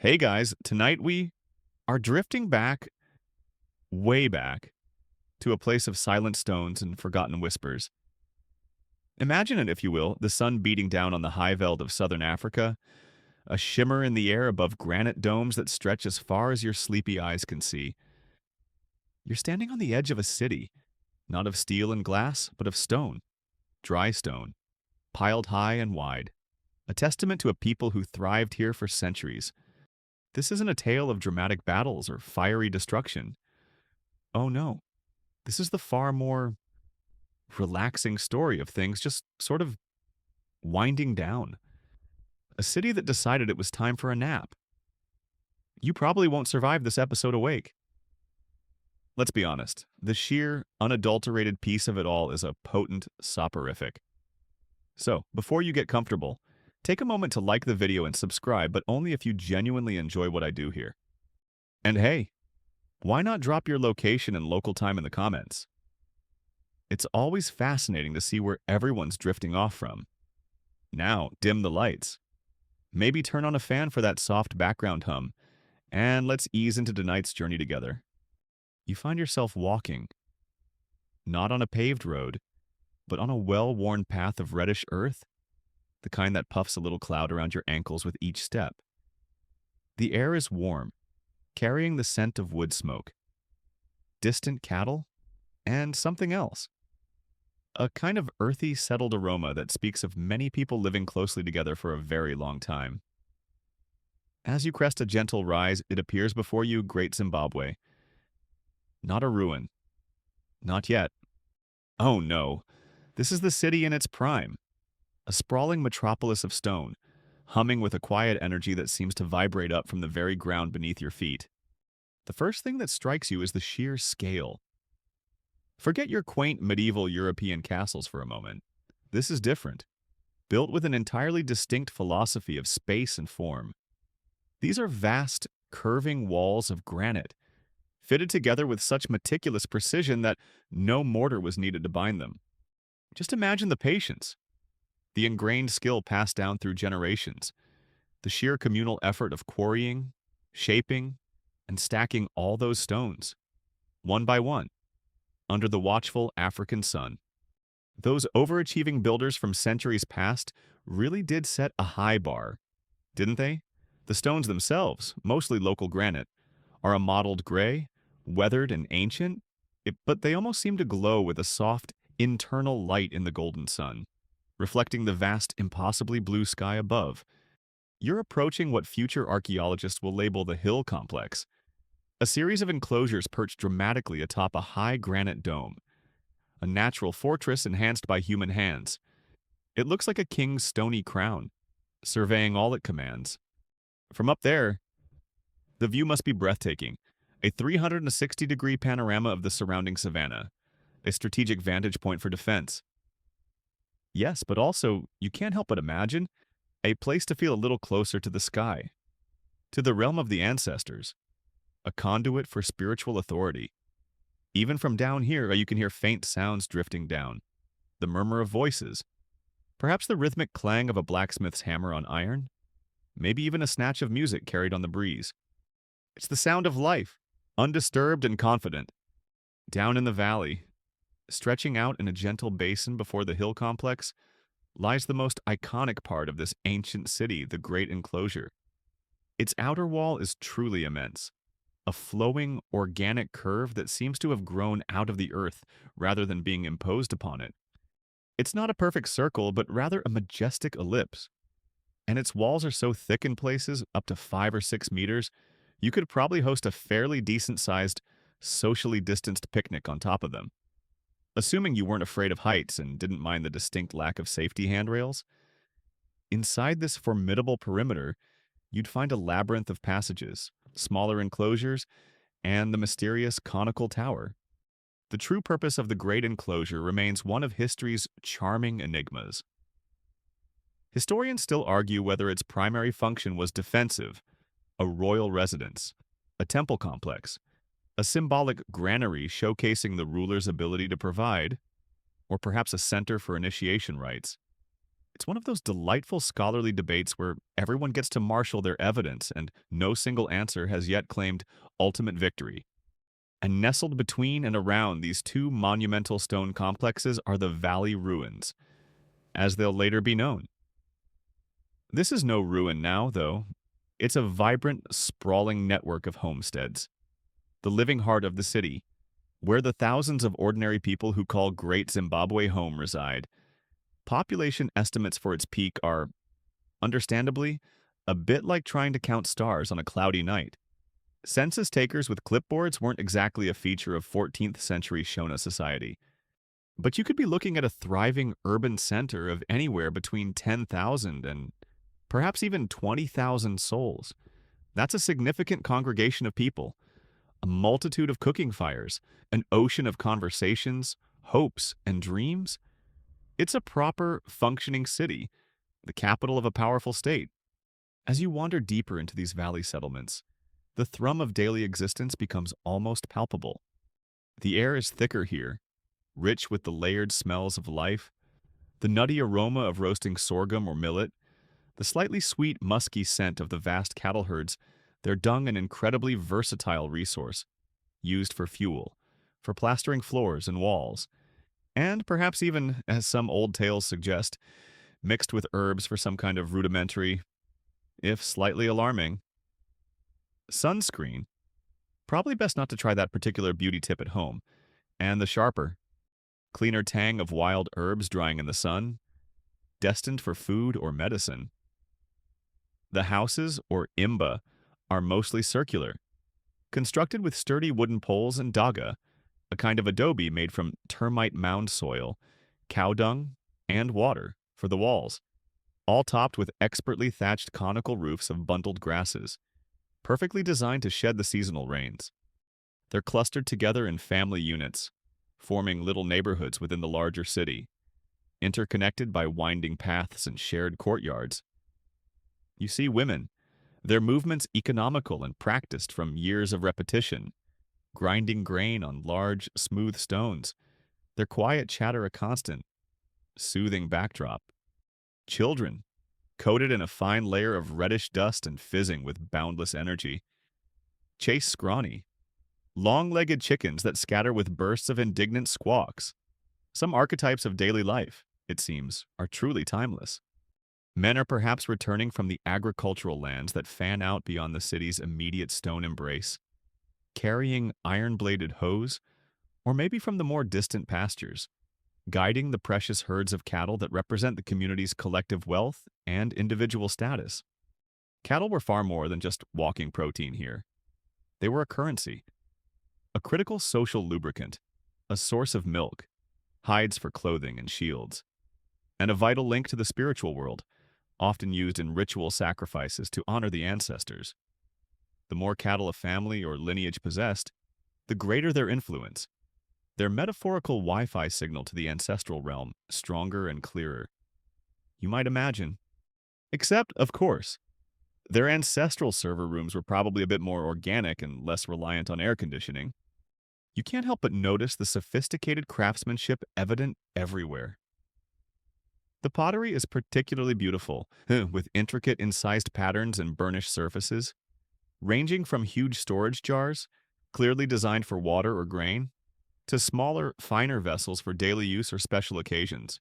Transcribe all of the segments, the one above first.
Hey guys, tonight we are drifting back, way back, to a place of silent stones and forgotten whispers. Imagine it, if you will, the sun beating down on the high veld of southern Africa, a shimmer in the air above granite domes that stretch as far as your sleepy eyes can see. You're standing on the edge of a city, not of steel and glass, but of stone, dry stone, piled high and wide, a testament to a people who thrived here for centuries. This isn't a tale of dramatic battles or fiery destruction. Oh no, this is the far more relaxing story of things just sort of winding down. A city that decided it was time for a nap. You probably won't survive this episode awake. Let's be honest, the sheer, unadulterated piece of it all is a potent soporific. So, before you get comfortable, take a moment to like the video and subscribe, but only if you genuinely enjoy what I do here. And hey, why not drop your location and local time in the comments? It's always fascinating to see where everyone's drifting off from. Now, dim the lights. Maybe turn on a fan for that soft background hum, and let's ease into tonight's journey together. You find yourself walking, not on a paved road, but on a well-worn path of reddish earth, the kind that puffs a little cloud around your ankles with each step. The air is warm, carrying the scent of wood smoke, distant cattle, and something else. A kind of earthy, settled aroma that speaks of many people living closely together for a very long time. As you crest a gentle rise, it appears before you Great Zimbabwe. Not a ruin. Not yet. Oh no, this is the city in its prime. A sprawling metropolis of stone, humming with a quiet energy that seems to vibrate up from the very ground beneath your feet. The first thing that strikes you is the sheer scale. Forget your quaint medieval European castles for a moment. This is different, built with an entirely distinct philosophy of space and form. These are vast, curving walls of granite, fitted together with such meticulous precision that no mortar was needed to bind them. Just imagine the patience, the ingrained skill passed down through generations, the sheer communal effort of quarrying, shaping, and stacking all those stones, one by one, under the watchful African sun. Those overachieving builders from centuries past really did set a high bar, didn't they? The stones themselves, mostly local granite, are a mottled gray, weathered and ancient, but they almost seem to glow with a soft, internal light in the golden sun, reflecting the vast, impossibly blue sky above. You're approaching what future archaeologists will label the hill complex, a series of enclosures perched dramatically atop a high granite dome, a natural fortress enhanced by human hands. It looks like a king's stony crown, surveying all it commands. From up there, the view must be breathtaking, a 360-degree panorama of the surrounding savanna, a strategic vantage point for defense. Yes, but also, you can't help but imagine, a place to feel a little closer to the sky, to the realm of the ancestors, a conduit for spiritual authority. Even from down here, you can hear faint sounds drifting down, the murmur of voices, perhaps the rhythmic clang of a blacksmith's hammer on iron, maybe even a snatch of music carried on the breeze. It's the sound of life, undisturbed and confident. Down in the valley, stretching out in a gentle basin before the hill complex, lies the most iconic part of this ancient city, the Great Enclosure. Its outer wall is truly immense, a flowing, organic curve that seems to have grown out of the earth rather than being imposed upon it. It's not a perfect circle, but rather a majestic ellipse. And its walls are so thick in places, up to 5 or 6 meters, you could probably host a fairly decent-sized, socially distanced picnic on top of them. Assuming you weren't afraid of heights and didn't mind the distinct lack of safety handrails. Inside this formidable perimeter, you'd find a labyrinth of passages, smaller enclosures, and the mysterious conical tower. The true purpose of the Great Enclosure remains one of history's charming enigmas. Historians still argue whether its primary function was defensive, a royal residence, a temple complex, a symbolic granary showcasing the ruler's ability to provide, or perhaps a center for initiation rites. It's one of those delightful scholarly debates where everyone gets to marshal their evidence and no single answer has yet claimed ultimate victory. And nestled between and around these two monumental stone complexes are the Valley Ruins, as they'll later be known. This is no ruin now, though. It's a vibrant, sprawling network of homesteads, the living heart of the city, where the thousands of ordinary people who call Great Zimbabwe home reside. Population estimates for its peak are, understandably, a bit like trying to count stars on a cloudy night. Census takers with clipboards weren't exactly a feature of 14th century Shona society. But you could be looking at a thriving urban center of anywhere between 10,000 and perhaps even 20,000 souls. That's a significant congregation of people, a multitude of cooking fires, an ocean of conversations, hopes, and dreams. It's a proper, functioning city, the capital of a powerful state. As you wander deeper into these valley settlements, the thrum of daily existence becomes almost palpable. The air is thicker here, rich with the layered smells of life, the nutty aroma of roasting sorghum or millet, the slightly sweet, musky scent of the vast cattle herds, their dung an incredibly versatile resource, used for fuel, for plastering floors and walls, and perhaps even, as some old tales suggest, mixed with herbs for some kind of rudimentary, if slightly alarming, sunscreen. Probably best not to try that particular beauty tip at home. And the sharper, cleaner tang of wild herbs drying in the sun, destined for food or medicine. The houses, or imba, are mostly circular, constructed with sturdy wooden poles and daga, a kind of adobe made from termite mound soil, cow dung, and water for the walls, all topped with expertly thatched conical roofs of bundled grasses, perfectly designed to shed the seasonal rains. They're clustered together in family units, forming little neighborhoods within the larger city, interconnected by winding paths and shared courtyards. You see women, their movements economical and practiced from years of repetition, grinding grain on large, smooth stones, their quiet chatter a constant, soothing backdrop. Children, coated in a fine layer of reddish dust and fizzing with boundless energy. Chase scrawny, long-legged chickens that scatter with bursts of indignant squawks. Some archetypes of daily life, it seems, are truly timeless. Men are perhaps returning from the agricultural lands that fan out beyond the city's immediate stone embrace, carrying iron-bladed hoes, or maybe from the more distant pastures, guiding the precious herds of cattle that represent the community's collective wealth and individual status. Cattle were far more than just walking protein here. They were a currency, a critical social lubricant, a source of milk, hides for clothing and shields, and a vital link to the spiritual world, often used in ritual sacrifices to honor the ancestors. The more cattle a family or lineage possessed, the greater their influence, their metaphorical Wi-Fi signal to the ancestral realm stronger and clearer. You might imagine. Except, of course, their ancestral server rooms were probably a bit more organic and less reliant on air conditioning. You can't help but notice the sophisticated craftsmanship evident everywhere. The pottery is particularly beautiful, with intricate incised patterns and burnished surfaces, ranging from huge storage jars, clearly designed for water or grain, to smaller, finer vessels for daily use or special occasions.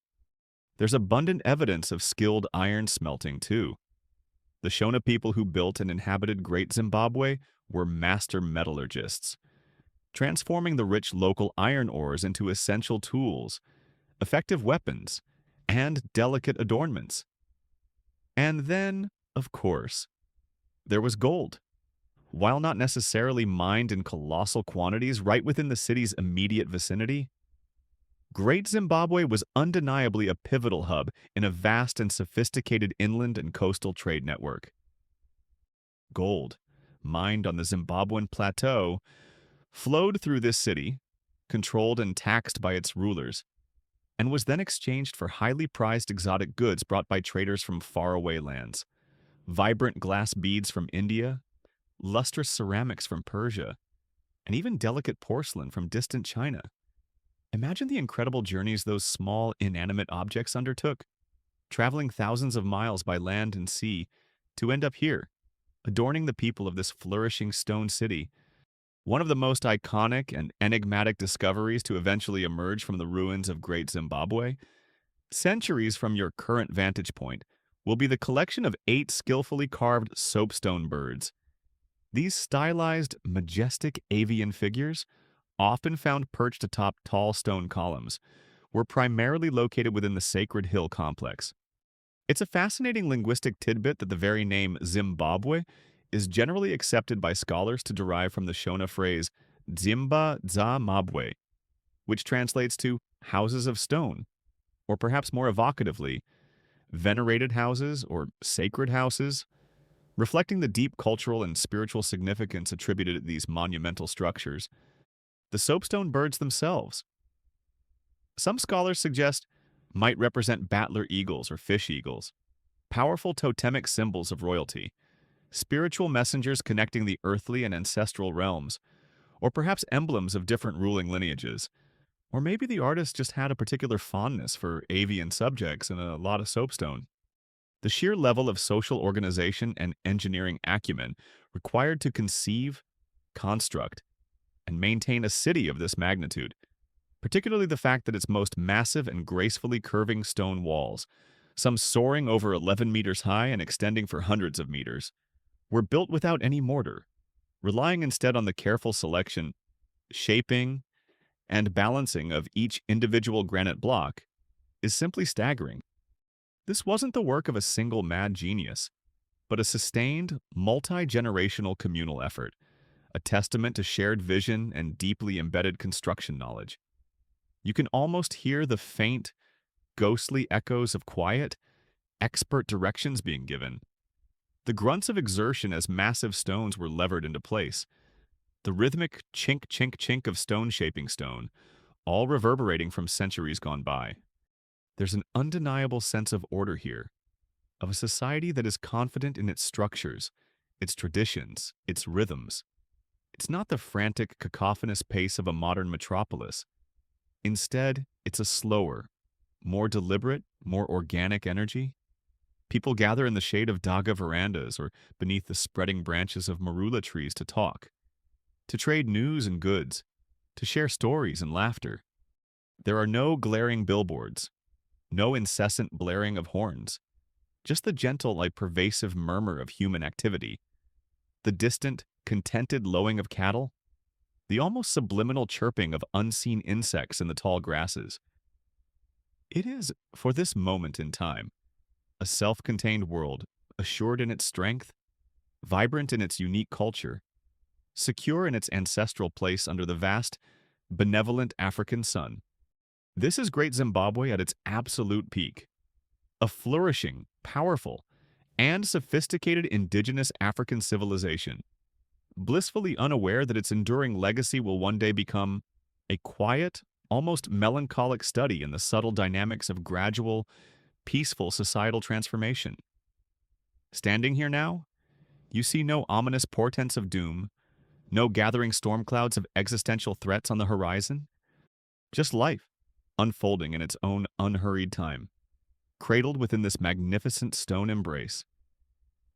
There's abundant evidence of skilled iron smelting, too. The Shona people who built and inhabited Great Zimbabwe were master metallurgists, transforming the rich local iron ores into essential tools, effective weapons, and delicate adornments. And then, of course, there was gold. While not necessarily mined in colossal quantities right within the city's immediate vicinity, Great Zimbabwe was undeniably a pivotal hub in a vast and sophisticated inland and coastal trade network. Gold, mined on the Zimbabwean plateau, flowed through this city, controlled and taxed by its rulers, and was then exchanged for highly prized exotic goods brought by traders from faraway lands. Vibrant glass beads from India, lustrous ceramics from Persia, and even delicate porcelain from distant China. Imagine the incredible journeys those small, inanimate objects undertook, traveling thousands of miles by land and sea to end up here, adorning the people of this flourishing stone city, one of the most iconic and enigmatic discoveries to eventually emerge from the ruins of Great Zimbabwe. Centuries from your current vantage point will be the collection of 8 skillfully carved soapstone birds. These stylized, majestic avian figures, often found perched atop tall stone columns, were primarily located within the sacred hill complex. It's a fascinating linguistic tidbit that the very name Zimbabwe is generally accepted by scholars to derive from the Shona phrase Dzimba za Mabwe, which translates to houses of stone, or perhaps more evocatively, venerated houses or sacred houses, reflecting the deep cultural and spiritual significance attributed to these monumental structures. The soapstone birds themselves, some scholars suggest, might represent battler eagles or fish eagles, powerful totemic symbols of royalty, spiritual messengers connecting the earthly and ancestral realms, or perhaps emblems of different ruling lineages. Or maybe the artist just had a particular fondness for avian subjects and a lot of soapstone. The sheer level of social organization and engineering acumen required to conceive, construct, and maintain a city of this magnitude, particularly the fact that its most massive and gracefully curving stone walls, some soaring over 11 meters high and extending for hundreds of meters, were built without any mortar, relying instead on the careful selection, shaping, and balancing of each individual granite block, is simply staggering. This wasn't the work of a single mad genius, but a sustained, multi-generational communal effort, a testament to shared vision and deeply embedded construction knowledge. You can almost hear the faint, ghostly echoes of quiet, expert directions being given. The grunts of exertion as massive stones were levered into place, the rhythmic chink, chink, chink of stone shaping stone, all reverberating from centuries gone by. There's an undeniable sense of order here, of a society that is confident in its structures, its traditions, its rhythms. It's not the frantic, cacophonous pace of a modern metropolis. Instead, it's a slower, more deliberate, more organic energy. People gather in the shade of daga verandas or beneath the spreading branches of marula trees to talk, to trade news and goods, to share stories and laughter. There are no glaring billboards, no incessant blaring of horns, just the gentle, pervasive murmur of human activity, the distant, contented lowing of cattle, the almost subliminal chirping of unseen insects in the tall grasses. It is, for this moment in time, a self-contained world, assured in its strength, vibrant in its unique culture, secure in its ancestral place under the vast, benevolent African sun. This is Great Zimbabwe at its absolute peak, a flourishing, powerful, and sophisticated indigenous African civilization, blissfully unaware that its enduring legacy will one day become a quiet, almost melancholic study in the subtle dynamics of gradual, peaceful societal transformation. Standing here now, you see no ominous portents of doom, no gathering storm clouds of existential threats on the horizon, just life, unfolding in its own unhurried time, cradled within this magnificent stone embrace.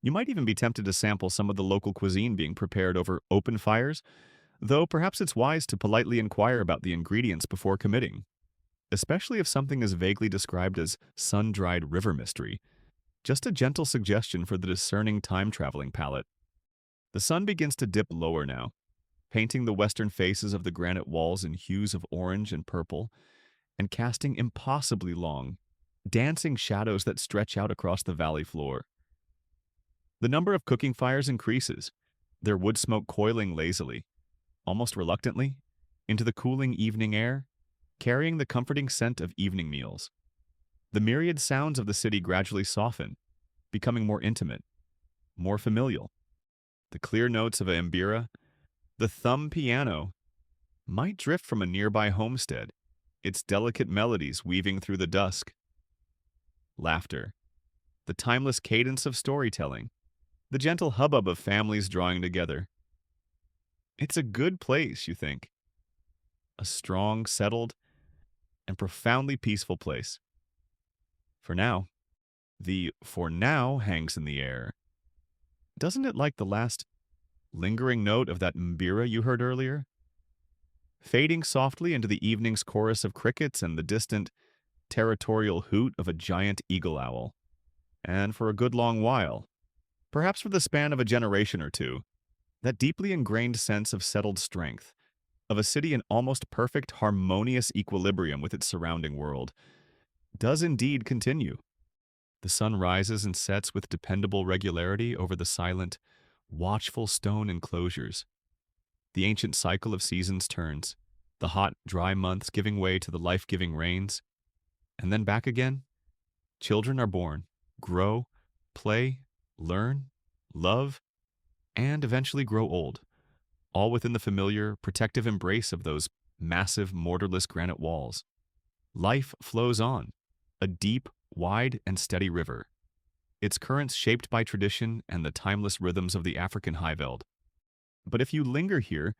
You might even be tempted to sample some of the local cuisine being prepared over open fires, though perhaps it's wise to politely inquire about the ingredients before committing, especially if something is vaguely described as sun-dried river mystery. Just a gentle suggestion for the discerning time-traveling palate. The sun begins to dip lower now, painting the western faces of the granite walls in hues of orange and purple, and casting impossibly long, dancing shadows that stretch out across the valley floor. The number of cooking fires increases, their wood smoke coiling lazily, almost reluctantly, into the cooling evening air, carrying the comforting scent of evening meals. The myriad sounds of the city gradually soften, becoming more intimate, more familial. The clear notes of a mbira, the thumb piano, might drift from a nearby homestead, its delicate melodies weaving through the dusk. Laughter, the timeless cadence of storytelling, the gentle hubbub of families drawing together. It's a good place, you think. A strong, settled, and profoundly peaceful place. For now. The "for now" hangs in the air. Doesn't it like the last lingering note of that mbira you heard earlier? Fading softly into the evening's chorus of crickets and the distant, territorial hoot of a giant eagle owl. And for a good long while, perhaps for the span of a generation or two, that deeply ingrained sense of settled strength, of a city in almost perfect harmonious equilibrium with its surrounding world, does indeed continue. The sun rises and sets with dependable regularity over the silent, watchful stone enclosures. The ancient cycle of seasons turns, the hot, dry months giving way to the life-giving rains, and then back again. Children are born, grow, play, learn, love, and eventually grow old, all within the familiar, protective embrace of those massive, mortarless granite walls. Life flows on, a deep, wide, and steady river, its currents shaped by tradition and the timeless rhythms of the African highveld. But if you linger here,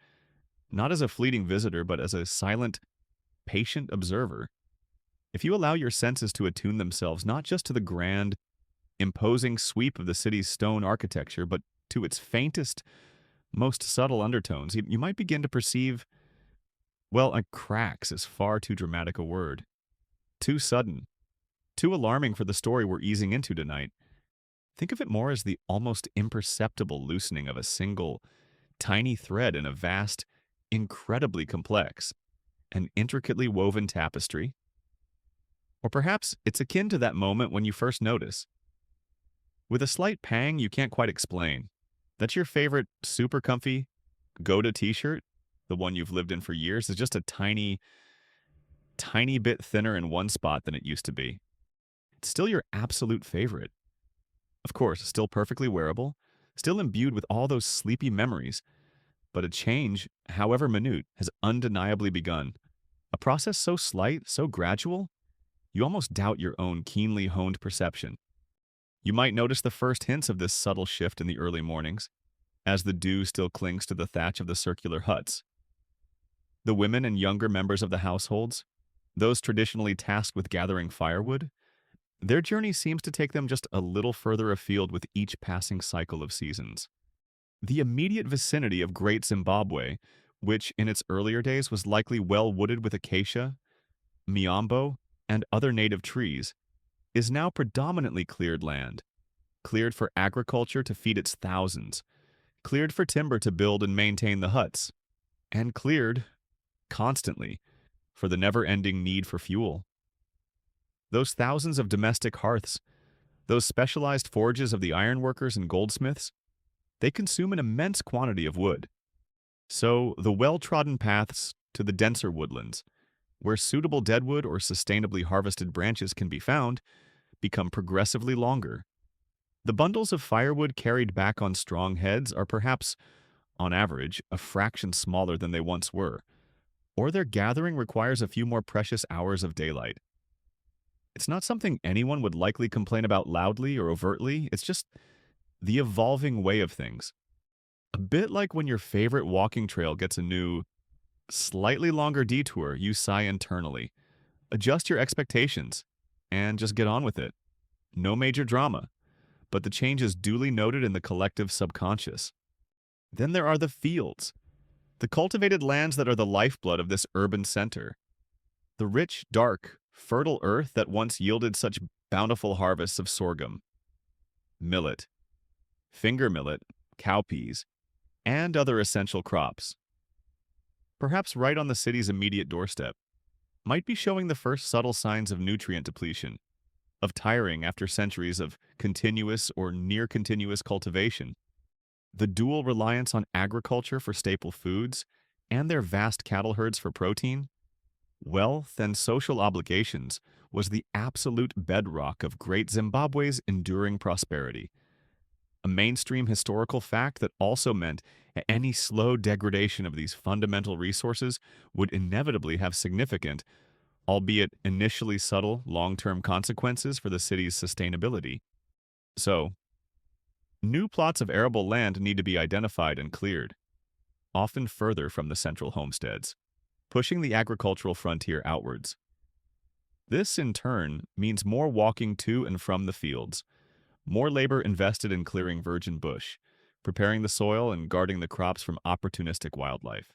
not as a fleeting visitor, but as a silent, patient observer, if you allow your senses to attune themselves not just to the grand, imposing sweep of the city's stone architecture, but to its faintest, most subtle undertones, you might begin to perceive, well, cracks is far too dramatic a word. Too sudden, too alarming for the story we're easing into tonight. Think of it more as the almost imperceptible loosening of a single, tiny thread in a vast, incredibly complex, and intricately woven tapestry. Or perhaps it's akin to that moment when you first notice, with a slight pang you can't quite explain, that your favorite super comfy Goda t-shirt, the one you've lived in for years, is just a tiny, tiny bit thinner in one spot than it used to be. It's still your absolute favorite. Of course, still perfectly wearable, still imbued with all those sleepy memories, but a change, however minute, has undeniably begun. A process so slight, so gradual, you almost doubt your own keenly honed perception. You might notice the first hints of this subtle shift in the early mornings, as the dew still clings to the thatch of the circular huts. The women and younger members of the households, those traditionally tasked with gathering firewood, their journey seems to take them just a little further afield with each passing cycle of seasons. The immediate vicinity of Great Zimbabwe, which in its earlier days was likely well wooded with acacia, miambo, and other native trees, is now predominantly cleared land, cleared for agriculture to feed its thousands, cleared for timber to build and maintain the huts, and cleared, constantly, for the never-ending need for fuel. Those thousands of domestic hearths, those specialized forges of the ironworkers and goldsmiths, they consume an immense quantity of wood. So the well-trodden paths to the denser woodlands, where suitable deadwood or sustainably harvested branches can be found, become progressively longer. The bundles of firewood carried back on strong heads are perhaps, on average, a fraction smaller than they once were, or their gathering requires a few more precious hours of daylight. It's not something anyone would likely complain about loudly or overtly, it's just the evolving way of things. A bit like when your favorite walking trail gets a new, slightly longer detour, you sigh internally, adjust your expectations, and just get on with it. No major drama, but the change is duly noted in the collective subconscious. Then there are the fields, the cultivated lands that are the lifeblood of this urban center. The rich, dark, fertile earth that once yielded such bountiful harvests of sorghum, millet, finger millet, cowpeas, and other essential crops. Perhaps right on the city's immediate doorstep, might be showing the first subtle signs of nutrient depletion, of tiring after centuries of continuous or near-continuous cultivation. The dual reliance on agriculture for staple foods and their vast cattle herds for protein, wealth and social obligations was the absolute bedrock of Great Zimbabwe's enduring prosperity. A mainstream historical fact that also meant any slow degradation of these fundamental resources would inevitably have significant, albeit initially subtle, long-term consequences for the city's sustainability. So, new plots of arable land need to be identified and cleared, often further from the central homesteads, pushing the agricultural frontier outwards. This, in turn, means more walking to and from the fields, more labor invested in clearing virgin bush, preparing the soil and guarding the crops from opportunistic wildlife.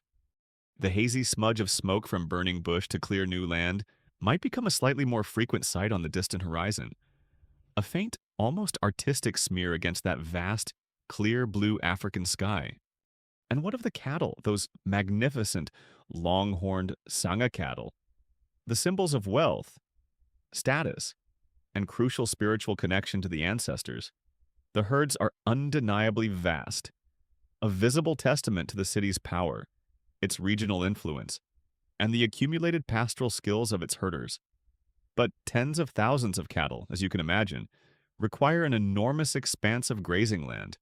The hazy smudge of smoke from burning bush to clear new land might become a slightly more frequent sight on the distant horizon, a faint, almost artistic smear against that vast, clear blue African sky. And what of the cattle, those magnificent, long-horned Sanga cattle, the symbols of wealth, status, and crucial spiritual connection to the ancestors? The herds are undeniably vast, a visible testament to the city's power, its regional influence, and the accumulated pastoral skills of its herders. But tens of thousands of cattle, as you can imagine, require an enormous expanse of grazing land.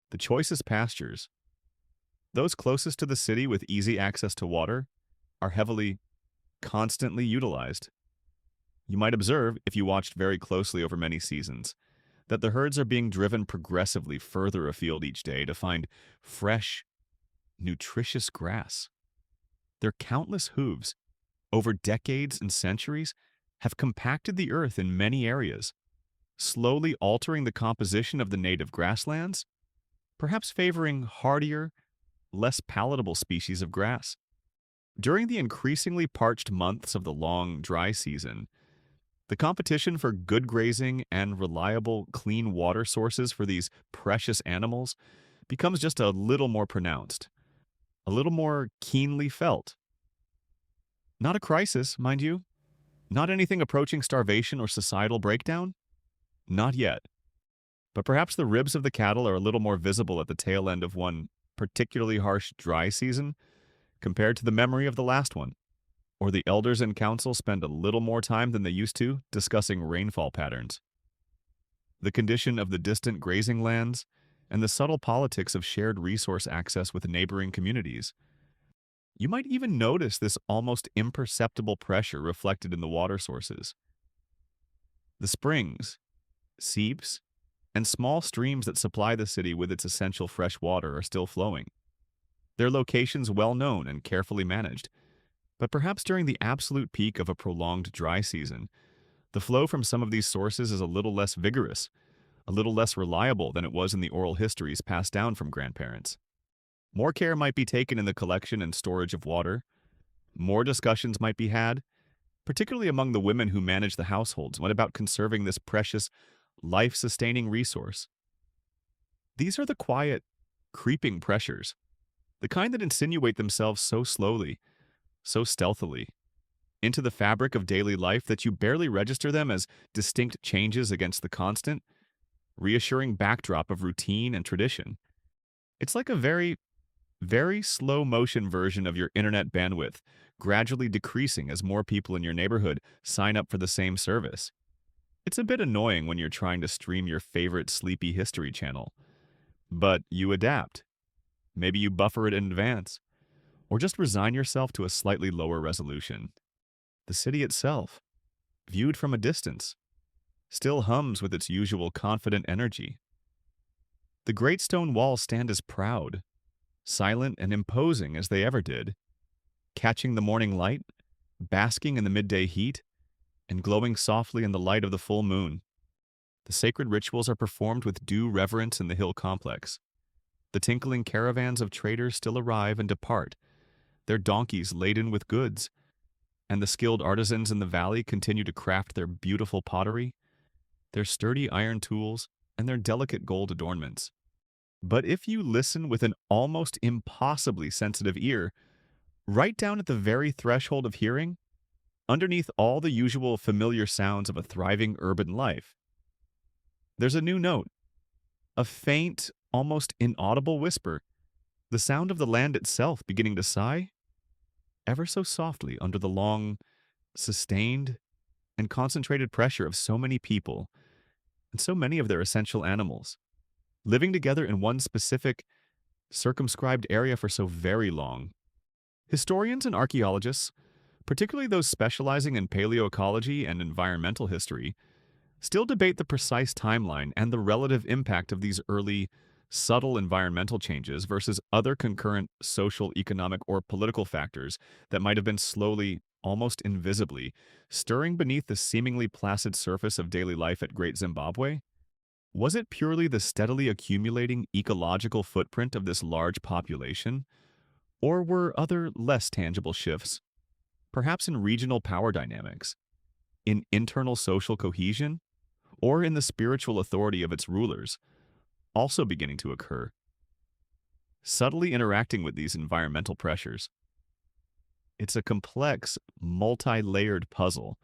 The choicest pastures, those closest to the city with easy access to water, are heavily, constantly utilized. You might observe, if you watched very closely over many seasons, that the herds are being driven progressively further afield each day to find fresh, nutritious grass. Their countless hooves, over decades and centuries, have compacted the earth in many areas, slowly altering the composition of the native grasslands, perhaps favoring hardier, less palatable species of grass. During the increasingly parched months of the long, dry season, the competition for good grazing and reliable, clean water sources for these precious animals becomes just a little more pronounced, a little more keenly felt. Not a crisis, mind you. Not anything approaching starvation or societal breakdown. Not yet. But perhaps the ribs of the cattle are a little more visible at the tail end of one particularly harsh dry season compared to the memory of the last one. Or the elders in council spend a little more time than they used to discussing rainfall patterns, the condition of the distant grazing lands, and the subtle politics of shared resource access with neighboring communities. You might even notice this almost imperceptible pressure reflected in the water sources. The springs, seeps, and small streams that supply the city with its essential fresh water are still flowing. Their locations well known and carefully managed, but perhaps during the absolute peak of a prolonged dry season, the flow from some of these sources is a little less vigorous, a little less reliable than it was in the oral histories passed down from grandparents. More care might be taken in the collection and storage of water. More discussions might be had, particularly among the women who manage the households, when about conserving this precious, life-sustaining resource. These are the quiet, creeping pressures, the kind that insinuate themselves so slowly, so stealthily, into the fabric of daily life that you barely register them as distinct changes against the constant, reassuring backdrop of routine and tradition. It's like a very, very slow-motion version of your internet bandwidth, gradually decreasing as more people in your neighborhood sign up for the same service. It's a bit annoying when you're trying to stream your favorite sleepy history channel. But you adapt. Maybe you buffer it in advance, or just resign yourself to a slightly lower resolution. The city itself, viewed from a distance, still hums with its usual confident energy. The great stone walls stand as proud, silent and imposing as they ever did, catching the morning light, basking in the midday heat, and glowing softly in the light of the full moon. The sacred rituals are performed with due reverence in the hill complex. The tinkling caravans of traders still arrive and depart, their donkeys laden with goods, and the skilled artisans in the valley continue to craft their beautiful pottery, their sturdy iron tools, and their delicate gold adornments. But if you listen with an almost impossibly sensitive ear, right down at the very threshold of hearing, underneath all the usual familiar sounds of a thriving urban life, there's a new note, a faint, almost inaudible whisper, the sound of the land itself beginning to sigh, ever so softly under the long, sustained, and concentrated pressure of so many people and so many of their essential animals, living together in one specific, circumscribed area for so very long. Historians and archaeologists, particularly those specializing in paleoecology and environmental history, still debate the precise timeline and the relative impact of these early, subtle environmental changes versus other concurrent social, economic, or political factors that might have been slowly almost invisibly, stirring beneath the seemingly placid surface of daily life at Great Zimbabwe? Was it purely the steadily accumulating ecological footprint of this large population? Or were other less tangible shifts, perhaps in regional power dynamics, in internal social cohesion, or in the spiritual authority of its rulers, also beginning to occur, subtly interacting with these environmental pressures? It's a complex, multi-layered puzzle,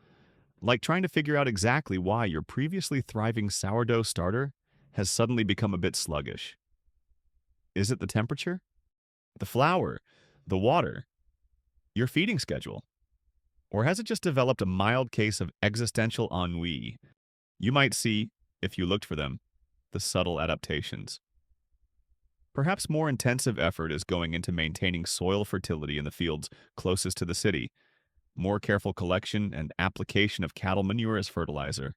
like trying to figure out exactly why your previously thriving sourdough starter has suddenly become a bit sluggish. Is it the temperature? The flour? The water? Your feeding schedule? Or has it just developed a mild case of existential ennui? You might see, if you looked for them, the subtle adaptations. Perhaps more intensive effort is going into maintaining soil fertility in the fields closest to the city, more careful collection and application of cattle manure as fertilizer,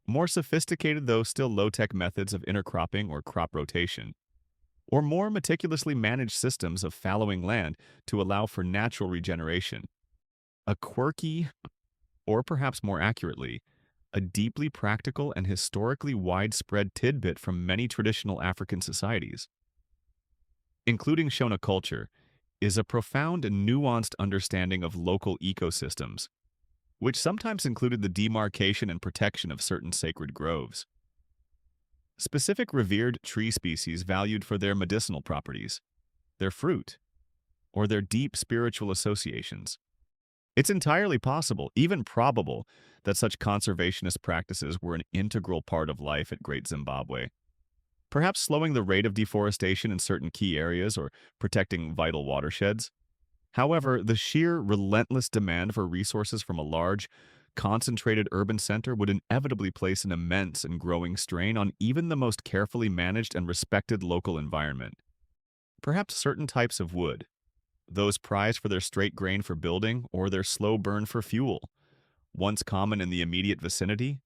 more sophisticated though still low-tech methods of intercropping or crop rotation, or more meticulously managed systems of fallowing land to allow for natural regeneration. A quirky, or perhaps more accurately, a deeply practical and historically widespread tidbit from many traditional African societies, including Shona culture, is a profound and nuanced understanding of local ecosystems, which sometimes included the demarcation and protection of certain sacred groves. Specific revered tree species valued for their medicinal properties, their fruit, or their deep spiritual associations. It's entirely possible, even probable, that such conservationist practices were an integral part of life at Great Zimbabwe, perhaps slowing the rate of deforestation in certain key areas or protecting vital watersheds. However, the sheer relentless demand for resources from a large, concentrated urban center would inevitably place an immense and growing strain on even the most carefully managed and respected local environment. Perhaps certain types of wood, those prized for their straight grain for building or their slow burn for fuel, once common in the immediate vicinity,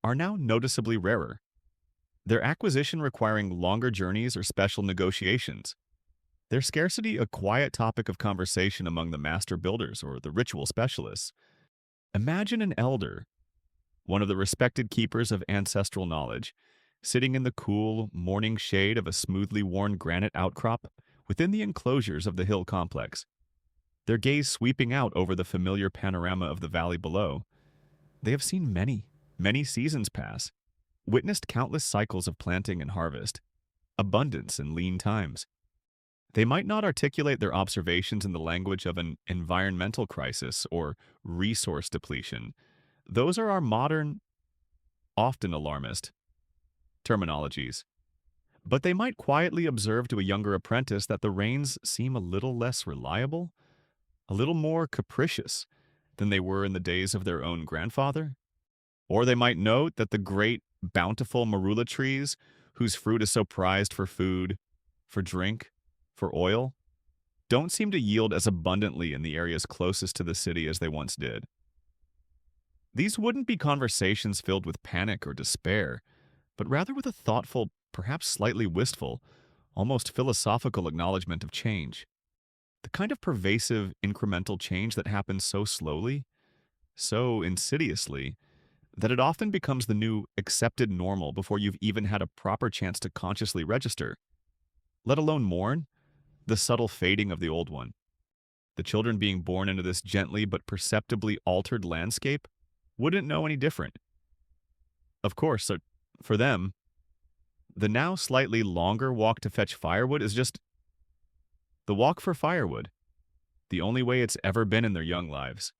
are now noticeably rarer, their acquisition requiring longer journeys or special negotiations, their scarcity a quiet topic of conversation among the master builders or the ritual specialists. Imagine an elder, one of the respected keepers of ancestral knowledge, sitting in the cool, morning shade of a smoothly worn granite outcrop within the enclosures of the hill complex, their gaze sweeping out over the familiar panorama of the valley below. They have seen many seasons pass, witnessed countless cycles of planting and harvest, abundance and lean times. They might not articulate their observations in the language of an environmental crisis or resource depletion. Those are our modern, often alarmist, terminologies. But they might quietly observe to a younger apprentice that the rains seem a little less reliable, a little more capricious than they were in the days of their own grandfather. Or they might note that the great, bountiful marula trees, whose fruit is so prized for food, for drink, for oil, don't seem to yield as abundantly in the areas closest to the city as they once did. These wouldn't be conversations filled with panic or despair, but rather with a thoughtful, perhaps slightly wistful, almost philosophical acknowledgement of change. The kind of pervasive, incremental change that happens so slowly, so insidiously, that it often becomes the new accepted normal before you've even had a proper chance to consciously register, let alone mourn the subtle fading of the old one. The children being born into this gently but perceptibly altered landscape wouldn't know any different. Of course, so for them, the now slightly longer walk to fetch firewood is just the walk for firewood, the only way it's ever been in their young lives.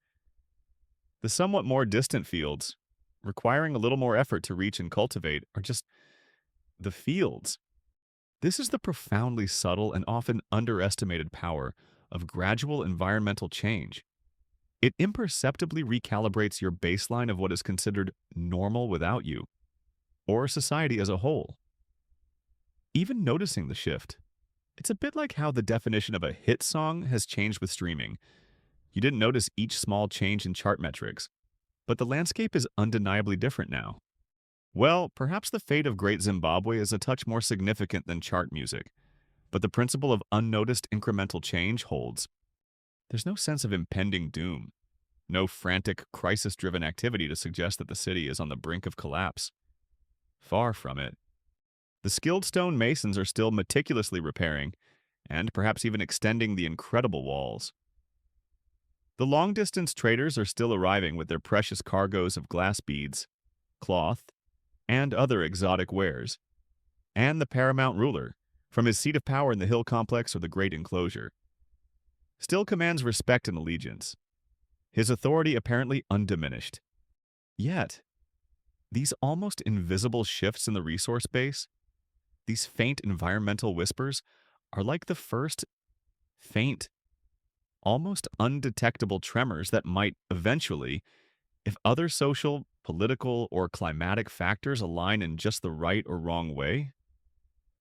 The somewhat more distant fields, requiring a little more effort to reach and cultivate, are just the fields. This is the profoundly subtle and often underestimated power of gradual environmental change. It imperceptibly recalibrates your baseline of what is considered normal without you, or society as a whole. Even noticing the shift, it's a bit like how the definition of a hit song has changed with streaming. You didn't notice each small change in chart metrics, but the landscape is undeniably different now. Well, perhaps the fate of Great Zimbabwe is a touch more significant than chart music, but the principle of unnoticed incremental change holds. There's no sense of impending doom, no frantic, crisis-driven activity to suggest that the city is on the brink of collapse. Far from it. The skilled stone masons are still meticulously repairing, and perhaps even extending the incredible walls. The long-distance traders are still arriving with their precious cargoes of glass beads, cloth, and other exotic wares. And the paramount ruler, from his seat of power in the hill complex or the great enclosure, still commands respect and allegiance, his authority apparently undiminished. Yet, these almost invisible shifts in the resource base, these faint environmental whispers, are like the first faint, almost undetectable tremors that might eventually, if other social, political, or climatic factors align in just the right or wrong way,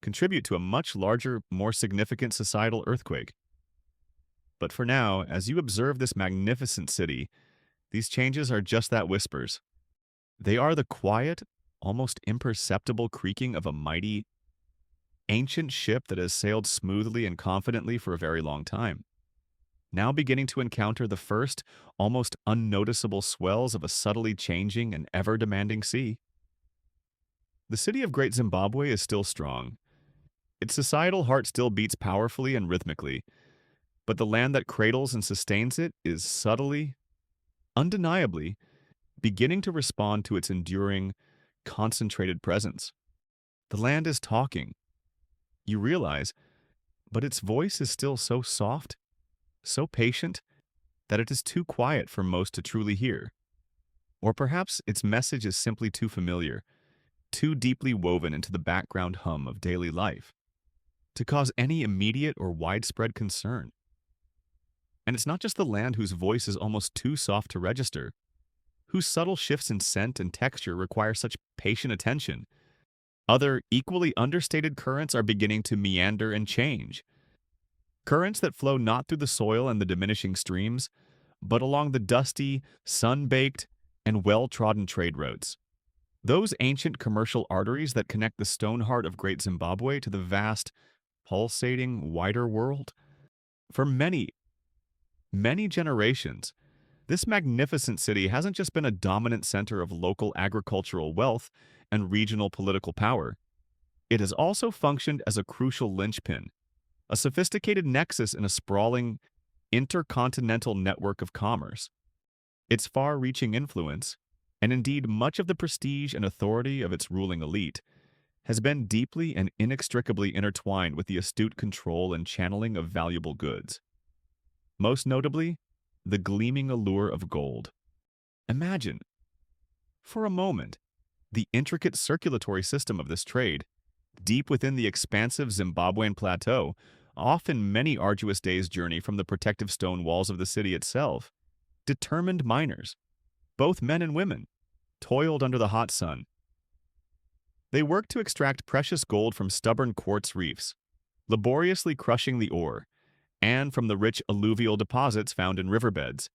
contribute to a much larger, more significant societal earthquake. But for now, as you observe this magnificent city, these changes are just that whispers. They are the quiet, almost imperceptible creaking of a mighty, ancient ship that has sailed smoothly and confidently for a very long time, now beginning to encounter the first, almost unnoticeable swells of a subtly changing and ever-demanding sea. The city of Great Zimbabwe is still strong. Its societal heart still beats powerfully and rhythmically, but the land that cradles and sustains it is subtly, undeniably, beginning to respond to its enduring, concentrated presence. The land is talking, you realize, but its voice is still so soft, so patient, that it is too quiet for most to truly hear. Or perhaps its message is simply too familiar, too deeply woven into the background hum of daily life, to cause any immediate or widespread concern. And it's not just the land whose voice is almost too soft to register, whose subtle shifts in scent and texture require such patient attention. Other, equally understated currents are beginning to meander and change. Currents that flow not through the soil and the diminishing streams, but along the dusty, sun-baked, and well-trodden trade roads. Those ancient commercial arteries that connect the stone heart of Great Zimbabwe to the vast, pulsating, wider world. For many, many generations, this magnificent city hasn't just been a dominant center of local agricultural wealth and regional political power. It has also functioned as a crucial linchpin, a sophisticated nexus in a sprawling, intercontinental network of commerce. Its far-reaching influence, and indeed much of the prestige and authority of its ruling elite, has been deeply and inextricably intertwined with the astute control and channeling of valuable goods. Most notably, the gleaming allure of gold. Imagine, for a moment, the intricate circulatory system of this trade, deep within the expansive Zimbabwean plateau, often many arduous days' journey from the protective stone walls of the city itself. Determined miners, both men and women, toiled under the hot sun. They worked to extract precious gold from stubborn quartz reefs, laboriously crushing the ore, and from the rich alluvial deposits found in riverbeds,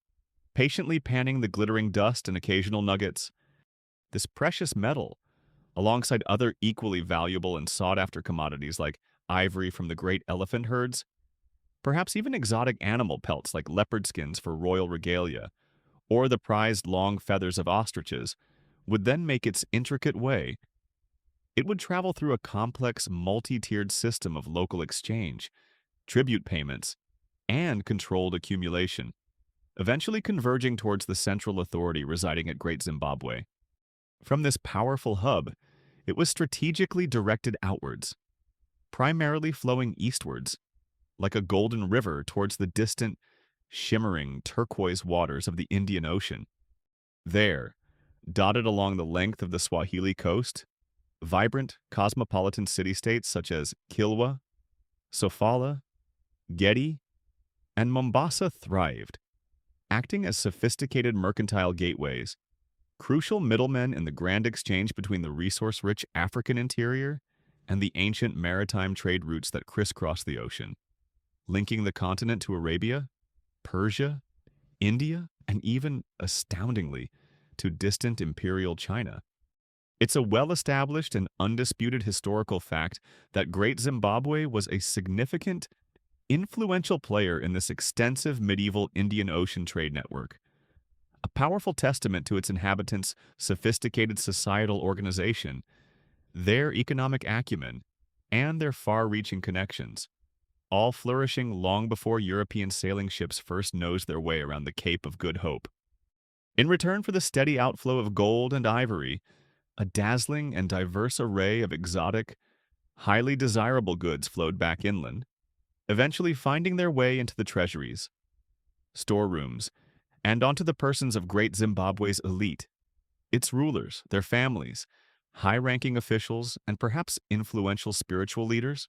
patiently panning the glittering dust and occasional nuggets. This precious metal, alongside other equally valuable and sought-after commodities like ivory from the great elephant herds, perhaps even exotic animal pelts like leopard skins for royal regalia, or the prized long feathers of ostriches, would then make its intricate way. It would travel through a complex, multi-tiered system of local exchange, tribute payments, and controlled accumulation, eventually converging towards the central authority residing at Great Zimbabwe. From this powerful hub, it was strategically directed outwards, primarily flowing eastwards, like a golden river towards the distant, shimmering turquoise waters of the Indian Ocean. There, dotted along the length of the Swahili coast, vibrant, cosmopolitan city-states such as Kilwa, Sofala, Gedi, and Mombasa thrived, acting as sophisticated mercantile gateways, crucial middlemen in the grand exchange between the resource-rich African interior and the ancient maritime trade routes that crisscross the ocean, linking the continent to Arabia, Persia, India, and even, astoundingly, to distant imperial China. It's a well-established and undisputed historical fact that Great Zimbabwe was a significant, influential player in this extensive medieval Indian Ocean trade network, a powerful testament to its inhabitants' sophisticated societal organization, their economic acumen, and their far-reaching connections, all flourishing long before European sailing ships first nosed their way around the Cape of Good Hope. In return for the steady outflow of gold and ivory, a dazzling and diverse array of exotic, highly desirable goods flowed back inland, eventually finding their way into the treasuries, storerooms, and onto the persons of Great Zimbabwe's elite, its rulers, their families, high-ranking officials, and perhaps influential spiritual leaders.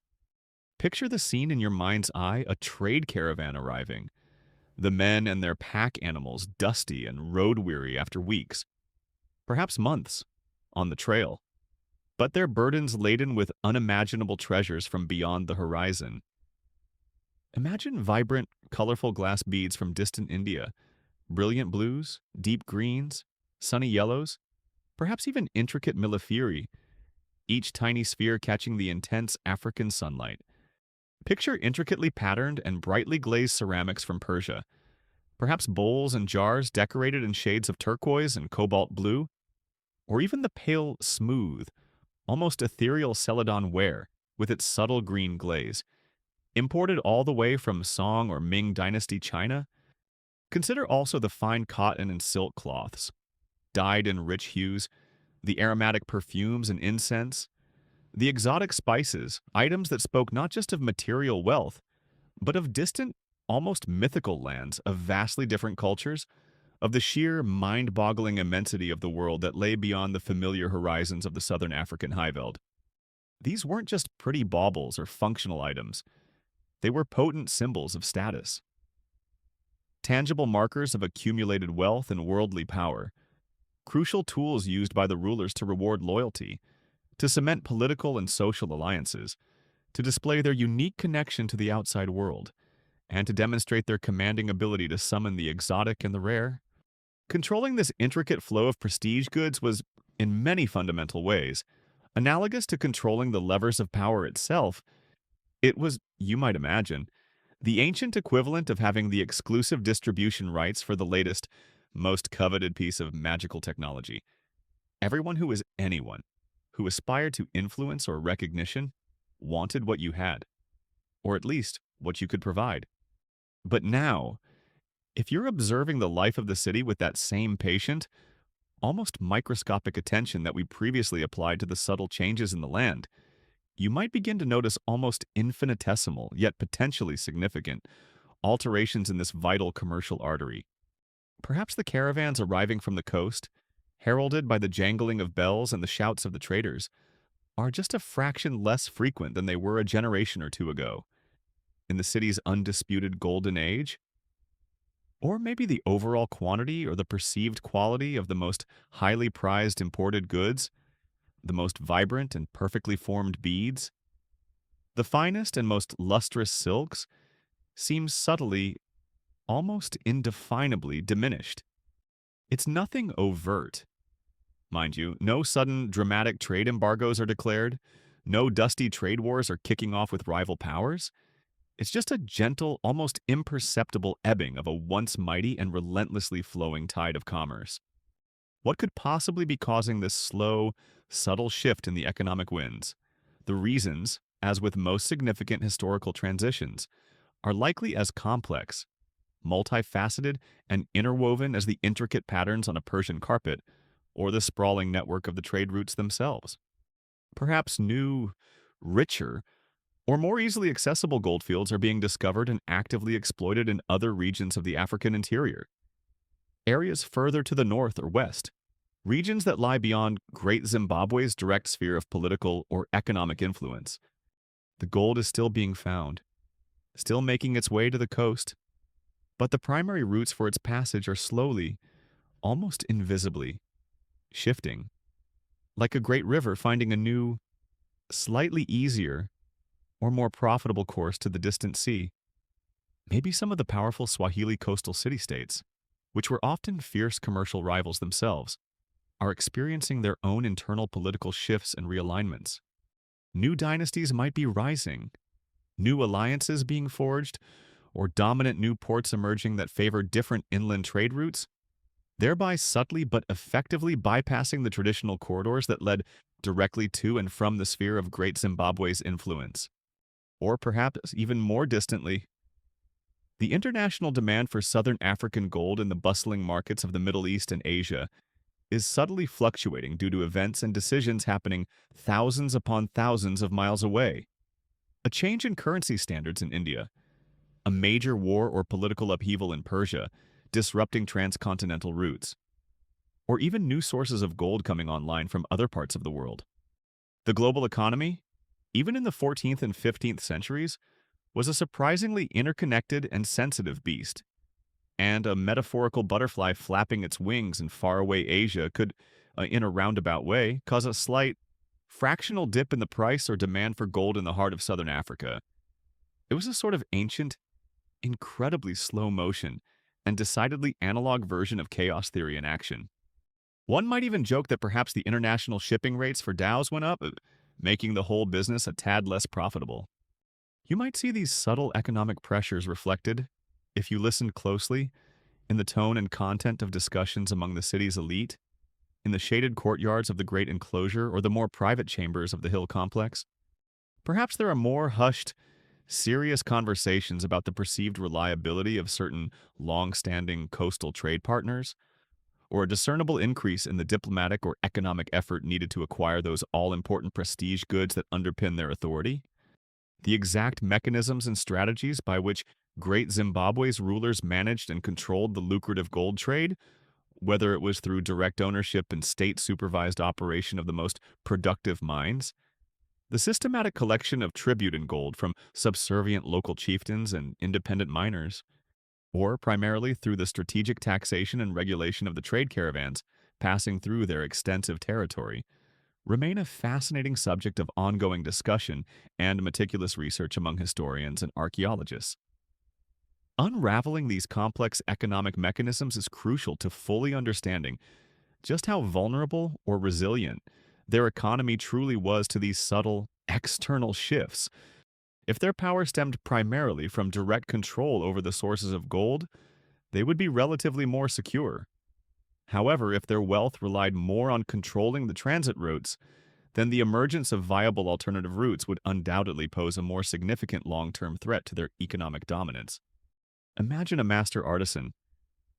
Picture the scene in your mind's eye, a trade caravan arriving, the men and their pack animals dusty and road-weary after weeks, perhaps months, on the trail, but their burdens laden with unimaginable treasures from beyond the horizon. Imagine vibrant, colorful glass beads from distant India, brilliant blues, deep greens, sunny yellows, perhaps even intricate millefiori, each tiny sphere catching the intense African sunlight. Picture intricately patterned and brightly glazed ceramics from Persia, perhaps bowls and jars decorated in shades of turquoise and cobalt blue, or even the pale, smooth, almost ethereal celadon ware with its subtle green glaze, imported all the way from Song or Ming Dynasty China. Consider also the fine cotton and silk cloths, dyed in rich hues, the aromatic perfumes and incense, the exotic spices, items that spoke not just of material wealth, but of distant, almost mythical lands of vastly different cultures, of the sheer mind-boggling immensity of the world that lay beyond the familiar horizons of the southern African highveld. These weren't just pretty baubles or functional items. They were potent symbols of status, tangible markers of accumulated wealth and worldly power, crucial tools used by the rulers to reward loyalty, to cement political and social alliances, to display their unique connection to the outside world, and to demonstrate their commanding ability to summon the exotic and the rare. Controlling this intricate flow of prestige goods was, in many fundamental ways, analogous to controlling the levers of power itself. It was, you might imagine, the ancient equivalent of having the exclusive distribution rights for the latest, most coveted piece of magical technology. Everyone who was anyone, who aspired to influence or recognition, wanted what you had, or at least what you could provide. But now, if you're observing the life of the city with that same patient, almost microscopic attention that we previously applied to the subtle changes in the land, you might begin to notice almost infinitesimal, yet potentially significant, alterations in this vital commercial artery. Perhaps the caravans arriving from the coast, heralded by the jangling of bells and the shouts of the traders, are just a fraction less frequent than they were a generation or two ago, in the city's undisputed golden age. Or maybe the overall quantity or the perceived quality of the most highly prized imported goods, the most vibrant and perfectly formed beads, the finest and most lustrous silks, seems subtly, almost indefinably diminished. It's nothing overt. Mind you, no sudden dramatic trade embargoes are declared, no dusty trade wars are kicking off with rival powers. It's just a gentle, almost imperceptible ebbing of a once mighty and relentlessly flowing tide of commerce. What could possibly be causing this slow, subtle shift in the economic winds? The reasons, as with most significant historical transitions, are likely as complex, multifaceted, and interwoven as the intricate patterns on a Persian carpet or the sprawling network of the trade routes themselves. Perhaps new, richer, or more easily accessible goldfields are being discovered and actively exploited in other regions of the African interior. Areas further to the north or west, regions that lie beyond Great Zimbabwe's direct sphere of political or economic influence. The gold is still being found, still making its way to the coast, but the primary routes for its passage are slowly, almost invisibly, shifting, like a great river finding a new, slightly easier, or more profitable course to the distant sea. Maybe some of the powerful Swahili coastal city-states, which were often fierce commercial rivals themselves, are experiencing their own internal political shifts and realignments. New dynasties might be rising, new alliances being forged, or dominant new ports emerging that favor different inland trade routes. thereby subtly but effectively bypassing the traditional corridors that led directly to and from the sphere of Great Zimbabwe's influence. Or perhaps even more distantly, the international demand for Southern African gold in the bustling markets of the Middle East and Asia is subtly fluctuating due to events and decisions happening thousands upon thousands of miles away. A change in currency standards in India, a major war or political upheaval in Persia, disrupting transcontinental routes, or even new sources of gold coming online from other parts of the world. The global economy, even in the 14th and 15th centuries, was a surprisingly interconnected and sensitive beast, and a metaphorical butterfly flapping its wings in faraway Asia could, in a roundabout way, cause a slight, fractional dip in the price or demand for gold in the heart of southern Africa. It was a sort of ancient, incredibly slow motion, and decidedly analog version of chaos theory in action. One might even joke that perhaps the international shipping rates for dhows went up, making the whole business a tad less profitable. You might see these subtle economic pressures reflected, if you listened closely, in the tone and content of discussions among the city's elite, in the shaded courtyards of the great enclosure or the more private chambers of the hill complex. Perhaps there are more hushed, serious conversations about the perceived reliability of certain long-standing coastal trade partners, or a discernible increase in the diplomatic or economic effort needed to acquire those all-important prestige goods that underpin their authority. The exact mechanisms and strategies by which Great Zimbabwe's rulers managed and controlled the lucrative gold trade, whether it was through direct ownership and state-supervised operation of the most productive mines, the systematic collection of tribute in gold from subservient local chieftains and independent miners, or primarily through the strategic taxation and regulation of the trade caravans passing through their extensive territory, remain a fascinating subject of ongoing discussion and meticulous research among historians and archaeologists. Unraveling these complex economic mechanisms is crucial to fully understanding just how vulnerable or resilient their economy truly was to these subtle, external shifts. If their power stemmed primarily from direct control over the sources of gold, they would be relatively more secure. However, if their wealth relied more on controlling the transit routes, then the emergence of viable alternative routes would undoubtedly pose a more significant long-term threat to their economic dominance. Imagine a master artisan,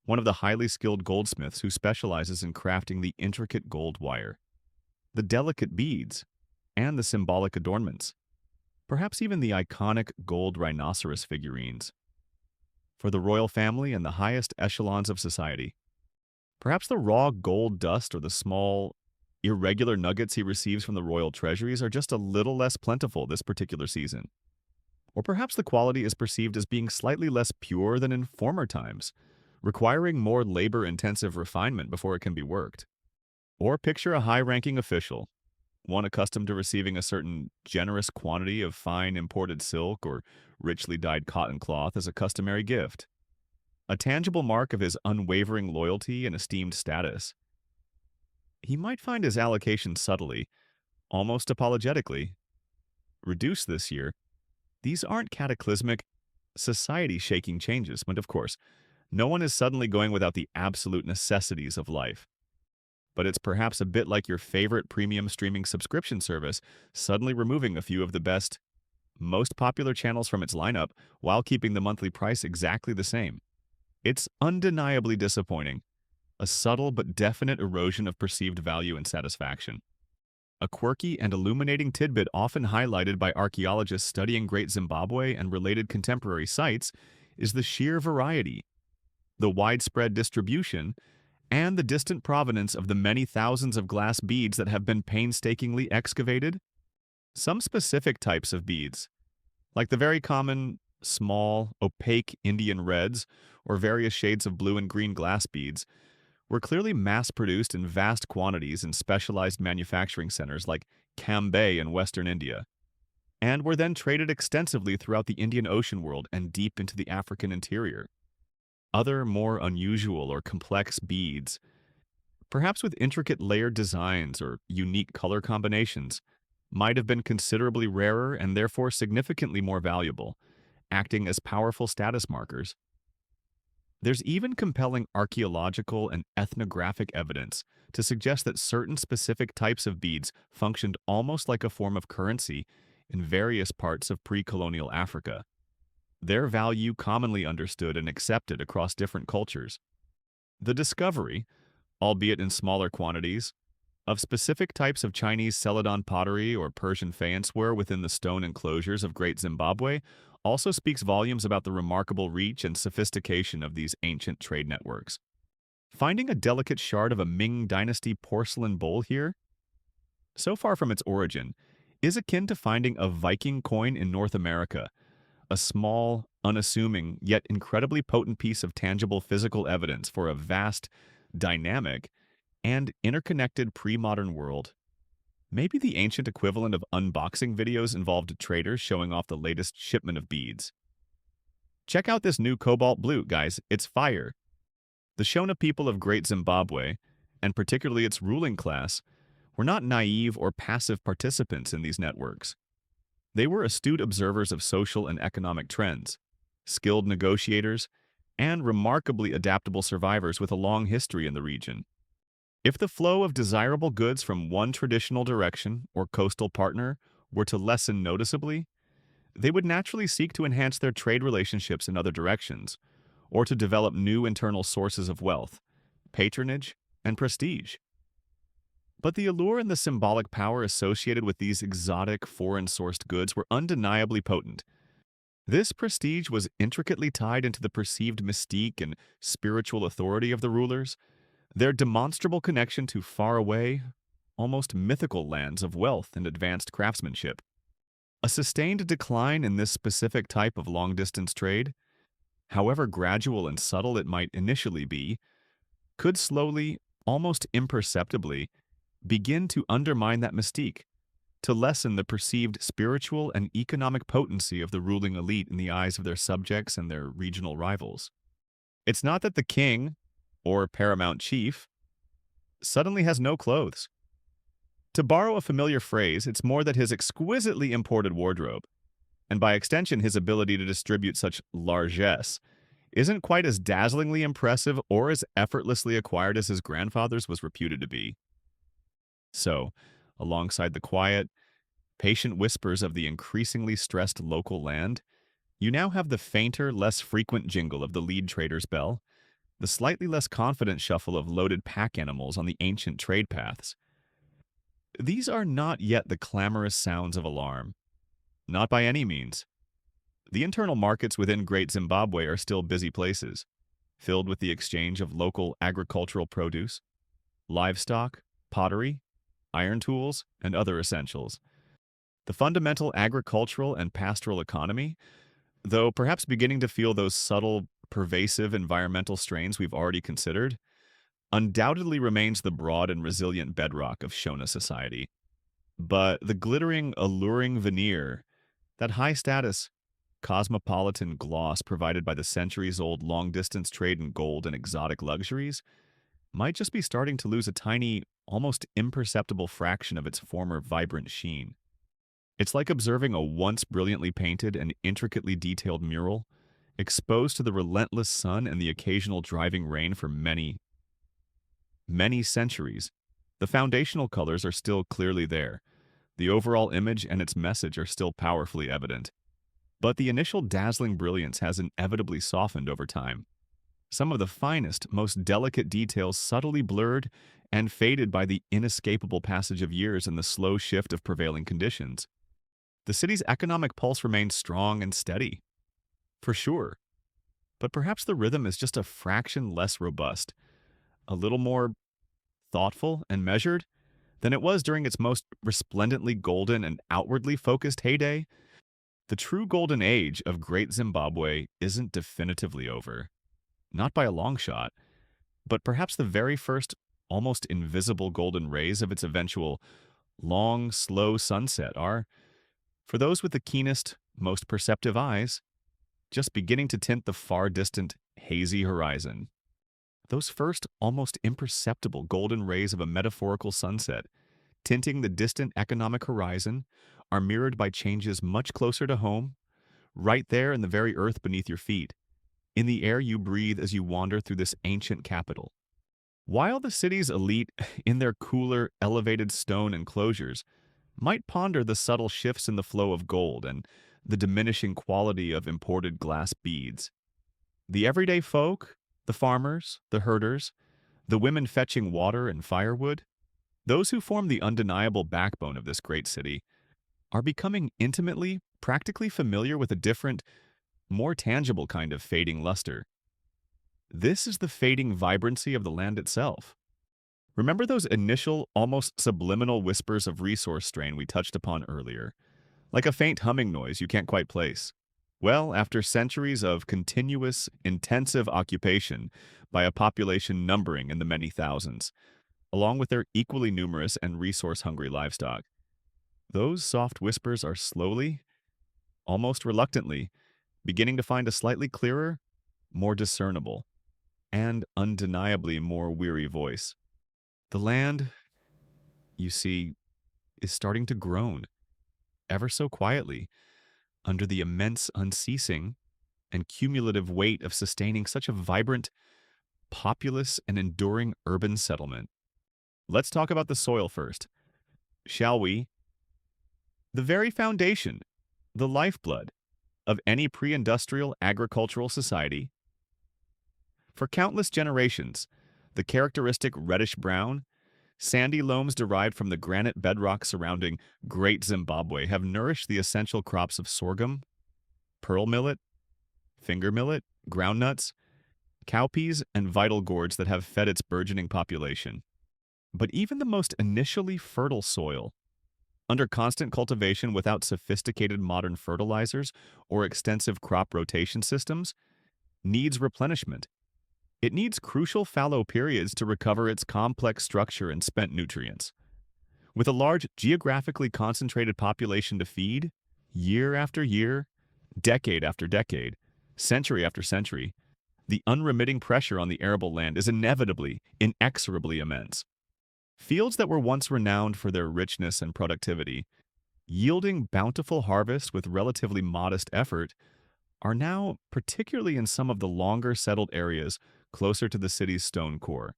one of the highly skilled goldsmiths who specializes in crafting the intricate gold wire, the delicate beads, and the symbolic adornments, perhaps even the iconic gold rhinoceros figurines, for the royal family and the highest echelons of society. Perhaps the raw gold dust or the small, irregular nuggets he receives from the royal treasuries are just a little less plentiful this particular season. Or perhaps the quality is perceived as being slightly less pure than in former times, requiring more labor-intensive refinement before it can be worked. Or picture a high-ranking official, one accustomed to receiving a certain generous quantity of fine imported silk or richly dyed cotton cloth as a customary gift, a tangible mark of his unwavering loyalty and esteemed status. He might find his allocation subtly, almost apologetically, reduced this year. These aren't cataclysmic, society-shaking changes, but of course, no one is suddenly going without the absolute necessities of life. But it's perhaps a bit like your favorite premium streaming subscription service suddenly removing a few of the best, most popular channels from its lineup while keeping the monthly price exactly the same. It's undeniably disappointing, a subtle but definite erosion of perceived value and satisfaction. A quirky and illuminating tidbit often highlighted by archaeologists studying Great Zimbabwe and related contemporary sites is the sheer variety, the widespread distribution, and the distant provenance of the many thousands of glass beads that have been painstakingly excavated. Some specific types of beads, like the very common, small, opaque Indian reds or various shades of blue and green glass beads, were clearly mass-produced in vast quantities in specialized manufacturing centers like Cambay in western India, and were then traded extensively throughout the Indian Ocean world and deep into the African interior. Other more unusual or complex beads, perhaps with intricate layered designs or unique color combinations, might have been considerably rarer and therefore significantly more valuable, acting as powerful status markers. There's even compelling archaeological and ethnographic evidence to suggest that certain specific types of beads functioned almost like a form of currency in various parts of pre-colonial Africa. Their value commonly understood and accepted across different cultures. The discovery, albeit in smaller quantities, of specific types of Chinese Celadon pottery or Persian fanceware within the stone enclosures of Great Zimbabwe also speaks volumes about the remarkable reach and sophistication of these ancient trade networks. Finding a delicate shard of a Ming Dynasty porcelain bowl here, so far from its origin, is akin to finding a Viking coin in North America, a small, unassuming, yet incredibly potent piece of tangible physical evidence for a vast, dynamic, and interconnected pre-modern world. Maybe the ancient equivalent of unboxing videos involved traders showing off the latest shipment of beads. Check out this new cobalt blue, guys. It's fire. The Shona people of Great Zimbabwe, and particularly its ruling class, were not naive or passive participants in these networks. They were astute observers of social and economic trends, skilled negotiators, and remarkably adaptable survivors with a long history in the region. If the flow of desirable goods from one traditional direction or coastal partner were to lessen noticeably, they would naturally seek to enhance their trade relationships in other directions, or to develop new internal sources of wealth, patronage, and prestige. But the allure and the symbolic power associated with these exotic, foreign-sourced goods were undeniably potent. This prestige was intricately tied into the perceived mystique and spiritual authority of the rulers, their demonstrable connection to faraway, almost mythical lands of wealth and advanced craftsmanship. A sustained decline in this specific type of long-distance trade, however gradual and subtle it might initially be, could slowly, almost imperceptibly, begin to undermine that mystique, to lessen the perceived spiritual and economic potency of the ruling elite in the eyes of their subjects and their regional rivals. It's not that the king, or paramount chief, suddenly has no clothes. To borrow a familiar phrase, it's more that his exquisitely imported wardrobe, and by extension his ability to distribute such largesse, isn't quite as dazzlingly impressive or as effortlessly acquired as his grandfather's was reputed to be. So, alongside the quiet, patient whispers of the increasingly stressed local land, you now have the fainter, less frequent jingle of the lead trader's bell, the slightly less confident shuffle of loaded pack animals on the ancient trade paths. These are not yet the clamorous sounds of alarm. Not by any means. The internal markets within Great Zimbabwe are still busy places, filled with the exchange of local agricultural produce, livestock, pottery, iron tools, and other essentials. The fundamental agricultural and pastoral economy, though perhaps beginning to feel those subtle, pervasive environmental strains we've already considered, undoubtedly remains the broad and resilient bedrock of Shona society. But the glittering, alluring veneer, that high-status, cosmopolitan gloss provided by the centuries-old long-distance trade in gold and exotic luxuries, might just be starting to lose a tiny, almost imperceptible fraction of its former vibrant sheen. It's like observing a once brilliantly painted and intricately detailed mural, exposed to the relentless sun and the occasional driving rain for many, many centuries. The foundational colors are still clearly there. The overall image and its message are still powerfully evident. But the initial dazzling brilliance has inevitably softened over time. Some of the finest, most delicate details subtly blurred and faded by the inescapable passage of years and the slow shift of prevailing conditions. The city's economic pulse remains strong and steady, for sure. But perhaps the rhythm is just a fraction less robust, a little more thoughtful and measured than it was during its most resplendently golden and outwardly focused heyday. The true golden age of Great Zimbabwe isn't definitively over. Not by a long shot, but perhaps the very first, almost invisible golden rays of its eventual long, slow sunset are, for those with the keenest, most perceptive eyes, just beginning to tint the far-distant, hazy horizon. Those first, almost imperceptible golden rays of a metaphorical sunset, tinting the distant economic horizon, are mirrored by changes much closer to home, right there in the very earth beneath your feet. in the air you breathe as you wander through this ancient capital. While the city's elite, in their cooler, elevated stone enclosures, might ponder the subtle shifts in the flow of gold and the diminishing quality of imported glass beads, the everyday folk, the farmers, the herders, the women fetching water and firewood, those who form the undeniable backbone of this great city, are becoming intimately, practically familiar with a different, more tangible kind of fading luster. This is the fading vibrancy of the land itself. Remember those initial, almost subliminal whispers of resource strain we touched upon earlier, like a faint humming noise you can't quite place? Well, after centuries of continuous, intensive occupation by a population numbering in the many thousands, along with their equally numerous and resource-hungry livestock, those soft whispers are slowly, almost reluctantly, beginning to find a slightly clearer, more discernible, and undeniably more weary voice. The land, you see, is starting to groan, ever so quietly, under the immense, unceasing, and cumulative weight of sustaining such a vibrant, populous, and enduring urban settlement. Let's talk about the soil first, shall we? The very foundation, the lifeblood, of any pre-industrial agricultural society. For countless generations, the characteristic reddish-brown, sandy loams derived from the granite bedrock surrounding Great Zimbabwe have nourished the essential crops of sorghum, pearl millet, finger millet, groundnuts, cowpeas, and vital gourds that have fed its burgeoning population. But even the most initially fertile soil, under constant cultivation without sophisticated modern fertilizers or extensive crop rotation systems, needs replenishment. It needs crucial fallow periods to recover its complex structure and spent nutrients. With a large geographically concentrated population to feed, year after year, decade after decade, century after century, the unremitting pressure on the arable land is inevitably, inexorably immense. Fields that were once renowned for their richness and productivity, yielding bountiful harvest with relatively modest effort, are now, particularly in some of the longer settled areas closer to the city's stone core,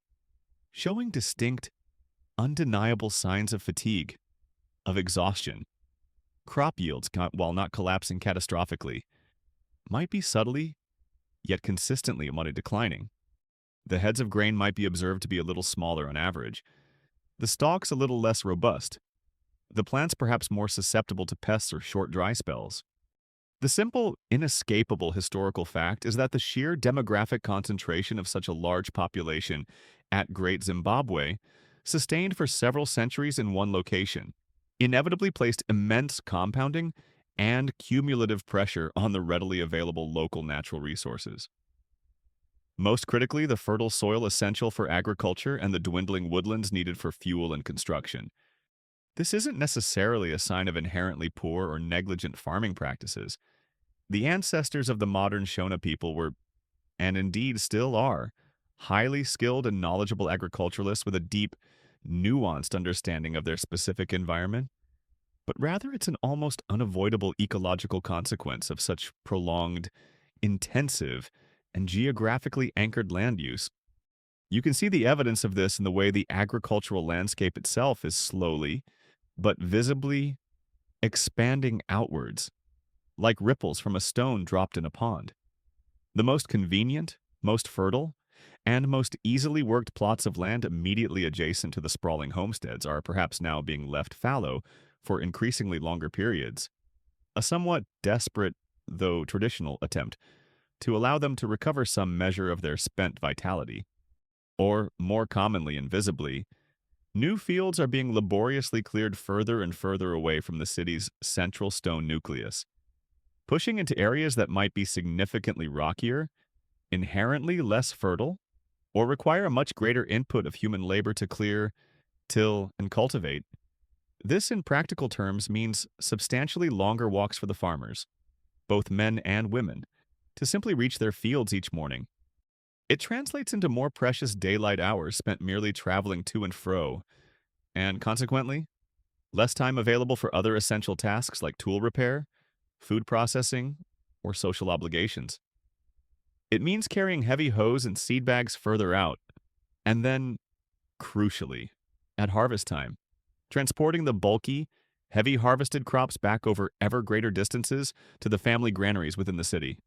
showing distinct, undeniable signs of fatigue, of exhaustion. Crop yields, while not collapsing catastrophically, might be subtly, yet consistently declining. The heads of grain might be observed to be a little smaller on average, the stalks a little less robust, the plants perhaps more susceptible to pests or short dry spells. The simple, inescapable historical fact is that the sheer demographic concentration of such a large population at Great Zimbabwe, sustained for several centuries in one location, inevitably placed immense compounding and cumulative pressure on the readily available local natural resources. Most critically, the fertile soil essential for agriculture and the dwindling woodlands needed for fuel and construction. This isn't necessarily a sign of inherently poor or negligent farming practices. The ancestors of the modern Shona people were, and indeed still are, highly skilled and knowledgeable agriculturalists with a deep, nuanced understanding of their specific environment. But rather it's an almost unavoidable ecological consequence of such prolonged, intensive, and geographically anchored land use. You can see the evidence of this in the way the agricultural landscape itself is slowly, but visibly, expanding outwards, like ripples from a stone dropped in a pond. The most convenient, most fertile, and most easily worked plots of land immediately adjacent to the sprawling homesteads are perhaps now being left fallow for increasingly longer periods, a somewhat desperate, though traditional, attempt to allow them to recover some measure of their spent vitality. Or, more commonly and visibly, new fields are being laboriously cleared further and further away from the city's central stone nucleus, pushing into areas that might be significantly rockier, inherently less fertile, or require a much greater input of human labor to clear, till, and cultivate. This, in practical terms, means substantially longer walks for the farmers, both men and women, to simply reach their fields each morning. It translates into more precious daylight hours spent merely traveling to and fro, and consequently, less time available for other essential tasks like tool repair, food processing, or social obligations. It means carrying heavy hoes and seed bags further out. And then, crucially, at harvest time, transporting the bulky, heavy harvested crops back over ever greater distances to the family granaries within the city.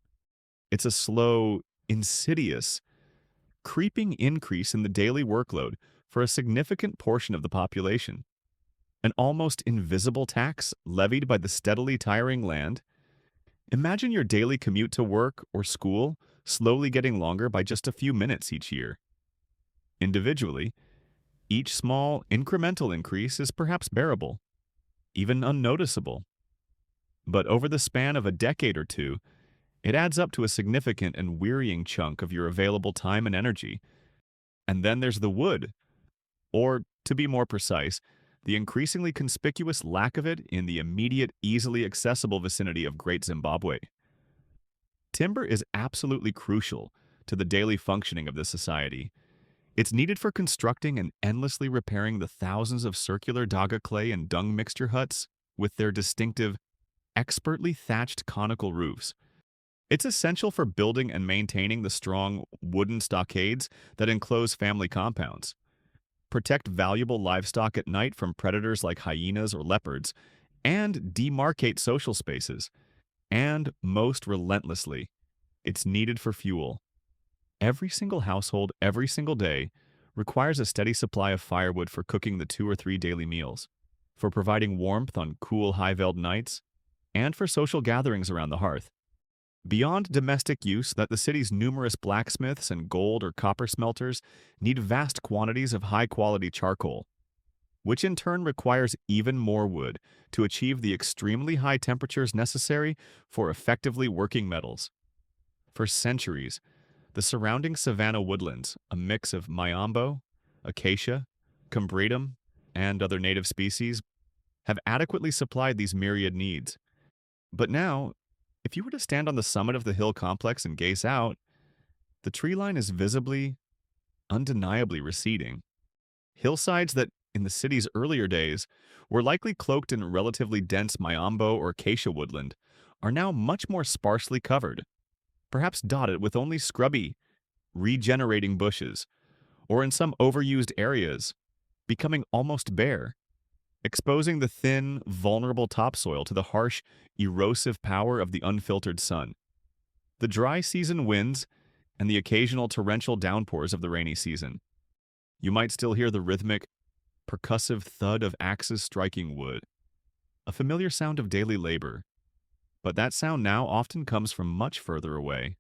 It's a slow, insidious, creeping increase in the daily workload for a significant portion of the population. An almost invisible tax levied by the steadily tiring land. Imagine your daily commute to work or school slowly getting longer by just a few minutes each year. Individually, each small, incremental increase is perhaps bearable, even unnoticeable. But over the span of a decade or two, it adds up to a significant and wearying chunk of your available time and energy. And then there's the wood, or, to be more precise, the increasingly conspicuous lack of it in the immediate, easily accessible vicinity of Great Zimbabwe. Timber is absolutely crucial to the daily functioning of this society. It's needed for constructing and endlessly repairing the thousands of circular daga clay and dung mixture huts with their distinctive, expertly thatched conical roofs. It's essential for building and maintaining the strong wooden stockades that enclose family compounds, protect valuable livestock at night from predators like hyenas or leopards, and demarcate social spaces. And, most relentlessly, it's needed for fuel. Every single household, every single day, requires a steady supply of firewood for cooking the 2 or 3 daily meals, for providing warmth on cool, high-veld nights, and for social gatherings around the hearth. Beyond domestic use, that the city's numerous blacksmiths and gold or copper smelters need vast quantities of high-quality charcoal, which in turn requires even more wood to achieve the extremely high temperatures necessary for effectively working metals. For centuries, the surrounding savanna woodlands, a mix of miambo, acacia, combretum, and other native species, have adequately supplied these myriad needs. But now, if you were to stand on the summit of the hill complex and gaze out, the tree line is visibly, undeniably receding. Hillsides that, in the city's earlier days, were likely cloaked in relatively dense miambo or acacia woodland, are now much more sparsely covered, perhaps dotted with only scrubby, regenerating bushes, or in some overused areas, becoming almost bare, exposing the thin, vulnerable topsoil to the harsh, erosive power of the unfiltered sun. The dry season winds and the occasional torrential downpours of the rainy season. You might still hear the rhythmic, percussive thud of axes striking wood, a familiar sound of daily labor. But that sound now often comes from much further away,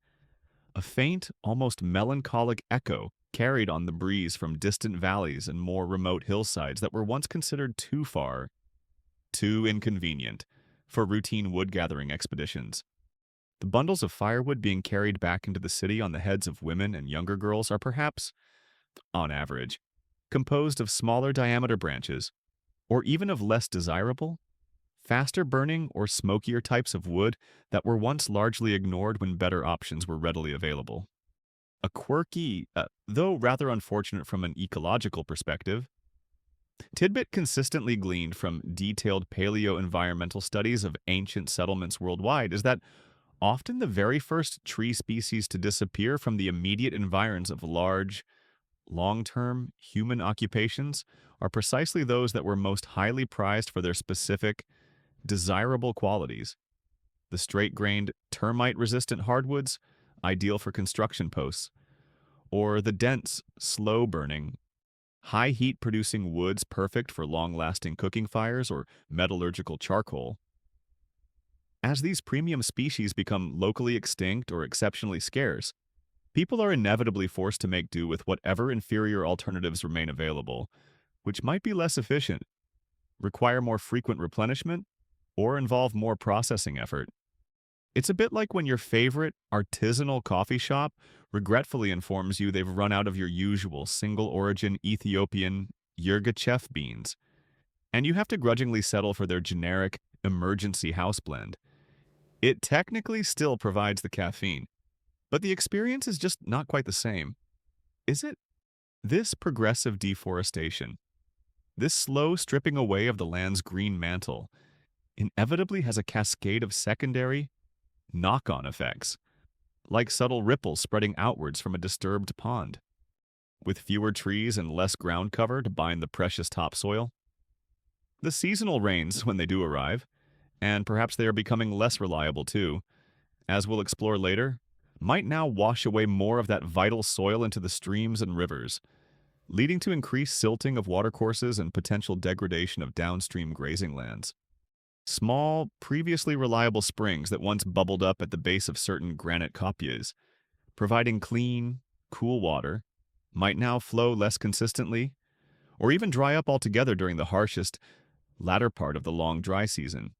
a faint, almost melancholic echo carried on the breeze from distant valleys and more remote hillsides that were once considered too far, too inconvenient for routine wood-gathering expeditions. The bundles of firewood being carried back into the city on the heads of women and younger girls are perhaps, on average, composed of smaller diameter branches, or even of less desirable, faster burning or smokier types of wood that were once largely ignored when better options were readily available. A quirky, though rather unfortunate from an ecological perspective, tidbit consistently gleaned from detailed paleo-environmental studies of ancient settlements worldwide is that often the very first tree species to disappear from the immediate environs of large, long-term human occupations are precisely those that were most highly prized for their specific, desirable qualities. The straight-grained, termite-resistant hardwoods, ideal for construction posts, or the dense, slow-burning, high heat-producing woods perfect for long-lasting cooking fires or metallurgical charcoal. As these premium species become locally extinct or exceptionally scarce, people are inevitably forced to make do with whatever inferior alternatives remain available, which might be less efficient, require more frequent replenishment, or involve more processing effort. It's a bit like when your favorite artisanal coffee shop regretfully informs you they've run out of your usual single-origin Ethiopian Yirgacheffe beans, and you have to grudgingly settle for their generic emergency house blend. It technically still provides the caffeine, but the experience is just not quite the same. Is it? This progressive deforestation, this slow stripping away of the land's green mantle, inevitably has a cascade of secondary, knock-on effects, like subtle ripples spreading outwards from a disturbed pond. With fewer trees and less ground cover to bind the precious topsoil, the seasonal rains, when they do arrive, and perhaps they are becoming less reliable too, as we'll explore later, might now wash away more of that vital soil into the streams and rivers, leading to increased silting of watercourses and potential degradation of downstream grazing lands. Small, previously reliable springs that once bubbled up at the base of certain granite kopjes, providing clean, cool water, might now flow less consistently, or even dry up altogether during the harshest, latter part of the long dry season.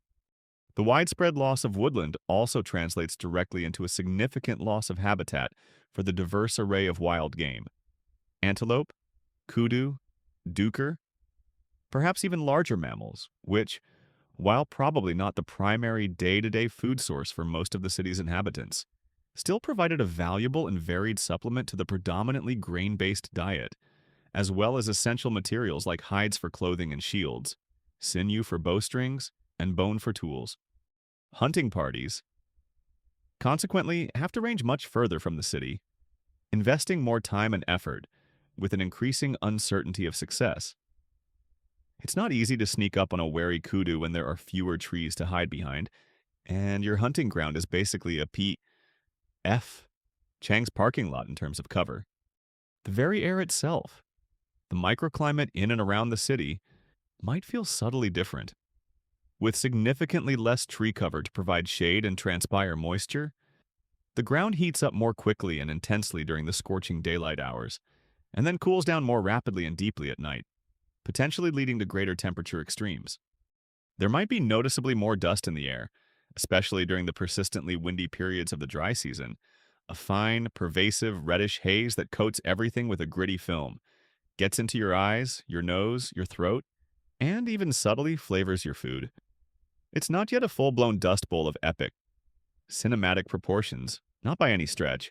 The widespread loss of woodland also translates directly into a significant loss of habitat for the diverse array of wild game. Antelope, kudu, duiker, perhaps even larger mammals, which, while probably not the primary day-to-day food source for most of the city's inhabitants, still provided a valuable and varied supplement to the predominantly grain-based diet, as well as essential materials like hides for clothing and shields, sinew for bowstrings, and bone for tools. Hunting parties, consequently, have to range much further from the city, investing more time and effort with an increasing uncertainty of success. It's not easy to sneak up on a wary kudu when there are fewer trees to hide behind, and your hunting ground is basically a P.F. Chang's parking lot in terms of cover. The very air itself, the microclimate in and around the city, might feel subtly different. With significantly less tree cover to provide shade and transpire moisture, the ground heats up more quickly and intensely during the scorching daylight hours, and then cools down more rapidly and deeply at night, potentially leading to greater temperature extremes. There might be noticeably more dust in the air, especially during the persistently windy periods of the dry season, a fine, pervasive reddish haze that coats everything with a gritty film, gets into your eyes, your nose, your throat, and even subtly flavors your food. It's not yet a full-blown dust bowl of epic, cinematic proportions, not by any stretch,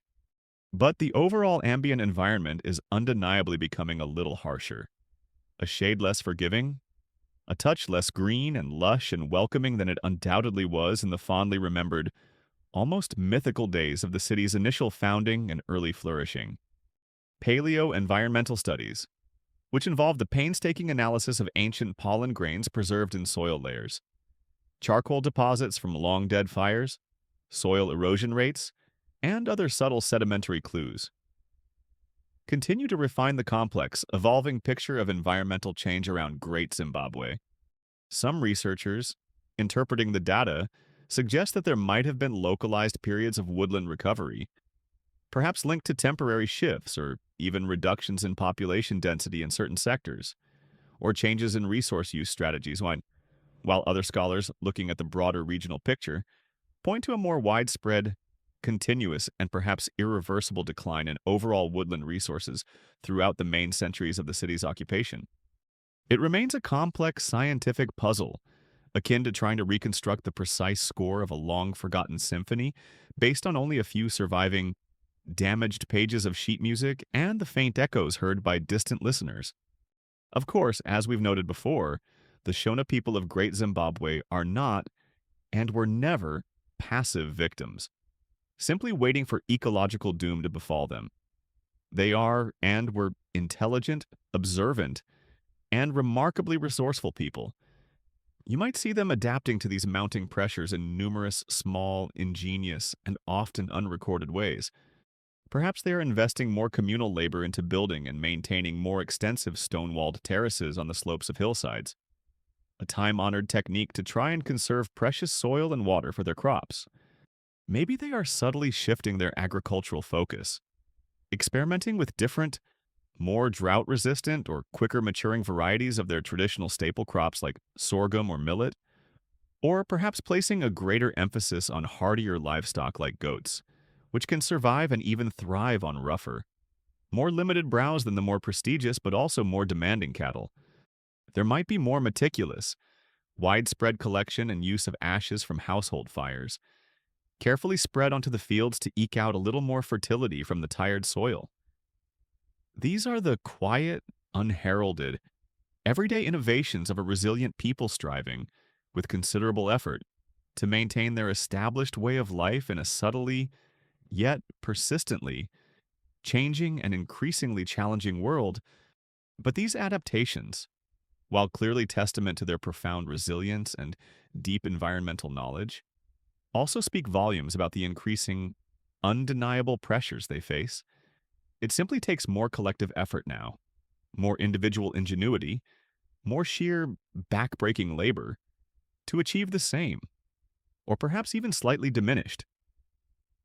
but the overall ambient environment is undeniably becoming a little harsher. A shade less forgiving, a touch less green and lush and welcoming than it undoubtedly was in the fondly remembered, almost mythical days of the city's initial founding and early flourishing. Paleo-environmental studies, which involve the painstaking analysis of ancient pollen grains preserved in soil layers, charcoal deposits from long-dead fires, soil erosion rates, and other subtle sedimentary clues, continue to refine the complex, evolving picture of environmental change around Great Zimbabwe. Some researchers, interpreting the data, suggest that there might have been localized periods of woodland recovery, perhaps linked to temporary shifts or even reductions in population density in certain sectors, or changes in resource use strategies, while other scholars, looking at the broader regional picture, point to a more widespread, continuous, and perhaps irreversible decline in overall woodland resources throughout the main centuries of the city's occupation. It remains a complex scientific puzzle, akin to trying to reconstruct the precise score of a long-forgotten symphony based on only a few surviving, damaged pages of sheet music and the faint echoes heard by distant listeners. Of course, as we've noted before, the Shona people of Great Zimbabwe are not, and were never, passive victims, simply waiting for ecological doom to befall them. They are, and were, intelligent, observant, and remarkably resourceful people. You might see them adapting to these mounting pressures in numerous, small, ingenious, and often unrecorded ways. Perhaps they are investing more communal labor into building and maintaining more extensive stone-walled terraces on the slopes of hillsides, a time-honored technique to try and conserve precious soil and water for their crops. Maybe they are subtly shifting their agricultural focus, experimenting with different, more drought-resistant or quicker-maturing varieties of their traditional staple crops like sorghum or millet, or perhaps placing a greater emphasis on hardier livestock like goats, which can survive and even thrive on rougher, more limited browse than the more prestigious but also more demanding cattle. There might be more meticulous, widespread collection and use of ashes from household fires, carefully spread onto the fields to eke out a little more fertility from the tired soil. These are the quiet, unheralded, everyday innovations of a resilient people striving, with considerable effort, to maintain their established way of life in a subtly, yet persistently changing and increasingly challenging world. But these adaptations, while clearly testament to their profound resilience and deep environmental knowledge, also speak volumes about the increasing, undeniable pressures they face. It simply takes more collective effort now, more individual ingenuity, more sheer back-breaking labor to achieve the same, or perhaps even slightly diminished,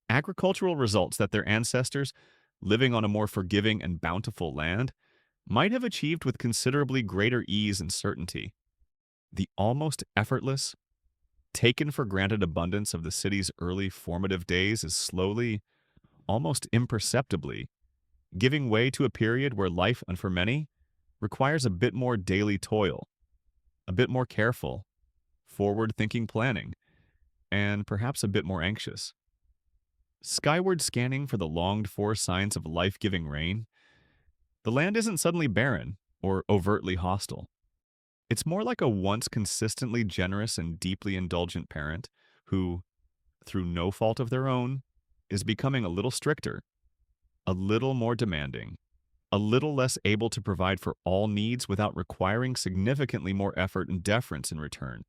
agricultural results that their ancestors, living on a more forgiving and bountiful land, might have achieved with considerably greater ease and certainty. The almost effortless, taken for granted abundance of the city's early formative days is slowly, almost imperceptibly, giving way to a period where life, and for many, requires a bit more daily toil, a bit more careful, forward-thinking planning, and perhaps a bit more anxious. Skyward scanning for the longed-for signs of life-giving rain, the land isn't suddenly barren or overtly hostile. It's more like a once consistently generous and deeply indulgent parent who, through no fault of their own, is becoming a little stricter, a little more demanding, a little less able to provide for all needs without requiring significantly more effort and deference in return.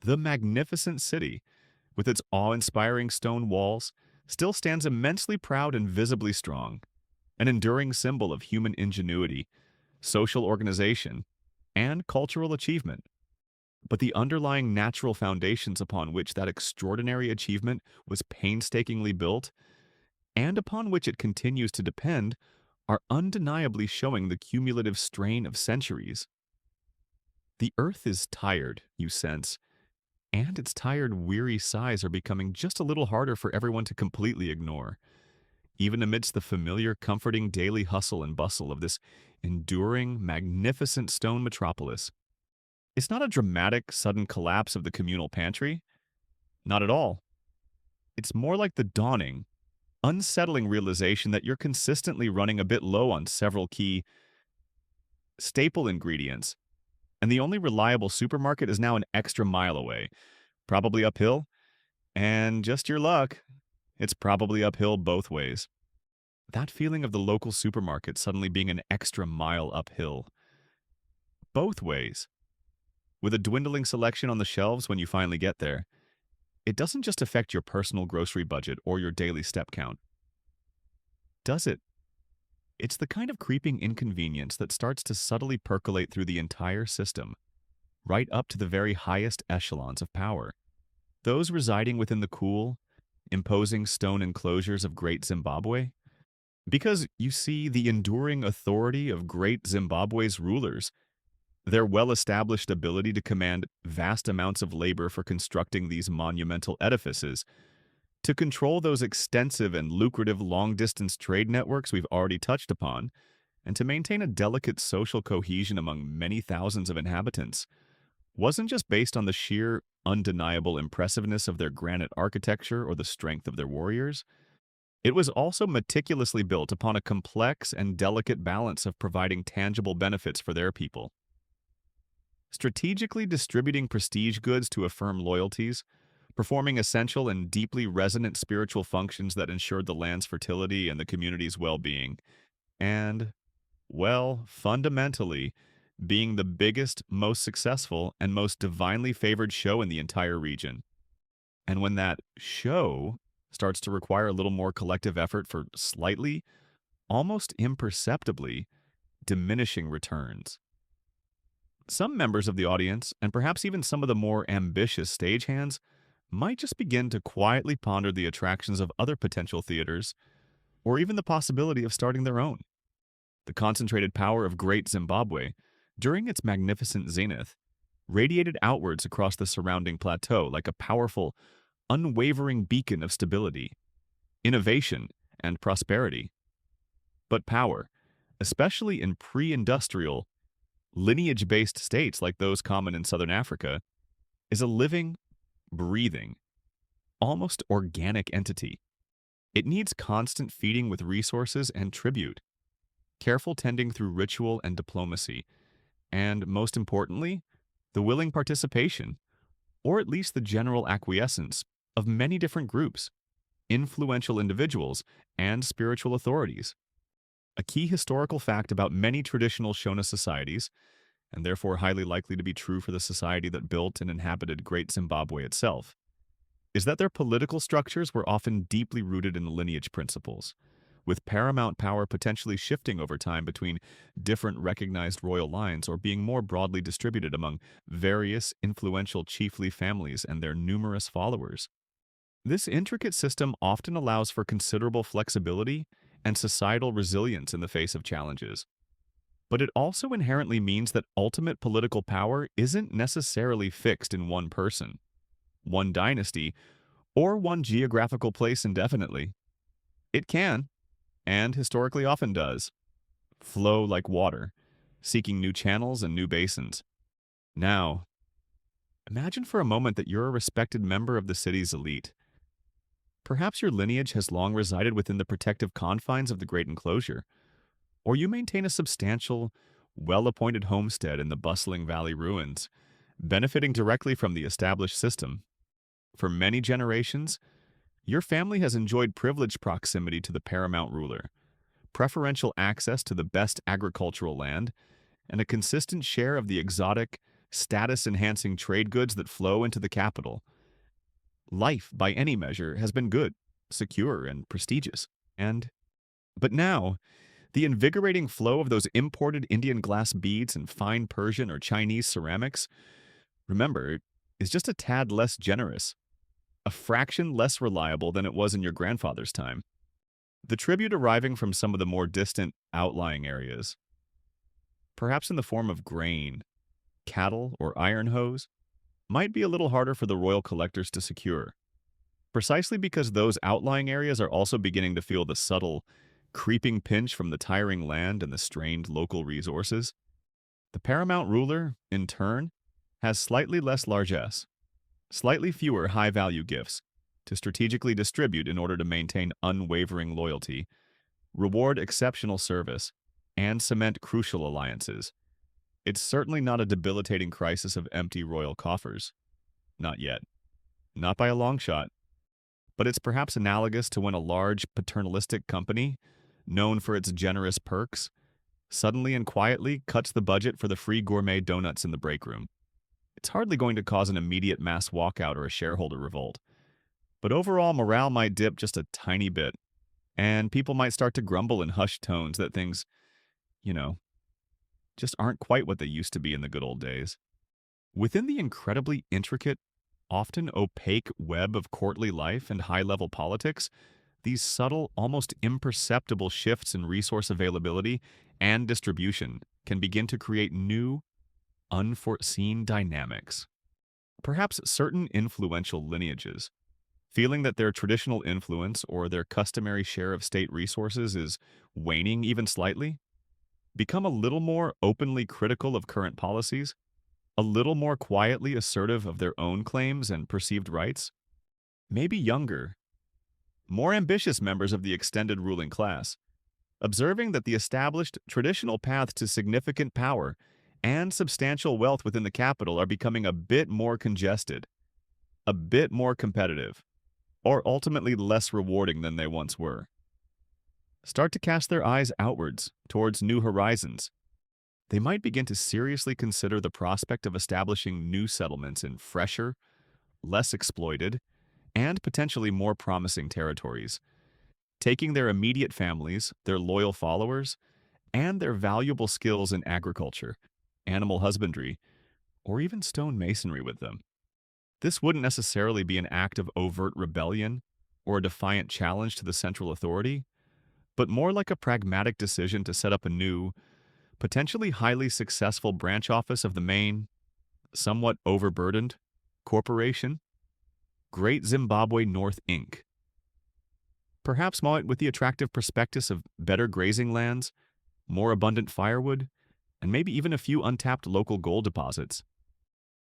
The magnificent city, with its awe-inspiring stone walls, still stands immensely proud and visibly strong, an enduring symbol of human ingenuity, social organization, and cultural achievement. But the underlying natural foundations upon which that extraordinary achievement was painstakingly built, and upon which it continues to depend, are undeniably showing the cumulative strain of centuries. The earth is tired, you sense, and its tired, weary sighs are becoming just a little harder for everyone to completely ignore, even amidst the familiar, comforting daily hustle and bustle of this enduring, magnificent stone metropolis. It's not a dramatic, sudden collapse of the communal pantry. Not at all. It's more like the dawning, unsettling realization that you're consistently running a bit low on several key staple ingredients, and the only reliable supermarket is now an extra mile away, probably uphill, and just your luck, it's probably uphill both ways. That feeling of the local supermarket suddenly being an extra mile uphill, both ways, with a dwindling selection on the shelves when you finally get there, it doesn't just affect your personal grocery budget or your daily step count, does it? It's the kind of creeping inconvenience that starts to subtly percolate through the entire system, right up to the very highest echelons of power. Those residing within the cool, imposing stone enclosures of Great Zimbabwe. Because, you see, the enduring authority of Great Zimbabwe's rulers, their well-established ability to command vast amounts of labor for constructing these monumental edifices, to control those extensive and lucrative long-distance trade networks we've already touched upon, and to maintain a delicate social cohesion among many thousands of inhabitants, wasn't just based on the sheer, undeniable impressiveness of their granite architecture or the strength of their warriors. It was also meticulously built upon a complex and delicate balance of providing tangible benefits for their people. Strategically distributing prestige goods to affirm loyalties, performing essential and deeply resonant spiritual functions that ensured the land's fertility and the community's well-being, and, well, fundamentally, being the biggest, most successful, and most divinely favored show in the entire region. And when that show starts to require a little more collective effort for slightly, almost imperceptibly, diminishing returns. Some members of the audience, and perhaps even some of the more ambitious stagehands, might just begin to quietly ponder the attractions of other potential theaters, or even the possibility of starting their own. The concentrated power of Great Zimbabwe, during its magnificent zenith, radiated outwards across the surrounding plateau like a powerful, unwavering beacon of stability, innovation, and prosperity. But power, especially in pre-industrial, lineage-based states like those common in southern Africa, is a living, breathing, almost organic entity. It needs constant feeding with resources and tribute, careful tending through ritual and diplomacy, and, most importantly, the willing participation, or at least the general acquiescence, of many different groups, influential individuals, and spiritual authorities. A key historical fact about many traditional Shona societies, and therefore highly likely to be true for the society that built and inhabited Great Zimbabwe itself, is that their political structures were often deeply rooted in lineage principles, with paramount power potentially shifting over time between different recognized royal lines or being more broadly distributed among various influential chiefly families and their numerous followers. This intricate system often allows for considerable flexibility and societal resilience in the face of challenges. But it also inherently means that ultimate political power isn't necessarily fixed in one person, one dynasty, or one geographical place indefinitely. It can, and historically often does, flow like water, seeking new channels and new basins. Now, imagine for a moment that you're a respected member of the city's elite. Perhaps your lineage has long resided within the protective confines of the great enclosure, or you maintain a substantial, well-appointed homestead in the bustling valley ruins, benefiting directly from the established system. For many generations, your family has enjoyed privileged proximity to the paramount ruler, preferential access to the best agricultural land, and a consistent share of the exotic, status-enhancing trade goods that flow into the capital. Life, by any measure, has been good, secure, and prestigious. But now, the invigorating flow of those imported Indian glass beads and fine Persian or Chinese ceramics, remember, is just a tad less generous, a fraction less reliable than it was in your grandfather's time. The tribute arriving from some of the more distant, outlying areas, perhaps in the form of grain, cattle, or iron hose, might be a little harder for the royal collectors to secure, precisely because those outlying areas are also beginning to feel the subtle, creeping pinch from the tiring land and the strained local resources. The paramount ruler, in turn, has slightly less largesse, slightly fewer high-value gifts to strategically distribute in order to maintain unwavering loyalty, reward exceptional service, and cement crucial alliances. It's certainly not a debilitating crisis of empty royal coffers. Not yet. Not by a long shot. But it's perhaps analogous to when a large paternalistic company, known for its generous perks, suddenly and quietly cuts the budget for the free gourmet donuts in the break room. It's hardly going to cause an immediate mass walkout or a shareholder revolt. But overall, morale might dip just a tiny bit, and people might start to grumble in hushed tones that things, you know, just aren't quite what they used to be in the good old days. Within the incredibly intricate, often opaque web of courtly life and high-level politics, these subtle, almost imperceptible shifts in resource availability and distribution can begin to create new, unforeseen dynamics. Perhaps certain influential lineages, feeling that their traditional influence or their customary share of state resources is waning even slightly, become a little more openly critical of current policies, a little more quietly assertive of their own claims and perceived rights. Maybe younger, more ambitious members of the extended ruling class, observing that the established traditional paths to significant power and substantial wealth within the capital are becoming a bit more congested, a bit more competitive, or ultimately less rewarding than they once were. Start to cast their eyes outwards, towards new horizons. They might begin to seriously consider the prospect of establishing new settlements in fresher, less exploited, and potentially more promising territories, taking their immediate families, their loyal followers, and their valuable skills in agriculture, animal husbandry, or even stone masonry with them. This wouldn't necessarily be an act of overt rebellion or a defiant challenge to the central authority, but more like a pragmatic decision to set up a new, potentially highly successful branch office of the main, somewhat overburdened, corporation, Great Zimbabwe North Inc. Perhaps with the attractive prospectus of better grazing lands, more abundant firewood, and maybe even a few untapped local gold deposits.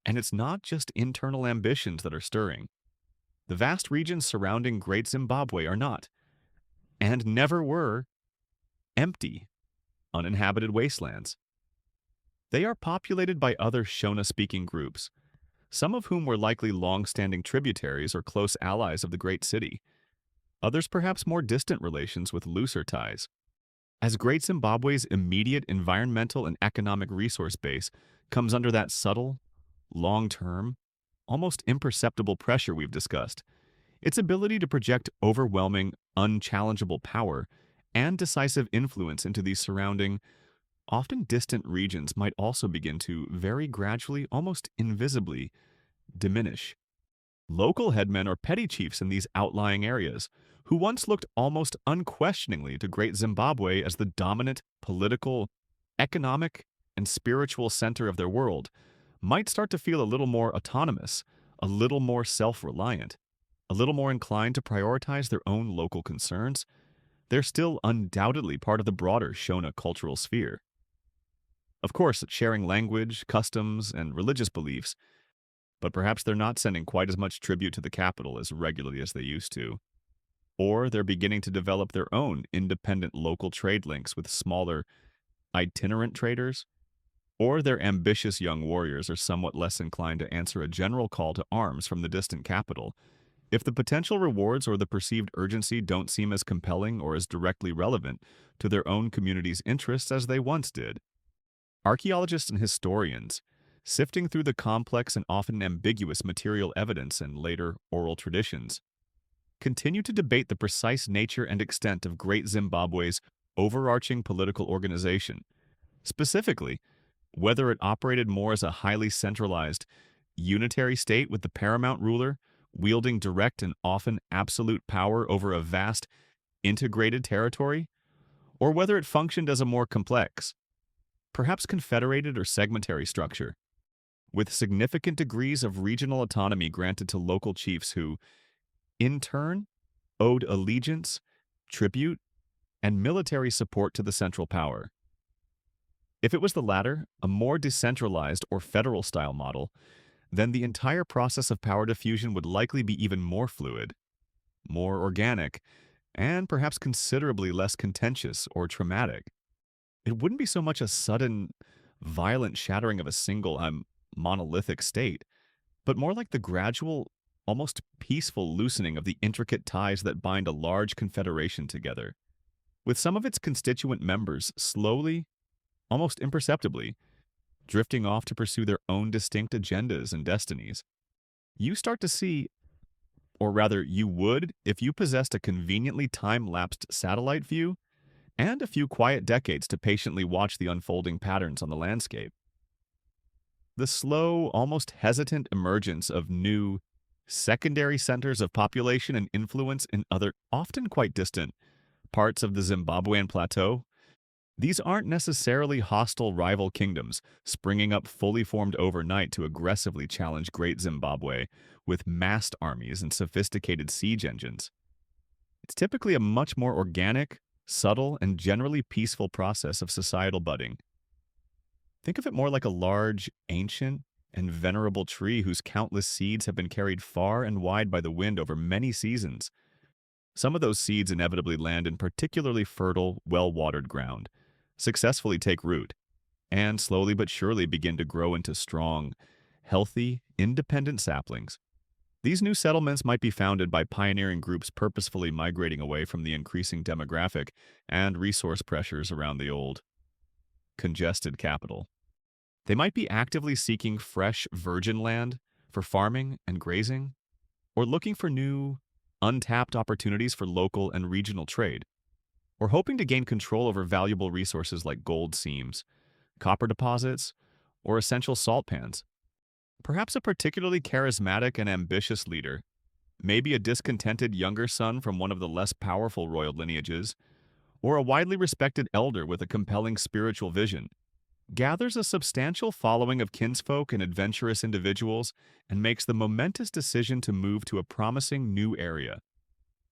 And it's not just internal ambitions that are stirring. The vast regions surrounding Great Zimbabwe are not, and never were, empty, uninhabited wastelands. They are populated by other Shona-speaking groups, some of whom were likely long-standing tributaries or close allies of the great city. others perhaps more distant relations with looser ties. As Great Zimbabwe's immediate environmental and economic resource base comes under that subtle, long-term, almost imperceptible pressure we've discussed, its ability to project overwhelming, unchallengeable power and decisive influence into these surrounding, often distant regions might also begin to very gradually, almost invisibly, diminish. Local headmen or petty chiefs in these outlying areas, who once looked almost unquestioningly to Great Zimbabwe as the dominant political, economic, and spiritual center of their world, might start to feel a little more autonomous, a little more self-reliant, a little more inclined to prioritize their own local concerns. They're still undoubtedly part of the broader Shona cultural sphere. Of course, sharing language, customs, and religious beliefs, but perhaps they're not sending quite as much tribute to the capital as regularly as they used to. Or they're beginning to develop their own independent local trade links with smaller, itinerant traders. Or their ambitious young warriors are somewhat less inclined to answer a general call to arms from the distant capital, if the potential rewards or the perceived urgency don't seem as compelling or as directly relevant to their own community's interests as they once did. Archaeologists and historians, sifting through the complex and often ambiguous material evidence and later oral traditions, continue to debate the precise nature and extent of Great Zimbabwe's overarching political organization, specifically, whether it operated more as a highly centralized, unitary state with the paramount ruler wielding direct and often absolute power over a vast, integrated territory, or whether it functioned as a more complex, perhaps confederated or segmentary structure, with significant degrees of regional autonomy granted to local chiefs who, in turn, owed allegiance, tribute, and military support to the central power. If it was the latter, a more decentralized or federal-style model, then the entire process of power diffusion would likely be even more fluid, more organic, and perhaps considerably less contentious or traumatic. It wouldn't be so much a sudden, violent shattering of a single, monolithic state, but more like the gradual, almost peaceful loosening of the intricate ties that bind a large confederation together, with some of its constituent members slowly, almost imperceptibly, drifting off to pursue their own distinct agendas and destinies. You start to see, or rather you would if you possessed a conveniently time-lapsed satellite view and a few quiet decades to patiently watch the unfolding patterns on the landscape. The slow, almost hesitant emergence of new, secondary centers of population and influence in other, often quite distant, parts of the Zimbabwean plateau. These aren't necessarily hostile rival kingdoms, springing up fully formed overnight to aggressively challenge Great Zimbabwe with massed armies and sophisticated siege engines. It's typically a much more organic, subtle, and generally peaceful process of societal budding. Think of it more like a large, ancient, and venerable tree whose countless seeds have been carried far and wide by the wind over many seasons. Some of those seeds inevitably land in particularly fertile, well-watered ground, successfully take root, and slowly but surely begin to grow into strong, healthy, independent saplings. These new settlements might be founded by pioneering groups purposefully migrating away from the increasing demographic and resource pressures around the old, congested capital. They might be actively seeking fresh, virgin land for farming and grazing, or looking for new, untapped opportunities for local and regional trade, or hoping to gain control over valuable resources like gold seams, copper deposits, or essential salt pans. Perhaps a particularly charismatic and ambitious leader, maybe a discontented younger son from one of the less powerful royal lineages, or a widely respected elder with a compelling spiritual vision, gathers a substantial following of kinsfolk and adventurous individuals and makes the momentous decision to move to a promising new area,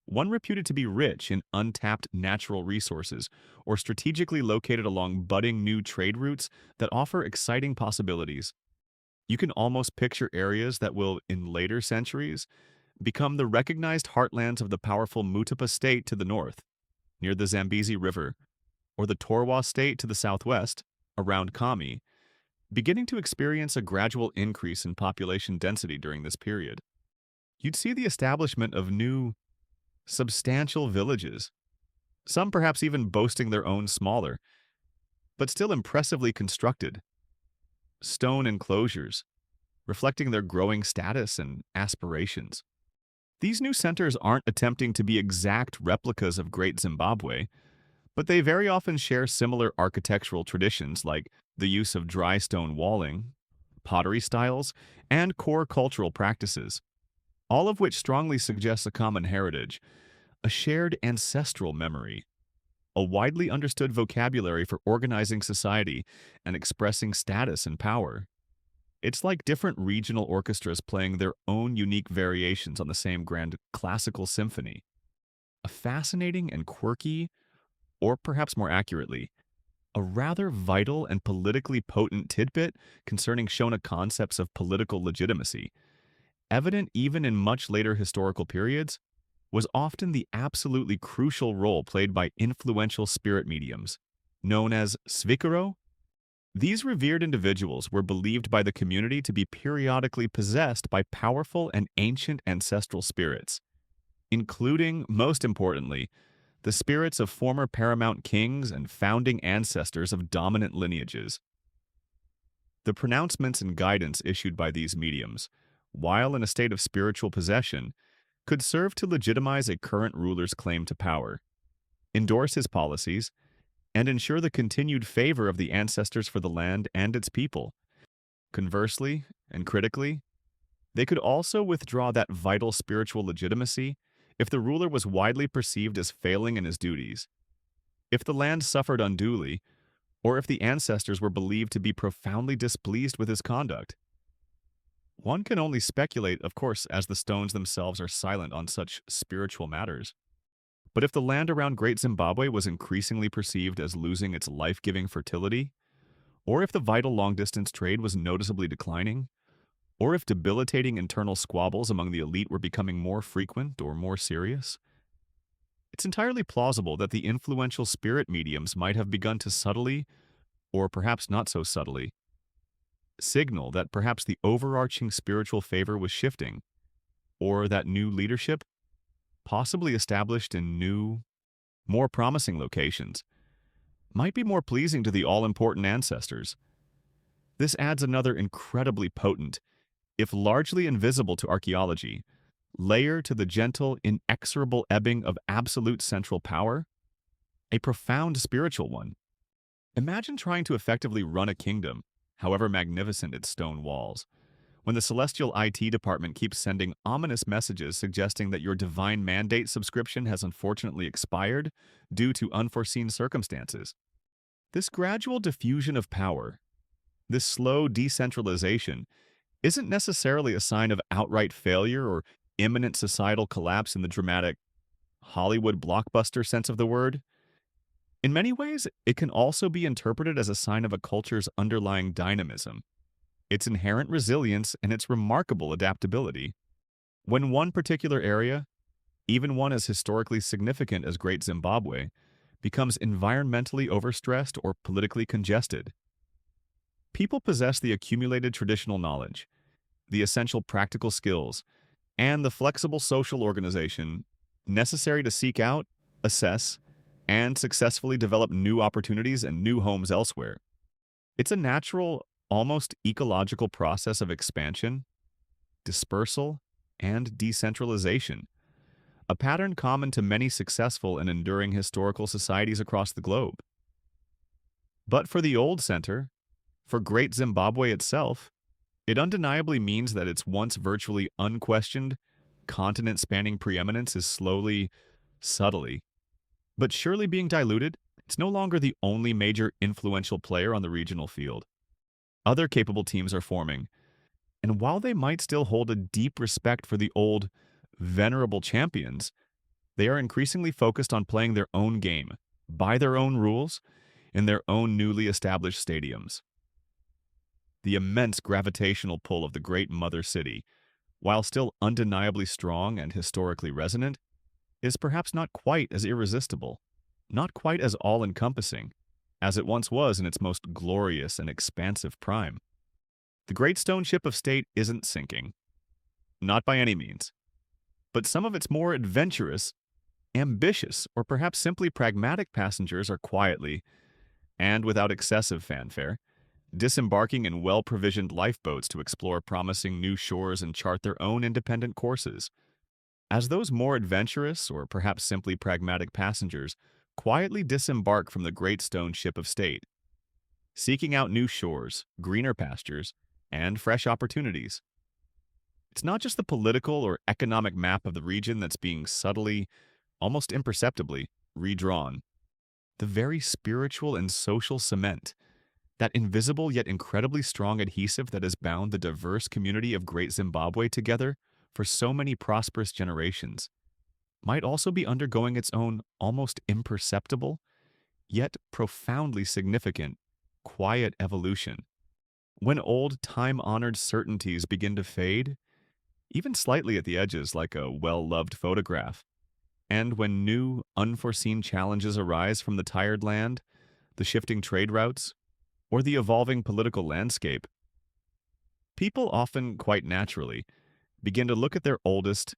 one reputed to be rich in untapped natural resources or strategically located along budding new trade routes that offer exciting possibilities. You can almost picture areas that will, in later centuries, become the recognized heartlands of the powerful Mutapa state to the north, near the Zambezi River, or the Torwa state to the southwest, around Kami, beginning to experience a gradual increase in population density during this period. You'd see the establishment of new, substantial villages, some perhaps even boasting their own smaller, but still impressively constructed, stone enclosures, reflecting their growing status and aspirations. These new centers aren't attempting to be exact replicas of Great Zimbabwe, but they very often share similar architectural traditions like the use of dry stone walling, pottery styles, and core cultural practices, all of which strongly suggests a common heritage, a shared ancestral memory, a widely understood vocabulary for organizing society and expressing status and power. It's like different regional orchestras playing their own unique variations on the same grand classical symphony. A fascinating and quirky, or perhaps more accurately, a rather vital and politically potent tidbit concerning Shona concepts of political legitimacy, evident even in much later historical periods, was often the absolutely crucial role played by influential spirit mediums, known as svikaro. These revered individuals were believed by the community to be periodically possessed by powerful and ancient ancestral spirits, including, most importantly, the spirits of former paramount kings and founding ancestors of dominant lineages. The pronouncements and guidance issued by these mediums, while in a state of spiritual possession, could serve to legitimize a current ruler's claim to power, endorse his policies, and ensure the continued favor of the ancestors for the land and its people. Conversely, and critically, they could also withdraw that vital spiritual legitimacy if the ruler was widely perceived as failing in his duties, if the land suffered unduly, or if the ancestors were believed to be profoundly displeased with his conduct. One can only speculate, of course, as the stones themselves are silent on such spiritual matters. But if the land around Great Zimbabwe was increasingly perceived as losing its life-giving fertility, or if the vital long-distance trade was noticeably declining, or if debilitating internal squabbles among the elite were becoming more frequent or more serious, it's entirely plausible that the influential spirit mediums might have begun to subtly, or perhaps not so subtly, signal that perhaps the overarching spiritual favor was shifting, or that new leadership, possibly established in new, more promising locations, might be more pleasing to the all-important ancestors. This adds another incredibly potent, if largely invisible to archaeology, layer to the gentle, inexorable ebbing of absolute central power, a profound spiritual one. Imagine trying to effectively run a kingdom, however magnificent its stone walls, when the celestial IT department keeps sending ominous messages suggesting that your divine mandate subscription has unfortunately expired due to unforeseen circumstances. This gradual diffusion of power, this slow decentralization, isn't necessarily a sign of outright failure or imminent societal collapse in the dramatic Hollywood blockbuster sense of the word. In many ways, it can also be interpreted as a sign of a culture's underlying dynamism, its inherent resilience, and its remarkable adaptability. When one particular area, even one as historically significant as Great Zimbabwe, becomes environmentally overstressed or politically congested, people possess the accumulated traditional knowledge, the essential practical skills, and the flexible social organization necessary to seek out, assess, and successfully develop new opportunities and new homes elsewhere. It's a natural, almost ecological process of expansion, dispersal, and decentralization, a pattern common to many successful and enduring historical societies across the globe. But for the old center, for Great Zimbabwe itself, it undeniably means that its once virtually unquestioned, continent-spanning preeminence is slowly, subtly, but surely being diluted. It's no longer the only major influential player on the regional field. Other capable teams are forming, and while they might still hold a deep respect for the old, venerable champions, they are increasingly focused on playing their own game, by their own rules, in their own newly established stadiums. The immense gravitational pull of the great mother city, while still undeniably strong and historically resonant, is perhaps not quite as irresistible, not quite as all-encompassing, as it once was in its most glorious and expansive prime. The great stone ship of state isn't sinking, not by any means, but some of its more adventurous, Ambitious or perhaps simply pragmatic passengers are quietly, and without excessive fanfare, disembarking in well-provisioned lifeboats to explore promising new shores and chart their own independent courses. As those more adventurous or perhaps simply pragmatic passengers quietly disembark from the great stone ship of state, seeking out new shores, greener pastures, and fresh opportunities. It's not just the political or economic map of the region that's being subtly, almost imperceptibly, redrawn. The very spiritual and social cement, that invisible yet incredibly strong adhesive that has bound the diverse community of Great Zimbabwe together for so many prosperous generations, might also be undergoing its own almost imperceptible, yet profoundly significant, quiet evolution. When old, time-honored certainties begin to fade, even slightly at the edges like a well-loved photograph, and when new, unforeseen challenges arise from the tired land, the shifting trade routes, or the evolving political landscape, people often, quite naturally, begin to look at their oldest,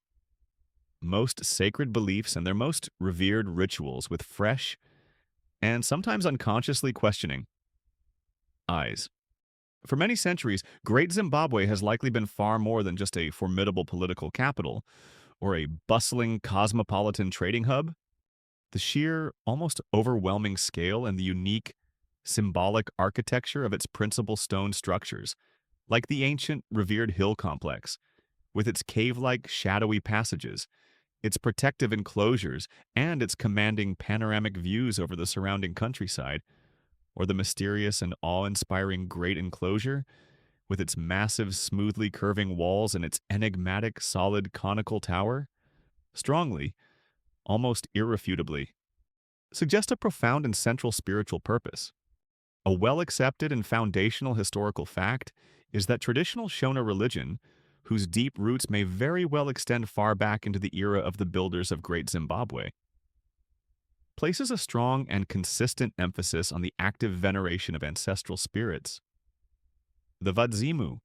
most sacred beliefs and their most revered rituals with fresh, and sometimes unconsciously questioning, eyes. For many centuries, Great Zimbabwe has likely been far more than just a formidable political capital or a bustling cosmopolitan trading hub. The sheer, almost overwhelming scale and the unique, symbolic architecture of its principal stone structures, like the ancient, revered hill complex, with its cave-like, shadowy passages, its protective enclosures, and its commanding panoramic views over the surrounding countryside, or the mysterious and awe-inspiring Great Enclosure, with its massive, smoothly curving walls and its enigmatic, solid conical tower, strongly, almost irrefutably, suggest a profound and central spiritual purpose. A well-accepted and foundational historical fact is that traditional Shona religion, whose deep roots may very well extend far back into the era of the builders of Great Zimbabwe, places a strong and consistent emphasis on the active veneration of ancestral spirits. The Vadzimu,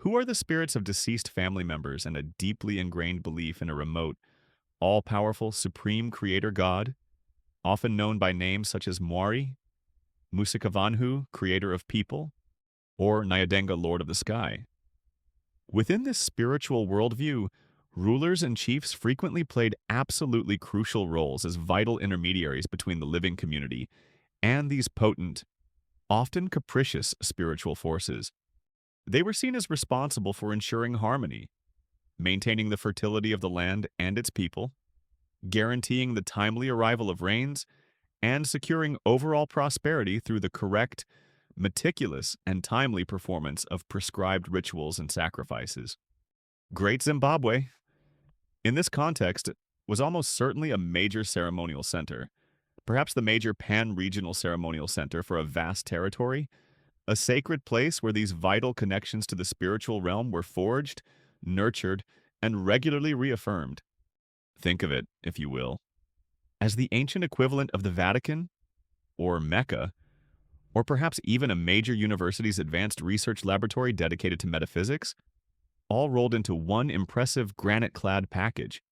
who are the spirits of deceased family members and a deeply ingrained belief in a remote, all-powerful, supreme creator god, often known by names such as Mwari, Musikavanhu, creator of people, or Nyadenga, lord of the sky. Within this spiritual worldview, rulers and chiefs frequently played absolutely crucial roles as vital intermediaries between the living community and these potent, often capricious spiritual forces. They were seen as responsible for ensuring harmony, maintaining the fertility of the land and its people, guaranteeing the timely arrival of rains, and securing overall prosperity through the correct, meticulous, and timely performance of prescribed rituals and sacrifices. Great Zimbabwe, in this context, was almost certainly a major ceremonial center, perhaps the major pan-regional ceremonial center for a vast territory, a sacred place where these vital connections to the spiritual realm were forged, nurtured, and regularly reaffirmed. Think of it, if you will, as the ancient equivalent of the Vatican, or Mecca, or perhaps even a major university's advanced research laboratory dedicated to metaphysics, all rolled into one impressive granite-clad package,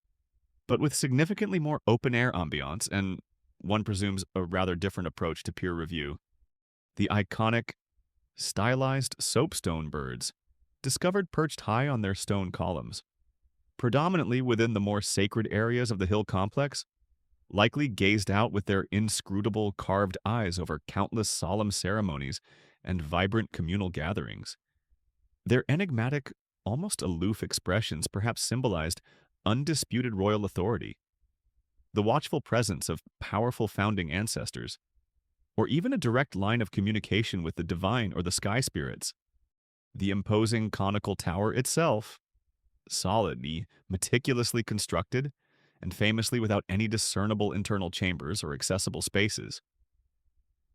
but with significantly more open-air ambiance and, one presumes, a rather different approach to peer review. The iconic, stylized soapstone birds, discovered perched high on their stone columns, predominantly within the more sacred areas of the hill complex, likely gazed out with their inscrutable carved eyes over countless solemn ceremonies and vibrant communal gatherings. Their enigmatic, almost aloof expressions perhaps symbolized undisputed royal authority, the watchful presence of powerful founding ancestors, or even a direct line of communication with the divine or the sky spirits. The imposing conical tower itself, solidly, meticulously constructed, and famously without any discernible internal chambers or accessible spaces.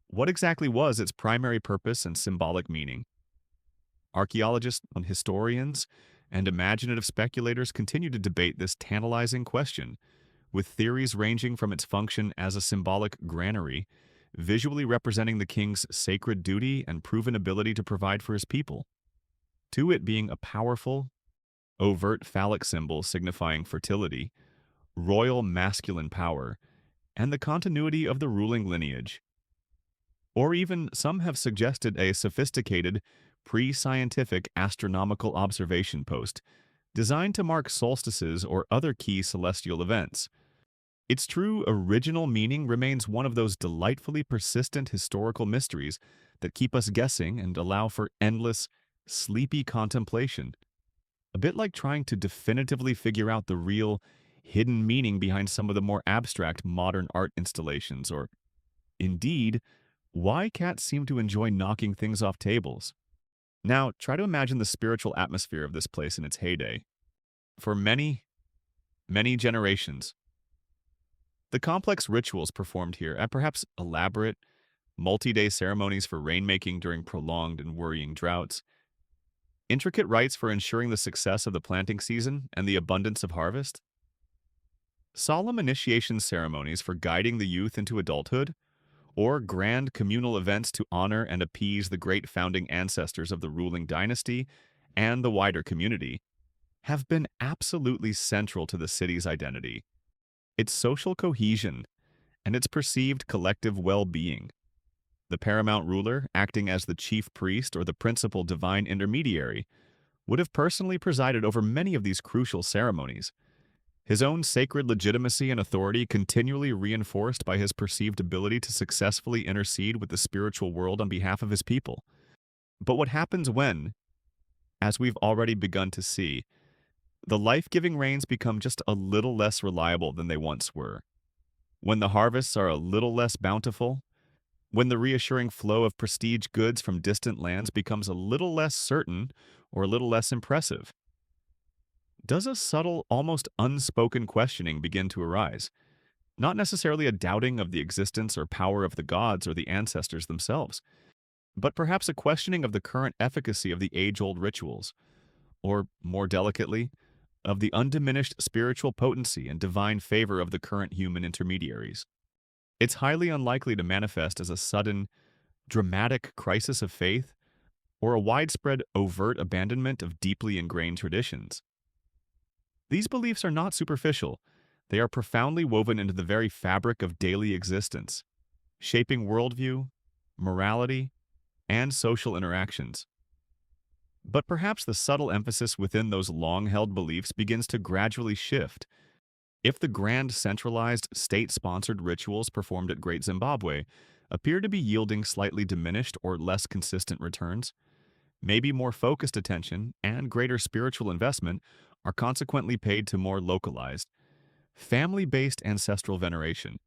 What exactly was its primary purpose and symbolic meaning? Archaeologists, historians, and imaginative speculators continue to debate this tantalizing question, with theories ranging from its function as a symbolic granary, visually representing the king's sacred duty and proven ability to provide for his people, to it being a powerful, overt phallic symbol signifying fertility, royal masculine power, and the continuity of the ruling lineage. Or even some have suggested a sophisticated, pre-scientific astronomical observation post designed to mark solstices or other key celestial events. Its true original meaning remains one of those delightfully persistent historical mysteries that keep us guessing and allow for endless, sleepy contemplation. A bit like trying to definitively figure out the real, hidden meaning behind some of the more abstract modern art installations, or indeed, why cats seem to enjoy knocking things off tables. Now, try to imagine the spiritual atmosphere of this place in its heyday. For many, many generations, the complex rituals performed here at perhaps elaborate, multi-day ceremonies for rainmaking during prolonged and worrying droughts, intricate rites for ensuring the success of the planting season and the abundance of harvest, solemn initiation ceremonies for guiding the youth into adulthood, or grand communal events to honor and appease the great founding ancestors of the ruling dynasty and the wider community, have been absolutely central to the city's identity, its social cohesion, and its perceived collective well-being. The paramount ruler, acting as the chief priest or the principal divine intermediary, would have personally presided over many of these crucial ceremonies, his own sacred legitimacy and authority continually reinforced by his perceived ability to successfully intercede with the spiritual world on behalf of his people. But what happens when, as we've already begun to see, the life-giving rains become just a little less reliable than they once were? When the harvests are a little less bountiful? When the reassuring flow of prestige goods from distant lands becomes a little less certain or a little less impressive? Does a subtle, almost unspoken questioning begin to arise? Not necessarily a doubting of the existence or power of the gods or the ancestors themselves, but perhaps a questioning of the current efficacy of the age-old rituals, or, more delicately, of the undiminished spiritual potency and divine favor of the current human intermediaries. It's highly unlikely to manifest as a sudden, dramatic crisis of faith or a widespread, overt abandonment of deeply ingrained traditions. These beliefs are not superficial. They are profoundly woven into the very fabric of daily existence, shaping worldview, morality, and social interactions. But perhaps the subtle emphasis within those long-held beliefs begins to gradually shift. If the grand centralized, state-sponsored rituals performed at Great Zimbabwe appear to be yielding slightly diminished or less consistent returns, maybe more focused attention and greater spiritual investment are consequently paid to more localized, family-based ancestral veneration,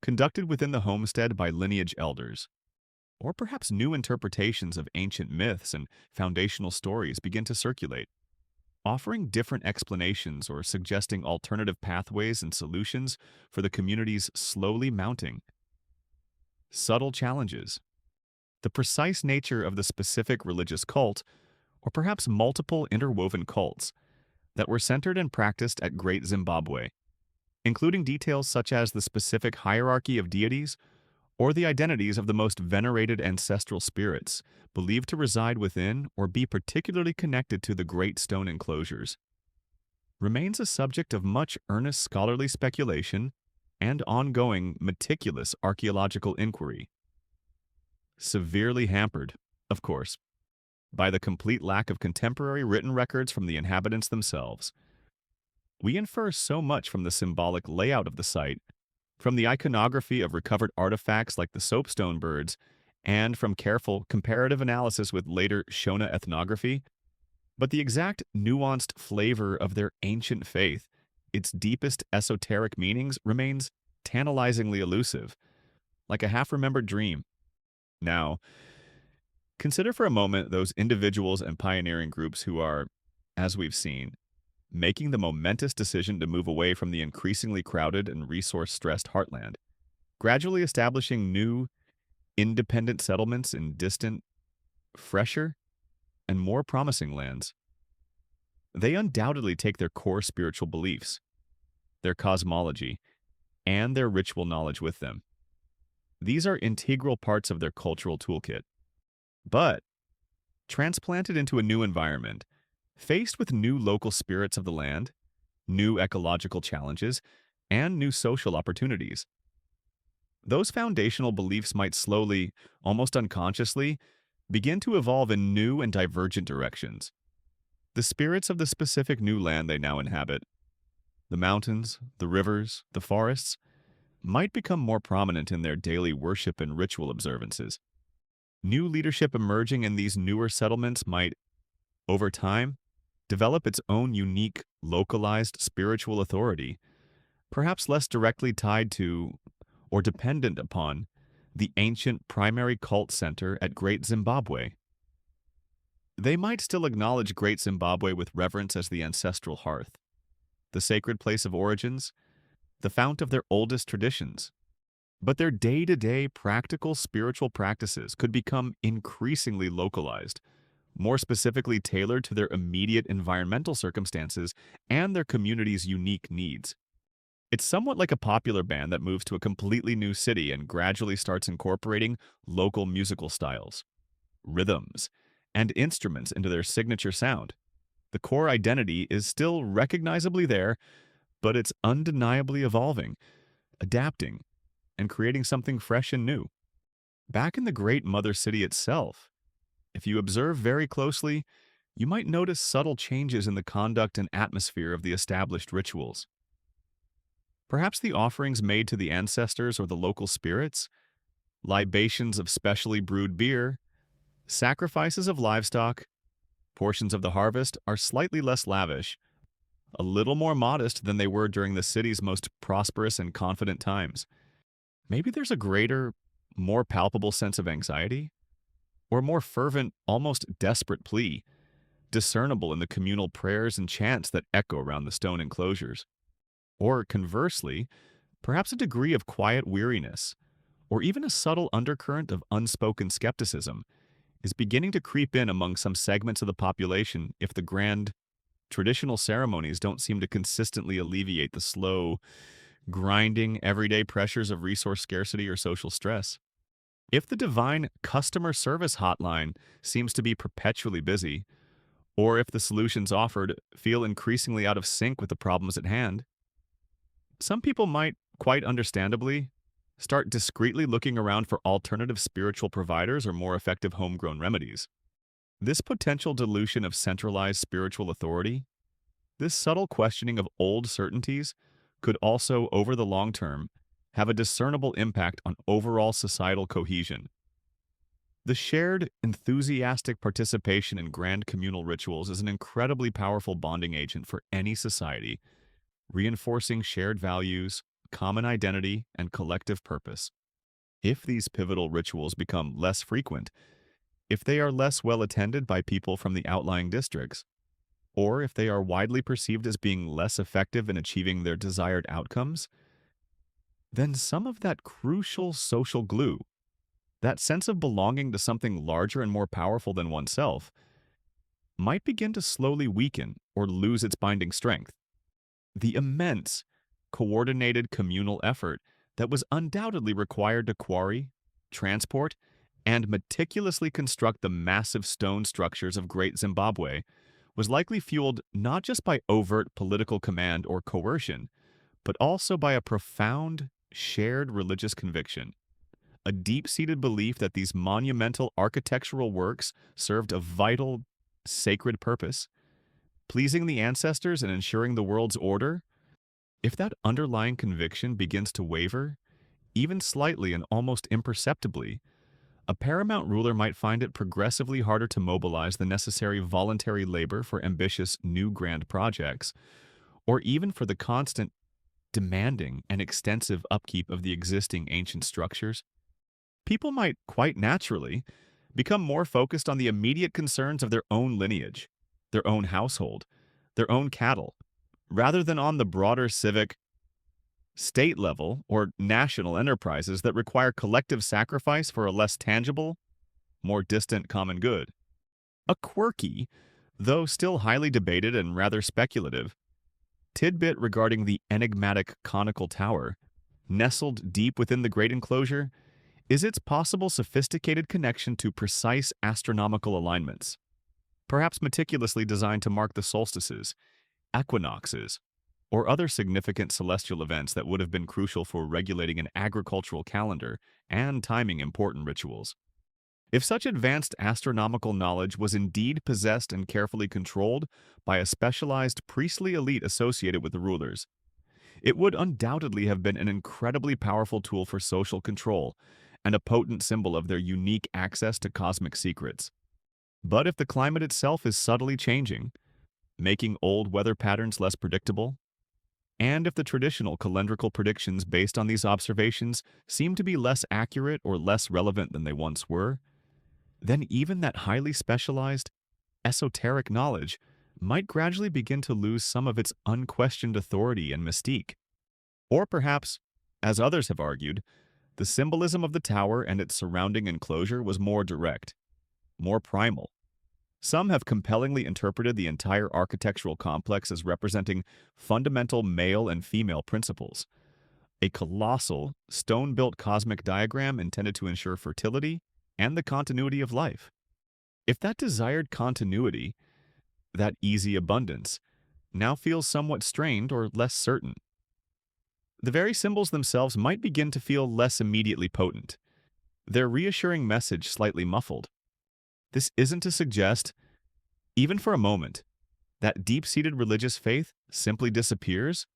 conducted within the homestead by lineage elders. Or perhaps new interpretations of ancient myths and foundational stories begin to circulate, offering different explanations or suggesting alternative pathways and solutions for the community's slowly mounting subtle challenges. The precise nature of the specific religious cult, or perhaps multiple interwoven cults, that were centered and practiced at Great Zimbabwe, including details such as the specific hierarchy of deities or the identities of the most venerated ancestral spirits believed to reside within or be particularly connected to the great stone enclosures, remains a subject of much earnest scholarly speculation and ongoing, meticulous archaeological inquiry. Severely hampered, of course, by the complete lack of contemporary written records from the inhabitants themselves. We infer so much from the symbolic layout of the site, from the iconography of recovered artifacts like the soapstone birds, and from careful comparative analysis with later Shona ethnography, but the exact nuanced flavor of their ancient faith, its deepest esoteric meanings, remains tantalizingly elusive, like a half-remembered dream. Now, consider for a moment those individuals and pioneering groups who are, as we've seen, making the momentous decision to move away from the increasingly crowded and resource-stressed heartland, gradually establishing new, independent settlements in distant, fresher, and more promising lands. They undoubtedly take their core spiritual beliefs, their cosmology, and their ritual knowledge with them. These are integral parts of their cultural toolkit. But, transplanted into a new environment, faced with new local spirits of the land, new ecological challenges, and new social opportunities. Those foundational beliefs might slowly, almost unconsciously, begin to evolve in new and divergent directions. The spirits of the specific new land they now inhabit, the mountains, the rivers, the forests, might become more prominent in their daily worship and ritual observances. New leadership emerging in these newer settlements might, over time, develop its own unique, localized spiritual authority, perhaps less directly tied to or dependent upon the ancient primary cult center at Great Zimbabwe. They might still acknowledge Great Zimbabwe with reverence as the ancestral hearth, the sacred place of origins, the fount of their oldest traditions. But their day-to-day practical spiritual practices could become increasingly localized, more specifically tailored to their immediate environmental circumstances and their community's unique needs. It's somewhat like a popular band that moves to a completely new city and gradually starts incorporating local musical styles, rhythms, and instruments into their signature sound. The core identity is still recognizably there, but it's undeniably evolving, adapting, and creating something fresh and new. Back in the great mother city itself, if you observe very closely, you might notice subtle changes in the conduct and atmosphere of the established rituals. Perhaps the offerings made to the ancestors or the local spirits, libations of specially brewed beer, sacrifices of livestock, portions of the harvest are slightly less lavish, a little more modest than they were during the city's most prosperous and confident times. Maybe there's a greater, more palpable sense of anxiety, or a more fervent, almost desperate plea, discernible in the communal prayers and chants that echo around the stone enclosures. Or conversely, perhaps a degree of quiet weariness, or even a subtle undercurrent of unspoken skepticism, is beginning to creep in among some segments of the population if the grand, traditional ceremonies don't seem to consistently alleviate the slow, grinding, everyday pressures of resource scarcity or social stress. If the divine customer service hotline seems to be perpetually busy, or if the solutions offered feel increasingly out of sync with the problems at hand, some people might, quite understandably, start discreetly looking around for alternative spiritual providers or more effective homegrown remedies. This potential dilution of centralized spiritual authority, this subtle questioning of old certainties, could also, over the long term, have a discernible impact on overall societal cohesion. The shared, enthusiastic participation in grand communal rituals is an incredibly powerful bonding agent for any society, reinforcing shared values, common identity, and collective purpose. If these pivotal rituals become less frequent, if they are less well attended by people from the outlying districts, or if they are widely perceived as being less effective in achieving their desired outcomes, then some of that crucial social glue, that sense of belonging to something larger and more powerful than oneself, might begin to slowly weaken or lose its binding strength. The immense, coordinated communal effort that was undoubtedly required to quarry, transport, and meticulously construct the massive stone structures of Great Zimbabwe was likely fueled not just by overt political command or coercion, but also by a profound, shared religious conviction, a deep-seated belief that these monumental architectural works served a vital, sacred purpose, pleasing the ancestors and ensuring the world's order. If that underlying conviction begins to waver, even slightly and almost imperceptibly, a paramount ruler might find it progressively harder to mobilize the necessary voluntary labor for ambitious new grand projects, or even for the constant, demanding, and extensive upkeep of the existing ancient structures. People might, quite naturally, become more focused on the immediate concerns of their own lineage, their own household, their own cattle, rather than on the broader civic, state level, or national enterprises that require collective sacrifice for a less tangible, more distant common good. A quirky, though still highly debated and rather speculative, tidbit regarding the enigmatic conical tower, nestled deep within the great enclosure, is its possible sophisticated connection to precise astronomical alignments, perhaps meticulously designed to mark the solstices, equinoxes, or other significant celestial events that would have been crucial for regulating an agricultural calendar and timing important rituals. If such advanced astronomical knowledge was indeed possessed and carefully controlled by a specialized priestly elite associated with the rulers, it would undoubtedly have been an incredibly powerful tool for social control and a potent symbol of their unique access to cosmic secrets. But if the climate itself is subtly changing, making old weather patterns less predictable, and if the traditional calendrical predictions based on these observations seem to be less accurate or less relevant than they once were, then even that highly specialized, esoteric knowledge might gradually begin to lose some of its unquestioned authority and mystique. Or perhaps, as others have argued, the symbolism of the tower and its surrounding enclosure was more direct, more primal. Some have compellingly interpreted the entire architectural complex as representing fundamental male and female principles, a colossal, stone-built cosmic diagram intended to ensure fertility and the continuity of life. If that desired continuity, that easy abundance, now feels somewhat strained or less certain, the very symbols themselves might begin to feel less immediately potent, their reassuring message slightly muffled. This isn't to suggest, even for a moment, that deep-seated religious faith simply disappears,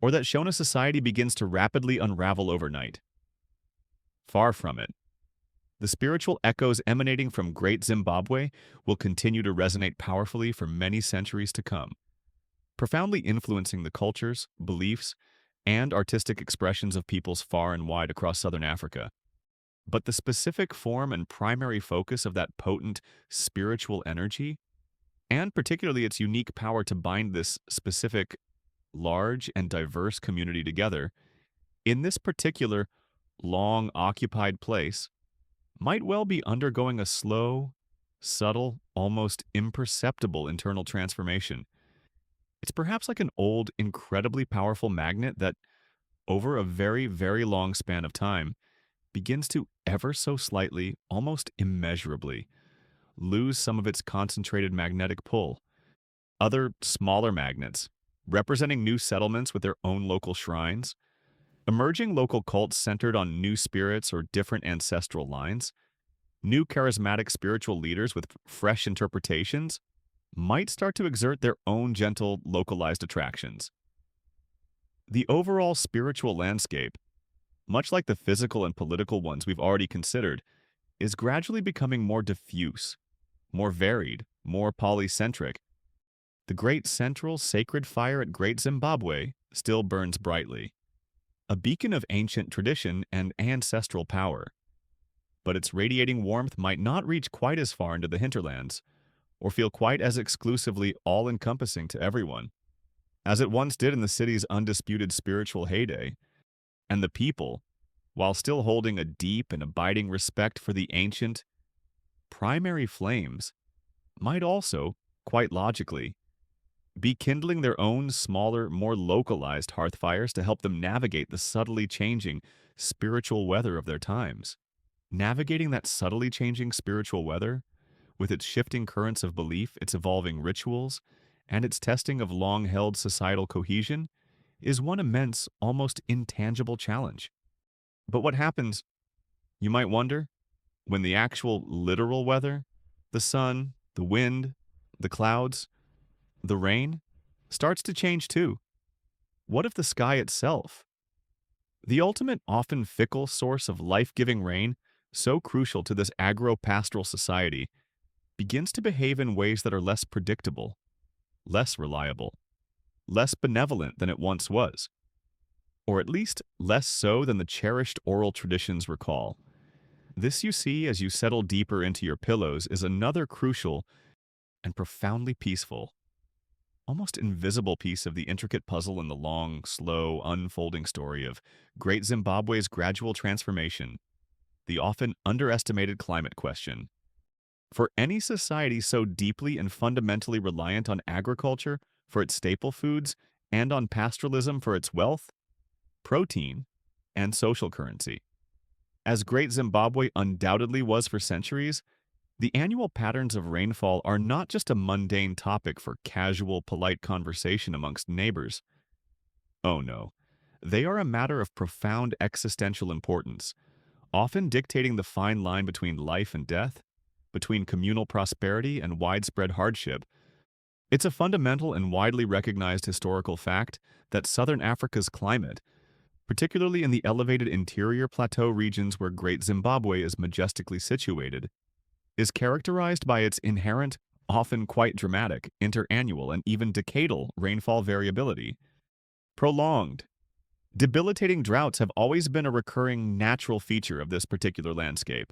or that Shona society begins to rapidly unravel overnight. Far from it. The spiritual echoes emanating from Great Zimbabwe will continue to resonate powerfully for many centuries to come, profoundly influencing the cultures, beliefs, and artistic expressions of peoples far and wide across southern Africa. But the specific form and primary focus of that potent spiritual energy, and particularly its unique power to bind this specific, large, and diverse community together, in this particular, long-occupied place, might well be undergoing a slow, subtle, almost imperceptible internal transformation. It's perhaps like an old, incredibly powerful magnet that, over a very, very long span of time, begins to ever so slightly, almost immeasurably, lose some of its concentrated magnetic pull. Other smaller magnets, representing new settlements with their own local shrines, emerging local cults centered on new spirits or different ancestral lines, new charismatic spiritual leaders with fresh interpretations, might start to exert their own gentle, localized attractions. The overall spiritual landscape, much like the physical and political ones we've already considered, is gradually becoming more diffuse, more varied, more polycentric. The great central sacred fire at Great Zimbabwe still burns brightly, a beacon of ancient tradition and ancestral power. But its radiating warmth might not reach quite as far into the hinterlands, or feel quite as exclusively all-encompassing to everyone, as it once did in the city's undisputed spiritual heyday. And the people, while still holding a deep and abiding respect for the ancient, primary flames, might also, quite logically, be kindling their own smaller, more localized hearth fires to help them navigate the subtly changing spiritual weather of their times. Navigating that subtly changing spiritual weather, with its shifting currents of belief, its evolving rituals, and its testing of long-held societal cohesion, is one immense, almost intangible challenge. But what happens, you might wonder, when the actual literal weather, the sun, the wind, the clouds, the rain, starts to change too? What if the sky itself, the ultimate, often fickle source of life-giving rain, so crucial to this agro-pastoral society, begins to behave in ways that are less predictable, less reliable, less benevolent than it once was, or at least less so than the cherished oral traditions recall? This, you see, as you settle deeper into your pillows, is another crucial and profoundly peaceful, almost invisible piece of the intricate puzzle in the long, slow, unfolding story of Great Zimbabwe's gradual transformation, the often underestimated climate question. For any society so deeply and fundamentally reliant on agriculture for its staple foods and on pastoralism for its wealth, protein, and social currency, as Great Zimbabwe undoubtedly was for centuries, the annual patterns of rainfall are not just a mundane topic for casual, polite conversation amongst neighbors. Oh no. They are a matter of profound existential importance, often dictating the fine line between life and death, between communal prosperity and widespread hardship. It's a fundamental and widely recognized historical fact that southern Africa's climate, particularly in the elevated interior plateau regions where Great Zimbabwe is majestically situated, is characterized by its inherent, often quite dramatic, interannual and even decadal rainfall variability. Prolonged, debilitating droughts have always been a recurring natural feature of this particular landscape,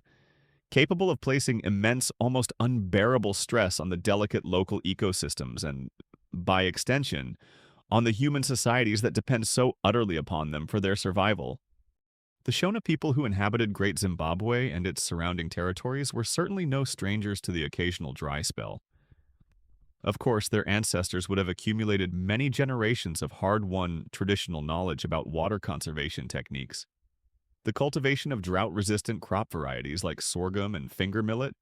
capable of placing immense, almost unbearable stress on the delicate local ecosystems and, by extension, on the human societies that depend so utterly upon them for their survival. The Shona people who inhabited Great Zimbabwe and its surrounding territories were certainly no strangers to the occasional dry spell. Of course, their ancestors would have accumulated many generations of hard-won traditional knowledge about water conservation techniques. The cultivation of drought-resistant crop varieties like sorghum and finger millet,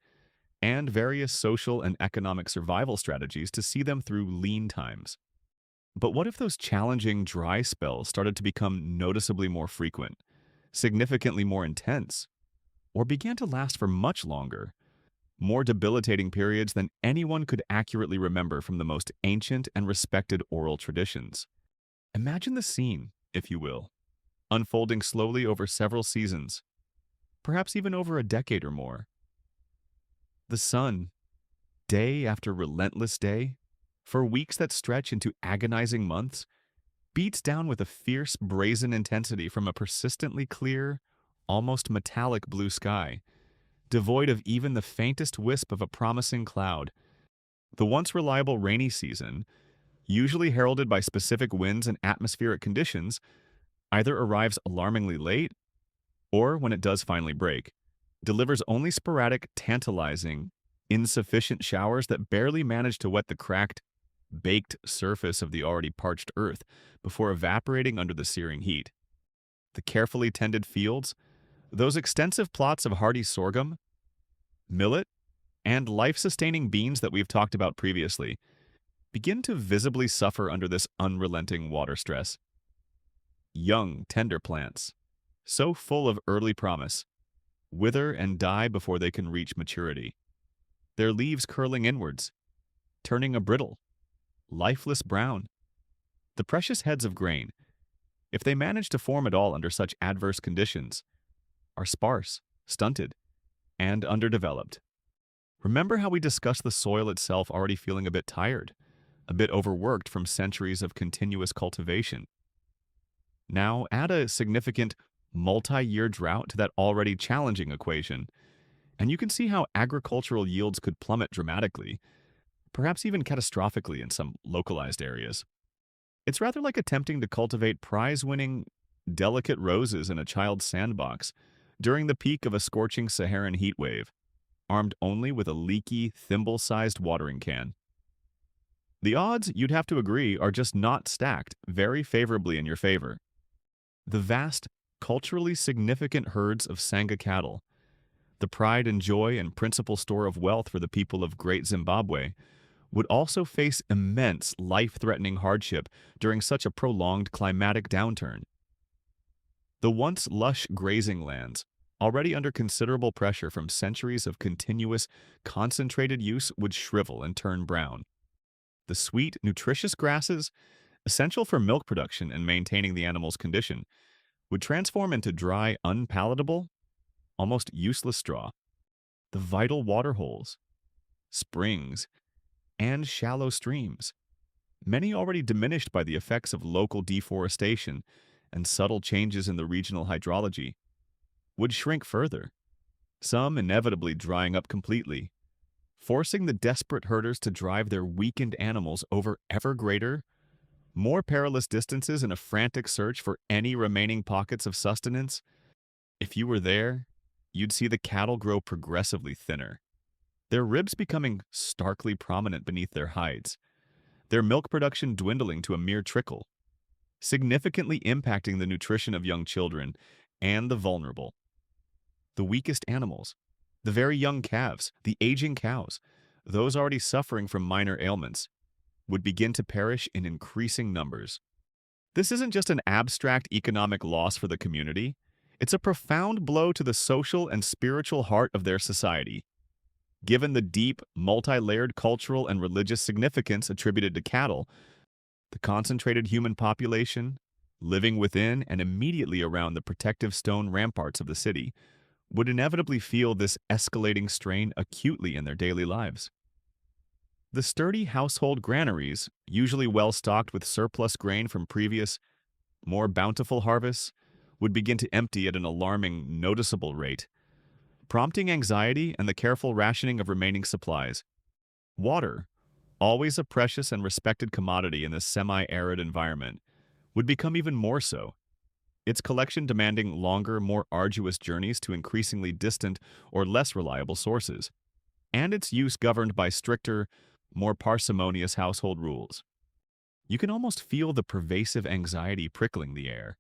and various social and economic survival strategies to see them through lean times. But what if those challenging dry spells started to become noticeably more frequent, significantly more intense, or began to last for much longer, more debilitating periods than anyone could accurately remember from the most ancient and respected oral traditions? Imagine the scene, if you will, unfolding slowly over several seasons, perhaps even over a decade or more. The sun, day after relentless day, for weeks that stretch into agonizing months, beats down with a fierce, brazen intensity from a persistently clear, almost metallic blue sky, devoid of even the faintest wisp of a promising cloud. The once reliable rainy season, usually heralded by specific winds and atmospheric conditions, either arrives alarmingly late, or, when it does finally break, delivers only sporadic, tantalizing, insufficient showers that barely manage to wet the cracked, baked surface of the already parched earth before evaporating under the searing heat. The carefully tended fields, those extensive plots of hardy sorghum, millet, and life-sustaining beans that we've talked about previously, begin to visibly suffer under this unrelenting water stress. Young, tender plants, so full of early promise, wither and die before they can reach maturity, their leaves curling inwards, turning a brittle, lifeless brown. The precious heads of grain, if they manage to form at all under such adverse conditions, are sparse, stunted, and underdeveloped. Remember how we discussed the soil itself already feeling a bit tired, a bit overworked from centuries of continuous cultivation. Now add a significant multi-year drought to that already challenging equation, and you can see how agricultural yields could plummet dramatically, perhaps even catastrophically in some localized areas. It's rather like attempting to cultivate prize-winning, delicate roses in a child's sandbox during the peak of a scorching Saharan heat wave, armed only with a leaky, thimble-sized watering can. The odds, you'd have to agree, are just not stacked very favorably in your favor. The vast, culturally significant herds of Sangha cattle, the pride and joy and principal store of wealth for the people of Great Zimbabwe, would also face immense life-threatening hardship during such a prolonged climatic downturn. The once lush grazing lands, already under considerable pressure from centuries of continuous, concentrated use, would shrivel and turn brown. The sweet, nutritious grasses, essential for milk production and maintaining the animal's condition, would transform into dry, unpalatable, almost useless straw. The vital water holes, springs, and shallow streams, many already diminished by the effects of local deforestation and subtle changes in the regional hydrology, would shrink further, some inevitably drying up completely, forcing the desperate herders to drive their weakened animals over ever greater, more perilous distances in a frantic search for any remaining pockets of sustenance. If you were there, you'd see the cattle grow progressively thinner, their ribs becoming starkly prominent beneath their hides, their milk production dwindling to a mere trickle, significantly impacting the nutrition of young children and the vulnerable. The weakest animals, the very young calves, the aging cows, those already suffering from minor ailments, would begin to perish in increasing numbers. This isn't just an abstract economic loss for the community, it's a profound blow to the social and spiritual heart of their society. Given the deep, multi-layered cultural and religious significance attributed to cattle, the concentrated human population, living within and immediately around the protective stone ramparts of the city, would inevitably feel this escalating strain acutely in their daily lives. The sturdy household granaries, usually well stocked with surplus grain from previous, more bountiful harvests, would begin to empty at an alarming, noticeable rate, prompting anxiety and the careful rationing of remaining supplies. Water, always a precious and respected commodity in this semi-arid environment, would become even more so, its collection demanding longer, more arduous journeys to increasingly distant or less reliable sources, and its use governed by stricter, more parsimonious household rules. You can almost feel the pervasive anxiety prickling the air,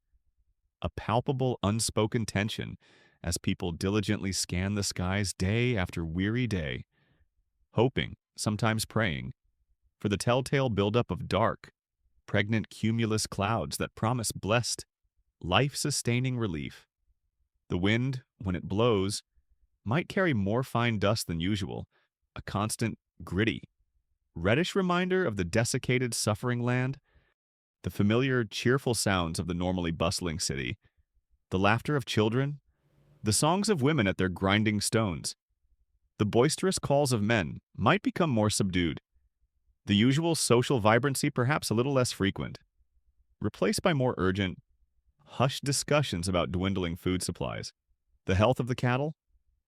a palpable, unspoken tension as people diligently scan the skies day after weary day, hoping, sometimes praying, for the telltale buildup of dark, pregnant cumulus clouds that promise blessed, life-sustaining relief. The wind, when it blows, might carry more fine dust than usual, a constant, gritty, reddish reminder of the desiccated, suffering land, the familiar, cheerful sounds of the normally bustling city, the laughter of children, the songs of women at their grinding stones. The boisterous calls of men might become more subdued, the usual social vibrancy perhaps a little less frequent, replaced by more urgent, hushed discussions about dwindling food supplies, the health of the cattle,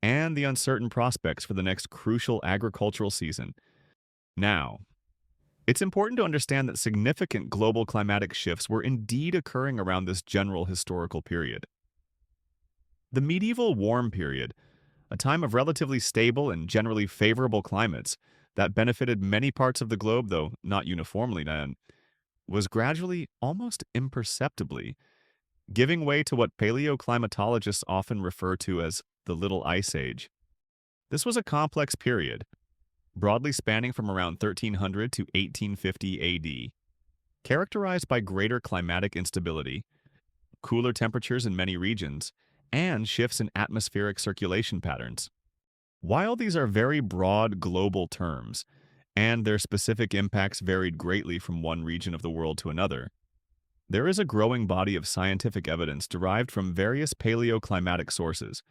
and the uncertain prospects for the next crucial agricultural season. Now, it's important to understand that significant global climatic shifts were indeed occurring around this general historical period. The medieval warm period, a time of relatively stable and generally favorable climates that benefited many parts of the globe, though not uniformly then, was gradually, almost imperceptibly, giving way to what paleoclimatologists often refer to as the Little Ice Age. This was a complex period, broadly spanning from around 1300 to 1850 AD, characterized by greater climatic instability, cooler temperatures in many regions, and shifts in atmospheric circulation patterns. While these are very broad global terms, and their specific impacts varied greatly from one region of the world to another, there is a growing body of scientific evidence derived from various paleoclimatic sources,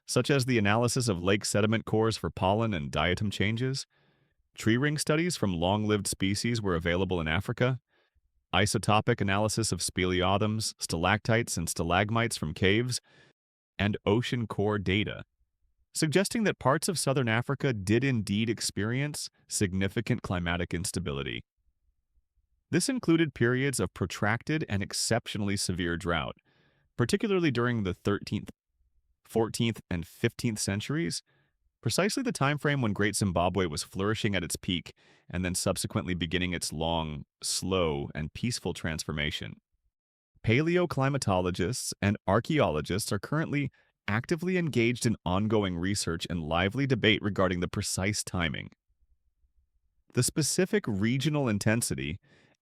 such as the analysis of lake sediment cores for pollen and diatom changes, tree ring studies from long-lived species were available in Africa, isotopic analysis of speleothems, stalactites, and stalagmites from caves, and ocean core data, suggesting that parts of southern Africa did indeed experience significant climatic instability. This included periods of protracted and exceptionally severe drought, particularly during the 13th, 14th, and 15th centuries, precisely the time frame when Great Zimbabwe was flourishing at its peak and then subsequently beginning its long, slow, and peaceful transformation. Paleoclimatologists and archaeologists are currently actively engaged in ongoing research and lively debate regarding the precise timing, the specific regional intensity,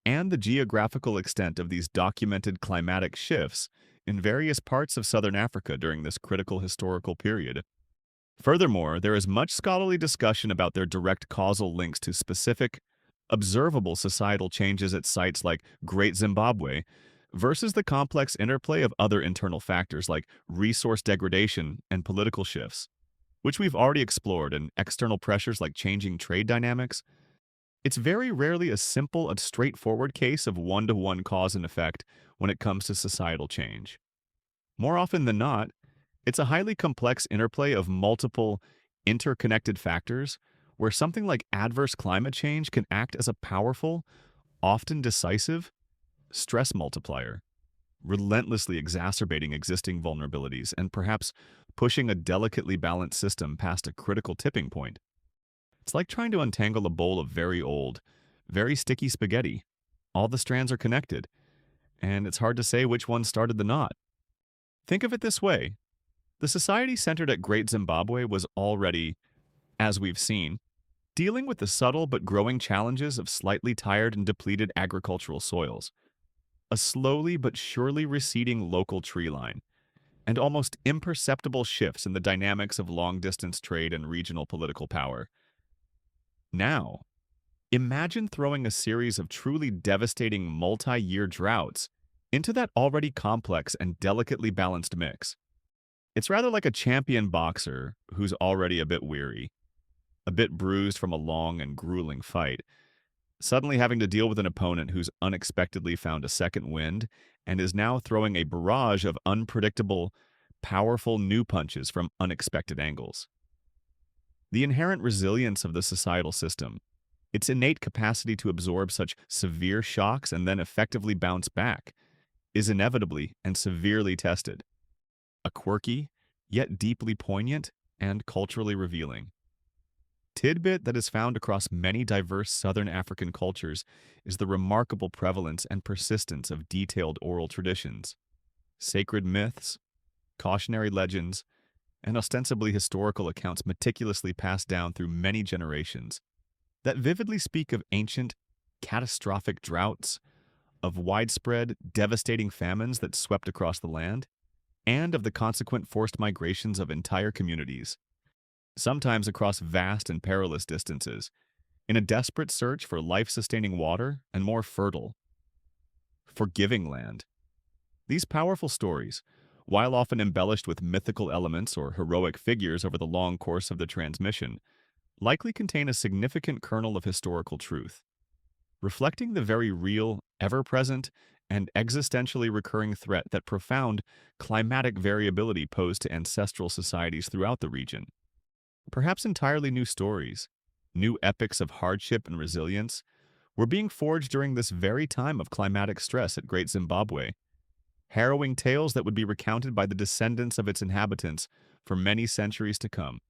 and the geographical extent of these documented climatic shifts in various parts of southern Africa during this critical historical period. Furthermore, there is much scholarly discussion about their direct causal links to specific, observable societal changes at sites like Great Zimbabwe versus the complex interplay of other internal factors like resource degradation and political shifts, which we've already explored, and external pressures like changing trade dynamics. It's very rarely a simple and straightforward case of one-to-one cause and effect when it comes to societal change. More often than not, it's a highly complex interplay of multiple, interconnected factors where something like adverse climate change can act as a powerful, often decisive, stress multiplier, relentlessly exacerbating existing vulnerabilities and perhaps pushing a delicately balanced system past a critical tipping point. It's like trying to untangle a bowl of very old, very sticky spaghetti. All the strands are connected, and it's hard to say which one started the knot. Think of it this way. The society centered at Great Zimbabwe was already, as we've seen, dealing with the subtle but growing challenges of slightly tired and depleted agricultural soils, a slowly but surely receding local tree line, and almost imperceptible shifts in the dynamics of long-distance trade and regional political power. Now, imagine throwing a series of truly devastating multi-year droughts into that already complex and delicately balanced mix. It's rather like a champion boxer who's already a bit weary, a bit bruised from a long and grueling fight, suddenly having to deal with an opponent who's unexpectedly found a second wind and is now throwing a barrage of unpredictable, powerful new punches from unexpected angles. The inherent resilience of the societal system, its innate capacity to absorb such severe shocks and then effectively bounce back, is inevitably and severely tested. A quirky, yet deeply poignant and culturally revealing tidbit that is found across many diverse Southern African cultures is the remarkable prevalence and persistence of detailed oral traditions, sacred myths, cautionary legends, and ostensibly historical accounts meticulously passed down through many generations that vividly speak of ancient, catastrophic droughts, of widespread, devastating famines that swept across the land, and of the consequent forced migrations of entire communities, sometimes across vast and perilous distances, in a desperate search for life-sustaining water and more fertile, forgiving land. These powerful stories, while often embellished with mythical elements or heroic figures over the long course of the transmission, likely contain a significant kernel of historical truth, reflecting the very real, ever-present, and existentially recurring threat that profound climatic variability posed to ancestral societies throughout the region. Perhaps entirely new stories, new epics of hardship and resilience, were being forged during this very time of climatic stress at Great Zimbabwe, harrowing tales that would be recounted by the descendants of its inhabitants for many centuries to come,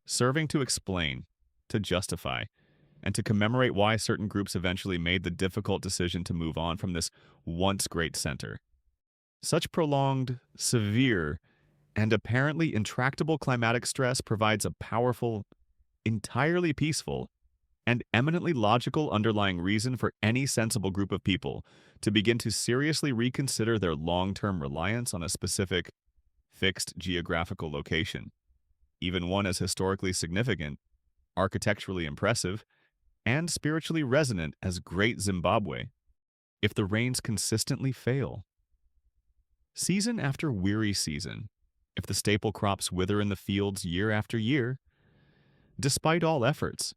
serving to explain, to justify, and to commemorate why certain groups eventually made the difficult decision to move on from this once great center. Such prolonged, severe, and apparently intractable climatic stress provides a powerful, entirely peaceful, and eminently logical underlying reason for any sensible group of people to begin to seriously reconsider their long-term reliance on a specific, fixed geographical location, even one as historically significant, architecturally impressive, and spiritually resonant as Great Zimbabwe, if the rains consistently fail. Season after weary season, if the staple crops wither in the fields year after year, despite all efforts,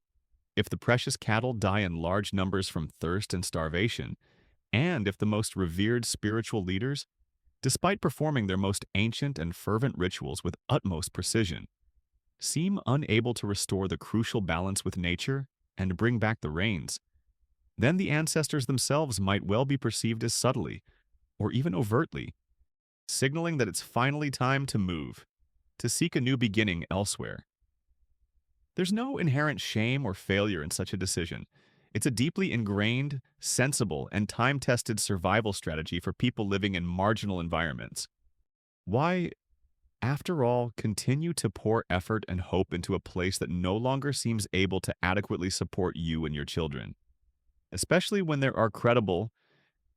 if the precious cattle die in large numbers from thirst and starvation, and if the most revered spiritual leaders, despite performing their most ancient and fervent rituals with utmost precision, seem unable to restore the crucial balance with nature and bring back the rains, then the ancestors themselves might well be perceived as subtly, or even overtly, signaling that it's finally time to move, to seek a new beginning elsewhere. There's no inherent shame or failure in such a decision. It's a deeply ingrained, sensible, and time-tested survival strategy for people living in marginal environments. Why, after all, continue to pour effort and hope into a place that no longer seems able to adequately support you and your children, especially when there are credible,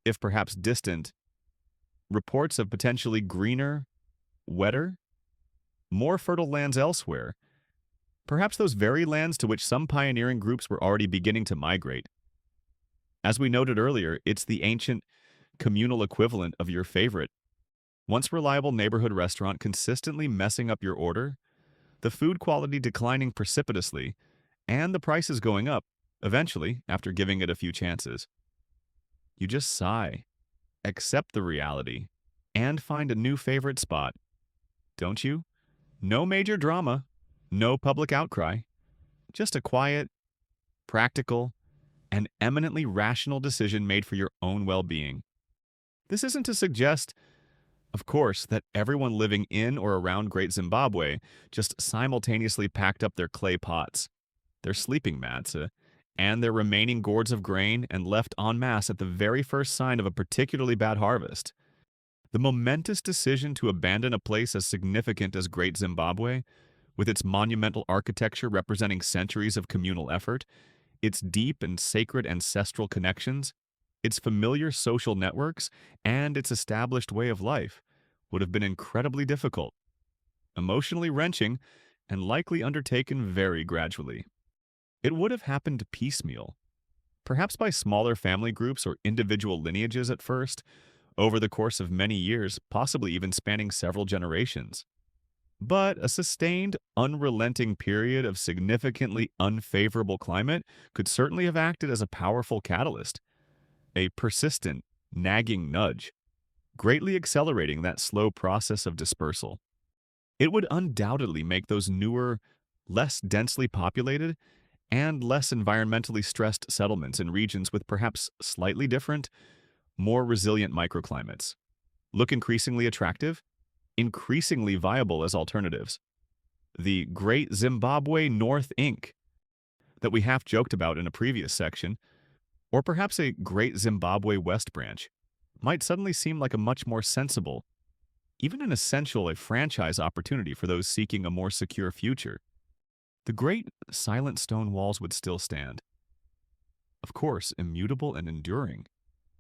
if perhaps distant, reports of potentially greener, wetter, more fertile lands elsewhere, perhaps those very lands to which some pioneering groups were already beginning to migrate. As we noted earlier, it's the ancient, communal equivalent of your favorite, once reliable neighborhood restaurant consistently messing up your order, the food quality declining precipitously, and the prices going up, eventually, after giving it a few chances. You just sigh, accept the reality, and find a new favorite spot. Don't you? No major drama, no public outcry, just a quiet, practical, and eminently rational decision made for your own well-being. This isn't to suggest, of course, that everyone living in or around Great Zimbabwe just simultaneously packed up their clay pots, their sleeping mats, and their remaining gourds of grain and left en masse at the very first sign of a particularly bad harvest. The momentous decision to abandon a place as significant as Great Zimbabwe, with its monumental architecture representing centuries of communal effort, its deep and sacred ancestral connections, Its familiar social networks and its established way of life would have been incredibly difficult, emotionally wrenching, and likely undertaken very gradually. It would have happened piecemeal, perhaps by smaller family groups or individual lineages at first, over the course of many years, possibly even spanning several generations. But a sustained, unrelenting period of significantly unfavorable climate could certainly have acted as a powerful catalyst, a persistent, nagging nudge, greatly accelerating that slow process of dispersal. It would undoubtedly make those newer, less densely populated, and less environmentally stressed settlements in regions with perhaps slightly different, more resilient microclimates look increasingly attractive, increasingly viable as alternatives. The Great Zimbabwe North Inc. that we half joked about in a previous section, or perhaps a Great Zimbabwe West Branch, might suddenly seem like a much more sensible, even an essential, a franchise opportunity for those seeking a more secure future. The great silent stone walls would still stand, of course, immutable and enduring,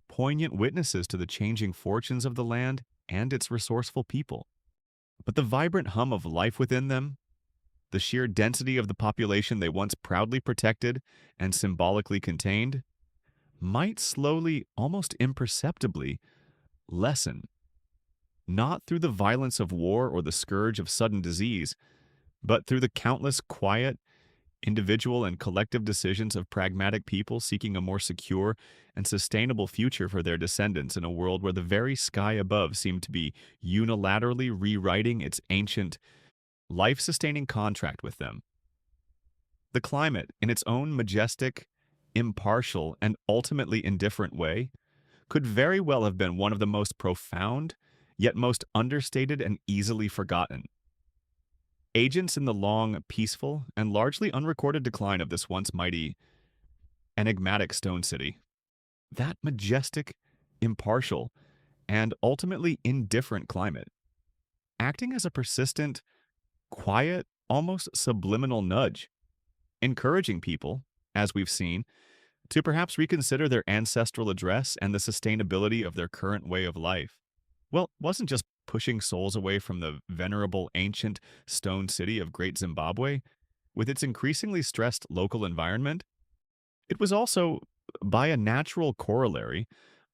poignant witnesses to the changing fortunes of the land and its resourceful people. But the vibrant hum of life within them, the sheer density of the population they once proudly protected and symbolically contained, might slowly, almost imperceptibly, lessen, not through the violence of war or the scourge of sudden disease, but through the countless quiet, individual and collective decisions of pragmatic people seeking a more secure and sustainable future for their descendants in a world where the very sky above seemed to be unilaterally rewriting its ancient, life-sustaining contract with them. The climate, in its own majestic, impartial, and ultimately indifferent way, could very well have been one of the most profound, yet most understated and easily forgotten agents in the long, peaceful, and largely unrecorded decline of this once mighty, enigmatic stone city. That majestic, impartial, and ultimately indifferent climate, acting as a persistent, quiet, almost subliminal nudge, encouraging people, as we've seen, to perhaps reconsider their ancestral address and the sustainability of their current way of life. Well, it wasn't just pushing souls away from the venerable ancient stone city of Great Zimbabwe, with its increasingly stressed local environment. It was also, by a natural corollary,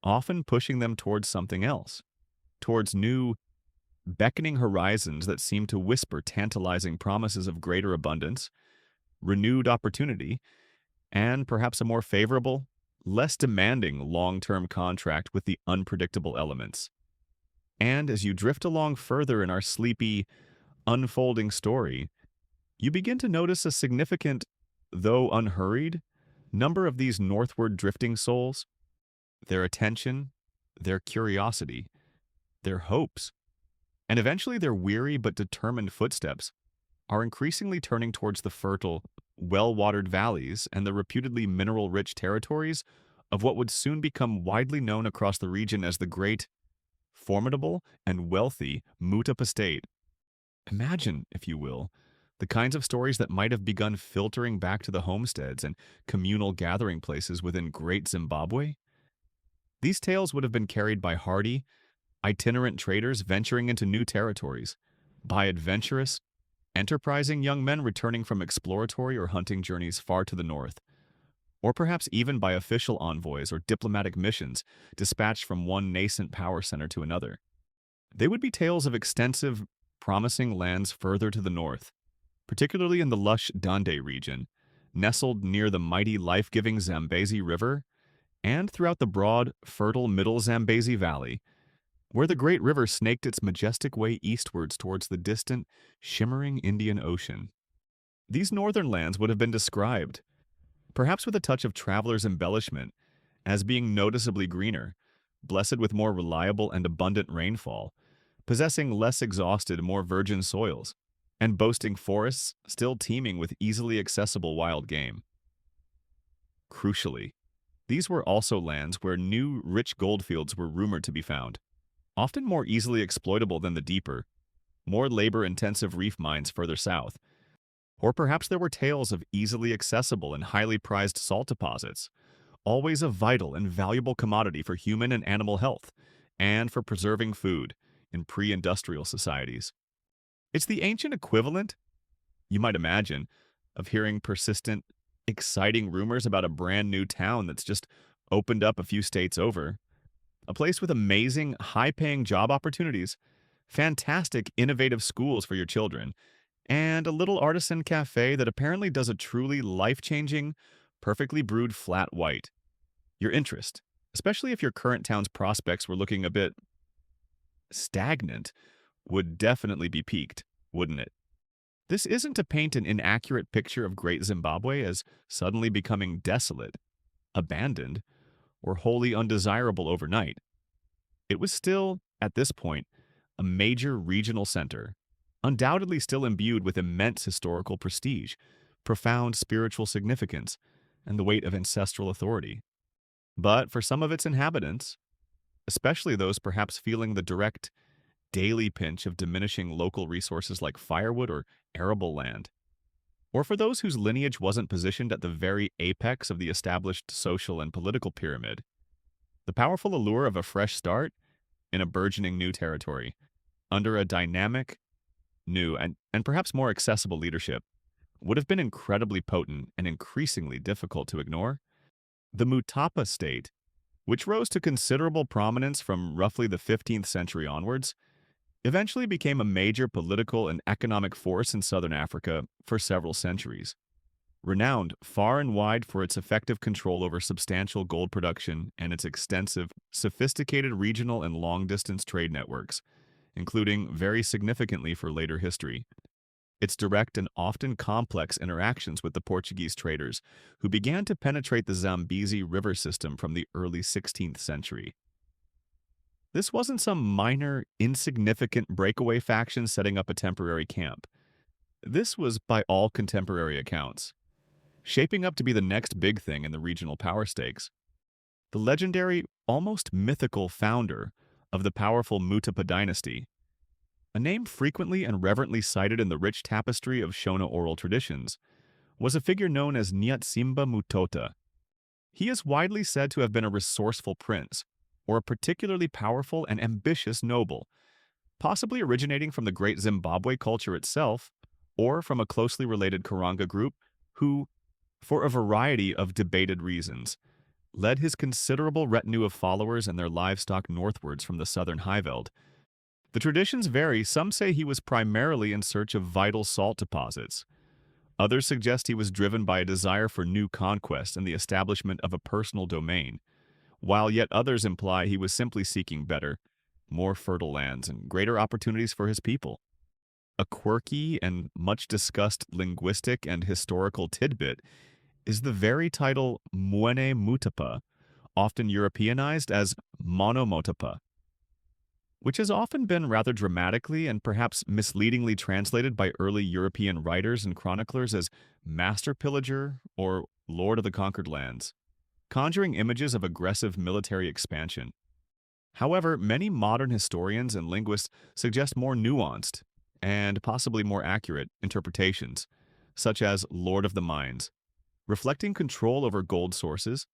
often pushing them towards something else, towards new, beckoning horizons that seemed to whisper tantalizing promises of greater abundance, renewed opportunity, and perhaps a more favorable, less demanding long-term contract with the unpredictable elements. And as you drift along further in our sleepy, unfolding story, you begin to notice a significant, though unhurried, number of these northward drifting souls, their attention, their curiosity, their hopes, and eventually their weary but determined footsteps are increasingly turning towards the fertile, well-watered valleys and the reputedly mineral-rich territories of what would soon become widely known across the region as the great, formidable, and wealthy Mutup Estate. Imagine, if you will, the kinds of stories that might have begun filtering back to the homesteads and communal gathering places within Great Zimbabwe. These tales would have been carried by hardy, itinerant traders venturing into new territories, by adventurous, enterprising young men returning from exploratory or hunting journeys far to the north, or perhaps even by official envoys or diplomatic missions dispatched from one nascent power center to another. They would be tales of extensive, promising lands further to the north, particularly in the lush Dande region, nestled near the mighty life-giving Zambezi River, and throughout the broad, fertile middle Zambezi Valley, where the great river snaked its majestic way eastwards towards the distant, shimmering Indian Ocean. These northern lands would have been described, perhaps with a touch of traveler's embellishment, as being noticeably greener, blessed with more reliable and abundant rainfall, possessing less exhausted, more virgin soils, and boasting forests still teeming with easily accessible wild game. Crucially, these were also lands where new, rich goldfields were rumored to be found, often more easily exploitable than the deeper, more labor-intensive reef mines further south. Or perhaps there were tales of easily accessible and highly prized salt deposits, always a vital and valuable commodity for human and animal health, and for preserving food in pre-industrial societies. It's the ancient equivalent, you might imagine, of hearing persistent, exciting rumors about a brand new town that's just opened up a few states over. A place with amazing, high paying job opportunities, fantastic, innovative schools for your children, and a little artisan cafe that apparently does a truly life changing, perfectly brewed flat white. Your interest, especially if your current town's prospects were looking a bit stagnant, would definitely be piqued, wouldn't it? This isn't to paint an inaccurate picture of Great Zimbabwe as suddenly becoming desolate, abandoned, or wholly undesirable overnight. It was still, at this point, a major regional center, undoubtedly still imbued with immense historical prestige, profound spiritual significance, and the weight of ancestral authority. But for some of its inhabitants, especially those perhaps feeling the direct daily pinch of diminishing local resources like firewood or arable land, or for those whose lineage wasn't positioned at the very apex of the established social and political pyramid, the powerful allure of a fresh start in a burgeoning new territory, under a dynamic, new, and perhaps more accessible leadership, would have been incredibly potent and increasingly difficult to ignore. The Mutapa state, which rose to considerable prominence from roughly the 15th century onwards, eventually became a major political and economic force in southern Africa for several centuries. Renowned far and wide for its effective control over substantial gold production and its extensive, sophisticated regional and long-distance trade networks, including, very significantly for later history, its direct and often complex interactions with the Portuguese traders who began to penetrate the Zambezi River system from the early 16th century. This wasn't some minor, insignificant breakaway faction setting up a temporary camp. This was, by all contemporary accounts, shaping up to be the next big thing in the regional power stakes. The legendary, almost mythical founder of the powerful Mutapa dynasty, a name frequently and reverently cited in the rich tapestry of Shona oral traditions, was a figure known as Nyatsimba Mutota. He is widely said to have been a resourceful prince, or a particularly powerful and ambitious noble, possibly originating from the Great Zimbabwe culture itself, or from a closely related Karanga group who, for a variety of debated reasons, led his considerable retinue of followers and their livestock northwards from the southern Highveld. The traditions vary. Some say he was primarily in search of vital salt deposits. Others suggest he was driven by a desire for new conquest and the establishment of a personal domain, while yet others imply he was simply seeking better, more fertile lands and greater opportunities for his people. A quirky and much discussed linguistic and historical tidbit is the very title Mwene Mutapa, often Europeanized as Monomotapa, which has often been rather dramatically and perhaps misleadingly translated by early European writers and chroniclers as Master Pillager or Lord of the Conquered Lands, conjuring images of aggressive military expansion. However, many modern historians and linguists suggest more nuanced and possibly more accurate interpretations, such as Lord of the Mines, reflecting control over gold sources,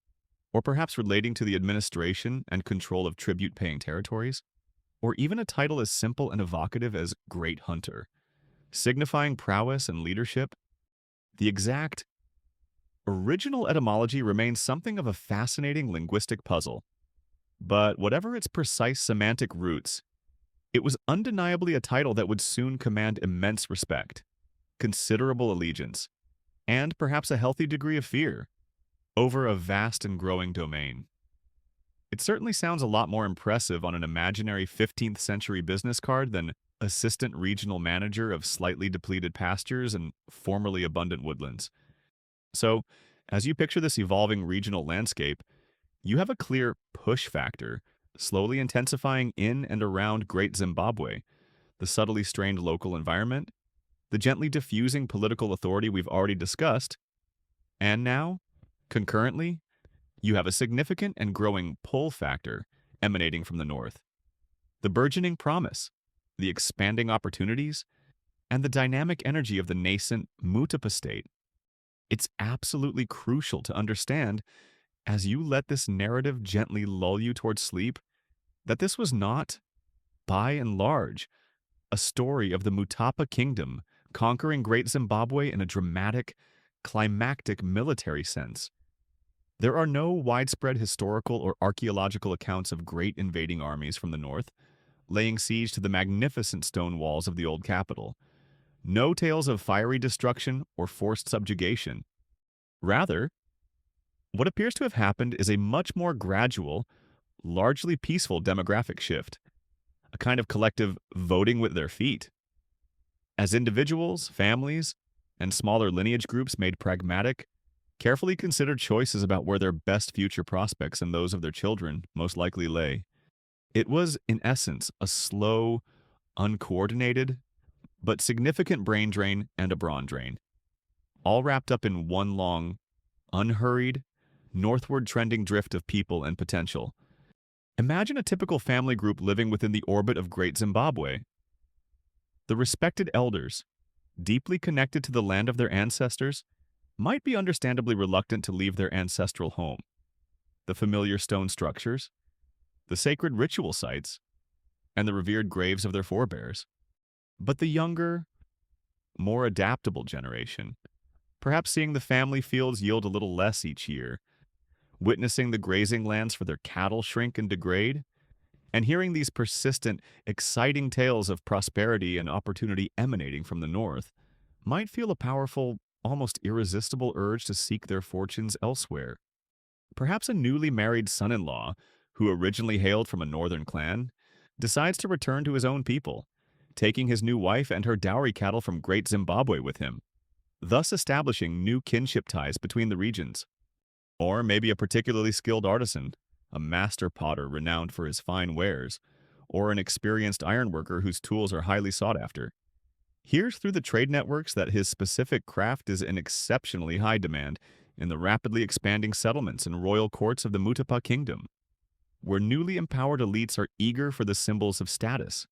or perhaps relating to the administration and control of tribute-paying territories, or even a title as simple and evocative as Great Hunter, signifying prowess and leadership. The exact original etymology remains something of a fascinating linguistic puzzle, but whatever its precise semantic roots, it was undeniably a title that would soon command immense respect, considerable allegiance, and perhaps a healthy degree of fear over a vast and growing domain. It certainly sounds a lot more impressive on an imaginary 15th century business card than assistant regional manager of slightly depleted pastures and formerly abundant woodlands. So, as you picture this evolving regional landscape, you have a clear push factor slowly intensifying in and around Great Zimbabwe, the subtly strained local environment, the gently diffusing political authority we've already discussed, and now, concurrently, you have a significant and growing pull factor emanating from the north. The burgeoning promise, the expanding opportunities, and the dynamic energy of the nascent Mutapa state. It's absolutely crucial to understand as you let this narrative gently lull you towards sleep, that this was not, by and large, a story of the Mutapa kingdom conquering Great Zimbabwe in a dramatic, climactic military sense. There are no widespread historical or archaeological accounts of great invading armies from the north, laying siege to the magnificent stone walls of the old capital. No tales of fiery destruction or forced subjugation. Rather, what appears to have happened is a much more gradual, largely peaceful demographic shift, a kind of collective voting with their feet. As individuals, families, and smaller lineage groups made pragmatic, carefully considered choices about where their best future prospects and those of their children most likely lay. It was, in essence, a slow, uncoordinated, but significant brain drain and a brawn drain, all wrapped up in one long, unhurried, northward trending drift of people and potential. Imagine a typical family group living within the orbit of Great Zimbabwe. The respected elders, deeply connected to the land of their ancestors, might be understandably reluctant to leave their ancestral home. The familiar stone structures, the sacred ritual sites, and the revered graves of their forebears. But the younger, more adaptable generation, perhaps seeing the family fields yield a little less each year, witnessing the grazing lands for their cattle shrink and degrade, and hearing these persistent, exciting tales of prosperity and opportunity emanating from the north, might feel a powerful, almost irresistible urge to seek their fortunes elsewhere. Perhaps a newly married son-in-law, who originally hailed from a northern clan, decides to return to his own people, taking his new wife and her dowry cattle from Great Zimbabwe with him, thus establishing new kinship ties between the regions. Or maybe a particularly skilled artisan, a master potter renowned for his fine wares, or an experienced ironworker whose tools are highly sought after, hears through the trade networks that his specific craft is in exceptionally high demand in the rapidly expanding settlements and royal courts of the Mutapa kingdom, where newly empowered elites are eager for the symbols of status,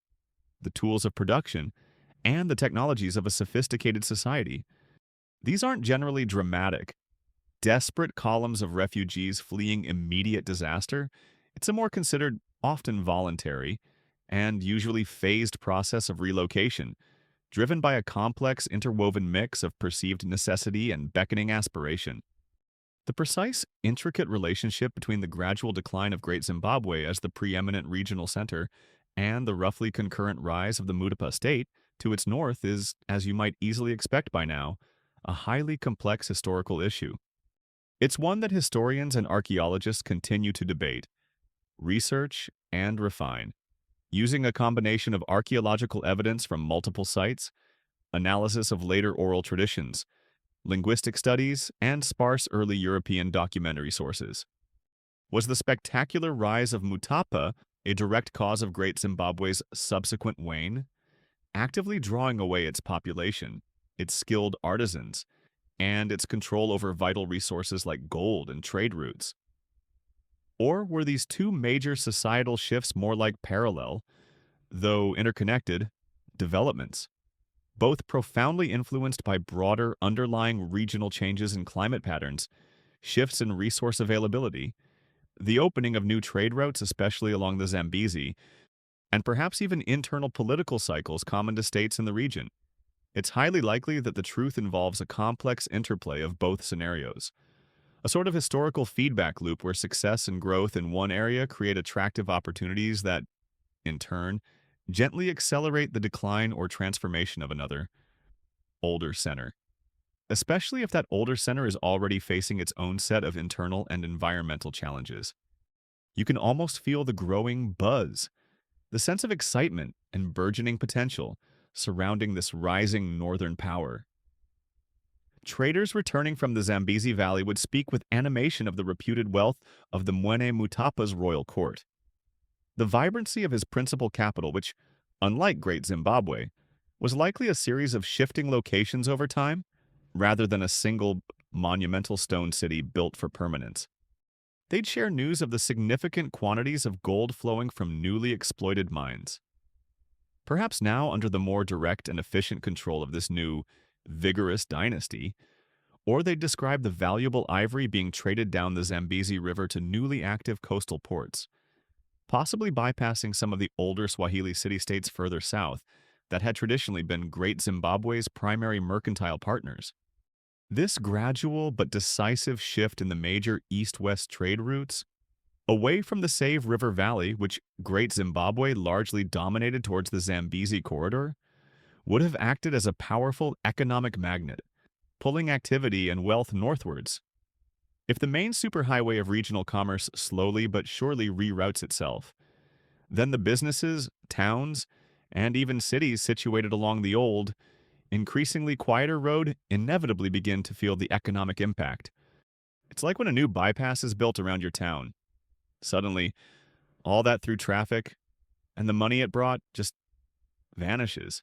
the tools of production, and the technologies of a sophisticated society. These aren't generally dramatic, desperate columns of refugees fleeing immediate disaster. It's a more considered, often voluntary, and usually phased process of relocation, driven by a complex, interwoven mix of perceived necessity and beckoning aspiration. The precise, intricate relationship between the gradual decline of Great Zimbabwe as the preeminent regional center and the roughly concurrent rise of the Mutapa state to its north is, as you might easily expect by now, a highly complex historical issue. It's one that historians and archaeologists continue to debate, research, and refine, using a combination of archaeological evidence from multiple sites, analysis of later oral traditions, linguistic studies, and sparse early European documentary sources. Was the spectacular rise of Mutapa a direct cause of Great Zimbabwe's subsequent wane, actively drawing away its population, its skilled artisans, and its control over vital resources like gold and trade routes? Or were these two major societal shifts more like parallel, though interconnected, developments, both profoundly influenced by broader underlying regional changes in climate patterns, shifts in resource availability, the opening of new trade routes, especially along the Zambezi, and perhaps even internal political cycles common to states in the region? It's highly likely that the truth involves a complex interplay of both scenarios, a sort of historical feedback loop where success and growth in one area create attractive opportunities that, in turn, gently accelerate the decline or transformation of another, older center, especially if that older center is already facing its own set of internal and environmental challenges. You can almost feel the growing buzz, the sense of excitement and burgeoning potential surrounding this rising northern power. Traders returning from the Zambezi Valley would speak with animation of the reputed wealth of the Mwene Mutapa's royal court. The vibrancy of his principal capital, which, unlike Great Zimbabwe, was likely a series of shifting locations over time, rather than a single monumental stone city built for permanence. They'd share news of the significant quantities of gold flowing from newly exploited mines. Perhaps now under the more direct and efficient control of this new, vigorous dynasty, or they'd describe the valuable ivory being traded down the Zambezi River to newly active coastal ports, possibly bypassing some of the older Swahili city-states further south that had traditionally been Great Zimbabwe's primary mercantile partners. This gradual but decisive shift in the major east-west trade routes, away from the Save River Valley, which Great Zimbabwe largely dominated towards the Zambezi corridor, would have acted as a powerful economic magnet, pulling activity and wealth northwards. If the main superhighway of regional commerce slowly but surely reroutes itself, then the businesses, towns, and even cities situated along the old, increasingly quieter road inevitably begin to feel the economic impact. It's like when a new bypass is built around your town. Suddenly, all that through traffic and the money it brought just vanishes.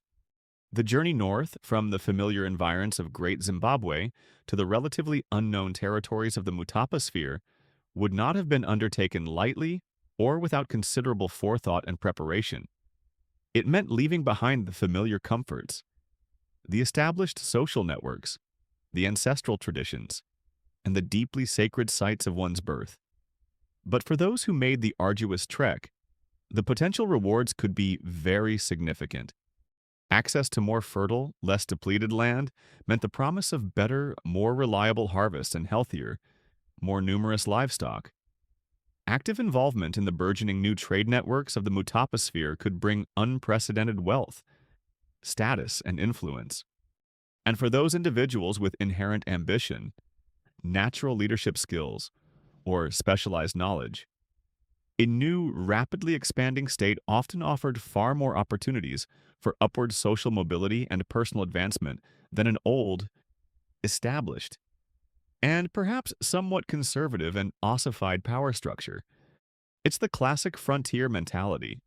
The journey north from the familiar environs of Great Zimbabwe to the relatively unknown territories of the Mutapa sphere would not have been undertaken lightly or without considerable forethought and preparation. It meant leaving behind the familiar comforts, the established social networks, the ancestral traditions, and the deeply sacred sites of one's birth. But for those who made the arduous trek, the potential rewards could be very significant. Access to more fertile, less depleted land meant the promise of better, more reliable harvests and healthier, more numerous livestock. Active involvement in the burgeoning new trade networks of the Mutapa sphere could bring unprecedented wealth, status, and influence. And for those individuals with inherent ambition, natural leadership skills, or specialized knowledge, a new, rapidly expanding state often offered far more opportunities for upward social mobility and personal advancement than an old, established, and perhaps somewhat conservative and ossified power structure. It's the classic frontier mentality,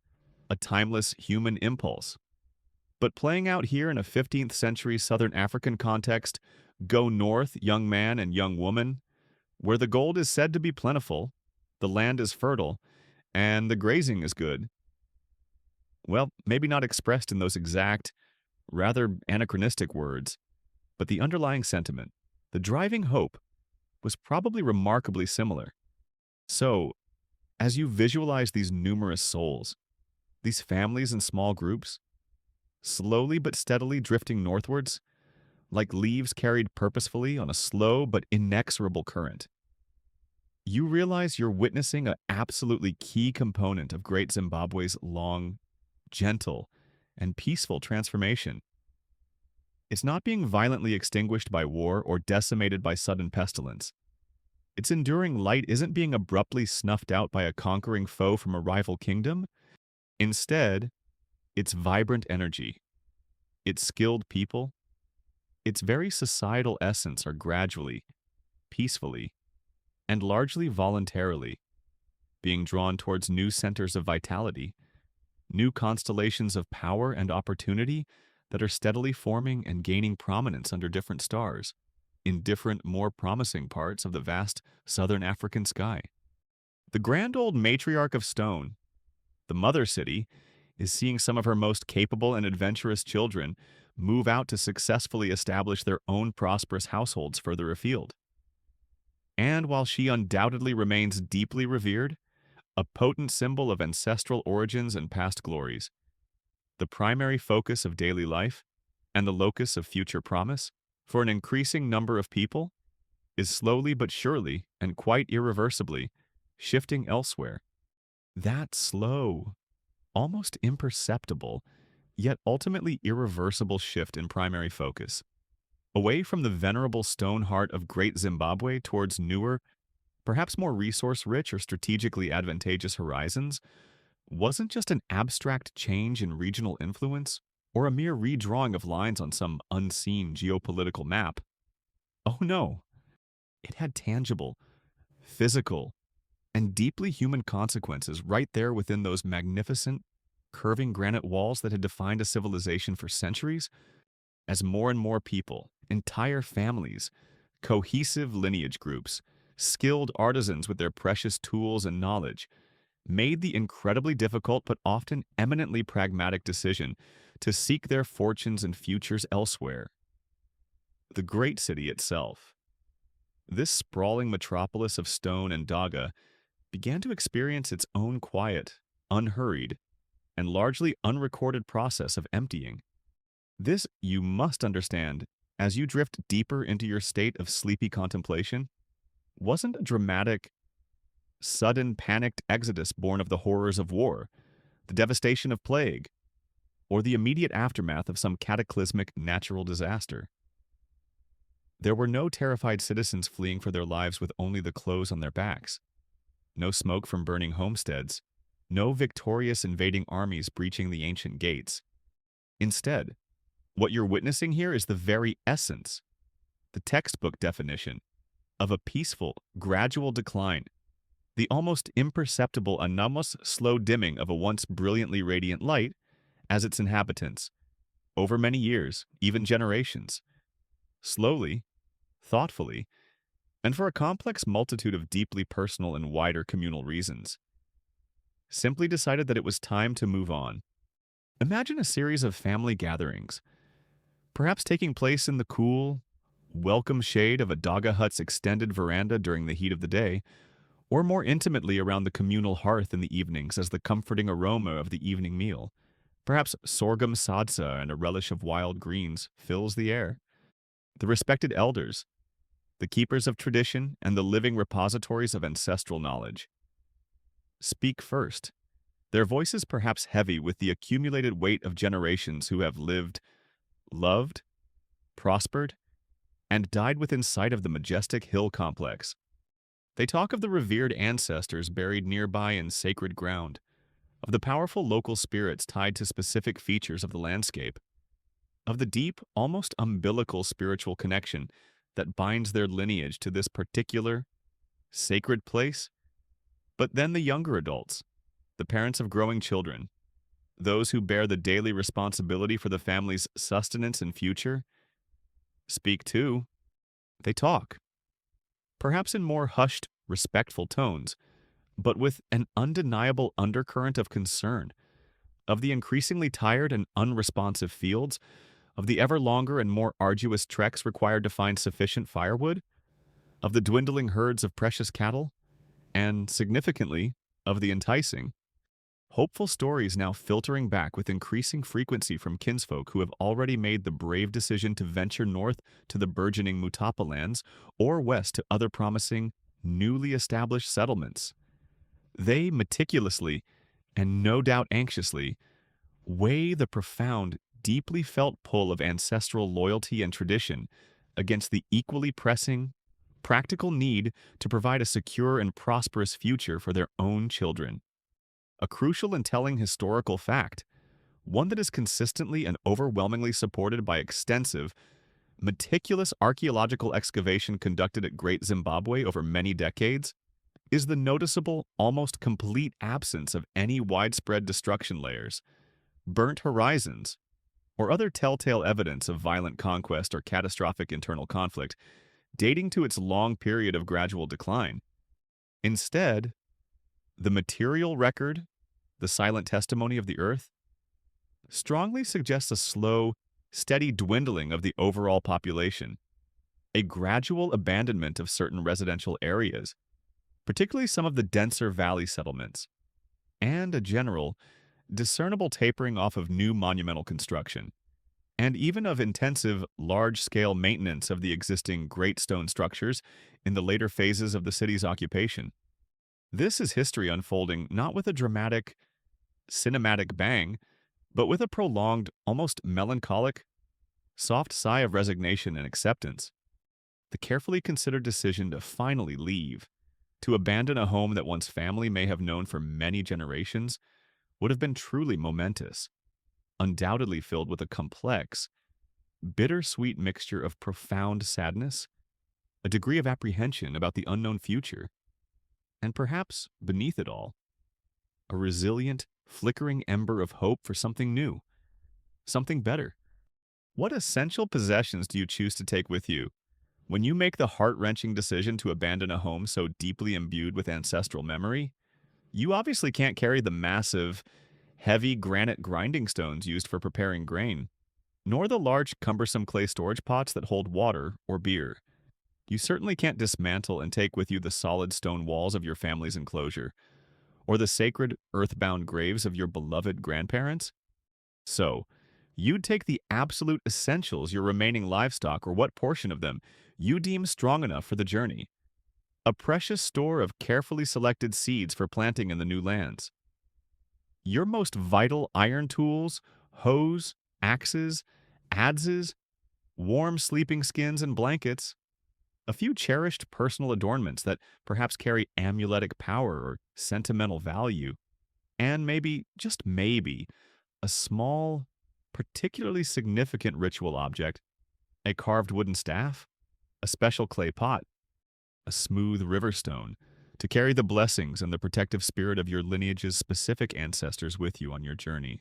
a timeless human impulse. But playing out here in a 15th century Southern African context, go north, young man and young woman, where the gold is said to be plentiful, the land is fertile, and the grazing is good. Well, maybe not expressed in those exact, rather anachronistic words, but the underlying sentiment, the driving hope, was probably remarkably similar. So, as you visualize these numerous souls, these families in small groups, slowly but steadily drifting northwards, like leaves carried purposefully on a slow but inexorable current, you realize you're witnessing an absolutely key component of Great Zimbabwe's long, gentle, and peaceful transformation. It's not being violently extinguished by war or decimated by sudden pestilence. Its enduring light isn't being abruptly snuffed out by a conquering foe from a rival kingdom. Instead, its vibrant energy, its skilled people, its very societal essence are gradually, peacefully, and largely voluntarily being drawn towards new centers of vitality, new constellations of power and opportunity that are steadily forming and gaining prominence under different stars, in different, more promising parts of the vast southern African sky. The grand old matriarch of stone, the mother city, is seeing some of her most capable and adventurous children move out to successfully establish their own prosperous households further afield. And while she undoubtedly remains deeply revered, a potent symbol of ancestral origins and past glories, the primary focus of daily life, and the locus of future promise, for an increasing number of people, is slowly but surely, and quite irreversibly, shifting elsewhere. That slow, almost imperceptible, yet ultimately irreversible shift in primary focus, away from the venerable stone heart of Great Zimbabwe towards newer, perhaps more resource-rich or strategically advantageous horizons, wasn't just an abstract change in regional influence or a mere redrawing of lines on some unseen geopolitical map. Oh no, it had tangible, physical, and deeply human consequences right there within those magnificent, curving granite walls that had defined a civilization for centuries, as more and more people, entire families, cohesive lineage groups, skilled artisans with their precious tools and knowledge, made the incredibly difficult but often eminently pragmatic decision to seek their fortunes and futures elsewhere. The great city itself, This sprawling metropolis of stone and daga began to experience its own quiet, unhurried, and largely unrecorded process of emptying. This, you must understand, as you drift deeper into your state of sleepy contemplation, wasn't a dramatic, sudden, panicked exodus born of the horrors of war, the devastation of plague, or the immediate aftermath of some cataclysmic natural disaster. There were no terrified citizens fleeing for their lives with only the clothes on their backs, no smoke from burning homesteads, no victorious invading armies breaching the ancient gates. Instead, what you're witnessing here is the very essence, the textbook definition, of a peaceful, gradual decline, the almost imperceptible and almost slow dimming of a once brilliantly radiant light as its inhabitants, over many years, even generations, slowly, thoughtfully, and for a complex multitude of deeply personal and wider communal reasons, simply decided that it was time to move on. Imagine a series of family gatherings, perhaps taking place in the cool, welcome shade of a daga hut's extended veranda during the heat of the day, or more intimately around the communal hearth in the evenings as the comforting aroma of the evening meal, perhaps sorghum sadza and a relish of wild greens, fills the air. The respected elders, the keepers of tradition, and the living repositories of ancestral knowledge speak first, their voices perhaps heavy with the accumulated weight of generations who have lived, loved, prospered, and died within sight of the majestic hill complex. They talk of the revered ancestors buried nearby in sacred ground, of the powerful local spirits tied to specific features of the landscape, of the deep, almost umbilical spiritual connection that binds their lineage to this particular, sacred place. But then the younger adults, the parents of growing children, those who bear the daily responsibility for the family's sustenance and future, speak too. They talk, perhaps in more hushed, respectful tones, but with an undeniable undercurrent of concern, of the increasingly tired and unresponsive fields, of the ever longer and more arduous treks required to find sufficient firewood, of the dwindling herds of precious cattle, and, significantly, of the enticing, hopeful stories now filtering back with increasing frequency from kinsfolk who have already made the brave decision to venture north to the burgeoning Mutapa lands or west to other promising, newly established settlements. They meticulously, and no doubt anxiously, weigh the profound, deeply felt pull of ancestral loyalty and tradition against the equally pressing, practical need to provide a secure and prosperous future for their own children. A crucial and telling historical fact, one that is consistently and overwhelmingly supported by extensive, meticulous archaeological excavation conducted at Great Zimbabwe over many decades, is the noticeable, almost complete absence of any widespread destruction layers, burnt horizons, or other telltale evidence of violent conquest or catastrophic internal conflict dating to its long period of gradual decline. Instead, the material record, the silent testimony of the earth, strongly suggests a slow, steady dwindling of the overall population, a gradual abandonment of certain residential areas, particularly some of the denser valley settlements, and a general, discernible tapering off of new monumental construction, and even of intensive, large-scale maintenance of the existing great stone structures in the later phases of the city's occupation. This is history unfolding not with a dramatic, cinematic bang, but with a prolonged, almost melancholic, soft sigh of resignation and acceptance. The carefully considered decision to finally leave, to abandon a home that one's family may have known for many generations, would have been truly momentous, undoubtedly filled with a complex, bittersweet mixture of profound sadness, a degree of apprehension about the unknown future, and perhaps, beneath it all, a resilient, flickering ember of hope for something new, something better. What essential possessions do you choose to take with you when you make the heart-wrenching decision to abandon a home so deeply imbued with ancestral memory? You obviously can't carry the massive, heavy granite grinding stones used for preparing grain, nor the large, cumbersome clay storage pots that hold water or beer. You certainly can't dismantle and take with you the solid stone walls of your family's enclosure, or the sacred earthbound graves of your beloved grandparents. So, you'd take the absolute essentials, your remaining livestock, or what portion of them you deem strong enough for the journey, a precious store of carefully selected seeds for planting in the new lands. Your most vital iron tools, hoes, axes, adzes, warm sleeping skins and blankets, a few cherished personal adornments that perhaps carry amuletic power or sentimental value, and maybe, just maybe, a small, particularly significant ritual object, a carved wooden staff, a special clay pot, a smooth river stone, to carry the blessings and the protective spirit of your lineage's specific ancestors with you on your journey.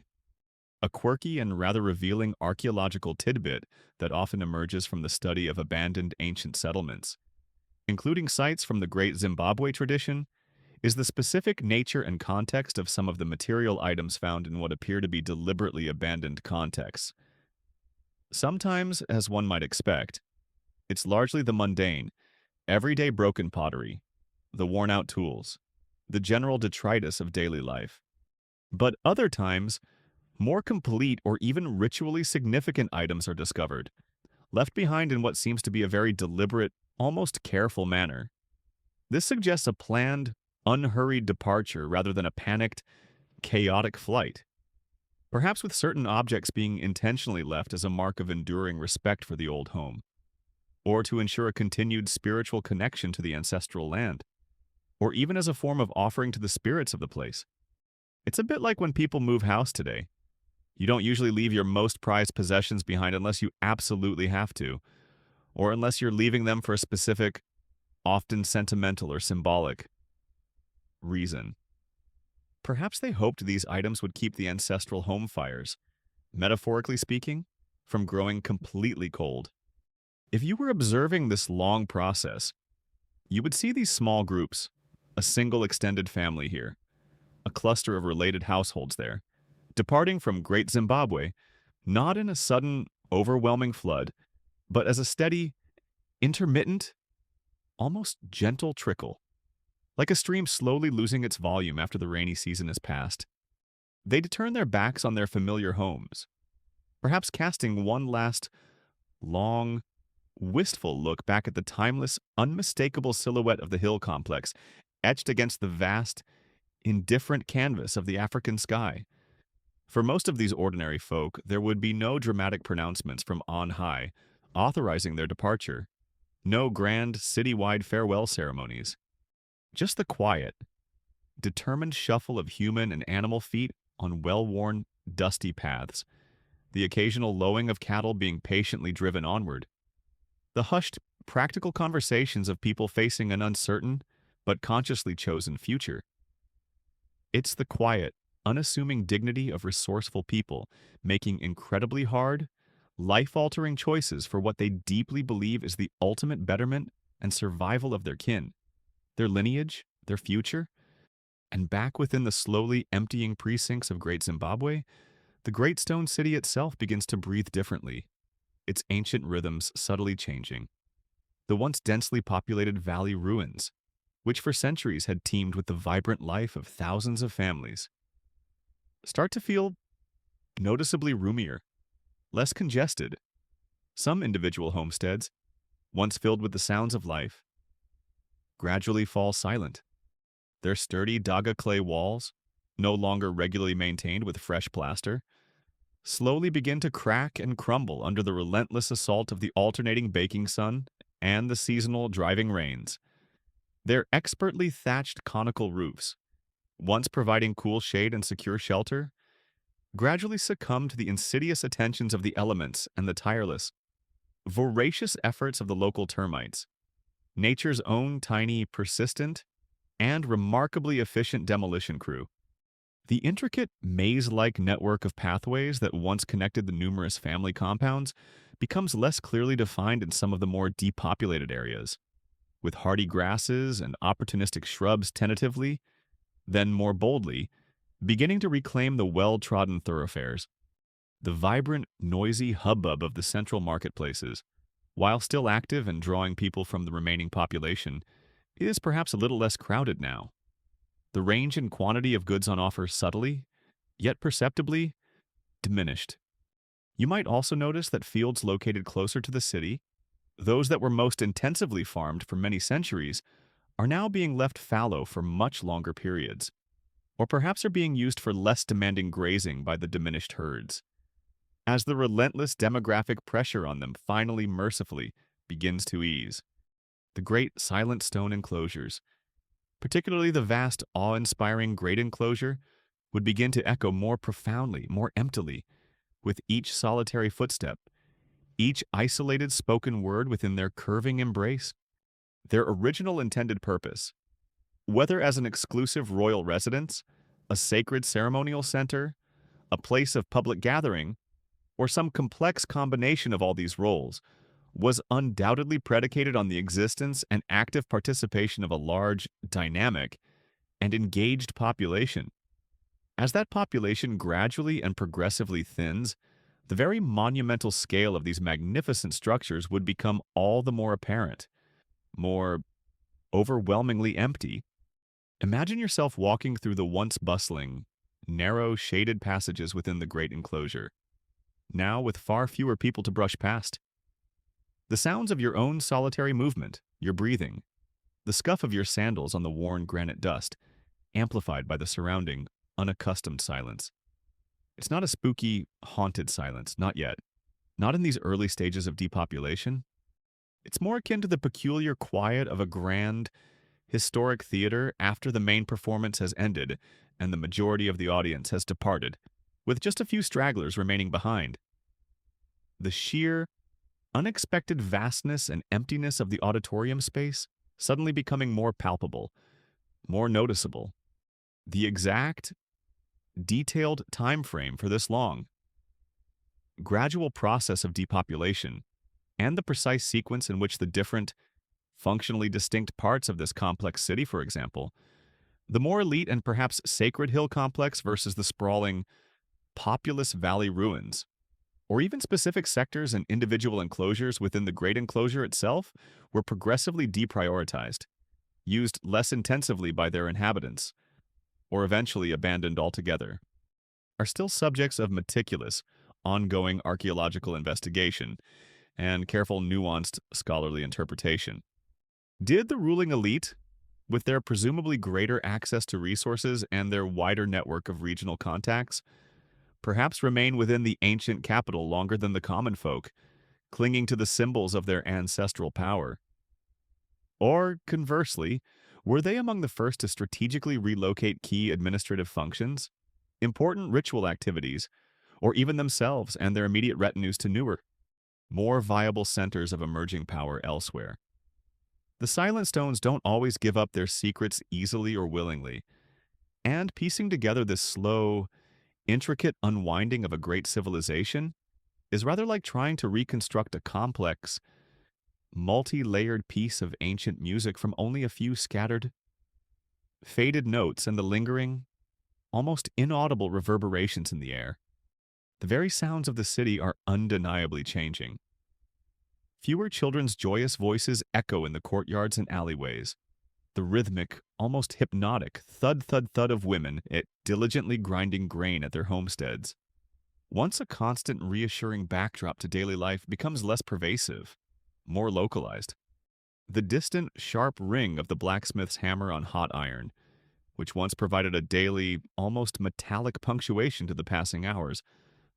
A quirky and rather revealing archaeological tidbit that often emerges from the study of abandoned ancient settlements, including sites from the Great Zimbabwe tradition, is the specific nature and context of some of the material items found in what appear to be deliberately abandoned contexts. Sometimes, as one might expect, it's largely the mundane, everyday broken pottery, the worn-out tools, the general detritus of daily life. But other times, more complete or even ritually significant items are discovered, left behind in what seems to be a very deliberate, almost careful manner. This suggests a planned, unhurried departure rather than a panicked, chaotic flight, perhaps with certain objects being intentionally left as a mark of enduring respect for the old home, or to ensure a continued spiritual connection to the ancestral land, or even as a form of offering to the spirits of the place. It's a bit like when people move house today. You don't usually leave your most prized possessions behind unless you absolutely have to, or unless you're leaving them for a specific, often sentimental or symbolic reason. Perhaps they hoped these items would keep the ancestral home fires, metaphorically speaking, from growing completely cold. If you were observing this long process, you would see these small groups, a single extended family here, a cluster of related households there, departing from Great Zimbabwe, not in a sudden, overwhelming flood, but as a steady, intermittent, almost gentle trickle, like a stream slowly losing its volume after the rainy season has passed. They'd turn their backs on their familiar homes, perhaps casting one last, long, wistful look back at the timeless, unmistakable silhouette of the hill complex, etched against the vast, indifferent canvas of the African sky. For most of these ordinary folk, there would be no dramatic pronouncements from on high, authorizing their departure, no grand, citywide farewell ceremonies. Just the quiet, determined shuffle of human and animal feet on well-worn, dusty paths, the occasional lowing of cattle being patiently driven onward, the hushed, practical conversations of people facing an uncertain, but consciously chosen future. It's the quiet, unassuming dignity of resourceful people making incredibly hard, life-altering choices for what they deeply believe is the ultimate betterment and survival of their kin, their lineage, their future. And back within the slowly emptying precincts of Great Zimbabwe, the Great Stone City itself begins to breathe differently, its ancient rhythms subtly changing. The once densely populated valley ruins, which for centuries had teemed with the vibrant life of thousands of families, start to feel noticeably roomier, less congested. Some individual homesteads, once filled with the sounds of life, gradually fall silent. Their sturdy Daga clay walls, no longer regularly maintained with fresh plaster, slowly begin to crack and crumble under the relentless assault of the alternating baking sun and the seasonal driving rains. Their expertly thatched conical roofs, once providing cool shade and secure shelter, gradually succumb to the insidious attentions of the elements and the tireless, voracious efforts of the local termites, nature's own tiny, persistent, and remarkably efficient demolition crew. The intricate, maze-like network of pathways that once connected the numerous family compounds becomes less clearly defined in some of the more depopulated areas, with hardy grasses and opportunistic shrubs tentatively, then more boldly, beginning to reclaim the well-trodden thoroughfares. The vibrant, noisy hubbub of the central marketplaces, While still active and drawing people from the remaining population, it is perhaps a little less crowded now. The range and quantity of goods on offer subtly, yet perceptibly, diminished. You might also notice that fields located closer to the city, those that were most intensively farmed for many centuries, are now being left fallow for much longer periods, or perhaps are being used for less demanding grazing by the diminished herds. As the relentless demographic pressure on them finally mercifully begins to ease, the great silent stone enclosures, particularly the vast, awe-inspiring great enclosure, would begin to echo more profoundly, more emptily, with each solitary footstep, each isolated spoken word within their curving embrace. Their original intended purpose, whether as an exclusive royal residence, a sacred ceremonial center, a place of public gathering, or some complex combination of all these roles, was undoubtedly predicated on the existence and active participation of a large, dynamic, and engaged population. As that population gradually and progressively thins, the very monumental scale of these magnificent structures would become all the more apparent, more overwhelmingly empty. Imagine yourself walking through the once bustling, narrow, shaded passages within the great enclosure, now with far fewer people to brush past. The sounds of your own solitary movement, your breathing, the scuff of your sandals on the worn granite dust, amplified by the surrounding, unaccustomed silence. It's not a spooky, haunted silence, not yet. Not in these early stages of depopulation. It's more akin to the peculiar quiet of a grand, historic theater after the main performance has ended and the majority of the audience has departed, with just a few stragglers remaining behind. The sheer, unexpected vastness and emptiness of the auditorium space suddenly becoming more palpable, more noticeable. The exact, detailed time frame for this long, gradual process of depopulation, and the precise sequence in which the different, functionally distinct parts of this complex city, for example, the more elite and perhaps sacred hill complex versus the sprawling, populous valley ruins, or even specific sectors and individual enclosures within the great enclosure itself, were progressively deprioritized, used less intensively by their inhabitants, or eventually abandoned altogether, are still subjects of meticulous, ongoing archaeological investigation and careful, nuanced scholarly interpretation. Did the ruling elite, with their presumably greater access to resources and their wider network of regional contacts, perhaps remain within the ancient capital longer than the common folk, clinging to the symbols of their ancestral power? Or, conversely, were they among the first to strategically relocate key administrative functions, important ritual activities, or even themselves and their immediate retinues to newer, more viable centers of emerging power elsewhere? The Silent Stones don't always give up their secrets easily or willingly, and piecing together this slow, intricate unwinding of a great civilization is rather like trying to reconstruct a complex, multi-layered piece of ancient music from only a few scattered, faded notes and the lingering, almost inaudible reverberations in the air. The very sounds of the city are undeniably changing. Fewer children's joyous voices echo in the courtyards and alleyways. The rhythmic, almost hypnotic thud-thud-thud of women diligently grinding grain at their homesteads. Once a constant, reassuring backdrop to daily life becomes less pervasive, more localized. The distant, sharp ring of the blacksmith's hammer on hot iron, which once provided a daily, almost metallic punctuation to the passing hours,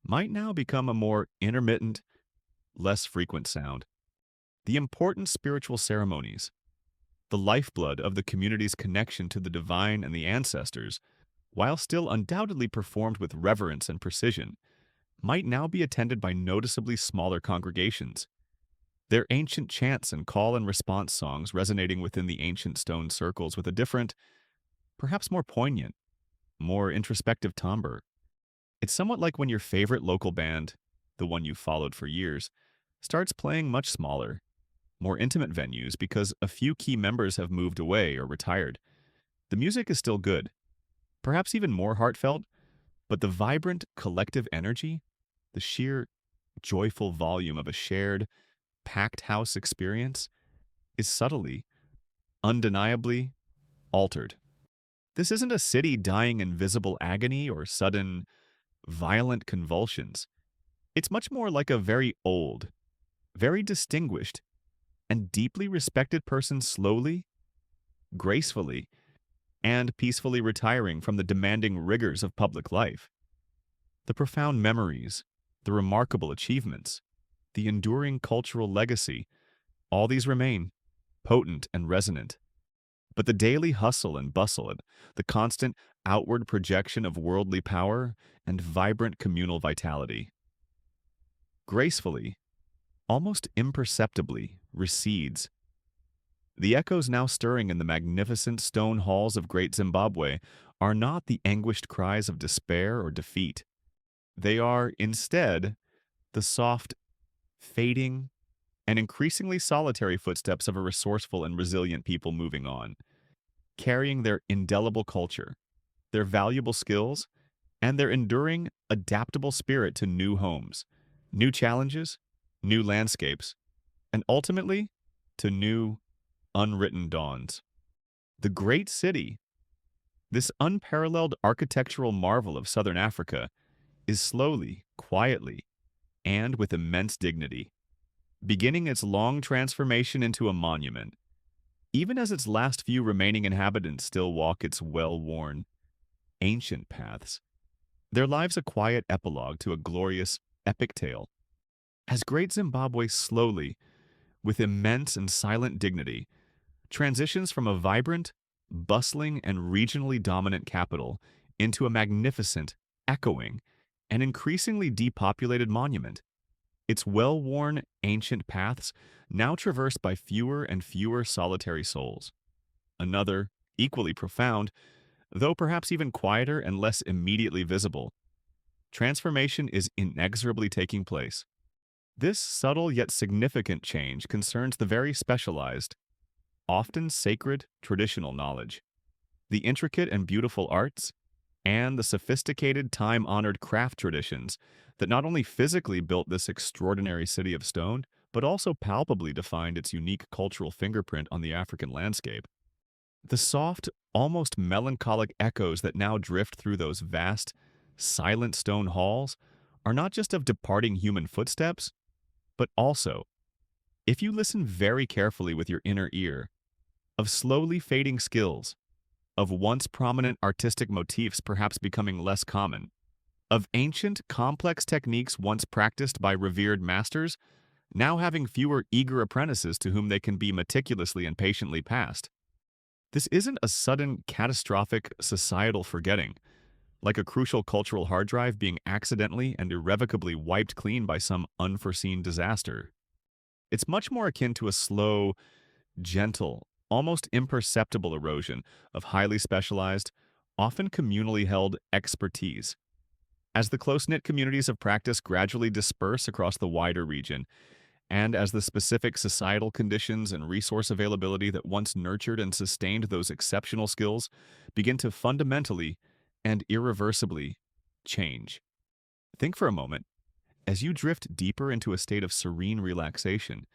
might now become a more intermittent, less frequent sound. The important spiritual ceremonies, the lifeblood of the community's connection to the divine and the ancestors, while still undoubtedly performed with reverence and precision, might now be attended by noticeably smaller congregations, their ancient chants and call and response songs resonating within the ancient stone circles with a different, perhaps more poignant, more introspective timbre. It's somewhat like when your favorite local band, the one you've followed for years, starts playing much smaller, more intimate venues because a few key members have moved away or retired. The music is still good, perhaps even more heartfelt, but the vibrant collective energy, the sheer joyful volume of a shared, packed house experience is subtly, undeniably altered. This isn't a city dying in visible agony or sudden, violent convulsions. It's much more like a very old, very distinguished, and deeply respected person slowly, gracefully, and peacefully retiring from the demanding rigors of public life. The profound memories, the remarkable achievements, the enduring cultural legacy, all these remain, potent and resonant. But the daily hustle and bustle, and the constant outward projection of worldly power and vibrant communal vitality, gracefully, almost imperceptibly, recedes. The echoes now stirring in the magnificent stone halls of Great Zimbabwe are not the anguished cries of despair or defeat. They are, instead, the soft, fading, and increasingly solitary footsteps of a resourceful and resilient people moving on, carrying their indelible culture, their valuable skills, and their enduring, adaptable spirit to new homes, new challenges, new landscapes, and ultimately to new, unwritten dawns. The great city, this unparalleled architectural marvel of southern Africa, is slowly, quietly, and with immense dignity, beginning its long transformation into a monument, even as its last few remaining inhabitants still walk its well-worn, ancient paths, their lives a quiet epilogue to a glorious, epic tale. As Great Zimbabwe slowly, with immense and silent dignity, transitions from a vibrant, bustling, and regionally dominant capital into a magnificent, echoing, and increasingly depopulated monument, its well-worn ancient paths now traversed by fewer and fewer solitary souls. Another, equally profound, though perhaps even quieter and less immediately visible, transformation is inexorably taking place. This subtle yet significant change concerns the very specialized, often sacred traditional knowledge, the intricate and beautiful arts, and the sophisticated time-honored craft traditions that not only physically built this extraordinary city of stone, but also palpably defined its unique cultural fingerprint on the African landscape. The soft, almost melancholic echoes that now drift through those vast, silent stone halls are not just of departing human footsteps, but also, if you listen very carefully with your inner ear, of slowly fading skills, of once prominent artistic motifs perhaps becoming less common, of ancient, complex techniques once practiced by revered masters, now having fewer eager apprentices to whom they can be meticulously and patiently passed. This isn't a sudden, catastrophic societal forgetting, like a crucial cultural hard drive being accidentally and irrevocably wiped clean by some unforeseen disaster. It's much more akin to a slow, gentle, almost imperceptible erosion of highly specialized, often communally held expertise. As the close-knit communities of practice gradually disperse across the wider region, and as the specific societal conditions and resource availability that once nurtured and sustained those exceptional skills begin to fundamentally and irreversibly change. Think for a moment, as you drift deeper into a state of serene relaxation,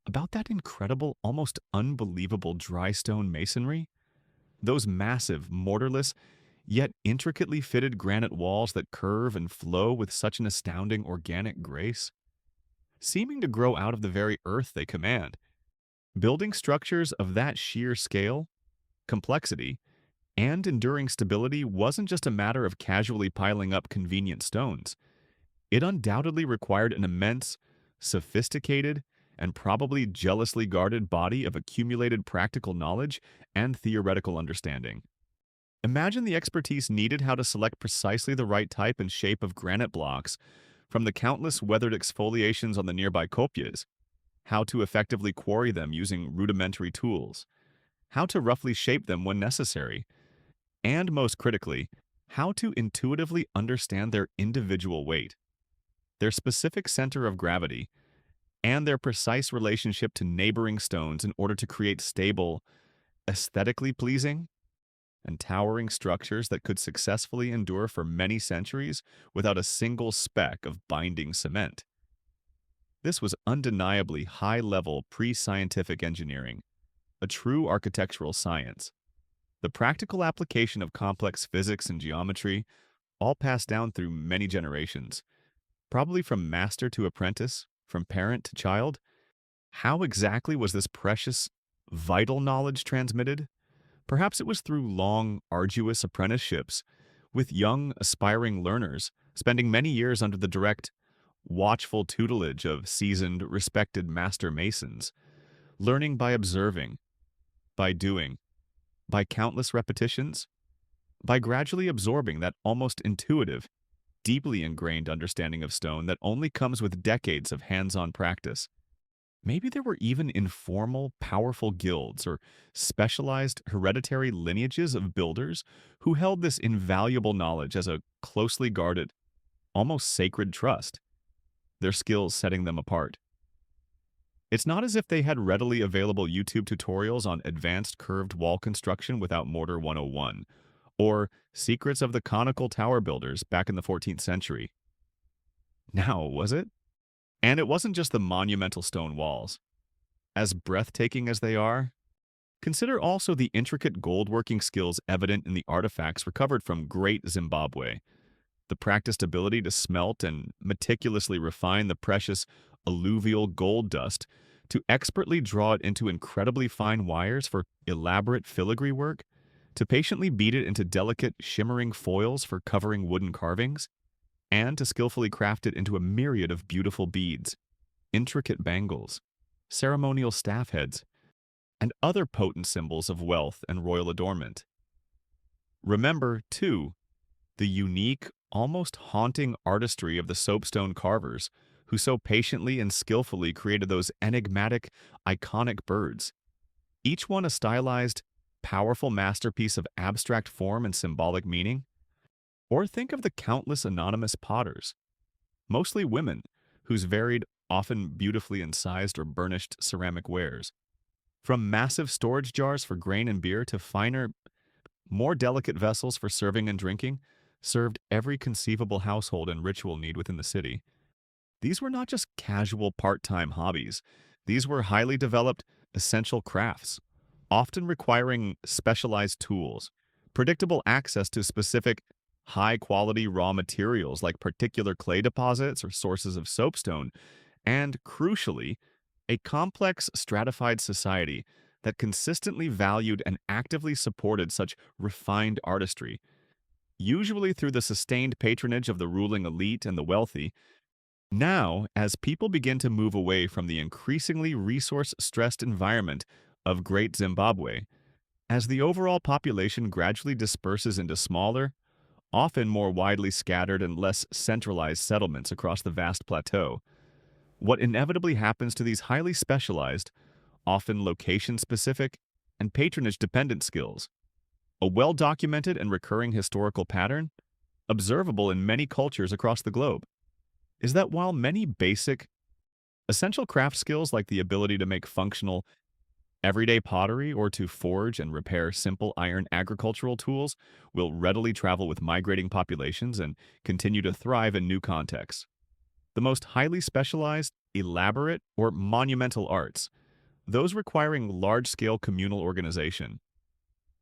about that incredible, almost unbelievable dry stone masonry, those massive, mortarless, yet intricately fitted granite walls that curve and flow with such an astounding organic grace, seeming to grow out of the very earth they command. Building structures of that sheer scale, complexity, and enduring stability wasn't just a matter of casually piling up convenient stones. It undoubtedly required an immense, sophisticated, and probably jealously guarded body of accumulated practical knowledge and theoretical understanding. Imagine the expertise needed how to select precisely the right type and shape of granite blocks from the countless weathered exfoliations on the nearby kopjes, how to effectively quarry them using rudimentary tools, how to roughly shape them when necessary, and most critically, how to intuitively understand their individual weight, their specific center of gravity, and their precise relationship to neighboring stones in order to create stable, aesthetically pleasing, and towering structures that could successfully endure for many centuries without a single speck of binding cement. This was undeniably high-level pre-scientific engineering, a true architectural science. The practical application of complex physics and geometry all passed down through many generations, probably from master to apprentice, from parent to child. How exactly was this precious, vital knowledge transmitted? Perhaps it was through long, arduous apprenticeships with young, aspiring learners, spending many years under the direct, watchful tutelage of seasoned, respected master masons, learning by observing, by doing, by countless repetitions, by gradually absorbing that almost intuitive, deeply ingrained understanding of stone that only comes with decades of hands-on practice. Maybe there were even informal, powerful guilds or specialized hereditary lineages of builders who held this invaluable knowledge as a closely guarded, almost sacred trust, their skills setting them apart. It's not as if they had readily available YouTube tutorials on advanced curved wall construction without Mortar 101, or secrets of the conical tower builders back in the 14th century. Now, was it? And it wasn't just the monumental stone walls. As breathtaking as they are, consider also the intricate goldworking skills evident in the artifacts recovered from Great Zimbabwe. The practiced ability to smelt and meticulously refine the precious alluvial gold dust, to expertly draw it into incredibly fine wires for elaborate filigree work, to patiently beat it into delicate, shimmering foils for covering wooden carvings, and to skillfully craft it into a myriad of beautiful beads, intricate bangles, ceremonial staff heads, and other potent symbols of wealth and royal adornment. Remember, too, the unique, almost haunting artistry of the soapstone carvers who so patiently and skillfully created those enigmatic, iconic birds, each one a stylized, powerful masterpiece of abstract form and symbolic meaning. Or think of the countless anonymous potters, mostly women, whose varied, often beautifully incised or burnished ceramic wares, from massive storage jars for grain and beer to finer, more delicate vessels for serving and drinking, served every conceivable household and ritual need within the city. These were not just casual part-time hobbies. These were highly developed, essential crafts, often requiring specialized tools, predictable access to specific, high-quality raw materials like particular clay deposits or sources of soapstone, and, crucially, a complex, stratified society that consistently valued and actively supported such refined artistry, usually through the sustained patronage of the ruling elite and the wealthy. Now, as people begin to move away from the increasingly resource-stressed environment of Great Zimbabwe, as the overall population gradually disperses into smaller, often more widely scattered and less centralized settlements across the vast plateau, what inevitably happens to these highly specialized, often location-specific, and patronage-dependent skills, a well-documented and recurring historical pattern, observable in many cultures across the globe, is that while many basic, essential craft skills like the ability to make functional, everyday pottery or to forge and repair simple iron agricultural tools will readily travel with migrating populations and continue to thrive in new contexts, the most highly specialized, elaborate, or monumental arts, those requiring large-scale communal organization,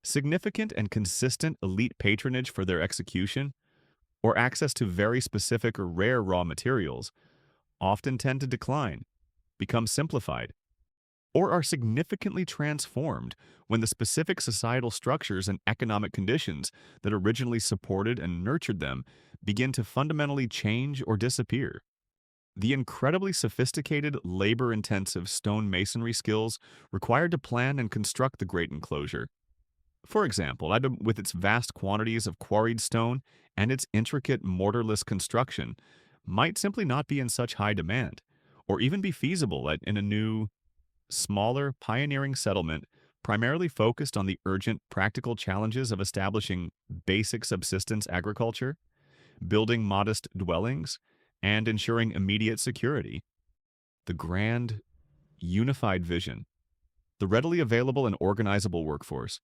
significant and consistent elite patronage for their execution, or access to very specific or rare raw materials, often tend to decline, become simplified, or are significantly transformed when the specific societal structures and economic conditions that originally supported and nurtured them begin to fundamentally change or disappear. The incredibly sophisticated, labor-intensive stone masonry skills required to plan and construct the great enclosure, for example, with its vast quantities of quarried stone and its intricate mortarless construction, might simply not be in such high demand, or even be feasible in a new, smaller, pioneering settlement primarily focused on the urgent, practical challenges of establishing basic subsistence agriculture, building modest dwellings, and ensuring immediate security. The grand, unified vision, the readily available and organizable workforce,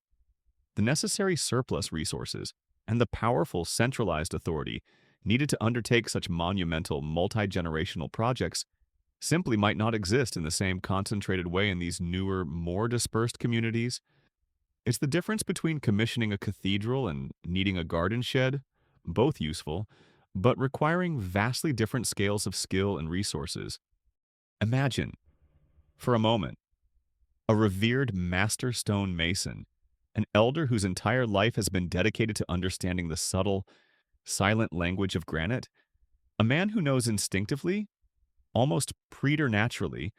the necessary surplus resources, and the powerful centralized authority needed to undertake such monumental multi-generational projects simply might not exist in the same concentrated way in these newer, more dispersed communities. It's the difference between commissioning a cathedral and needing a garden shed, both useful, but requiring vastly different scales of skill and resources. Imagine, for a moment, a revered master stone mason, an elder whose entire life has been dedicated to understanding the subtle, silent language of granite, a man who knows instinctively, almost preternaturally,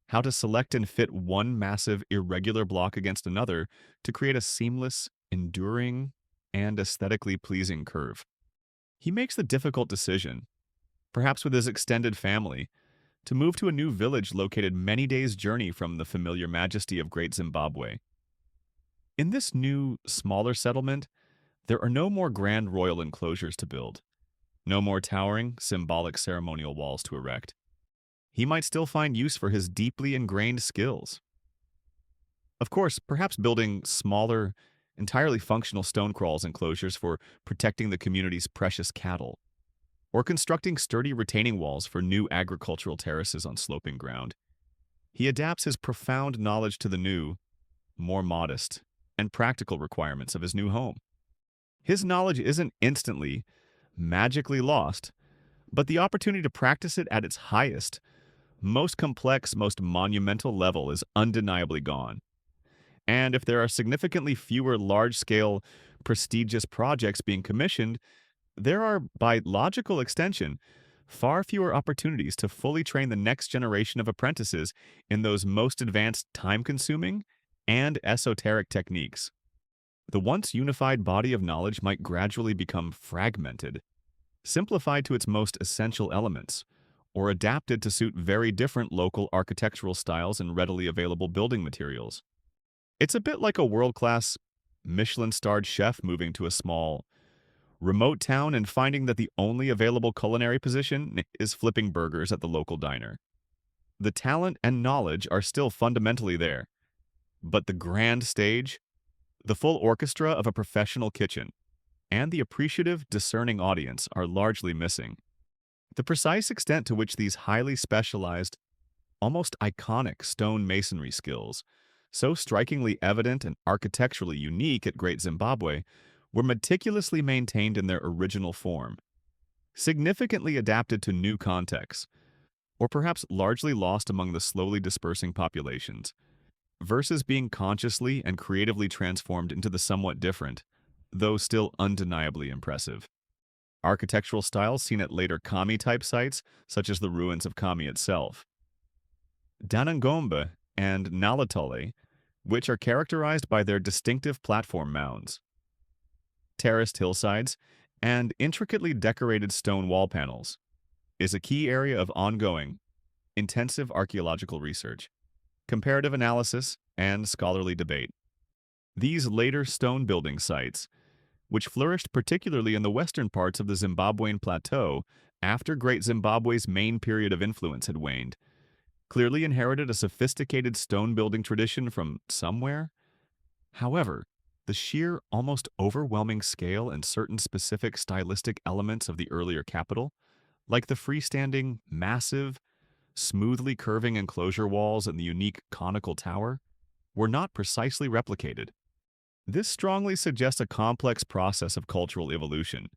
how to select and fit one massive, irregular block against another to create a seamless, enduring, and aesthetically pleasing curve. He makes the difficult decision, perhaps with his extended family, to move to a new village located many days' journey from the familiar majesty of Great Zimbabwe. In this new, smaller settlement, there are no more grand royal enclosures to build, no more towering, symbolic ceremonial walls to erect. He might still find use for his deeply ingrained skills. Of course, perhaps building smaller, entirely functional stone crawls enclosures for protecting the community's precious cattle, or constructing sturdy retaining walls for new agricultural terraces on sloping ground. He adapts his profound knowledge to the new, more modest, and practical requirements of his new home. His knowledge isn't instantly, magically lost, but the opportunity to practice it at its highest, most complex, most monumental level is undeniably gone. And if there are significantly fewer large-scale, prestigious projects being commissioned, there are, by logical extension, far fewer opportunities to fully train the next generation of apprentices in those most advanced time-consuming and esoteric techniques. The once unified body of knowledge might gradually become fragmented, simplified to its most essential elements, or adapted to suit very different local architectural styles and readily available building materials. It's a bit like a world-class, Michelin-starred chef moving to a small, remote town and finding that the only available culinary position is flipping burgers at the local diner. The talent and knowledge are still fundamentally there, but the grand stage, the full orchestra of a professional kitchen, and the appreciative, discerning audience are largely missing. The precise extent to which these highly specialized, almost iconic stone masonry skills, so strikingly evident and architecturally unique at Great Zimbabwe, were meticulously maintained in their original form, significantly adapted to new contexts, or perhaps largely lost among the slowly dispersing populations, versus being consciously and creatively transformed into the somewhat different, though still undeniably impressive architectural styles seen at later Kami-type sites, such as the ruins of Kami itself. Danangombe and Nalatole, which are characterized by their distinctive platform mounds, terraced hillsides, and intricately decorated stone wall panels, is a key area of ongoing, intensive archaeological research, comparative analysis, and scholarly debate. These later stone building sites, which flourished particularly in the western parts of the Zimbabwean plateau after Great Zimbabwe's main period of influence had waned, clearly inherited a sophisticated stone-building tradition from somewhere. However, the sheer, almost overwhelming scale and certain specific stylistic elements of the earlier capital, like the freestanding, massive, smoothly curving enclosure walls and the unique conical tower, were not precisely replicated. This strongly suggests a complex process of cultural evolution,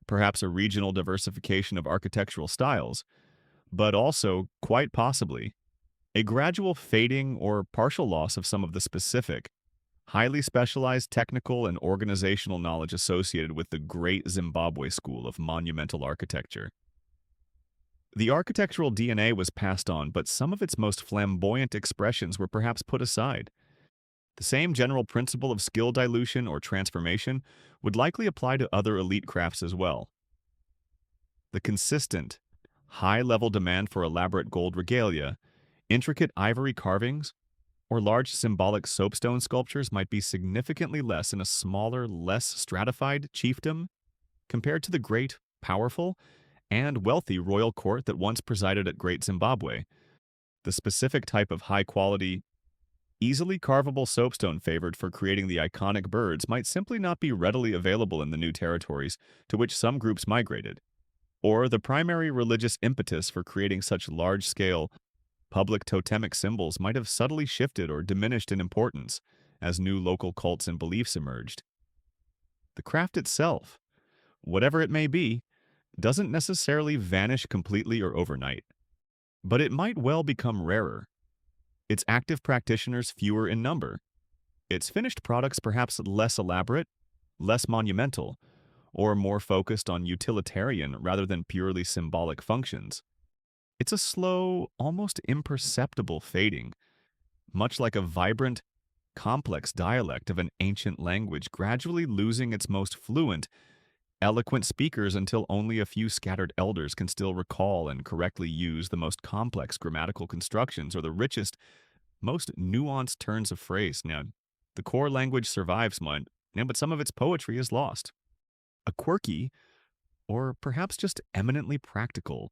perhaps a regional diversification of architectural styles, but also, quite possibly, a gradual fading or partial loss of some of the specific, highly specialized technical and organizational knowledge associated with the Great Zimbabwe school of monumental architecture. The architectural DNA was passed on, but some of its most flamboyant expressions were perhaps put aside. The same general principle of skill dilution or transformation would likely apply to other elite crafts as well. The consistent, high-level demand for elaborate gold regalia, intricate ivory carvings, or large symbolic soapstone sculptures might be significantly less in a smaller, less stratified chiefdom compared to the great, powerful, and wealthy royal court that once presided at Great Zimbabwe. The specific type of high-quality, easily carvable soapstone favored for creating the iconic birds might simply not be readily available in the new territories to which some groups migrated. Or the primary religious impetus for creating such large-scale public totemic symbols might have subtly shifted or diminished in importance as new local cults and beliefs emerged. The craft itself, whatever it may be, doesn't necessarily vanish completely or overnight, but it might well become rarer, its active practitioners fewer in number, its finished products perhaps less elaborate, less monumental, or more focused on utilitarian rather than purely symbolic functions. It's a slow, almost imperceptible fading, much like a vibrant, complex dialect of an ancient language gradually losing its most fluent, eloquent speakers until only a few scattered elders can still recall and correctly use the most complex grammatical constructions or the richest, most nuanced turns of phrase. Now, the core language survives, but some of its poetry is lost. A quirky, or perhaps just eminently practical,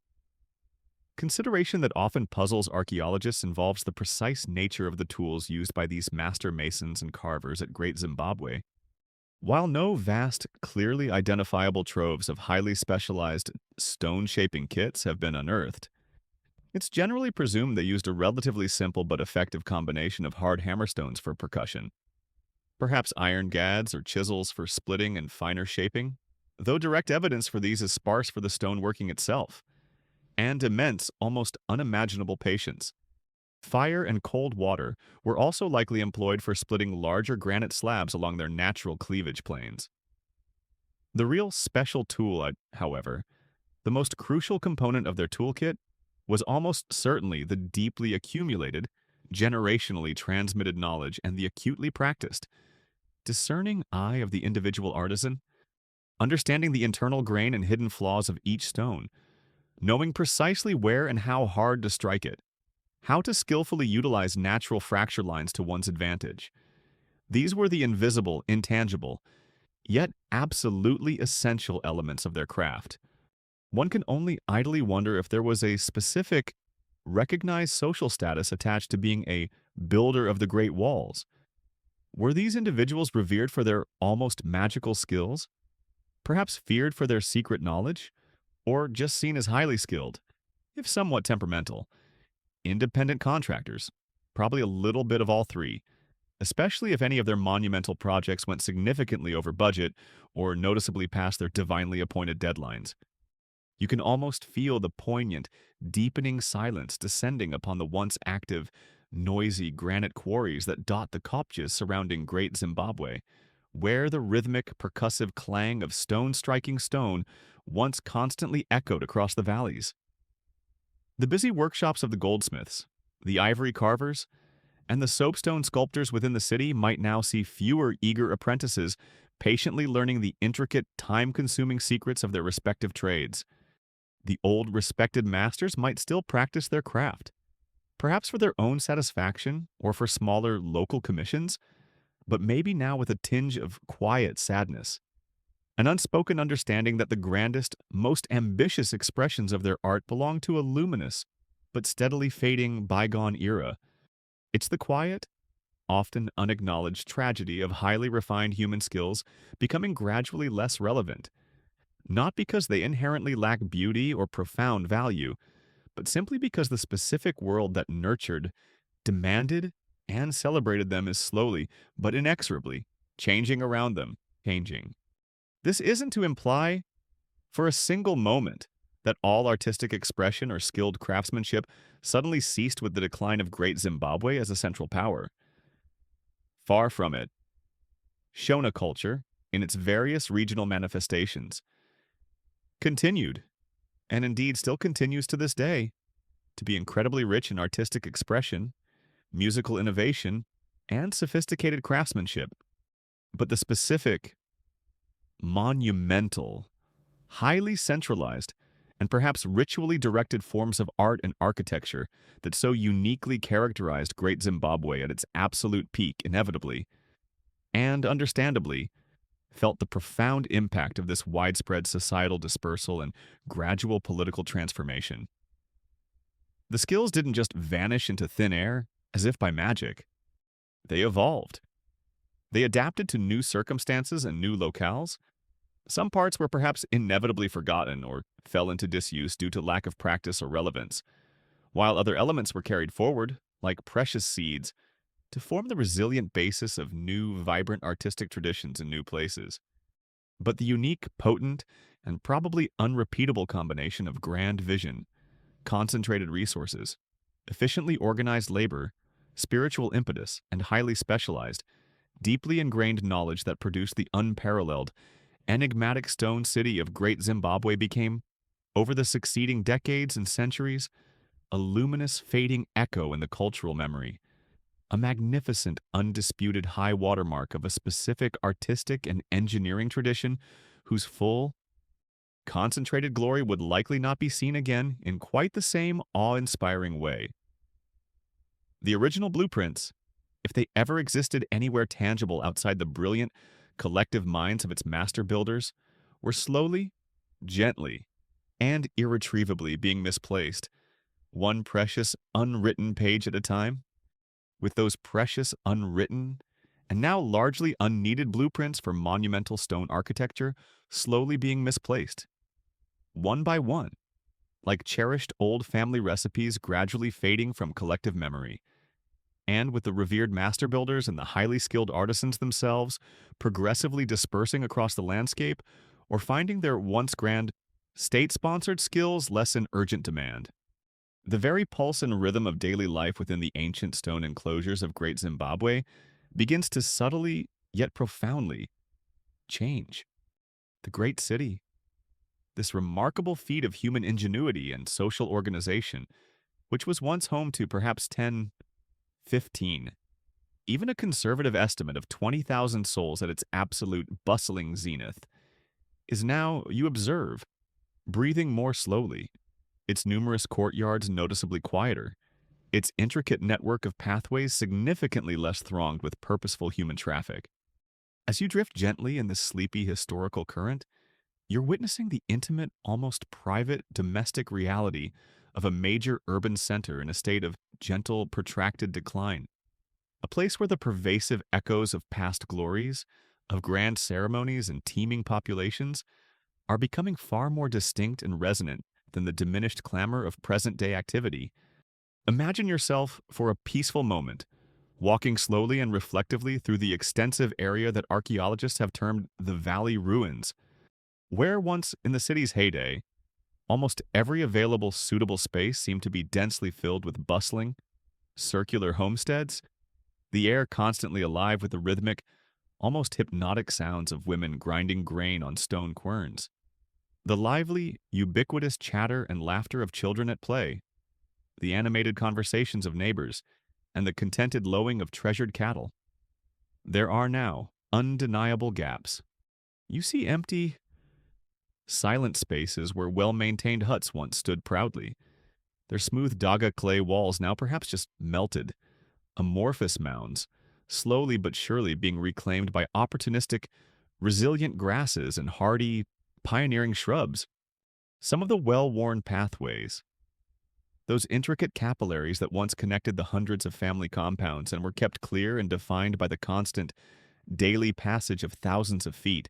consideration that often puzzles archaeologists involves the precise nature of the tools used by these master masons and carvers at Great Zimbabwe. While no vast, clearly identifiable troves of highly specialized stone-shaping kits have been unearthed, it's generally presumed they used a relatively simple but effective combination of hard hammerstones for percussion, perhaps iron gads or chisels for splitting and finer shaping, though direct evidence for these is sparse for the stoneworking itself, and immense, almost unimaginable patience. Fire and cold water were also likely employed for splitting larger granite slabs along their natural cleavage planes. The real special tool, however, the most crucial component of their toolkit, was almost certainly the deeply accumulated, generationally transmitted knowledge and the acutely practiced, discerning eye of the individual artisan, understanding the internal grain and hidden flaws of each stone, knowing precisely where and how hard to strike it, how to skillfully utilize natural fracture lines to one's advantage. These were the invisible, intangible, yet absolutely essential elements of their craft. One can only idly wonder if there was a specific, recognized social status attached to being a builder of the Great Walls. Were these individuals revered for their almost magical skills? Perhaps feared for their secret knowledge? Or just seen as highly skilled, if somewhat temperamental? Independent contractors, probably a little bit of all three, especially if any of their monumental projects went significantly over budget or noticeably past their divinely appointed deadlines. You can almost feel the poignant, deepening silence descending upon the once active, noisy granite quarries that dot the kopjes surrounding Great Zimbabwe, where the rhythmic, percussive clang of stone striking stone once constantly echoed across the valleys. The busy workshops of the goldsmiths, the ivory carvers, and the soapstone sculptors within the city might now see fewer eager apprentices patiently learning the intricate, time-consuming secrets of their respective trades. The old, respected masters might still practice their craft, perhaps for their own satisfaction or for smaller local commissions, but maybe now with a tinge of quiet sadness, an unspoken understanding that the grandest, most ambitious expressions of their art belong to a luminous, but steadily fading bygone era. It's the quiet, often unacknowledged tragedy of highly refined human skills becoming gradually less relevant, not because they inherently lack beauty or profound value, but simply because the specific world that nurtured, demanded, and celebrated them is slowly, but inexorably, changing around them, changing. This isn't to imply, for a single moment, that all artistic expression or skilled craftsmanship suddenly ceased with the decline of Great Zimbabwe as a central power. Far from it. Shona culture, in its various regional manifestations, continued, and indeed still continues to this day, to be incredibly rich in artistic expression, musical innovation, and sophisticated craftsmanship. But the specific, monumental, highly centralized, and perhaps ritually directed forms of art and architecture that so uniquely characterized Great Zimbabwe at its absolute peak inevitably, and understandably, felt the profound impact of this widespread societal dispersal and gradual political transformation. The skills didn't just vanish into thin air, as if by magic. They evolved. They adapted to new circumstances and new locales, Some parts were perhaps inevitably forgotten or fell into disuse due to lack of practice or relevance, while other elements were carried forward, like precious seeds, to form the resilient basis of new, vibrant artistic traditions in new places. But the unique, potent, and probably unrepeatable combination of grand vision, concentrated resources, efficiently organized labor, spiritual impetus, and highly specialized, deeply ingrained knowledge that produced the unparalleled, enigmatic stone city of Great Zimbabwe became, over the succeeding decades and centuries, a luminous, fading echo in the cultural memory, a magnificent, undisputed high watermark of a specific artistic and engineering tradition whose full, concentrated glory would likely not be seen again in quite the same awe-inspiring way. The original blueprints, if they ever existed anywhere tangible outside the brilliant, collective minds of its master builders, were slowly, gently, and irretrievably being misplaced, one precious, unwritten page at a time, with those precious, unwritten, and now largely unneeded blueprints for monumental stone architecture slowly being misplaced, one by one, like cherished old family recipes gradually fading from collective memory, and with the revered master builders and the highly skilled artisans themselves progressively dispersing across the landscape or finding their once grand, state-sponsored skills less in urgent demand. The very pulse and rhythm of daily life within the ancient stone enclosures of Great Zimbabwe begins to subtly, yet profoundly, change. The great city, this remarkable feat of human ingenuity and social organization, which was once home to perhaps 10, 15, even a conservative estimate of 20,000 souls at its absolute bustling zenith, is now, you observe, breathing more slowly, its numerous courtyards noticeably quieter, its intricate network of pathways significantly less thronged with purposeful human traffic. As you drift gently in this sleepy historical current, you're witnessing the intimate, almost private, domestic reality of a major urban center in a state of gentle, protracted decline. A place where the pervasive echoes of past glories, of grand ceremonies and teeming populations, are becoming far more distinct and resonant than the diminished clamor of present-day activity. Imagine yourself, for a peaceful moment, walking slowly and reflectively through the extensive area that archaeologists have termed the Valley Ruins, where once, in the city's heyday, almost every available suitable space seemed to be densely filled with bustling, circular homesteads, the air constantly alive with the rhythmic, almost hypnotic sounds of women grinding grain on stone querns, the lively, ubiquitous chatter and laughter of children at play, the animated conversations of neighbors, and the contented lowing of treasured cattle. There are now undeniable gaps. You see empty, silent spaces where well-maintained huts once stood proudly, their smooth daga clay walls now perhaps just melted, amorphous mounds, slowly but surely being reclaimed by opportunistic, resilient grasses and hardy, pioneering shrubs. Some of the well-worn pathways, those intricate capillaries that once connected the hundreds of family compounds and were kept clear and defined by the constant, daily passage of thousands of feet,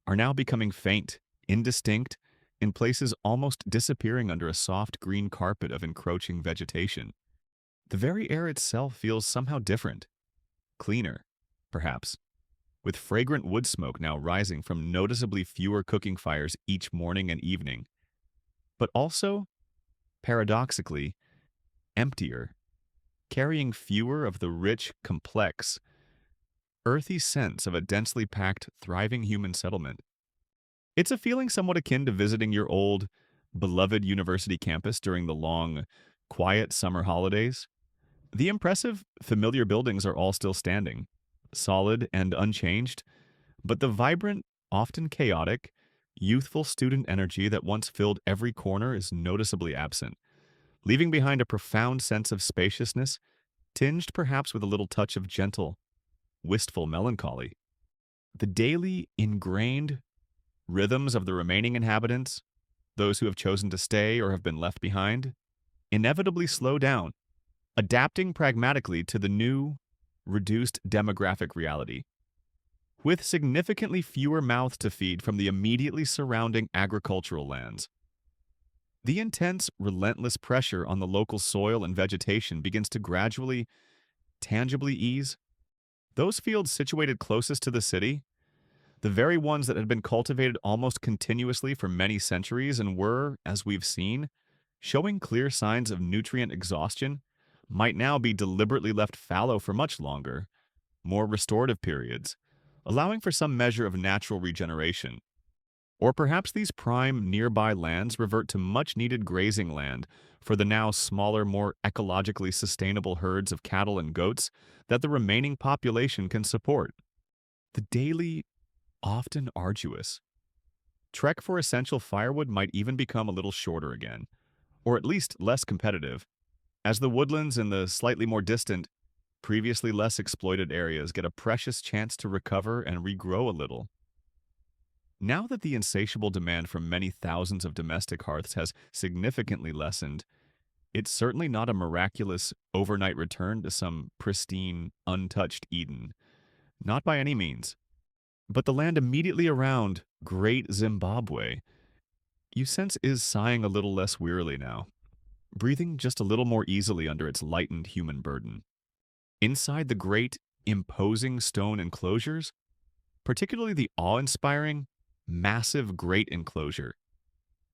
are now becoming faint, indistinct, in places almost disappearing under a soft green carpet of encroaching vegetation. The very air itself feels somehow different, cleaner, perhaps, with fragrant wood smoke now rising from noticeably fewer cooking fires each morning and evening, but also, paradoxically, emptier, carrying fewer of the rich, complex, earthy sense of a densely packed, thriving human settlement. It's a feeling somewhat akin to visiting your old, beloved university campus during the long, quiet summer holidays. The impressive, familiar buildings are all still standing, solid and unchanged, but the vibrant, often chaotic, youthful student energy that once filled every corner is noticeably absent, leaving behind a profound sense of spaciousness, tinged perhaps with a little touch of gentle, wistful melancholy. The daily, ingrained rhythms of the remaining inhabitants, those who have chosen to stay or have been left behind, inevitably slow down, adapting pragmatically to the new, reduced demographic reality. with significantly fewer mouths to feed from the immediately surrounding agricultural lands. The intense, relentless pressure on the local soil and vegetation begins to gradually, tangibly ease. Those fields situated closest to the city, the very ones that had been cultivated almost continuously for many centuries and were, as we've seen, showing clear signs of nutrient exhaustion, might now be deliberately left fallow for much longer, more restorative periods, allowing for some measure of natural regeneration. Or perhaps these prime nearby lands revert to much-needed grazing land for the now smaller, more ecologically sustainable herds of cattle and goats that the remaining population can support. The daily, often arduous, trek for essential firewood might even become a little shorter again, or at least less competitive, as the woodlands in the slightly more distant, previously less exploited areas get a precious chance to recover and regrow a little. Now that the insatiable demand from many thousands of domestic hearths has significantly lessened, it's certainly not a miraculous overnight return to some pristine, untouched Eden. Not by any means. But the land immediately around Great Zimbabwe, you sense is sighing a little less wearily now, breathing just a little more easily under its lightened human burden. Inside the great, imposing stone enclosures, particularly the awe-inspiring, massive great enclosure,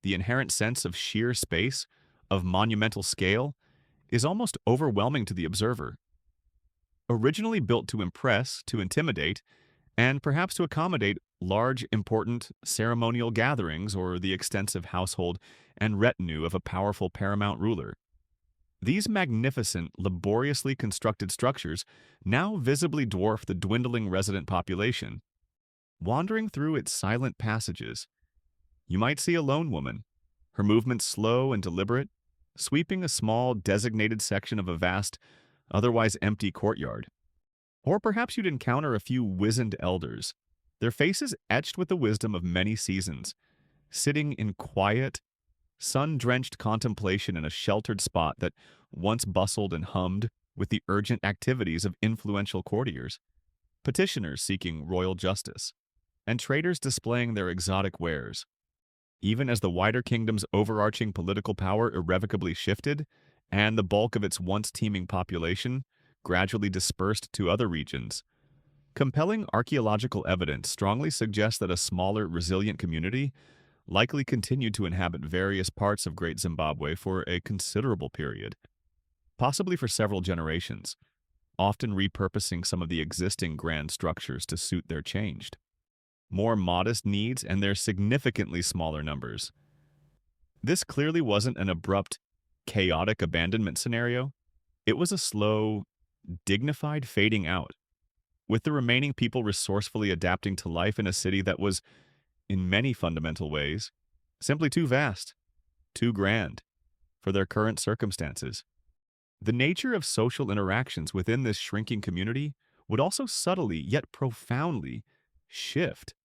the inherent sense of sheer space, of monumental scale, is almost overwhelming to the observer. Originally built to impress, to intimidate, and perhaps to accommodate large, important ceremonial gatherings or the extensive household and retinue of a powerful paramount ruler. These magnificent, laboriously constructed structures now visibly dwarf the dwindling resident population. Wandering through its silent passages, you might see a lone woman, her movements slow and deliberate, sweeping a small, designated section of a vast, otherwise empty courtyard. Or perhaps you'd encounter a few wizened elders, their faces etched with the wisdom of many seasons, sitting in quiet, sun-drenched contemplation in a sheltered spot that once bustled and hummed with the urgent activities of influential courtiers, petitioners seeking royal justice, and traders displaying their exotic wares. Even as the wider kingdom's overarching political power irrevocably shifted, and the bulk of its once teeming population gradually dispersed to other regions, compelling archaeological evidence strongly suggests that a smaller, resilient community likely continued to inhabit various parts of Great Zimbabwe for a considerable period, possibly for several generations, often repurposing some of the existing grand structures to suit their changed, more modest needs and their significantly smaller numbers. This clearly wasn't an abrupt, chaotic abandonment scenario. It was a slow, dignified fading out, with the remaining people resourcefully adapting to life in a city that was, in many fundamental ways, simply too vast, too grand, for their current circumstances. The nature of social interactions within this shrinking community would also subtly, yet profoundly, shift.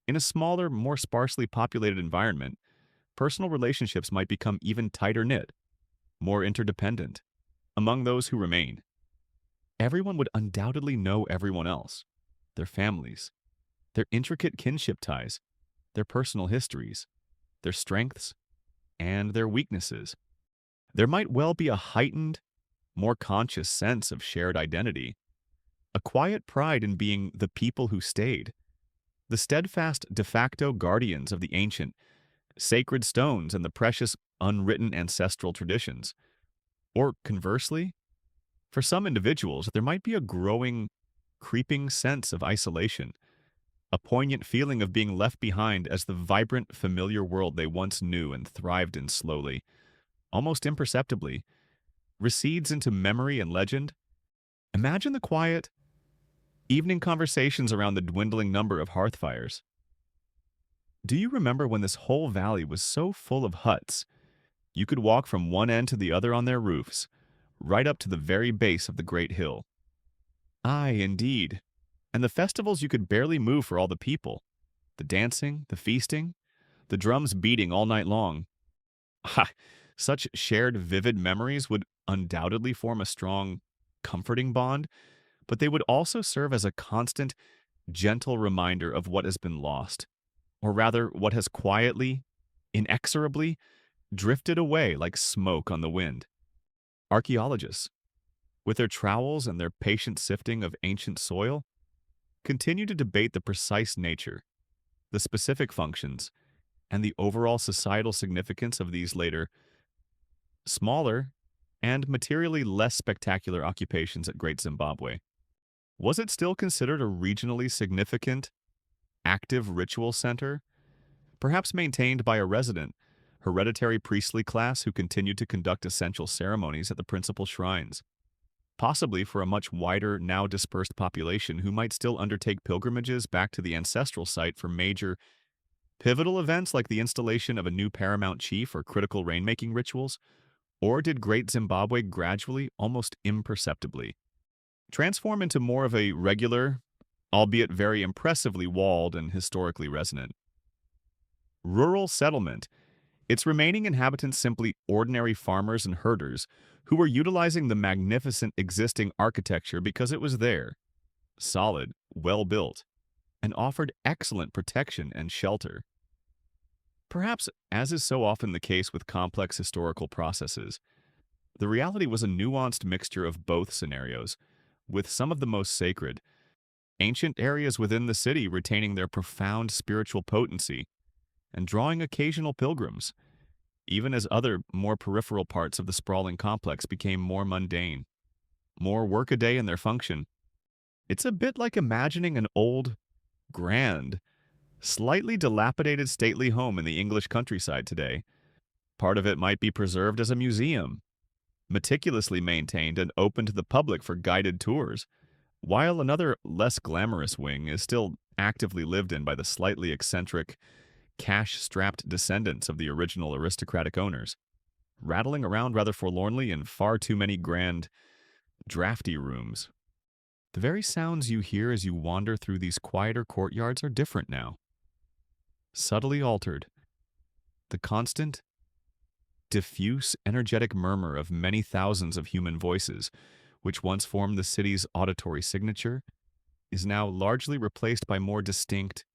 In a smaller, more sparsely populated environment, personal relationships might become even tighter-knit, more interdependent, among those who remain. Everyone would undoubtedly know everyone else, their families, their intricate kinship ties, their personal histories, their strengths, and their weaknesses. There might well be a heightened, more conscious sense of shared identity, a quiet pride in being the people who stayed, the steadfast de facto guardians of the ancient, sacred stones and the precious, unwritten ancestral traditions. Or conversely, for some individuals, there might be a growing, creeping sense of isolation, a poignant feeling of being left behind as the vibrant, familiar world they once knew and thrived in slowly, almost imperceptibly, recedes into memory and legend. Imagine the quiet, evening conversations around the dwindling number of hearth fires. Do you remember when this whole valley was so full of huts, you could walk from one end to the other on their roofs, right up to the very base of the great hill? Aye, indeed. And the festivals you could barely move for all the people. The dancing, the feasting, the drums beating all night long. Ha! Such shared vivid memories would undoubtedly form a strong, comforting bond, but they would also serve as a constant, gentle reminder of what has been lost, or rather, what has quietly, inexorably drifted away like smoke on the wind. Archaeologists, with their trowels and their patient sifting of ancient soil, continue to debate the precise nature, the specific functions, and the overall societal significance of these later, smaller, and materially less spectacular occupations at Great Zimbabwe. Was it still considered a regionally significant, active ritual center, perhaps maintained by a resident, hereditary priestly class who continued to conduct essential ceremonies at the principal shrines? Possibly for a much wider, now dispersed population who might still undertake pilgrimages back to the ancestral site for major, pivotal events like the installation of a new paramount chief or critical rainmaking rituals? Or did Great Zimbabwe gradually, almost imperceptibly, transform into more of a regular, albeit very impressively walled and historically resonant, rural settlement, its remaining inhabitants simply ordinary farmers and herders who were utilizing the magnificent existing architecture because it was there, solid, well-built, and offered excellent protection and shelter? Perhaps, as is so often the case with complex historical processes, the reality was a nuanced mixture of both scenarios, with some of the most sacred, ancient areas within the city retaining their profound spiritual potency and drawing occasional pilgrims, even as other, more peripheral parts of the sprawling complex became more mundane, more workaday in their function. It's a bit like imagining an old, grand, slightly dilapidated stately home in the English countryside today. Part of it might be preserved as a museum, meticulously maintained and open to the public for guided tours, while another less glamorous wing is still actively lived in by the slightly eccentric, cash-strapped descendants of the original aristocratic owners, rattling around rather forlornly in far too many grand, drafty rooms. The very sounds you hear as you wander through these quieter courtyards are different now, subtly altered. The constant, diffuse, energetic murmur of many thousands of human voices, which once formed the city's auditory signature, is now largely replaced by more distinct,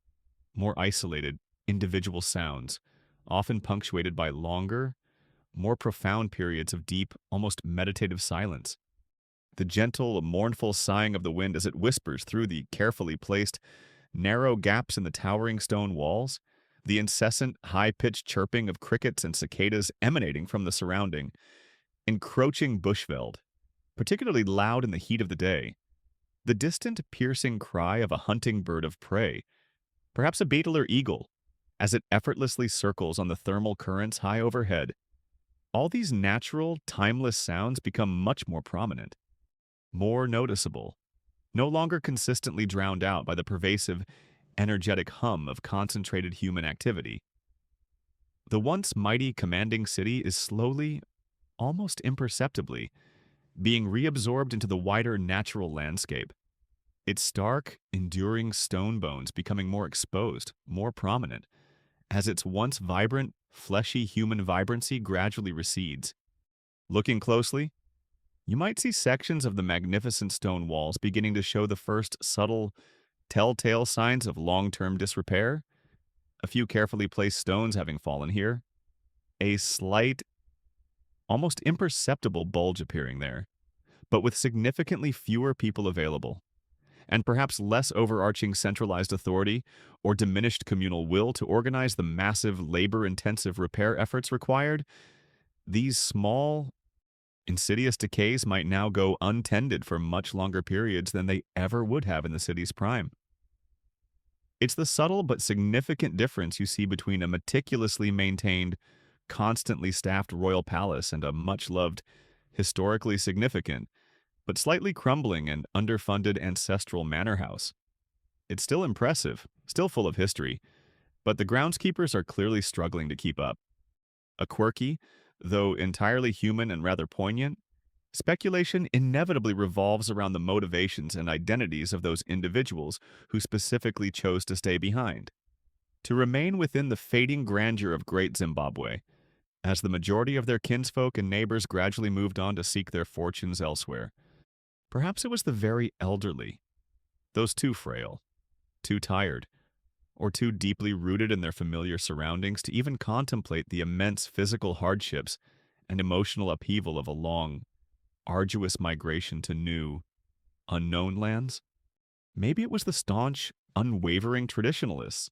more isolated, individual sounds, often punctuated by longer, more profound periods of deep, almost meditative silence. The gentle, mournful sighing of the wind as it whispers through the carefully placed, narrow gaps in the towering stone walls, the incessant, high-pitched chirping of crickets and cicadas emanating from the surrounding, encroaching bushveld, particularly loud in the heat of the day, the distant, piercing cry of a hunting bird of prey, perhaps a beetle or eagle, as it effortlessly circles on the thermal currents high overhead. All these natural, timeless sounds become much more prominent, more noticeable, no longer consistently drowned out by the pervasive, energetic hum of concentrated human activity. The once mighty, commanding city is slowly, almost imperceptibly, being reabsorbed into the wider natural landscape, its stark, enduring stone bones becoming more exposed, more prominent, as its once vibrant, fleshy human vibrancy gradually recedes. Looking closely, you might see sections of the magnificent stone walls beginning to show the first subtle, telltale signs of long-term disrepair, a few carefully placed stones having fallen here, a slight, almost imperceptible bulge appearing there, but with significantly fewer people available, and perhaps less overarching centralized authority or diminished communal will to organize the massive, labor-intensive repair efforts required. These small, insidious decays might now go untended for much longer periods than they ever would have in the city's prime. It's the subtle but significant difference you see between a meticulously maintained, constantly staffed royal palace and a much-loved, historically significant, but slightly crumbling and underfunded ancestral manor house. It's still impressive, still full of history, but the groundskeepers are clearly struggling to keep up. A quirky, though entirely human and rather poignant, speculation inevitably revolves around the motivations and identities of those individuals who specifically chose to stay behind, to remain within the fading grandeur of Great Zimbabwe, as the majority of their kinsfolk and neighbors gradually moved on to seek their fortunes elsewhere. Perhaps it was the very elderly, those too frail, too tired, or too deeply rooted in their familiar surroundings to even contemplate the immense physical hardships and emotional upheaval of a long, arduous migration to new, unknown lands. Maybe it was the staunch, unwavering traditionalists,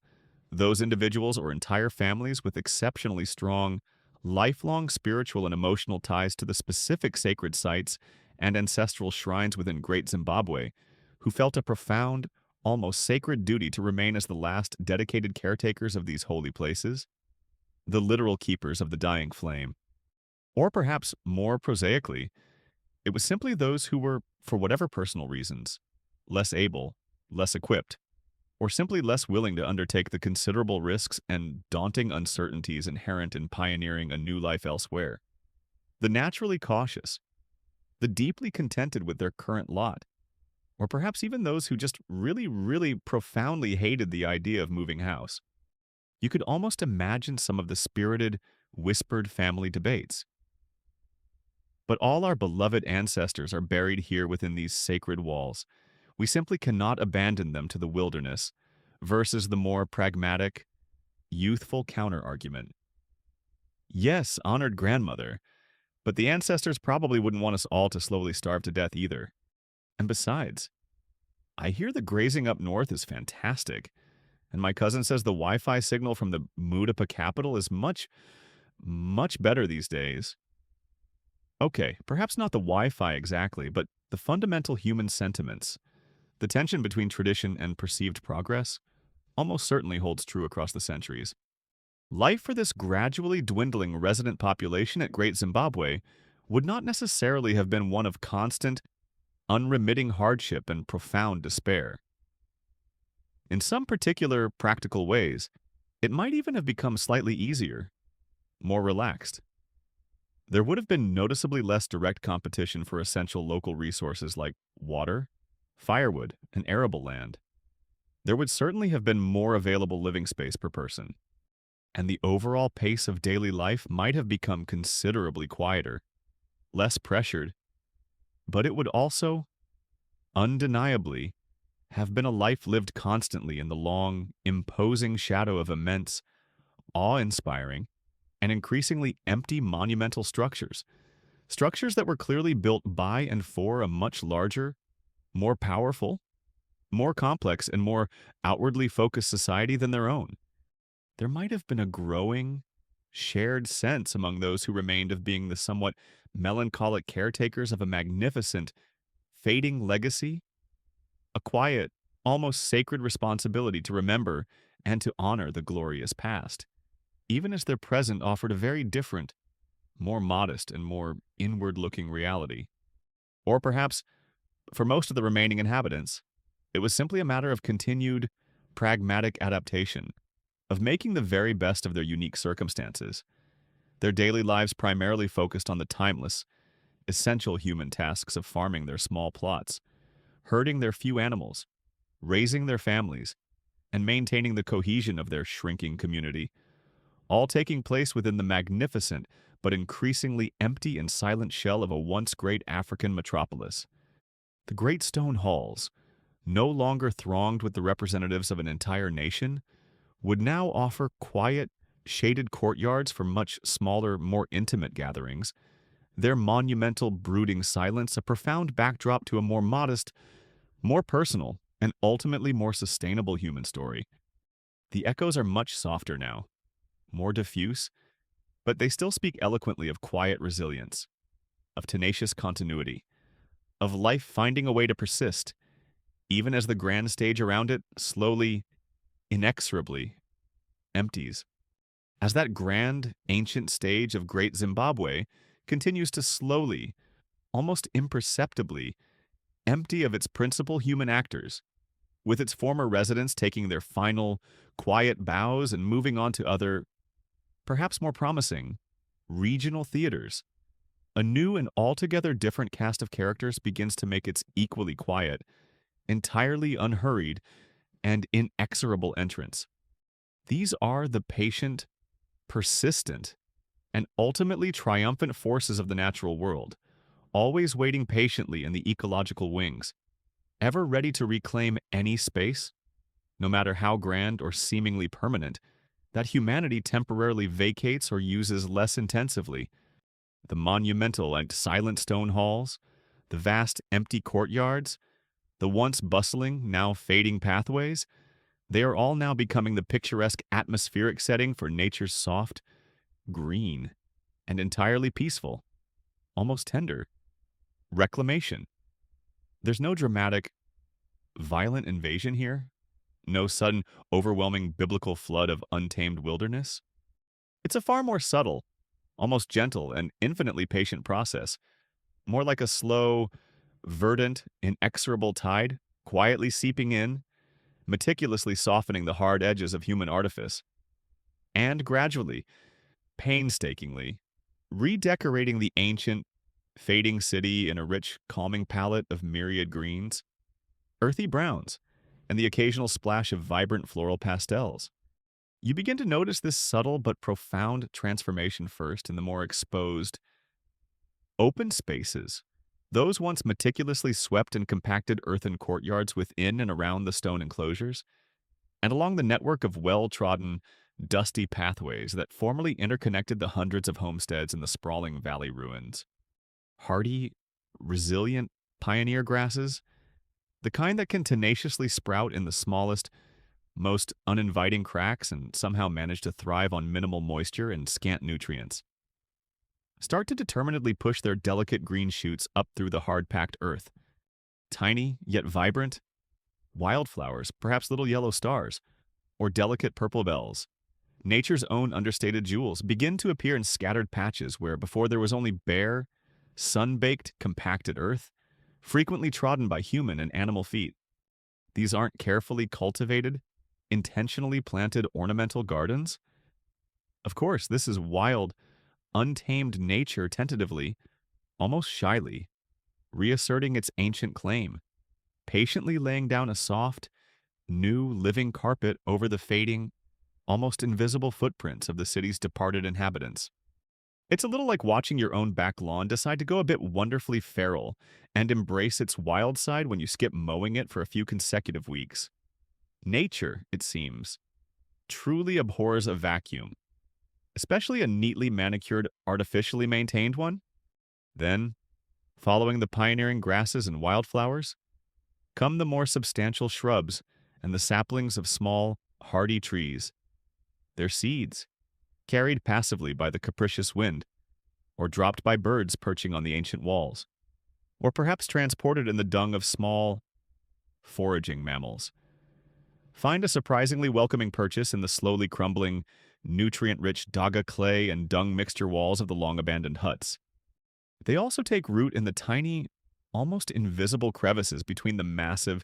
those individuals or entire families with exceptionally strong, lifelong spiritual and emotional ties to the specific sacred sites and ancestral shrines within Great Zimbabwe, who felt a profound, almost sacred duty to remain as the last dedicated caretakers of these holy places, the literal keepers of the dying flame. Or perhaps more prosaically, it was simply those who were, for whatever personal reasons, less able, less equipped, or simply less willing to undertake the considerable risks and daunting uncertainties inherent in pioneering a new life elsewhere. The naturally cautious, the deeply contented with their current lot, or perhaps even those who just really, really profoundly hated the idea of moving house. You could almost imagine some of the spirited, whispered family debates. But all our beloved ancestors are buried here within these sacred walls. We simply cannot abandon them to the wilderness, versus the more pragmatic, youthful counter-argument. Yes, honored grandmother, but the ancestors probably wouldn't want us all to slowly starve to death either. And besides, I hear the grazing up north is fantastic, and my cousin says the Wi-Fi signal from the Mudapa capital is much, much better these days. Okay, perhaps not the Wi-Fi exactly, but the fundamental human sentiments, the tension between tradition and perceived progress, almost certainly holds true across the centuries. Life for this gradually dwindling resident population at Great Zimbabwe would not necessarily have been one of constant, unremitting hardship and profound despair. In some particular practical ways, it might even have become slightly easier, more relaxed. There would have been noticeably less direct competition for essential local resources like water, firewood, and arable land. There would certainly have been more available living space per person, and the overall pace of daily life might have become considerably quieter, less pressured, but it would also, undeniably, have been a life lived constantly in the long, imposing shadow of immense, awe-inspiring, and increasingly empty monumental structures. Structures that were clearly built by and for a much larger, more powerful, more complex, and more outwardly focused society than their own. There might have been a growing, shared sense among those who remained of being the somewhat melancholic caretakers of a magnificent, fading legacy, a quiet, almost sacred responsibility to remember and to honor the glorious past, even as their present offered a very different, more modest and more inward-looking reality. Or perhaps, for most of the remaining inhabitants, it was simply a matter of continued, pragmatic adaptation, of making the very best of their unique circumstances, their daily lives primarily focused on the timeless, essential human tasks of farming their small plots, herding their few animals, raising their families, and maintaining the cohesion of their shrinking community, all taking place within the magnificent but increasingly empty and silent shell of a once great African metropolis. The great stone halls, no longer thronged with the representatives of an entire nation, would now offer quiet, shaded courtyards for much smaller, more intimate gatherings, their monumental, brooding silence a profound backdrop to a more modest, more personal, and ultimately more sustainable human story. The echoes are much softer now, more diffuse, but they still speak eloquently of quiet resilience, of tenacious continuity, of life finding a way to persist, even as the grand stage around it slowly, inexorably, empties. As that grand, ancient stage of Great Zimbabwe continues to slowly, almost imperceptibly, empty of its principal human actors, with its former residents taking their final, quiet bows and moving on to other, perhaps more promising, regional theaters. A new and altogether different cast of characters begins to make its equally quiet, entirely unhurried, and inexorable entrance. These are the patient, persistent, and ultimately triumphant forces of the natural world, always waiting patiently in the ecological wings, ever ready to reclaim any space, no matter how grand or seemingly permanent, that humanity temporarily vacates or uses less intensively. The monumental and silent stone halls, the vast empty courtyards, the once bustling, now fading pathways, they are all now becoming the picturesque atmospheric setting for nature's soft, green, and entirely peaceful, almost tender reclamation. There's no dramatic, violent invasion here, no sudden, overwhelming biblical flood of untamed wilderness. It's a far more subtle, almost gentle, and infinitely patient process, more like a slow, verdant, inexorable tide, quietly seeping in, meticulously softening the hard edges of human artifice, and gradually, painstakingly, redecorating the ancient, fading city in a rich, calming palette of myriad greens, earthy browns, and the occasional splash of vibrant floral pastels. You begin to notice this subtle but profound transformation first in the more exposed, open spaces, those once meticulously swept and compacted earthen courtyards within and around the stone enclosures, and along the network of well-trodden, dusty pathways that formerly interconnected the hundreds of homesteads in the sprawling valley ruins. Hardy, resilient pioneer grasses, the kind that can tenaciously sprout in the smallest, most uninviting cracks and somehow manage to thrive on minimal moisture and scant nutrients, start to determinedly push their delicate green shoots up through the hard-packed earth. Tiny, yet vibrant, wildflowers, perhaps little yellow stars, or delicate purple bells, nature's own understated jewels, begin to appear in scattered patches where before there was only bare, sun-baked, compacted earth, frequently trodden by human and animal feet. These aren't carefully cultivated, intentionally planted ornamental gardens. Of course, this is wild, untamed nature tentatively, almost shyly, reasserting its ancient claim, patiently laying down a soft, new living carpet over the fading, almost invisible footprints of the city's departed inhabitants. It's a little like watching your own back lawn decide to go a bit wonderfully feral and embrace its wild side when you skip mowing it for a few consecutive weeks. Nature, it seems, truly abhors a vacuum, especially a neatly manicured, artificially maintained one. Then, following the pioneering grasses and wildflowers, come the more substantial shrubs and the saplings of small, hardy trees. Their seeds, carried passively by the capricious wind, or dropped by birds perching on the ancient walls, or perhaps transported in the dung of small, foraging mammals, find a surprisingly welcoming purchase in the slowly crumbling, nutrient-rich daga clay and dung mixture walls of the long-abandoned huts. They also take root in the tiny, almost invisible crevices between the massive,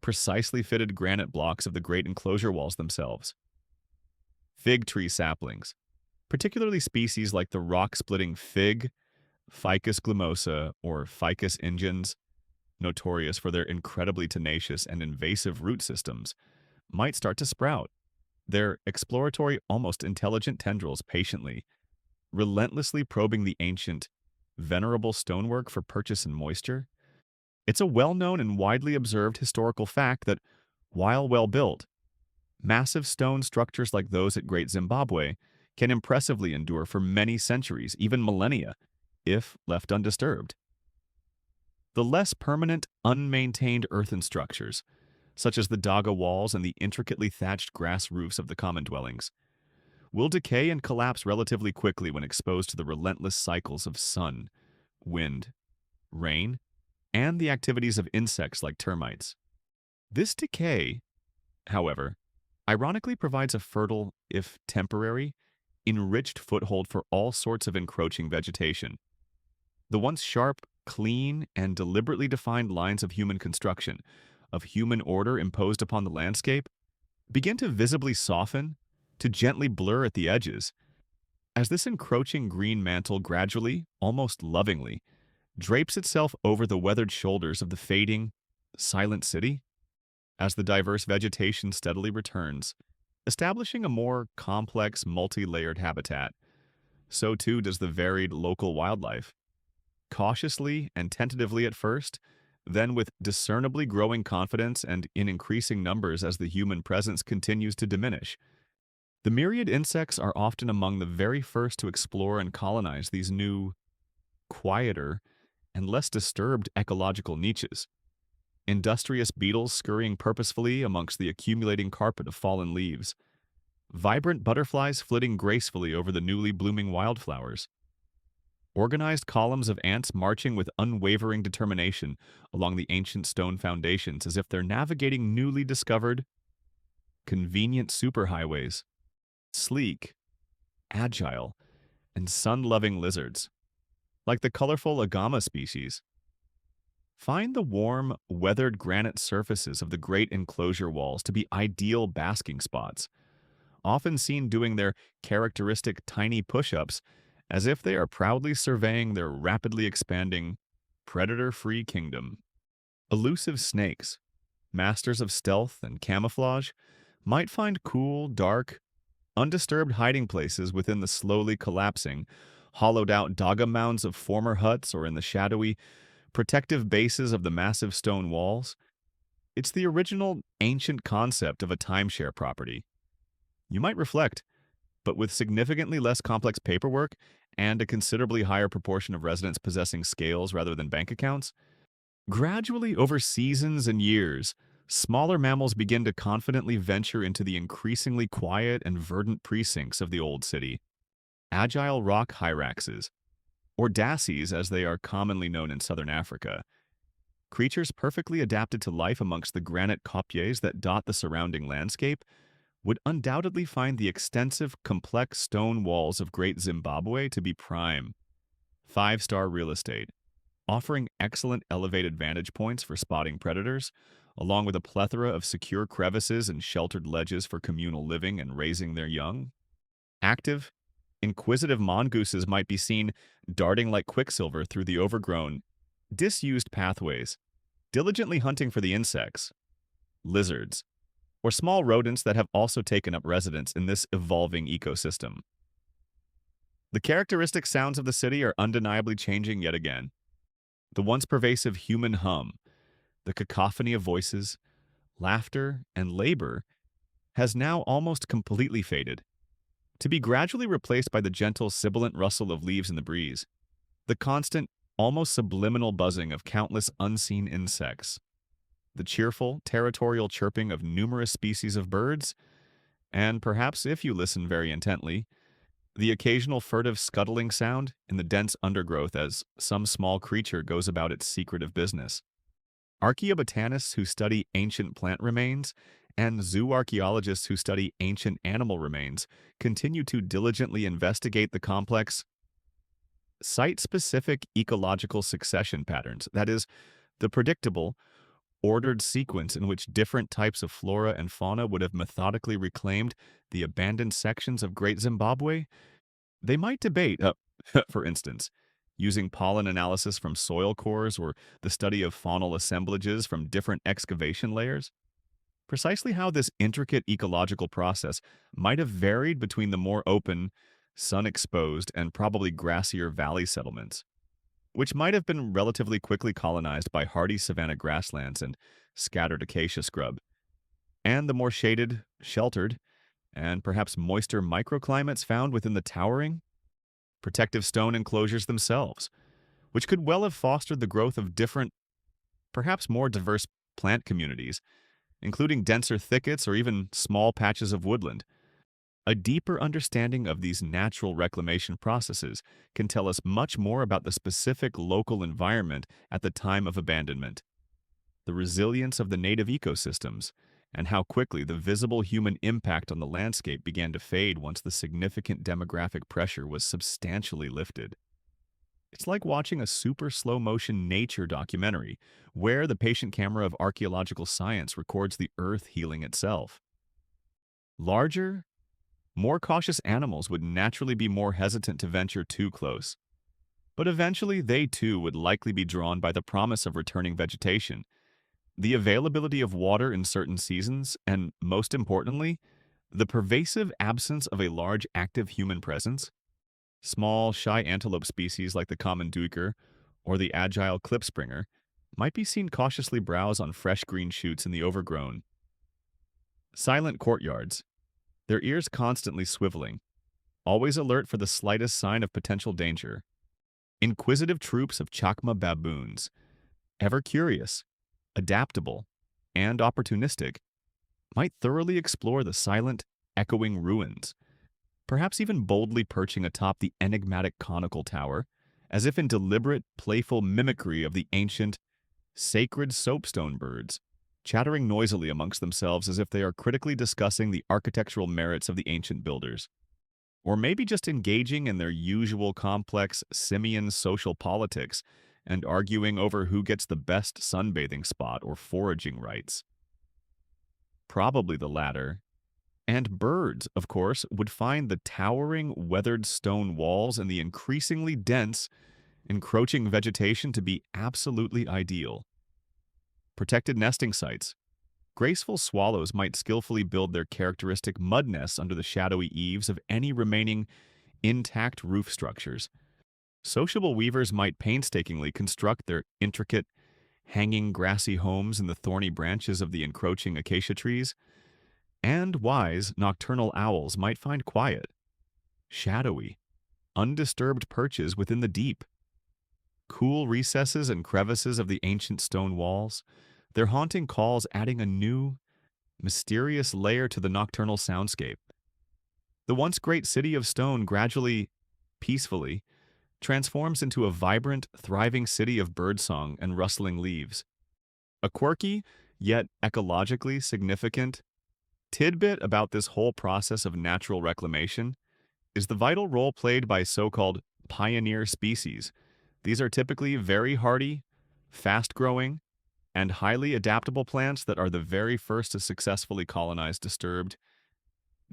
precisely fitted granite blocks of the great enclosure walls themselves. Fig tree saplings, particularly species like the rock-splitting fig, Ficus glumosa, or Ficus ingens, notorious for their incredibly tenacious and invasive root systems, might start to sprout, their exploratory, almost intelligent tendrils patiently, relentlessly probing the ancient, venerable stonework for purchase and moisture. It's a well-known and widely observed historical fact that, while well-built, massive stone structures like those at Great Zimbabwe can impressively endure for many centuries, even millennia, if left undisturbed. The less permanent, unmaintained earthen structures, such as the daga walls and the intricately thatched grass roofs of the common dwellings, will decay and collapse relatively quickly when exposed to the relentless cycles of sun, wind, rain, and the activities of insects like termites. This decay, however, ironically provides a fertile, if temporary, enriched foothold for all sorts of encroaching vegetation. The once sharp, clean, and deliberately defined lines of human construction, of human order imposed upon the landscape, begin to visibly soften, to gently blur at the edges, as this encroaching green mantle gradually, almost lovingly, drapes itself over the weathered shoulders of the fading, silent city. As the diverse vegetation steadily returns, establishing a more complex, multi-layered habitat, so too does the varied local wildlife. Cautiously and tentatively at first, then with discernibly growing confidence and in increasing numbers as the human presence continues to diminish. The myriad insects are often among the very first to explore and colonize these new, quieter, and less disturbed ecological niches. Industrious beetles scurrying purposefully amongst the accumulating carpet of fallen leaves, vibrant butterflies flitting gracefully over the newly blooming wildflowers, organized columns of ants marching with unwavering determination along the ancient stone foundations as if they're navigating newly discovered, convenient superhighways, sleek, agile, and sun-loving lizards, like the colorful agama species. Find the warm, weathered granite surfaces of the great enclosure walls to be ideal basking spots, often seen doing their characteristic tiny push-ups as if they are proudly surveying their rapidly expanding, predator-free kingdom. Elusive snakes, masters of stealth and camouflage, might find cool, dark, undisturbed hiding places within the slowly collapsing, hollowed-out daga mounds of former huts or in the shadowy, protective bases of the massive stone walls. It's the original, ancient concept of a timeshare property. You might reflect, but with significantly less complex paperwork and a considerably higher proportion of residents possessing scales rather than bank accounts, gradually over seasons and years, smaller mammals begin to confidently venture into the increasingly quiet and verdant precincts of the old city. Agile rock hyraxes, or dassies as they are commonly known in southern Africa, creatures perfectly adapted to life amongst the granite kopjes that dot the surrounding landscape, would undoubtedly find the extensive, complex stone walls of Great Zimbabwe to be prime, five-star real estate, offering excellent elevated vantage points for spotting predators, along with a plethora of secure crevices and sheltered ledges for communal living and raising their young. Active, inquisitive mongooses might be seen darting like quicksilver through the overgrown, disused pathways, diligently hunting for the insects, lizards, or small rodents that have also taken up residence in this evolving ecosystem. The characteristic sounds of the city are undeniably changing yet again. The once pervasive human hum, the cacophony of voices, laughter, and labor has now almost completely faded, to be gradually replaced by the gentle, sibilant rustle of leaves in the breeze, the constant, almost subliminal buzzing of countless unseen insects, the cheerful, territorial chirping of numerous species of birds, and perhaps, if you listen very intently, the occasional furtive scuttling sound in the dense undergrowth as some small creature goes about its secretive business. Archaeobotanists who study ancient plant remains and zooarchaeologists who study ancient animal remains continue to diligently investigate the complex, site-specific ecological succession patterns, that is, the predictable, ordered sequence in which different types of flora and fauna would have methodically reclaimed the abandoned sections of Great Zimbabwe. They might debate, for instance, using pollen analysis from soil cores or the study of faunal assemblages from different excavation layers, precisely how this intricate ecological process might have varied between the more open, sun-exposed, and probably grassier valley settlements, which might have been relatively quickly colonized by hardy savanna grasslands and scattered acacia scrub, and the more shaded, sheltered, and perhaps moister microclimates found within the towering, protective stone enclosures themselves, which could well have fostered the growth of different, perhaps more diverse plant communities, including denser thickets or even small patches of woodland. A deeper understanding of these natural reclamation processes can tell us much more about the specific local environment at the time of abandonment, the resilience of the native ecosystems, and how quickly the visible human impact on the landscape began to fade once the significant demographic pressure was substantially lifted. It's like watching a super slow-motion nature documentary, where the patient camera of archaeological science records the earth healing itself. Larger, more cautious animals would naturally be more hesitant to venture too close, but eventually they too would likely be drawn by the promise of returning vegetation, the availability of water in certain seasons, and, most importantly, the pervasive absence of a large active human presence. Small, shy antelope species like the common duiker or the agile klipspringer might be seen cautiously browse on fresh green shoots in the overgrown, silent courtyards, their ears constantly swiveling, always alert for the slightest sign of potential danger. Inquisitive troops of chakma baboons, ever curious, adaptable, and opportunistic, might thoroughly explore the silent, echoing ruins, perhaps even boldly perching atop the enigmatic conical tower, as if in deliberate, playful mimicry of the ancient, sacred soapstone birds, chattering noisily amongst themselves as if they are critically discussing the architectural merits of the ancient builders. Or maybe just engaging in their usual complex simian social politics and arguing over who gets the best sunbathing spot or foraging rights. Probably the latter. And birds, of course, would find the towering, weathered stone walls and the increasingly dense, encroaching vegetation to be absolutely ideal. Protected nesting sites. Graceful swallows might skillfully build their characteristic mud nests under the shadowy eaves of any remaining intact roof structures. Sociable weavers might painstakingly construct their intricate, hanging grassy homes in the thorny branches of the encroaching acacia trees, and wise, nocturnal owls might find quiet, shadowy, undisturbed perches within the deep, cool recesses and crevices of the ancient stone walls, their haunting calls adding a new, mysterious layer to the nocturnal soundscape. The once great city of stone gradually, peacefully, transforms into a vibrant, thriving city of birdsong and rustling leaves. A quirky, yet ecologically significant, tidbit about this whole process of natural reclamation is the vital role played by so-called pioneer species. These are typically very hardy, fast-growing, and highly adaptable plants that are the very first to successfully colonize disturbed,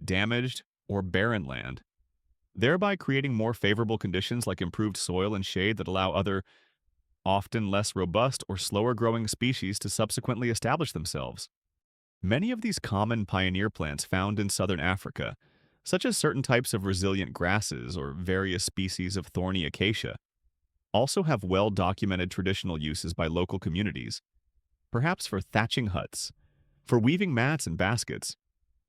damaged, or barren land, thereby creating more favorable conditions like improved soil and shade that allow other, often less robust or slower-growing species to subsequently establish themselves. Many of these common pioneer plants found in southern Africa, such as certain types of resilient grasses or various species of thorny acacia, also have well-documented traditional uses by local communities, perhaps for thatching huts, for weaving mats and baskets,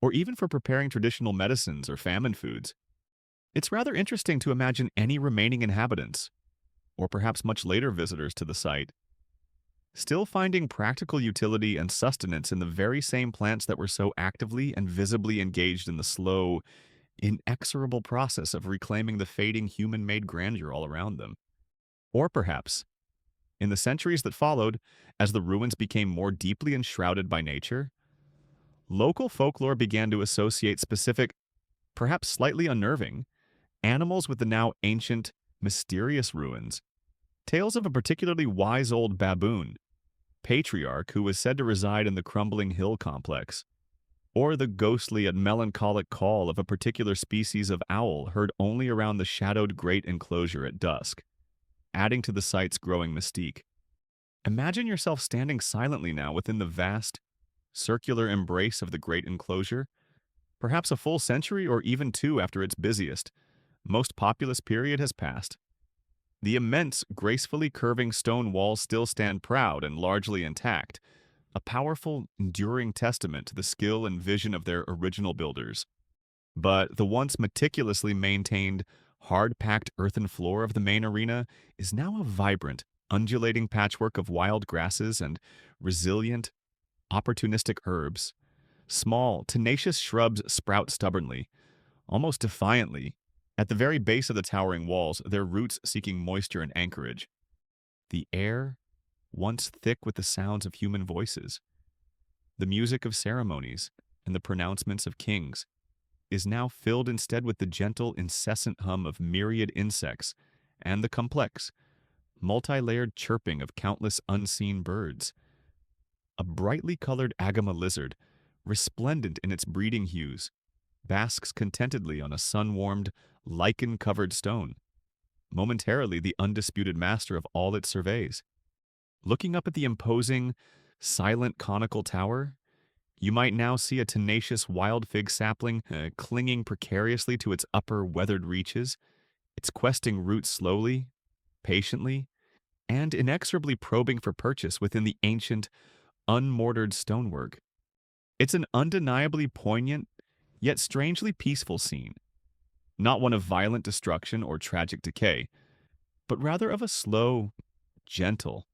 or even for preparing traditional medicines or famine foods. It's rather interesting to imagine any remaining inhabitants, or perhaps much later visitors to the site, still finding practical utility and sustenance in the very same plants that were so actively and visibly engaged in the slow, inexorable process of reclaiming the fading human-made grandeur all around them. Or perhaps, in the centuries that followed, as the ruins became more deeply enshrouded by nature, local folklore began to associate specific, perhaps slightly unnerving, animals with the now ancient, mysterious ruins. Tales of a particularly wise old baboon, patriarch who was said to reside in the crumbling hill complex, or the ghostly and melancholic call of a particular species of owl heard only around the shadowed great enclosure at dusk, adding to the site's growing mystique. Imagine yourself standing silently now within the vast, circular embrace of the great enclosure, perhaps a full century or even two after its busiest, most populous period has passed. The immense, gracefully curving stone walls still stand proud and largely intact, a powerful, enduring testament to the skill and vision of their original builders. But the once meticulously maintained, hard-packed earthen floor of the main arena is now a vibrant, undulating patchwork of wild grasses and resilient, opportunistic herbs. Small, tenacious shrubs sprout stubbornly, almost defiantly, at the very base of the towering walls, their roots seeking moisture and anchorage. The air, once thick with the sounds of human voices, the music of ceremonies, and the pronouncements of kings, is now filled instead with the gentle, incessant hum of myriad insects and the complex, multi-layered chirping of countless unseen birds. A brightly colored agama lizard, resplendent in its breeding hues, basks contentedly on a sun-warmed, lichen-covered stone, momentarily the undisputed master of all it surveys. Looking up at the imposing, silent conical tower, you might now see a tenacious wild fig sapling clinging precariously to its upper weathered reaches, its questing roots slowly, patiently, and inexorably probing for purchase within the ancient, unmortared stonework. It's an undeniably poignant, yet strangely peaceful scene, not one of violent destruction or tragic decay, but rather of a slow, gentle,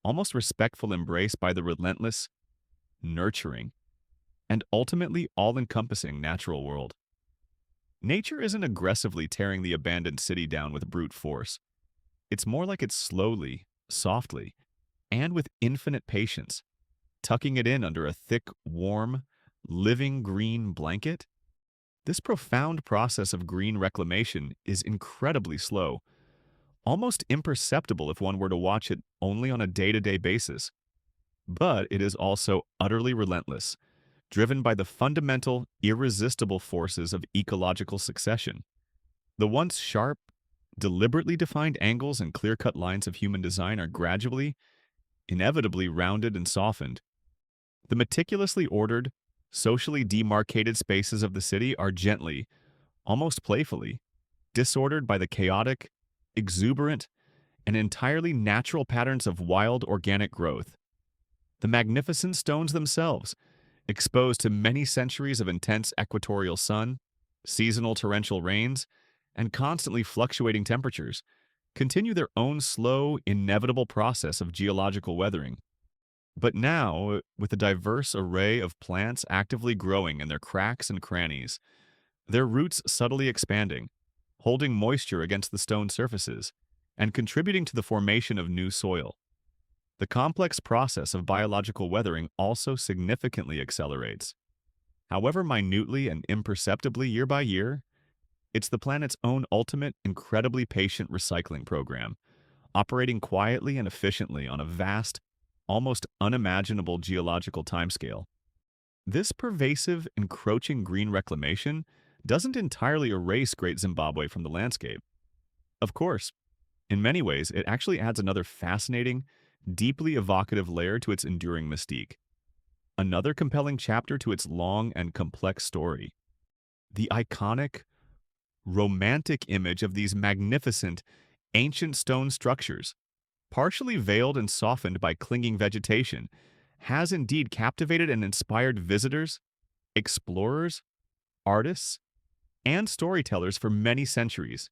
almost respectful embrace by the relentless, nurturing, and ultimately all-encompassing natural world. Nature isn't aggressively tearing the abandoned city down with brute force. It's more like it's slowly, softly, and with infinite patience, tucking it in under a thick, warm, living green blanket. This profound process of green reclamation is incredibly slow, almost imperceptible if one were to watch it only on a day-to-day basis. But it is also utterly relentless, driven by the fundamental, irresistible forces of ecological succession. The once sharp, deliberately defined angles and clear-cut lines of human design are gradually, inevitably rounded and softened. The meticulously ordered, socially demarcated spaces of the city are gently, almost playfully, disordered by the chaotic, exuberant, and entirely natural patterns of wild organic growth. The magnificent stones themselves, exposed to many centuries of intense equatorial sun, seasonal torrential rains, and constantly fluctuating temperatures, continue their own slow, inevitable process of geological weathering. But now, with a diverse array of plants actively growing in their cracks and crannies, their roots subtly expanding, holding moisture against the stone surfaces, and contributing to the formation of new soil. The complex process of biological weathering also significantly accelerates. However minutely and imperceptibly year by year, it's the planet's own ultimate, incredibly patient recycling program, operating quietly and efficiently on a vast, almost unimaginable geological timescale. This pervasive, encroaching green reclamation doesn't entirely erase Great Zimbabwe from the landscape. Of course, in many ways, it actually adds another fascinating, deeply evocative layer to its enduring mystique. Another compelling chapter to its long and complex story. The iconic, romantic image of these magnificent, ancient stone structures, partially veiled and softened by clinging vegetation, has indeed captivated and inspired visitors, explorers, artists, and storytellers for many centuries,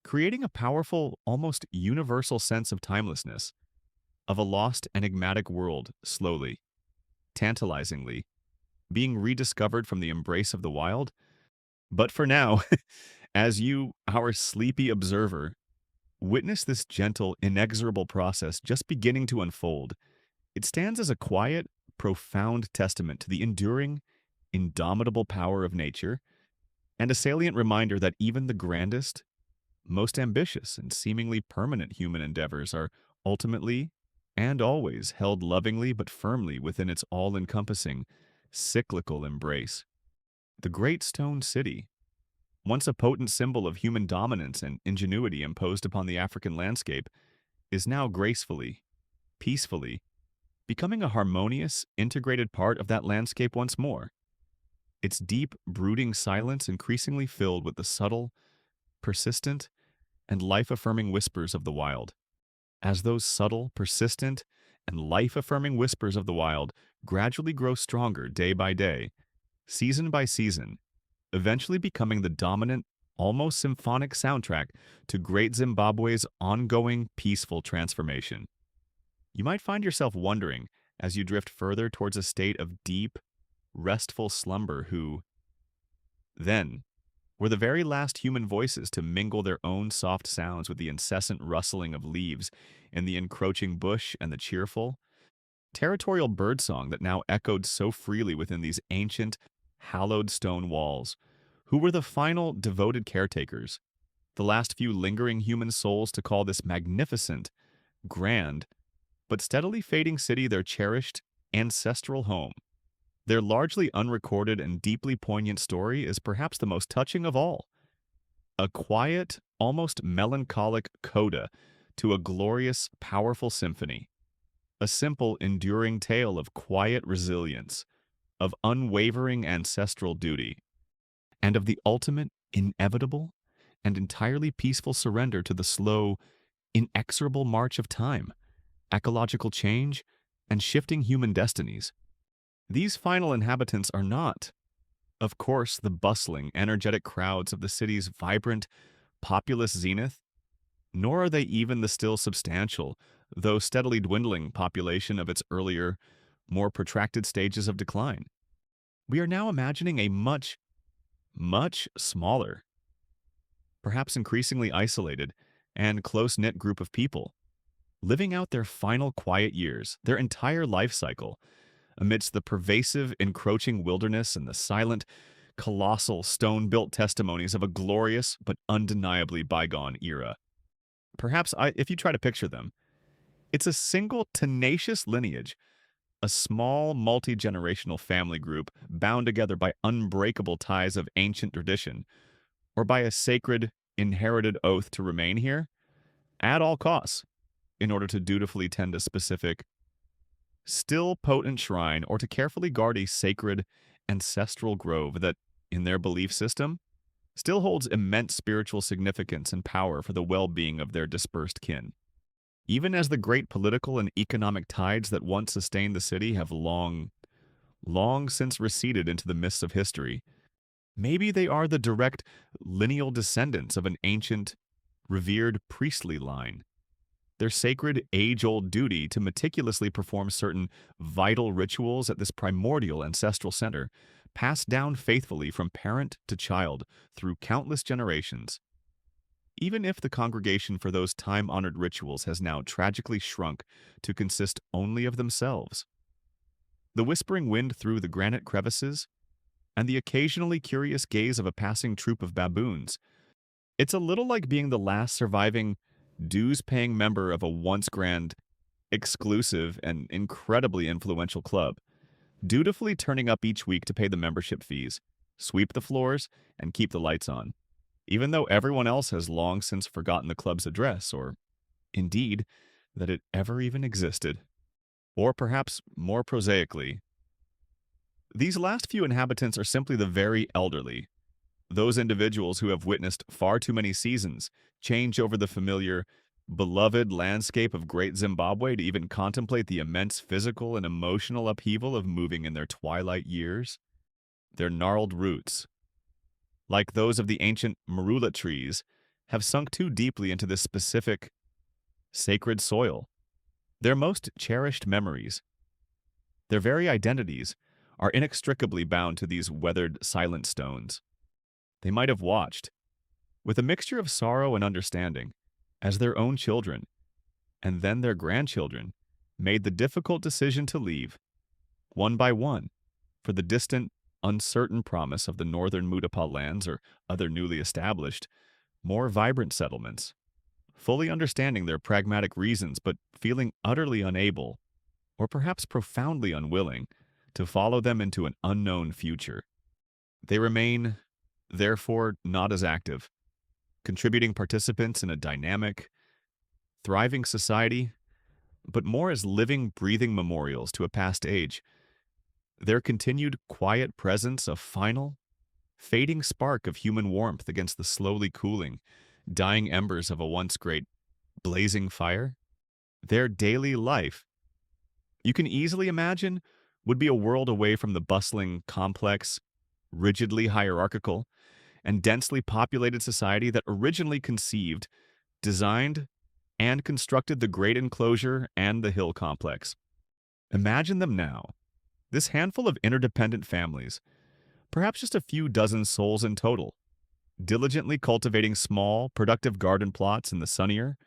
creating a powerful, almost universal sense of timelessness, of a lost, enigmatic world slowly, tantalizingly, being rediscovered from the embrace of the wild. But for now, as you, our sleepy observer, witness this gentle, inexorable process just beginning to unfold, it stands as a quiet, profound testament to the enduring, indomitable power of nature, and a salient reminder that even the grandest, most ambitious, and seemingly permanent human endeavors are ultimately and always held lovingly but firmly within its all-encompassing, cyclical embrace. The Great Stone City, once a potent symbol of human dominance and ingenuity imposed upon the African landscape, is now gracefully, peacefully, becoming a harmonious, integrated part of that landscape once more, its deep, brooding silence increasingly filled with the subtle, persistent, and life-affirming whispers of the wild. As those subtle, persistent, and life-affirming whispers of the wild gradually grow stronger day by day, season by season, eventually becoming the dominant, almost symphonic soundtrack to Great Zimbabwe's ongoing peaceful transformation. You might find yourself wondering, as you drift further towards a state of deep, restful slumber, who, then, were the very last human voices to mingle their own soft sounds with the incessant rustling of leaves in the encroaching bush and the cheerful, territorial birdsong that now echoed so freely within these ancient, hallowed stone walls, who were the final devoted caretakers, the last few lingering human souls to call this magnificent, grand, but steadily fading city their cherished, ancestral home. Their largely unrecorded and deeply poignant story is perhaps the most touching of all. A quiet, almost melancholic coda to a glorious, powerful symphony. A simple, enduring tale of quiet resilience, of unwavering ancestral duty, and of the ultimate, inevitable, and entirely peaceful surrender to the slow, inexorable march of time, ecological change, and shifting human destinies. These final inhabitants are not, of course, the bustling, energetic crowds of the city's vibrant, populous zenith, nor are they even the still substantial, though steadily dwindling population of its earlier, more protracted stages of decline. We are now imagining a much, much smaller, perhaps increasingly isolated, and close-knit group of people, living out their final quiet years, their entire life cycle, amidst the pervasive, encroaching wilderness and the silent, colossal, stone-built testimonies of a glorious but undeniably bygone era. Perhaps, if you try to picture them, it's a single tenacious lineage, a small multi-generational family group bound together by unbreakable ties of ancient tradition, or by a sacred, inherited oath to remain here, at all costs, in order to dutifully tend a specific, still potent shrine or to carefully guard a sacred, ancestral grove that, in their belief system, still holds immense spiritual significance and power for the well-being of their dispersed kin. Even as the great political and economic tides that once sustained the city have long since receded into the mists of history, maybe they are the direct lineal descendants of an ancient, revered priestly line. Their sacred, age-old duty to meticulously perform certain vital rituals at this primordial ancestral center, passed down faithfully from parent to child through countless generations. Even if the congregation for those time-honored rituals has now tragically shrunk to consist only of themselves, the whispering wind through the granite crevices, and the occasionally curious gaze of a passing troop of baboons, it's a little like being the last surviving dues-paying member of a once grand, exclusive, and incredibly influential club, dutifully turning up each week to pay the membership fees, sweep the floors, and keep the lights on, even though everyone else has long since forgotten the club's address, or, indeed, that it ever even existed. Or perhaps more prosaically, these last few inhabitants are simply the very elderly, those individuals who have witnessed far too many seasons change over the familiar, beloved landscape of Great Zimbabwe to even contemplate the immense physical and emotional upheaval of moving in their twilight years. Their gnarled roots, like those of the ancient marula trees, have sunk too deeply into this specific, sacred soil. Their most cherished memories, their very identities, are inextricably bound to these weathered, silent stones. They might have watched, with a mixture of sorrow and understanding, as their own children, and then their grandchildren, made the difficult decision to leave, one by one, for the distant, uncertain promise of the northern Mutapa lands or other newly established, more vibrant settlements, fully understanding their pragmatic reasons but feeling utterly unable, or perhaps profoundly unwilling, to follow them into an unknown future. They remain, therefore, not as active, contributing participants in a dynamic, thriving society, but more as living, breathing memorials to a past age. Their continued quiet presence a final, fading spark of human warmth against the slowly cooling, dying embers of a once great, blazing fire. Their daily life, you can easily imagine, would be a world away from the bustling, complex, rigidly hierarchical, and densely populated society that originally conceived, designed, and constructed the great enclosure and the hill complex. Imagine them now, this handful of interdependent families, perhaps just a few dozen souls in total, diligently cultivating small, productive garden plots in the sunnier,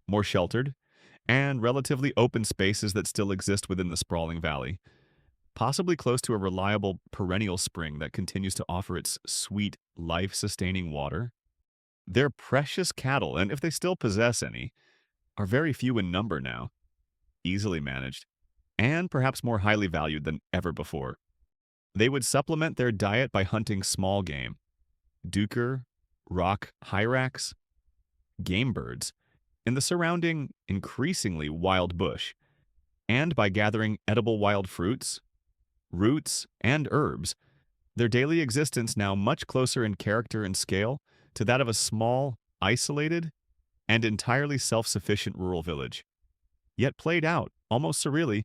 more sheltered, and relatively open spaces that still exist within the sprawling valley, possibly close to a reliable perennial spring that continues to offer its sweet, life-sustaining water. Their precious cattle, and if they still possess any, are very few in number now, easily managed, and perhaps more highly valued than ever before. They would supplement their diet by hunting small game, duiker, rock hyrax, game birds, in the surrounding, increasingly wild bush, and by gathering edible wild fruits, roots, and herbs, their daily existence now much closer in character and scale to that of a small, isolated, and entirely self-sufficient rural village, yet played out, almost surreally,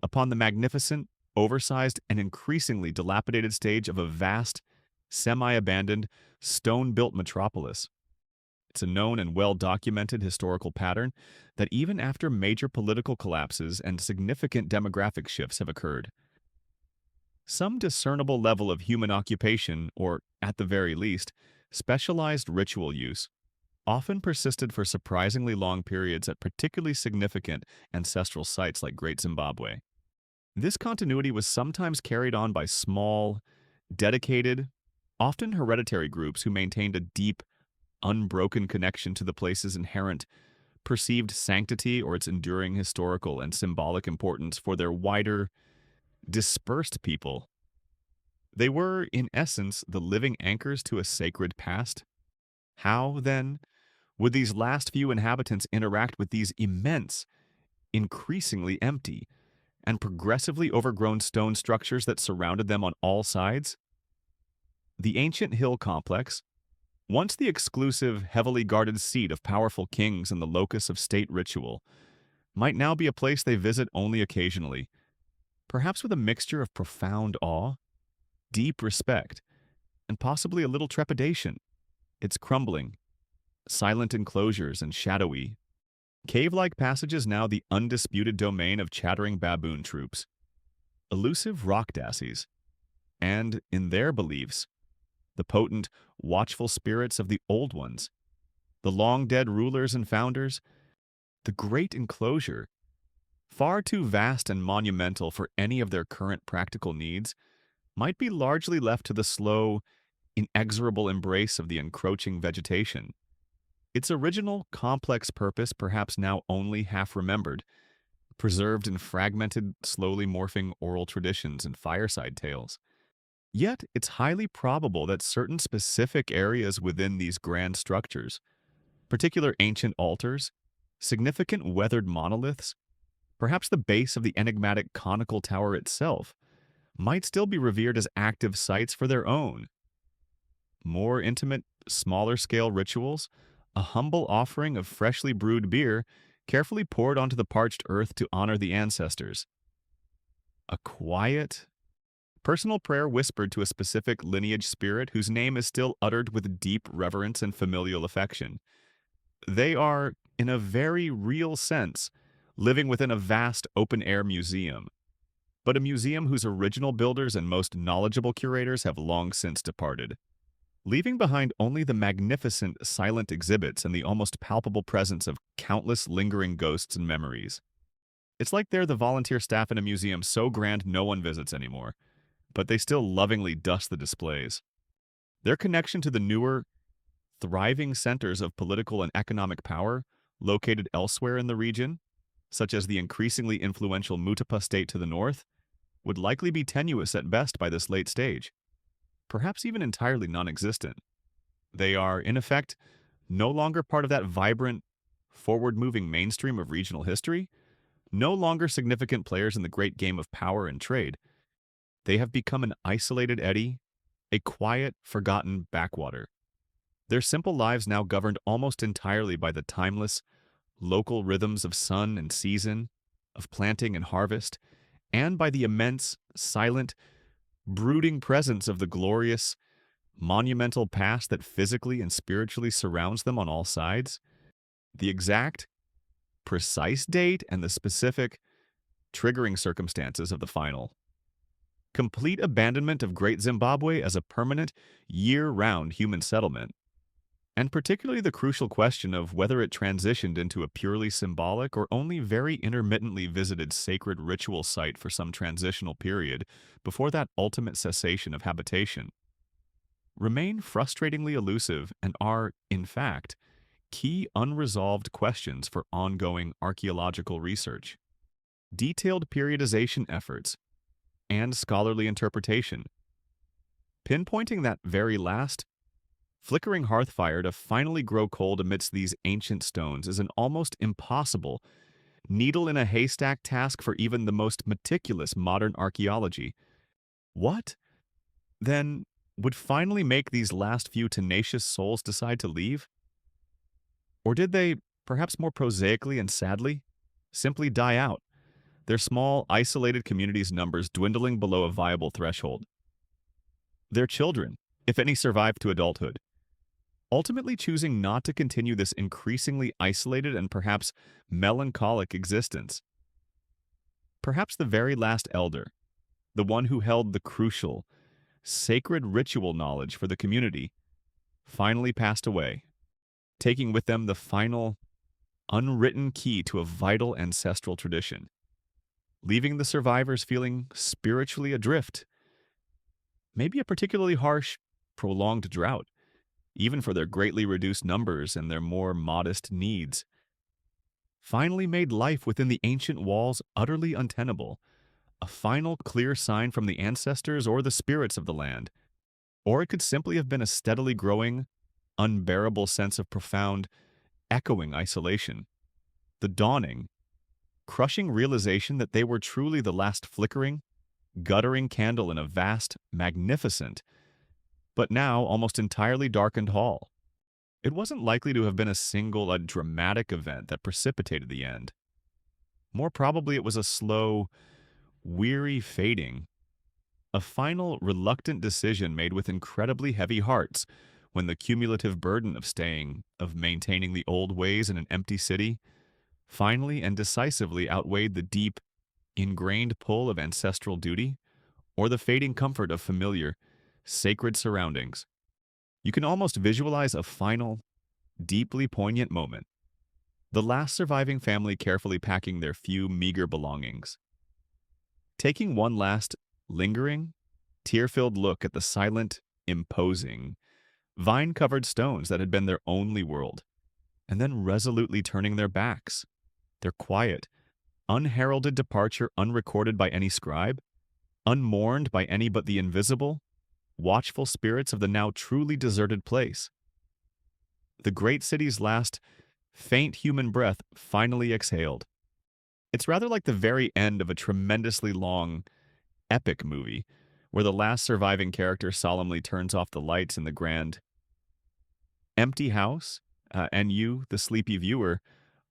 upon the magnificent, oversized, and increasingly dilapidated stage of a vast, semi-abandoned, stone-built metropolis. It's a known and well-documented historical pattern that even after major political collapses and significant demographic shifts have occurred, some discernible level of human occupation, or at the very least, specialized ritual use, often persisted for surprisingly long periods at particularly significant ancestral sites like Great Zimbabwe. This continuity was sometimes carried on by small, dedicated, often hereditary groups who maintained a deep, unbroken connection to the place's inherent perceived sanctity or its enduring historical and symbolic importance for their wider, dispersed people. They were, in essence, the living anchors to a sacred past. How, then, would these last few inhabitants interact with these immense, increasingly empty, and progressively overgrown stone structures that surrounded them on all sides? The ancient hill complex, once the exclusive, heavily guarded seat of powerful kings and the locus of state ritual, might now be a place they visit only occasionally, perhaps with a mixture of profound awe, deep respect, and possibly a little trepidation. Its crumbling, silent enclosures and shadowy, cave-like passages now the undisputed domain of chattering baboon troops, elusive rock dassies, and, in their beliefs, the potent, watchful spirits of the old ones, the long-dead rulers and founders. The great enclosure, far too vast and monumental for any of their current practical needs, might be largely left to the slow, inexorable embrace of the encroaching vegetation. Its original, complex purpose perhaps now only half-remembered, preserved in fragmented, slowly morphing oral traditions and fireside tales. Yet, it's highly probable that certain specific areas within these grand structures, particular ancient altars, significant weathered monoliths, perhaps the base of the enigmatic conical tower itself, might still be revered as active sites for their own, more intimate, smaller-scale rituals, a humble offering of freshly brewed beer carefully poured onto the parched earth to honor the ancestors. A quiet, personal prayer whispered to a specific lineage spirit whose name is still uttered with deep reverence and familial affection. They are, in a very real sense, living within a vast open-air museum, but a museum whose original builders and most knowledgeable curators have long since departed, leaving behind only the magnificent silent exhibits and the almost palpable presence of countless lingering ghosts and memories. It's like they're the volunteer staff in a museum so grand no one visits anymore, but they still lovingly dust the displays. Their connection to the newer, thriving centers of political and economic power located elsewhere in the region, such as the increasingly influential Mutapa state to the north, would likely be tenuous at best by this late stage, perhaps even entirely non-existent. They are, in effect, no longer part of that vibrant, forward-moving mainstream of regional history, no longer significant players in the great game of power and trade. They have become an isolated eddy, a quiet, forgotten backwater. Their simple lives now governed almost entirely by the timeless, local rhythms of sun and season, of planting and harvest, and by the immense, silent, brooding presence of the glorious, monumental past that physically and spiritually surrounds them on all sides. The exact, precise date and the specific, triggering circumstances of the final complete abandonment of Great Zimbabwe as a permanent, year-round human settlement, and particularly the crucial question of whether it transitioned into a purely symbolic or only very intermittently visited sacred ritual site for some transitional period before that ultimate cessation of habitation, remain frustratingly elusive and are, in fact, key unresolved questions for ongoing archaeological research, detailed periodization efforts, and scholarly interpretation. Pinpointing that very last, flickering hearth fire to finally grow cold amidst these ancient stones is an almost impossible, needle-in-a-haystack task for even the most meticulous modern archaeology. What, then, would finally make these last few tenacious souls decide to leave? Or did they, perhaps more prosaically and sadly, simply die out, their small, isolated communities' numbers dwindling below a viable threshold? Their children, if any survived to adulthood, ultimately choosing not to continue this increasingly isolated and perhaps melancholic existence. Perhaps the very last elder, the one who held the crucial, sacred ritual knowledge for the community, finally passed away, taking with them the final, unwritten key to a vital ancestral tradition, leaving the survivors feeling spiritually adrift, maybe a particularly harsh, prolonged drought, even for their greatly reduced numbers and their more modest needs, finally made life within the ancient walls utterly untenable, a final clear sign from the ancestors or the spirits of the land. Or it could simply have been a steadily growing, unbearable sense of profound, echoing isolation, the dawning, crushing realization that they were truly the last flickering, guttering candle in a vast, magnificent, but now almost entirely darkened hall. It wasn't likely to have been a dramatic event that precipitated the end. More probably it was a slow, weary fading, a final, reluctant decision made with incredibly heavy hearts when the cumulative burden of maintaining the old ways in an empty city, finally and decisively outweighed the deep, ingrained pull of ancestral duty or the fading comfort of familiar, sacred surroundings. You can almost visualize a final, deeply poignant moment. The last surviving family carefully packing their few meager belongings, taking one last, lingering, tear-filled look at the silent, imposing, vine-covered stones that had been their only world, and then resolutely turning their backs, their quiet, unheralded departure unrecorded by any scribe, unmourned by any but the invisible, watchful spirits of the now truly deserted place. The great city's last, faint human breath finally exhaled. It's rather like the very end of a tremendously long, epic movie, where the last surviving character solemnly turns off the lights in the grand, empty house, and you, the sleepy viewer,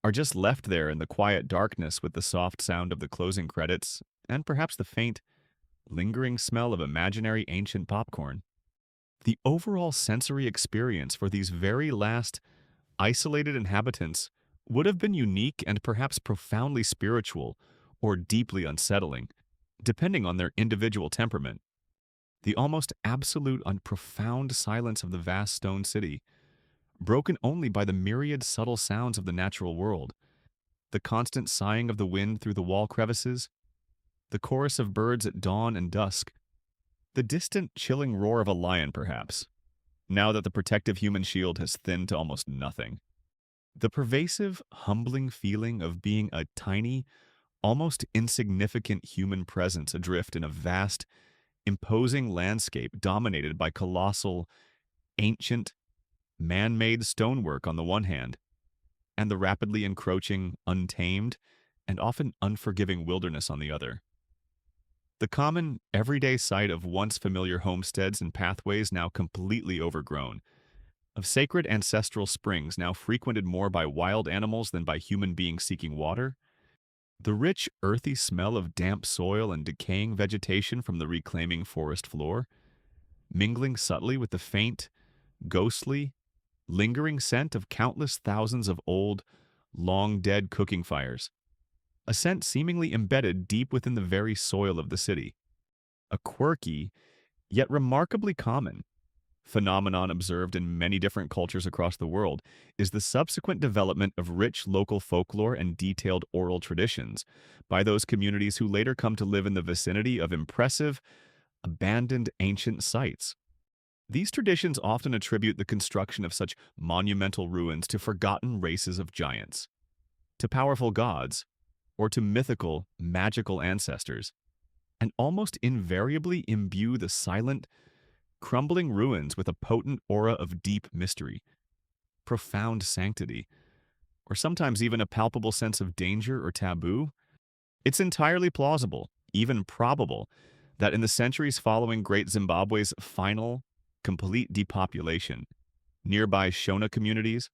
are just left there in the quiet darkness with the soft sound of the closing credits and perhaps the faint, lingering smell of imaginary ancient popcorn. The overall sensory experience for these very last, isolated inhabitants would have been unique and perhaps profoundly spiritual or deeply unsettling, depending on their individual temperament. The almost absolute and profound silence of the vast stone city, broken only by the myriad subtle sounds of the natural world, the constant sighing of the wind through the wall crevices, the chorus of birds at dawn and dusk, the distant, chilling roar of a lion, perhaps, now that the protective human shield has thinned to almost nothing. The pervasive, humbling feeling of being a tiny, almost insignificant human presence adrift in a vast, imposing landscape dominated by colossal, ancient, man-made stonework on the one hand, and the rapidly encroaching, untamed, and often unforgiving wilderness on the other. The common, everyday sight of once familiar homesteads and pathways now completely overgrown, of sacred ancestral springs now frequented more by wild animals than by human beings seeking water, the rich, earthy smell of damp soil and decaying vegetation from the reclaiming forest floor, mingling subtly with the faint, ghostly, lingering scent of countless thousands of old, long-dead cooking fires, a scent seemingly embedded deep within the very soil of the city. A quirky, yet remarkably common, phenomenon observed in many different cultures across the world is the subsequent development of rich local folklore and detailed oral traditions by those communities who later come to live in the vicinity of impressive, abandoned ancient sites. These traditions often attribute the construction of such monumental ruins to forgotten races of giants, to powerful gods, or to mythical, magical ancestors, and almost invariably imbue the silent, crumbling ruins with a potent aura of deep mystery, profound sanctity, or sometimes even a palpable sense of danger or taboo. It's entirely plausible, even probable, that in the centuries following Great Zimbabwe's final, complete depopulation, nearby Shona communities,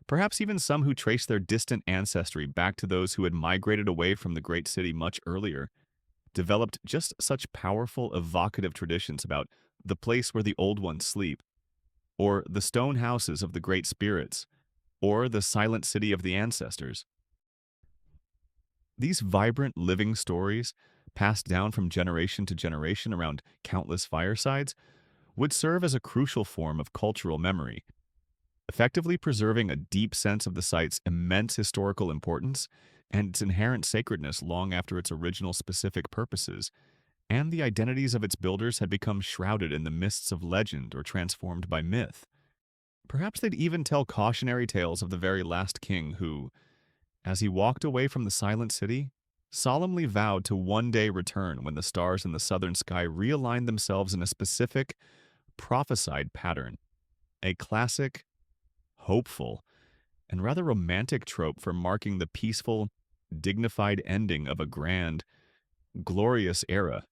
Perhaps even some who trace their distant ancestry back to those who had migrated away from the great city much earlier, developed just such powerful, evocative traditions about the place where the old ones sleep, or the stone houses of the great spirits, or the silent city of the ancestors. These vibrant, living stories, passed down from generation to generation around countless firesides, would serve as a crucial form of cultural memory, effectively preserving a deep sense of the site's immense historical importance and its inherent sacredness long after its original specific purposes, and the identities of its builders had become shrouded in the mists of legend or transformed by myth. Perhaps they'd even tell cautionary tales of the very last king who, as he walked away from the silent city, solemnly vowed to one day return when the stars in the southern sky realigned themselves in a specific, prophesied pattern. A classic, hopeful, and rather romantic trope for marking the peaceful, dignified ending of a grand, glorious era,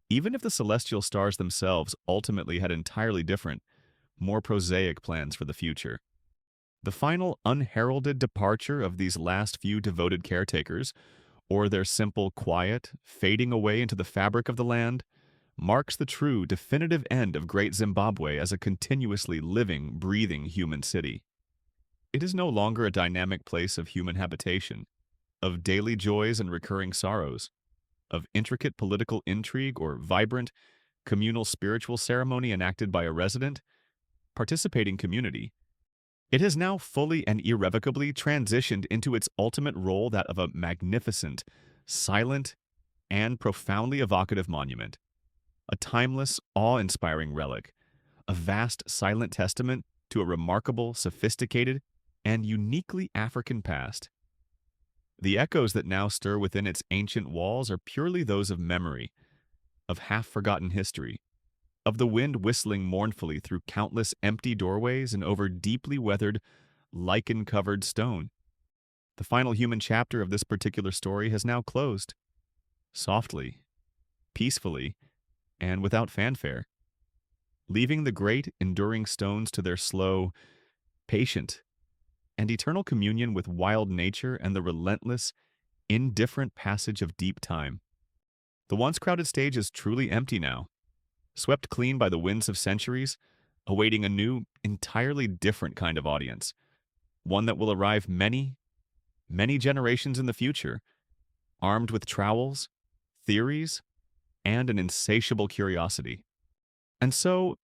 even if the celestial stars themselves ultimately had entirely different, more prosaic plans for the future. The final unheralded departure of these last few devoted caretakers, or their simple quiet, fading away into the fabric of the land, marks the true, definitive end of Great Zimbabwe as a continuously living, breathing human city. It is no longer a dynamic place of human habitation, of daily joys and recurring sorrows, of intricate political intrigue or vibrant, communal spiritual ceremony enacted by a resident, participating community. It has now fully and irrevocably transitioned into its ultimate role, that of a magnificent, silent, and profoundly evocative monument, a timeless, awe-inspiring relic, a vast silent testament to a remarkable, sophisticated, and uniquely African past. The echoes that now stir within its ancient walls are purely those of memory, of half-forgotten history, of the wind whistling mournfully through countless empty doorways and over deeply weathered, lichen-covered stone. The final human chapter of this particular story has now closed, softly, peacefully, and without fanfare, leaving the great, enduring stones to their slow, patient, and eternal communion with wild nature and the relentless, indifferent passage of deep time. The once crowded stage is truly empty now, swept clean by the winds of centuries, awaiting a new, entirely different kind of audience, one that will arrive many, many generations in the future, armed with trowels, theories, and an insatiable curiosity. And so,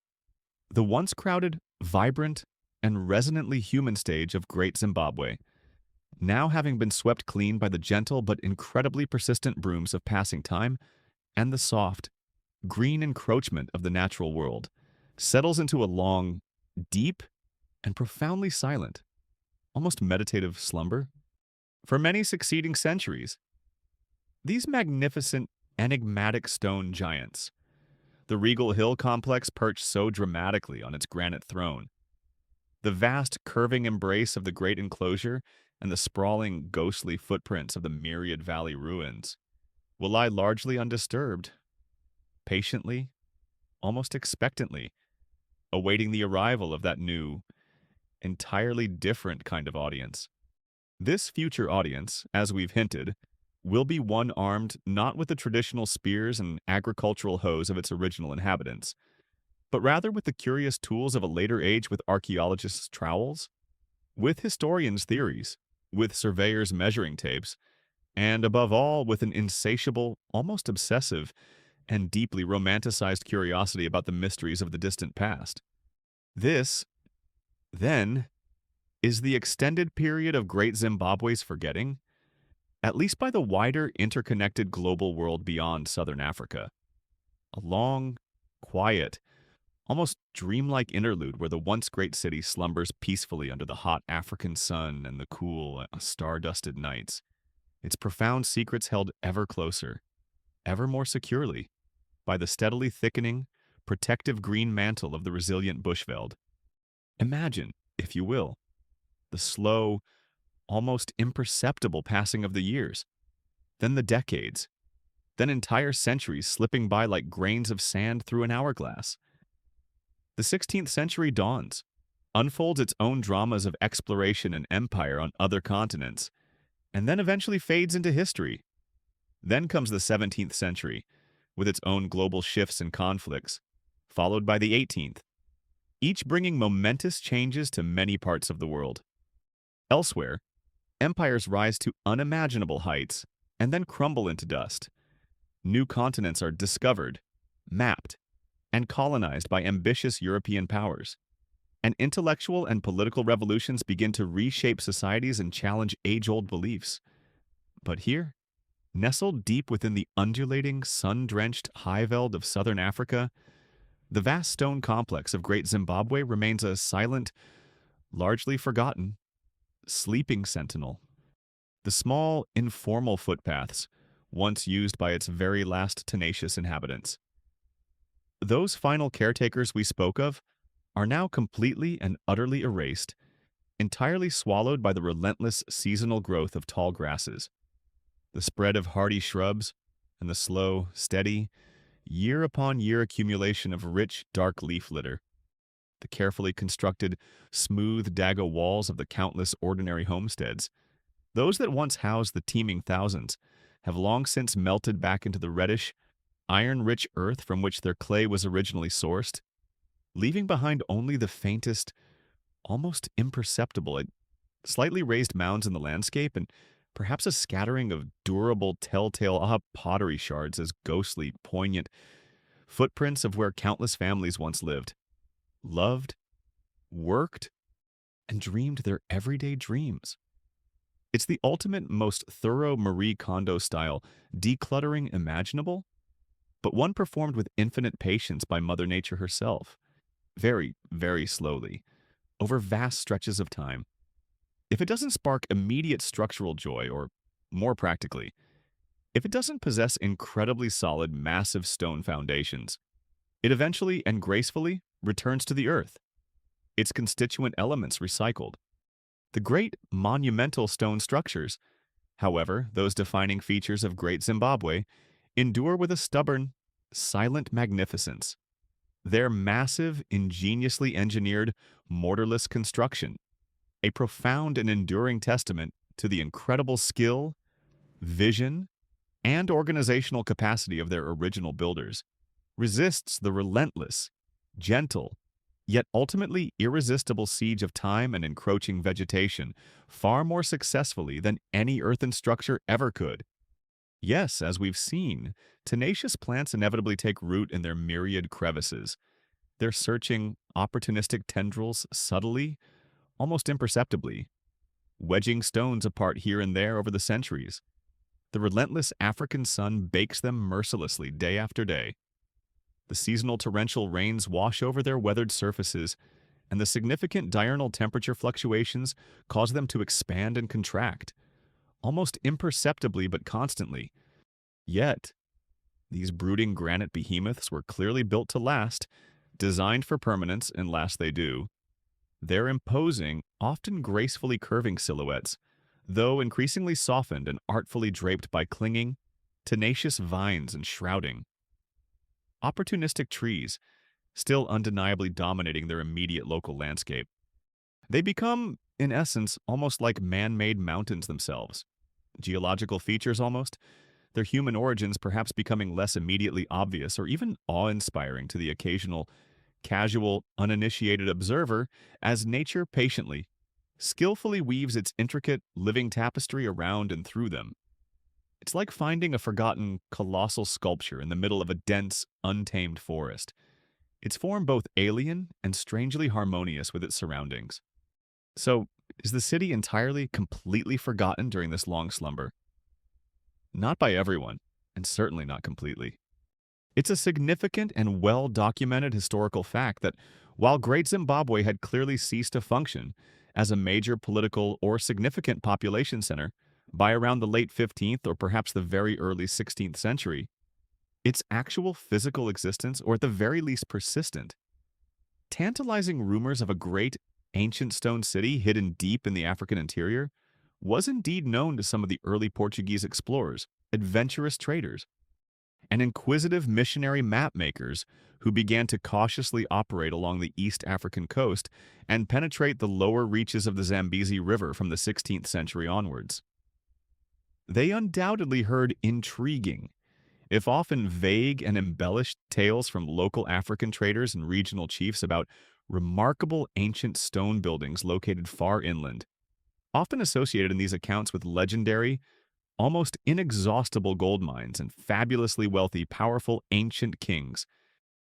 the once crowded, vibrant, and resonantly human stage of Great Zimbabwe, now having been swept clean by the gentle but incredibly persistent brooms of passing time and the soft, green encroachment of the natural world, settles into a long, deep, and profoundly silent, almost meditative slumber. For many succeeding centuries, these magnificent, enigmatic stone giants, the regal hill complex perched so dramatically on its granite throne, the vast curving embrace of the great enclosure, and the sprawling, ghostly footprints of the myriad valley ruins, will lie largely undisturbed, patiently, almost expectantly, awaiting the arrival of that new, entirely different kind of audience. This future audience, as we've hinted, will be one armed not with the traditional spears and agricultural hoes of its original inhabitants, but rather with the curious tools of a later age, with archaeologists' trowels, with historians' theories, with surveyors' measuring tapes, and above all, with an insatiable, almost obsessive, and deeply romanticized curiosity about the mysteries of the distant past. This, then, is the extended period of Great Zimbabwe's forgetting, at least by the wider, interconnected global world beyond southern Africa. A long, quiet, almost dreamlike interlude where the once great city slumbers peacefully under the hot African sun and the cool, star-dusted nights, its profound secrets held ever closer, ever more securely, by the steadily thickening, protective green mantle of the resilient bushveld. Imagine, if you will, the slow, almost imperceptible passing of the years, then the decades, then entire centuries slipping by like grains of sand through an hourglass. The 16th century dawns, unfolds its own dramas of exploration and empire on other continents, and then eventually fades into history. Then comes the 17th century, with its own global shifts and conflicts, followed by the 18th, each bringing momentous changes to many parts of the world. Elsewhere, empires rise to unimaginable heights and then crumble into dust. New continents are discovered, mapped, and colonized by ambitious European powers. And intellectual and political revolutions begin to reshape societies and challenge age-old beliefs. But here, nestled deep within the undulating, sun-drenched highveld of southern Africa, the vast stone complex of Great Zimbabwe remains a silent, largely forgotten, sleeping sentinel. The small, informal footpaths, once used by its very last tenacious inhabitants. Those final caretakers we spoke of are now completely and utterly erased, entirely swallowed by the relentless seasonal growth of tall grasses, the spread of hardy shrubs, and the slow, steady, year-upon-year accumulation of rich, dark leaf litter. The carefully constructed, smooth dago walls of the countless ordinary homesteads, those that once housed the teeming thousands, have long since melted back into the reddish, iron-rich earth from which their clay was originally sourced, leaving behind only the faintest, almost imperceptible, slightly raised mounds in the landscape and perhaps a scattering of durable, telltale pottery shards as ghostly, poignant footprints of where countless families once lived, loved, worked, and dreamed their everyday dreams. It's the ultimate, most thorough Marie Kondo-style decluttering imaginable, but one performed with infinite patience by Mother Nature herself, very, very slowly, over vast stretches of time. If it doesn't spark immediate structural joy, or more practically, if it doesn't possess incredibly solid, massive stone foundations, it eventually and gracefully returns to the earth, its constituent elements recycled. The great monumental stone structures, however, those defining features of Great Zimbabwe, endure with a stubborn, silent magnificence. Their massive, ingeniously engineered, mortarless construction, a profound and enduring testament to the incredible skill, vision, and organizational capacity of their original builders, resists the relentless, gentle, yet ultimately irresistible siege of time and encroaching vegetation far more successfully than any earthen structure ever could. Yes, as we've seen, tenacious plants inevitably take root in their myriad crevices, their searching, opportunistic tendrils subtly, almost imperceptibly, wedging stones apart here and there over the centuries. The relentless African sun bakes them mercilessly day after day. The seasonal torrential rains wash over their weathered surfaces, and the significant diurnal temperature fluctuations cause them to expand and contract, almost imperceptibly but constantly. Yet, these brooding granite behemoths were clearly built to last, designed for permanence, and last they do. Their imposing, often gracefully curving silhouettes, though increasingly softened and artfully draped by clinging, tenacious vines and shrouding. Opportunistic trees, still undeniably dominating their immediate local landscape. They become, in essence, almost like man-made mountains themselves. Geological features almost, their human origins perhaps becoming less immediately obvious or even awe-inspiring to the occasional, casual, uninitiated observer as nature patiently, skillfully weaves its intricate, living tapestry around and through them. It's like finding a forgotten, colossal sculpture in the middle of a dense, untamed forest. Its form both alien and strangely harmonious with its surroundings. So, is the city entirely, completely forgotten during this long slumber? Not by everyone, and certainly not completely. It's a significant and well-documented historical fact that while Great Zimbabwe had clearly ceased to function as a major political or significant population center by around the late 15th or perhaps the very early 16th century, its actual physical existence, or at the very least persistent, tantalizing rumors of a great ancient stone city hidden deep in the African interior, was indeed known to some of the early Portuguese explorers, adventurous traders, and inquisitive missionary map-makers who began to cautiously operate along the East African coast and penetrate the lower reaches of the Zambezi River from the 16th century onwards. They undoubtedly heard intriguing, if often vague and embellished, tales from local African traders and regional chiefs about remarkable ancient stone buildings located far inland, often associated in these accounts with legendary, almost inexhaustible gold mines and fabulously wealthy, powerful ancient kings.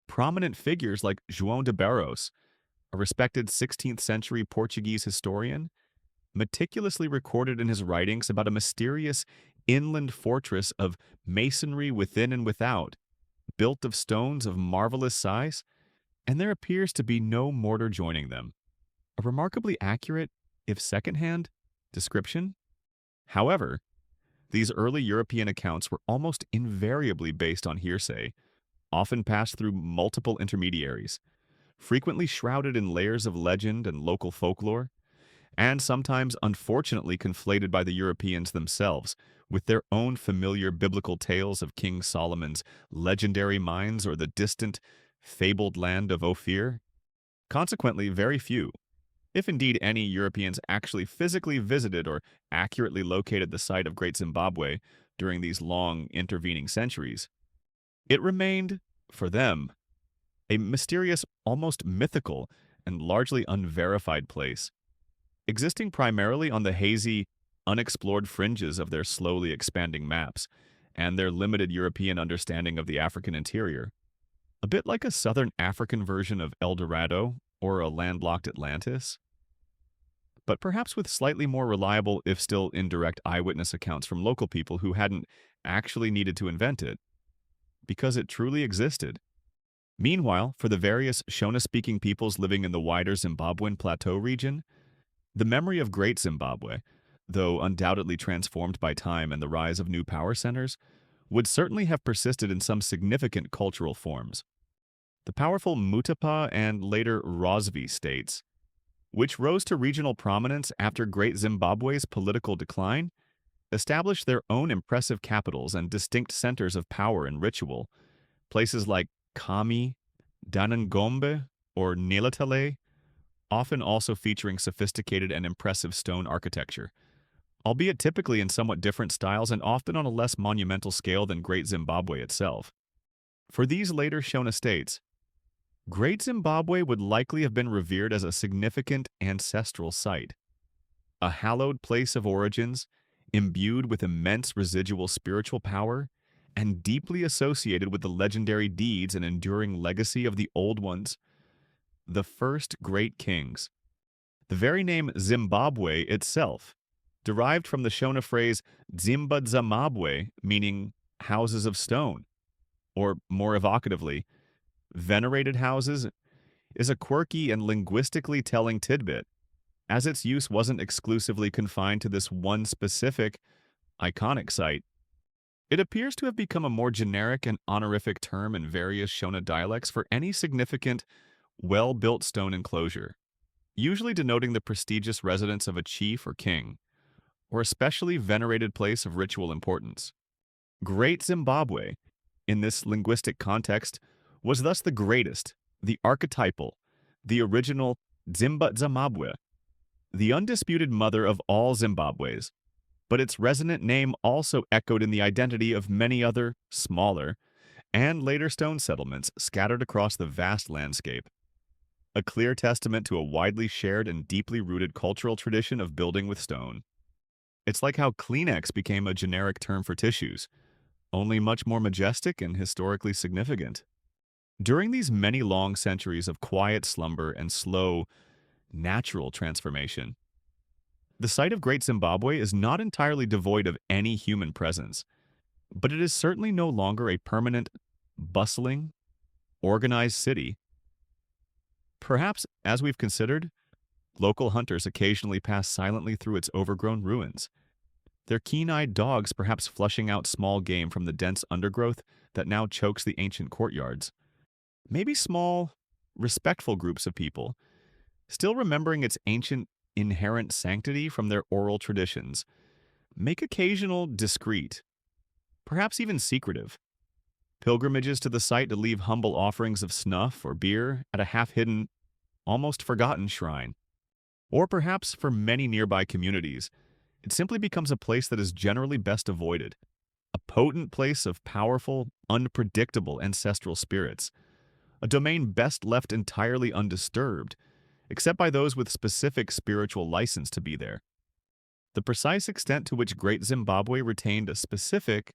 Prominent figures like João de Barros, a respected 16th century Portuguese historian, meticulously recorded in his writings about a mysterious inland fortress of masonry within and without, built of stones of marvelous size, and there appears to be no mortar joining them. A remarkably accurate, if second-hand, description. However, these early European accounts were almost invariably based on hearsay, often passed through multiple intermediaries, frequently shrouded in layers of legend and local folklore, and sometimes unfortunately conflated by the Europeans themselves with their own familiar biblical tales of King Solomon's legendary mines or the distant, fabled land of Ophir. Consequently, very few, if indeed any, Europeans actually physically visited or accurately located the site of Great Zimbabwe during these long intervening centuries. It remained, for them, a mysterious, almost mythical, and largely unverified place, existing primarily on the hazy, unexplored fringes of their slowly expanding maps and their limited European understanding of the African interior. A bit like a southern African version of El Dorado or a landlocked Atlantis, but perhaps with slightly more reliable, if still indirect, eyewitness accounts from local people who hadn't actually needed to invent it, because it truly existed. Meanwhile, for the various Shona-speaking peoples living in the wider Zimbabwean plateau region, the memory of Great Zimbabwe, though undoubtedly transformed by time and the rise of new power centers, would certainly have persisted in some significant cultural forms. The powerful Mutapa and later Rosvi states, which rose to regional prominence after Great Zimbabwe's political decline, established their own impressive capitals and distinct centers of power and ritual. Places like Kami, Danangombe, or Nilatale, often also featuring sophisticated and impressive stone architecture, albeit typically in somewhat different styles and often on a less monumental scale than Great Zimbabwe itself. For these later Shona states, Great Zimbabwe would likely have been revered as a significant ancestral site, a hallowed place of origins, imbued with immense residual spiritual power, and deeply associated with the legendary deeds and enduring legacy of the old ones, the first great kings. The very name Zimbabwe itself, derived from the Shona phrase Zimba Zamabwe, meaning houses of stone, or more evocatively, venerated houses, is a quirky and linguistically telling tidbit, as its use wasn't exclusively confined to this one specific, iconic site. It appears to have become a more generic and honorific term in various Shona dialects for any significant, well-built stone enclosure, usually denoting the prestigious residence of a chief or king, or especially venerated place of ritual importance. Great Zimbabwe, in this linguistic context, was thus the greatest, the archetypal, the original Zimba Zamabwe, the undisputed mother of all Zimbabwes, but its resonant name also echoed in the identity of many other, smaller, and later stone settlements scattered across the vast landscape. A clear testament to a widely shared and deeply rooted cultural tradition of building with stone. It's like how Kleenex became a generic term for tissues, only much more majestic and historically significant. During these many long centuries of quiet slumber and slow, natural transformation, the site of Great Zimbabwe is not entirely devoid of any human presence, but it is certainly no longer a permanent, bustling, organized city. Perhaps, as we've considered, local hunters occasionally pass silently through its overgrown ruins, their keen-eyed dogs perhaps flushing out small game from the dense undergrowth that now chokes the ancient courtyards. Maybe small, respectful groups of people, still remembering its ancient, inherent sanctity from their oral traditions, make occasional, discreet, perhaps even secretive, pilgrimages to the site to leave humble offerings of snuff or beer at a half-hidden, almost forgotten shrine. Or perhaps for many nearby communities, it simply becomes a place that is generally best avoided, a potent place of powerful, unpredictable ancestral spirits, a domain best left entirely undisturbed, except by those with specific spiritual license to be there. The precise extent to which Great Zimbabwe retained a specific,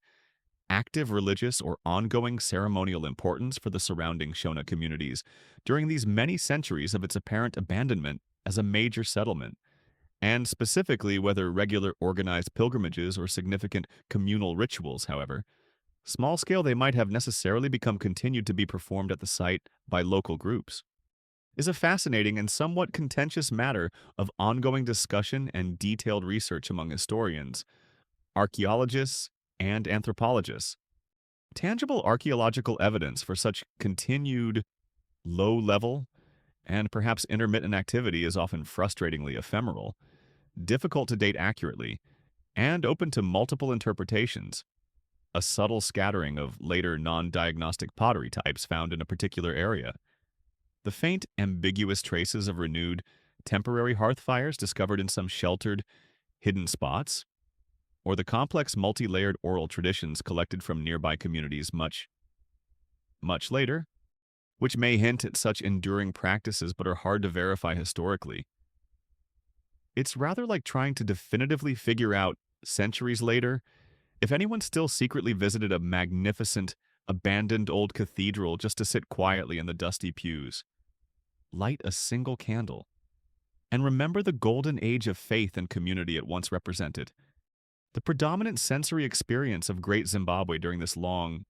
active religious or ongoing ceremonial importance for the surrounding Shona communities during these many centuries of its apparent abandonment as a major settlement, and specifically whether regular organized pilgrimages or significant communal rituals, however, small scale they might have necessarily become continued to be performed at the site by local groups, is a fascinating and somewhat contentious matter of ongoing discussion and detailed research among historians, archaeologists, and anthropologists. Tangible archaeological evidence for such continued, low-level, and perhaps intermittent activity is often frustratingly ephemeral, difficult to date accurately, and open to multiple interpretations. A subtle scattering of later non-diagnostic pottery types found in a particular area. The faint, ambiguous traces of renewed, temporary hearth fires discovered in some sheltered, hidden spots, or the complex multi-layered oral traditions collected from nearby communities much later, which may hint at such enduring practices but are hard to verify historically. It's rather like trying to definitively figure out, centuries later, if anyone still secretly visited a magnificent, abandoned old cathedral just to sit quietly in the dusty pews, light a single candle, and remember the golden age of faith and community it once represented. The predominant sensory experience of Great Zimbabwe during this long,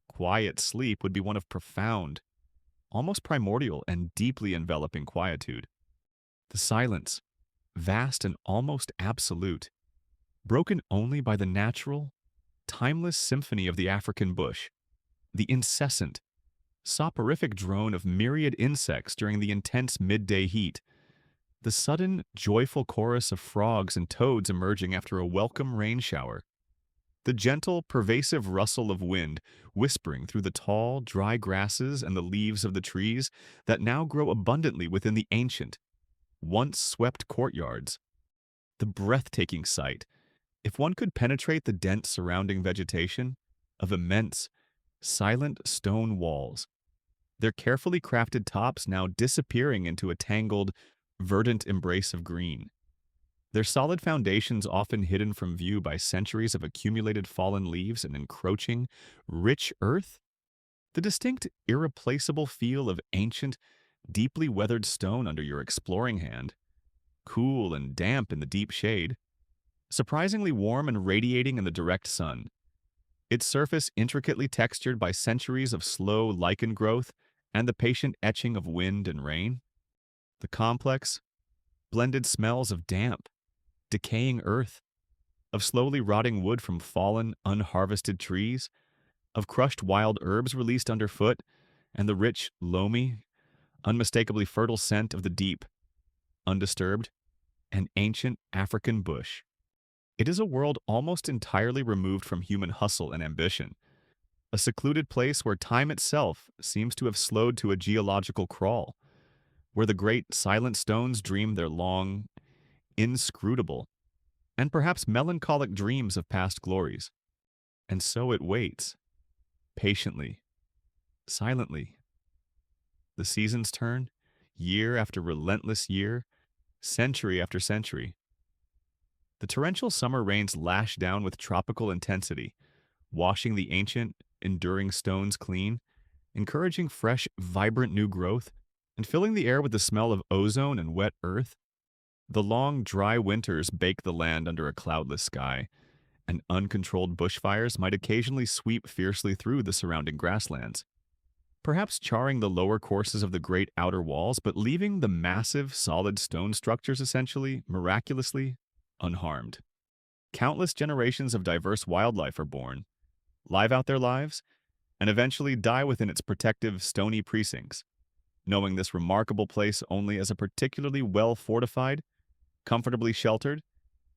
quiet sleep would be one of profound, almost primordial and deeply enveloping quietude. The silence, vast and almost absolute, broken only by the natural, timeless symphony of the African bush, the incessant, soporific drone of myriad insects during the intense midday heat, the sudden, joyful chorus of frogs and toads emerging after a welcome rain shower, the gentle, pervasive rustle of wind whispering through the tall, dry grasses and the leaves of the trees that now grow abundantly within the ancient, once swept courtyards. The breathtaking sight, if one could penetrate the dense surrounding vegetation, of immense, silent stone walls, their carefully crafted tops now disappearing into a tangled, verdant embrace of green, their solid foundations often hidden from view by centuries of accumulated fallen leaves and encroaching, rich earth, the distinct, irreplaceable feel of ancient, deeply weathered stone under your exploring hand, cool and damp in the deep shade, surprisingly warm and radiating in the direct sun, its surface intricately textured by centuries of slow lichen growth and the patient etching of wind and rain, the complex, blended smells of damp, decaying earth, of slowly rotting wood from fallen, unharvested trees, of crushed wild herbs released underfoot, and the rich, loamy, unmistakably fertile scent of the deep, undisturbed, and ancient African bush. It is a world almost entirely removed from human hustle and ambition, a secluded place where time itself seems to have slowed to a geological crawl, where the great silent stones dream their long, inscrutable, and perhaps melancholic dreams of past glories. And so it waits, patiently, silently. The seasons turn, year after relentless year, century after century. The torrential summer rains lash down with tropical intensity, washing the ancient, enduring stones clean, encouraging fresh, vibrant new growth, and filling the air with the smell of ozone and wet earth. The long, dry winters bake the land under a cloudless sky, and uncontrolled bushfires might occasionally sweep fiercely through the surrounding grasslands, perhaps charring the lower courses of the great outer walls, but leaving the massive, solid stone structures essentially, miraculously, unharmed. Countless generations of diverse wildlife are born, live out their lives, and eventually die within its protective, stony precincts, knowing this remarkable place only as a particularly well-fortified, comfortably sheltered,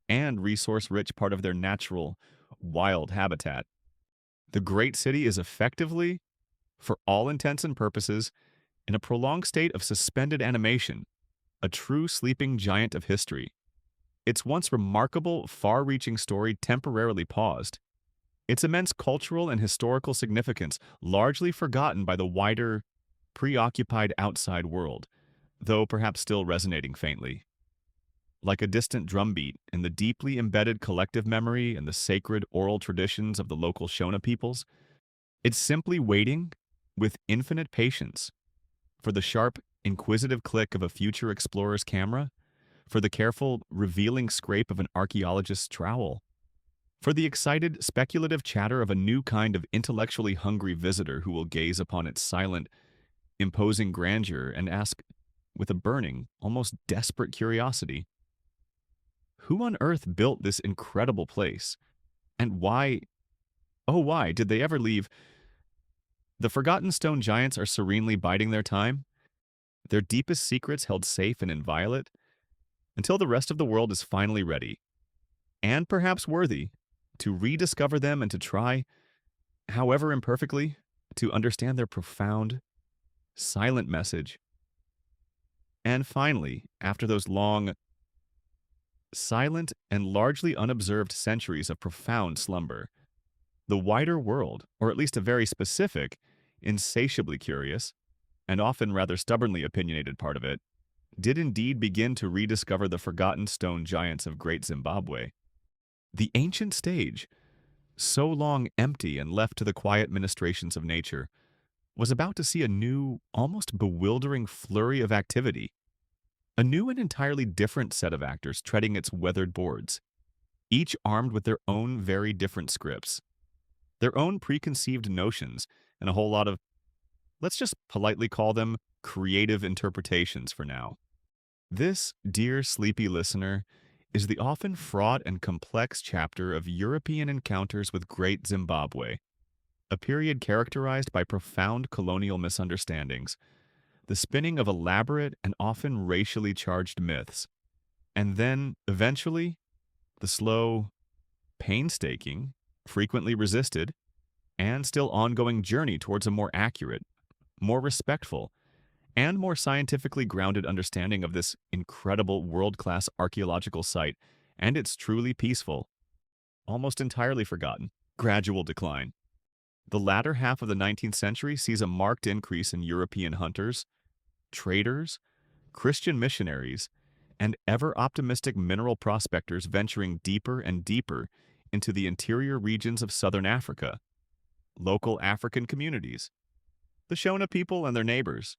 and resource-rich part of their natural, wild habitat. The great city is effectively, for all intents and purposes, in a prolonged state of suspended animation, a true sleeping giant of history. Its once remarkable, far-reaching story temporarily paused, its immense cultural and historical significance largely forgotten by the wider, preoccupied outside world, though perhaps still resonating faintly. Like a distant drumbeat in the deeply embedded collective memory and the sacred oral traditions of the local Shona peoples, it's simply waiting, with infinite patience, for the sharp, inquisitive click of a future explorer's camera, for the careful, revealing scrape of an archaeologist's trowel, for the excited, speculative chatter of a new kind of intellectually hungry visitor who will gaze upon its silent, imposing grandeur and ask, with a burning, almost desperate curiosity, who on earth built this incredible place? And why, oh why, did they ever leave? The forgotten stone giants are serenely biding their time, their deepest secrets held safe and inviolate, until the rest of the world is finally ready, and perhaps worthy, to rediscover them and to try, however imperfectly, to understand their profound, silent message. And finally, after those long, silent, and largely unobserved centuries of profound slumber, the wider world, or at least a very specific, insatiably curious, and often rather stubbornly opinionated part of it, did indeed begin to rediscover the forgotten stone giants of Great Zimbabwe. The ancient stage, so long empty and left to the quiet ministrations of nature, was about to see a new, almost bewildering flurry of activity, a new and entirely different set of actors treading its weathered boards, each armed with their own very different scripts, their own preconceived notions, and a whole lot of, let's just politely call them, creative interpretations for now. This, dear sleepy listener, is the often fraught and complex chapter of European encounters with Great Zimbabwe, a period characterized by profound colonial misunderstandings, the spinning of elaborate and often racially charged myths, and then, eventually, the slow, painstaking, frequently resisted, and still ongoing journey towards a more accurate, more respectful, and more scientifically grounded understanding of this incredible world-class archaeological site and its truly peaceful, almost entirely forgotten, gradual decline. The latter half of the 19th century sees a marked increase in European hunters, traders, Christian missionaries, and ever-optimistic mineral prospectors venturing deeper and deeper into the interior regions of southern Africa, local African communities, the Shona people and their neighbors,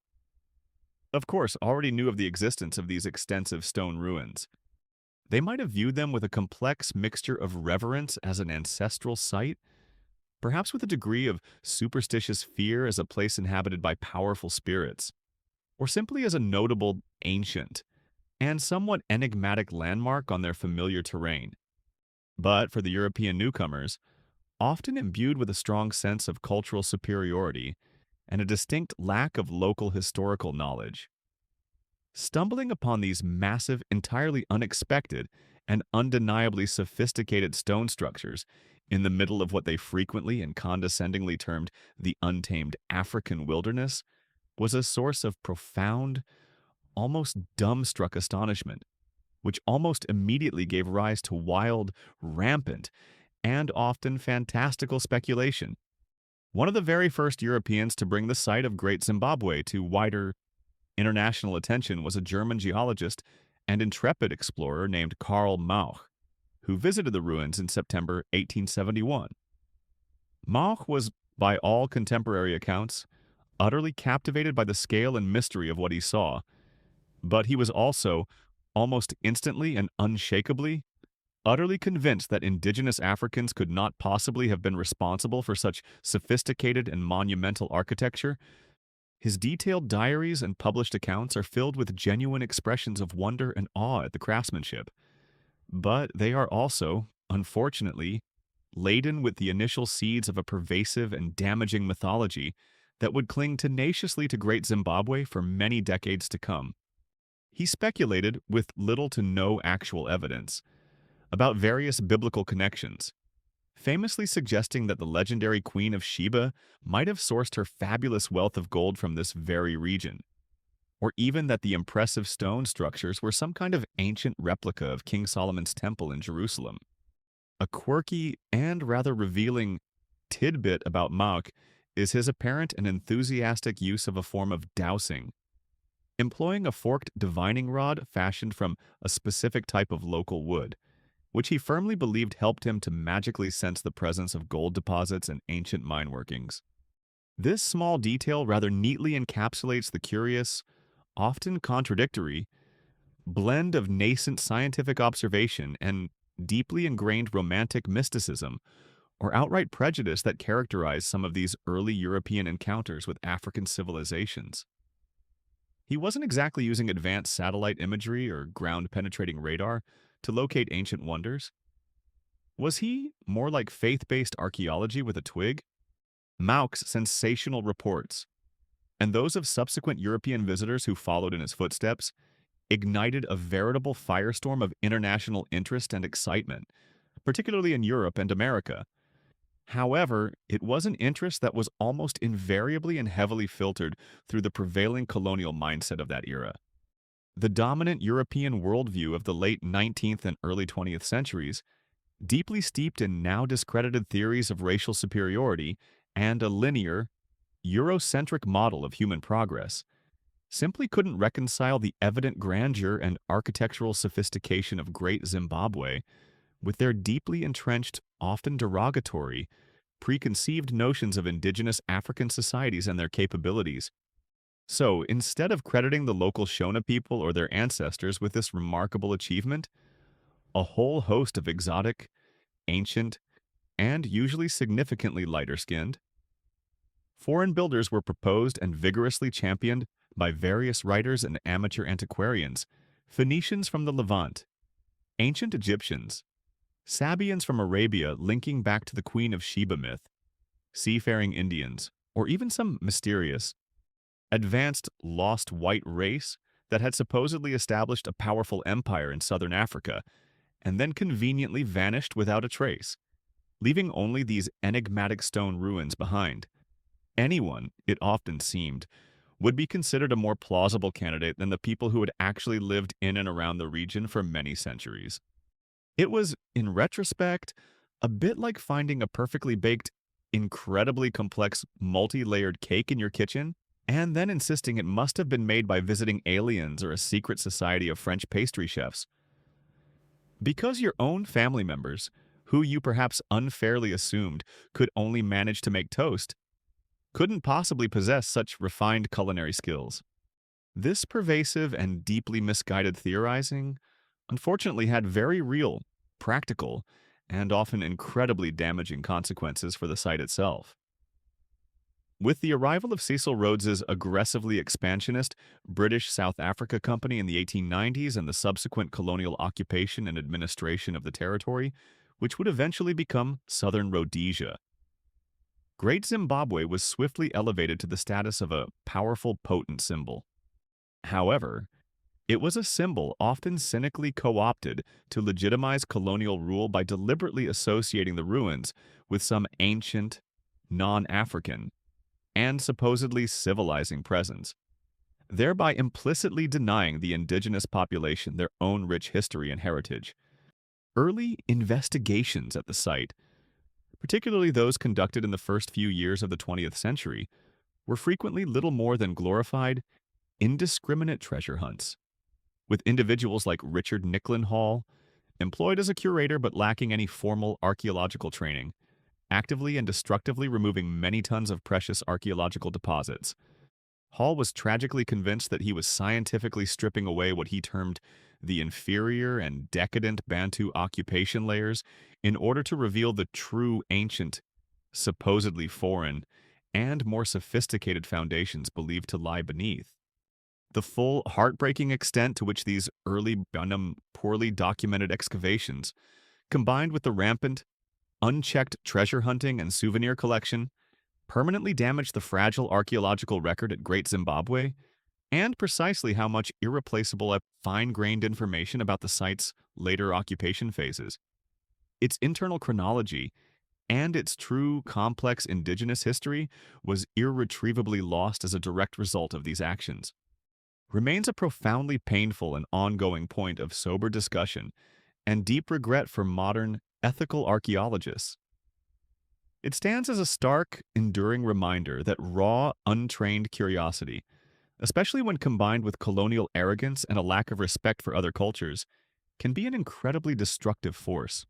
of course, already knew of the existence of these extensive stone ruins. They might have viewed them with a complex mixture of reverence as an ancestral site, perhaps with a degree of superstitious fear as a place inhabited by powerful spirits, or simply as a notable, ancient, and somewhat enigmatic landmark on their familiar terrain. But for the European newcomers, often imbued with a strong sense of cultural superiority and a distinct lack of local historical knowledge, stumbling upon these massive, entirely unexpected, and undeniably sophisticated stone structures in the middle of what they frequently and condescendingly termed the untamed African wilderness was a source of profound, almost dumbstruck astonishment, which almost immediately gave rise to wild, rampant, and often fantastical speculation. One of the very first Europeans to bring the site of Great Zimbabwe to wider international attention was a German geologist and intrepid explorer named Karl Mauch, who visited the ruins in September 1871. Mauch was, by all contemporary accounts, utterly captivated by the scale and mystery of what he saw, but he was also, almost instantly and unshakably, utterly convinced that indigenous Africans could not possibly have been responsible for such sophisticated and monumental architecture. His detailed diaries and published accounts are filled with genuine expressions of wonder and awe at the craftsmanship, but they are also, unfortunately, laden with the initial seeds of a pervasive and damaging mythology that would cling tenaciously to Great Zimbabwe for many decades to come. He speculated, with little to no actual evidence, about various biblical connections, famously suggesting that the legendary Queen of Sheba might have sourced her fabulous wealth of gold from this very region, or even that the impressive stone structures were some kind of ancient replica of King Solomon's temple in Jerusalem. A quirky and rather revealing tidbit about Mauk is his apparent and enthusiastic use of a form of dowsing, employing a forked divining rod fashioned from a specific type of local wood, which he firmly believed helped him to magically sense the presence of gold deposits and ancient mine workings. This small detail rather neatly encapsulates the curious, often contradictory, blend of nascent scientific observation and deeply ingrained romantic mysticism or outright prejudice that characterized some of these early European encounters with African civilizations. He wasn't exactly using advanced satellite imagery or ground-penetrating radar to locate ancient wonders. Was he more like faith-based archaeology with a twig? Mauk's sensational reports, and those of subsequent European visitors who followed in his footsteps, ignited a veritable firestorm of international interest and excitement, particularly in Europe and America. However, it was an interest that was almost invariably and heavily filtered through the prevailing colonial mindset of that era. The dominant European worldview of the late 19th and early 20th centuries, deeply steeped in now discredited theories of racial superiority and a linear, Eurocentric model of human progress, simply couldn't reconcile the evident grandeur and architectural sophistication of Great Zimbabwe with their deeply entrenched, often derogatory, preconceived notions of indigenous African societies and their capabilities. So, instead of crediting the local Shona people or their ancestors with this remarkable achievement, a whole host of exotic, ancient, and usually significantly lighter-skinned, foreign builders were proposed and vigorously championed by various writers and amateur antiquarians, Phoenicians from the Levant, ancient Egyptians, Sabians from Arabia linking back to the Queen of Sheba myth, seafaring Indians, or even some mysterious, advanced lost white race that had supposedly established a powerful empire in southern Africa and then conveniently vanished without a trace, leaving only these enigmatic stone ruins behind. Anyone, it often seemed, would be considered a more plausible candidate than the people who had actually lived in and around the region for many centuries. It was, in retrospect, a bit like finding a perfectly baked, incredibly complex, multi-layered cake in your kitchen, and then insisting it must have been made by visiting aliens or a secret society of French pastry chefs. Because your own family members, who you perhaps unfairly assumed could only manage to make toast, couldn't possibly possess such refined culinary skills. This pervasive and deeply misguided theorizing unfortunately had very real, practical, and often incredibly damaging consequences for the site itself. With the arrival of Cecil Rhodes's aggressively expansionist British South Africa Company in the 1890s and the subsequent colonial occupation and administration of the territory, which would eventually become Southern Rhodesia, Great Zimbabwe was swiftly elevated to the status of a powerful, potent symbol. However, it was a symbol often cynically co-opted to legitimize colonial rule by deliberately associating the ruins with some ancient, non-African, and supposedly civilizing presence, thereby implicitly denying the indigenous population their own rich history and heritage. Early investigations at the site, particularly those conducted in the first few years of the 20th century, were frequently little more than glorified, indiscriminate treasure hunts, with individuals like Richard Nicklin Hall, employed as a curator but lacking any formal archaeological training, actively and destructively removing many tons of precious archaeological deposits. Hall was tragically convinced that he was scientifically stripping away what he termed the inferior and decadent Bantu occupation layers in order to reveal the true ancient, supposedly foreign, and more sophisticated foundations believed to lie beneath. The full, heartbreaking extent to which these early, poorly documented excavations, combined with the rampant, unchecked treasure hunting and souvenir collection, permanently damaged the fragile archaeological record at Great Zimbabwe, and precisely how much irreplaceable, fine-grained information about the site's later occupation phases. Its internal chronology and its true, complex indigenous history was irretrievably lost as a direct result of these actions, remains a profoundly painful and ongoing point of sober discussion and deep regret for modern ethical archaeologists. It stands as a stark, enduring reminder that raw, untrained curiosity, especially when combined with colonial arrogance and a lack of respect for other cultures, can be an incredibly destructive force.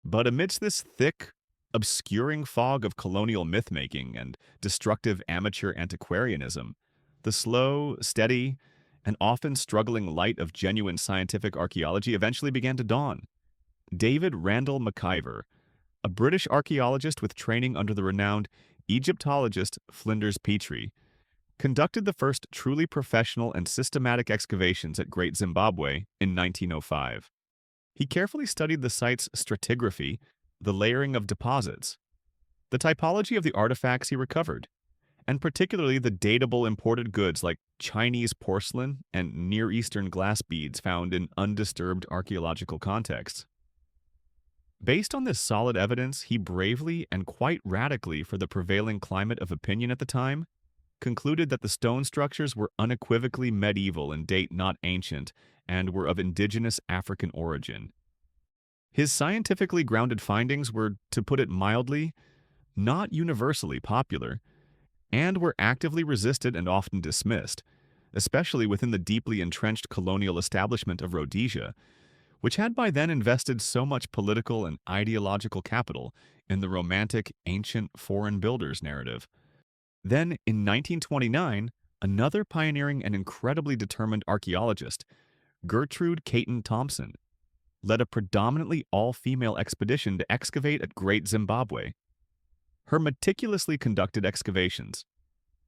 But amidst this thick, obscuring fog of colonial myth-making and destructive amateur antiquarianism, the slow, steady, and often struggling light of genuine scientific archaeology eventually began to dawn. David Randall McIver, a British archaeologist with training under the renowned Egyptologist Flinders Petrie, conducted the first truly professional and systematic excavations at Great Zimbabwe in 1905. He carefully studied the site's stratigraphy, the layering of deposits, the typology of the artifacts he recovered, and particularly the datable imported goods like Chinese porcelain and Near Eastern glass beads found in undisturbed archaeological contexts. Based on this solid evidence, he bravely and quite radically for the prevailing climate of opinion at the time, concluded that the stone structures were unequivocally medieval in date, not ancient, and were of indigenous African origin. His scientifically grounded findings were, to put it mildly, not universally popular, and were actively resisted and often dismissed, especially within the deeply entrenched colonial establishment of Rhodesia, which had by then invested so much political and ideological capital in the romantic ancient foreign builders narrative. Then, in 1929, another pioneering and incredibly determined archaeologist, Gertrude Caton Thompson, led a predominantly all-female expedition to excavate at Great Zimbabwe. Her meticulously conducted excavations,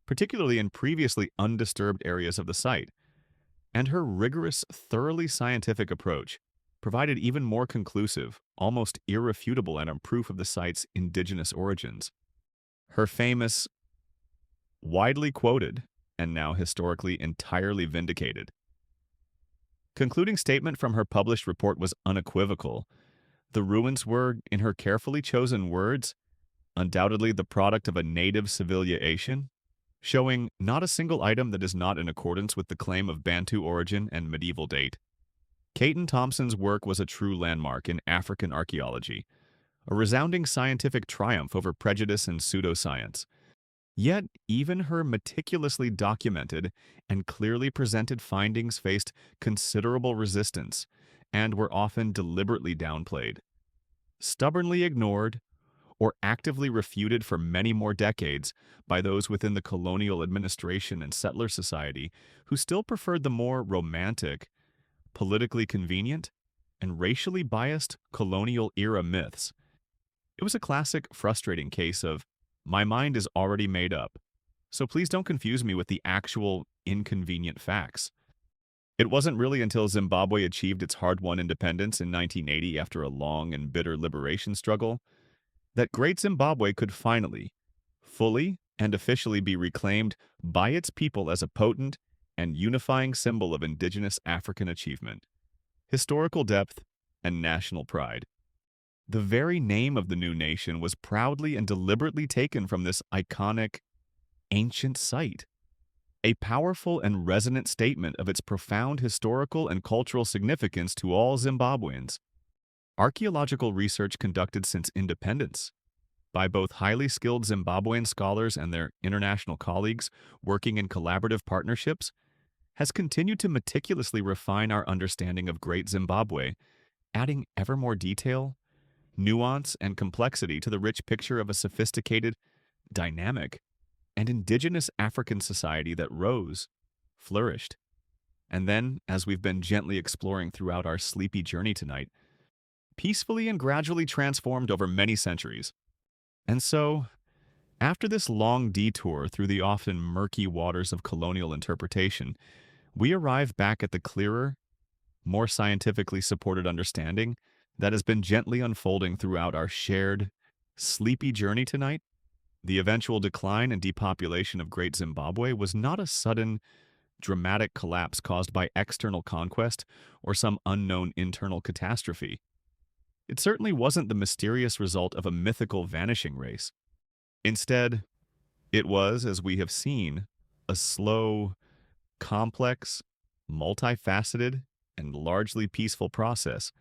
particularly in previously undisturbed areas of the site, and her rigorous, thoroughly scientific approach provided even more conclusive, almost irrefutable proof of the site's indigenous origins. Her famous, widely quoted, and now historically entirely vindicated, concluding statement from her published report was unequivocal. The ruins were, in her carefully chosen words, undoubtedly the product of a native civilization, showing not a single item that is not in accordance with the claim of Bantu origin and medieval date. Caton Thompson's work was a true landmark in African archaeology, a resounding scientific triumph over prejudice and pseudoscience. Yet, even her meticulously documented and clearly presented findings faced considerable resistance and were often deliberately downplayed, stubbornly ignored, or actively refuted for many more decades by those within the colonial administration and settler society who still preferred the more romantic, politically convenient, and racially biased colonial-era myths. It was a classic, frustrating case of, my mind is already made up, so please don't confuse me with the actual, inconvenient facts. It wasn't really until Zimbabwe achieved its hard-won independence in 1980 after a long and bitter liberation struggle that Great Zimbabwe could finally, fully and officially be reclaimed by its people as a potent and unifying symbol of indigenous African achievement, historical depth, and national pride. The very name of the new nation was proudly and deliberately taken from this iconic, ancient site, a powerful and resonant statement of its profound historical and cultural significance to all Zimbabweans. Archaeological research conducted since independence by both highly skilled Zimbabwean scholars and their international colleagues working in collaborative partnerships has continued to meticulously refine our understanding of Great Zimbabwe, adding ever more detail, nuance, and complexity to the rich picture of a sophisticated, dynamic, and indigenous African society that rose, flourished, and then, as we've been gently exploring throughout our sleepy journey tonight, peacefully and gradually transformed over many centuries. And so, after this long detour through the often murky waters of colonial interpretation, we arrive back at the clearer, more scientifically supported understanding that has been gently unfolding throughout our shared, sleepy journey tonight. The eventual decline and depopulation of Great Zimbabwe was not a sudden, dramatic collapse caused by external conquest or some unknown internal catastrophe. It certainly wasn't the mysterious result of a mythical vanishing race. Instead, it was, as we have seen, a slow, complex, multifaceted, and largely peaceful process,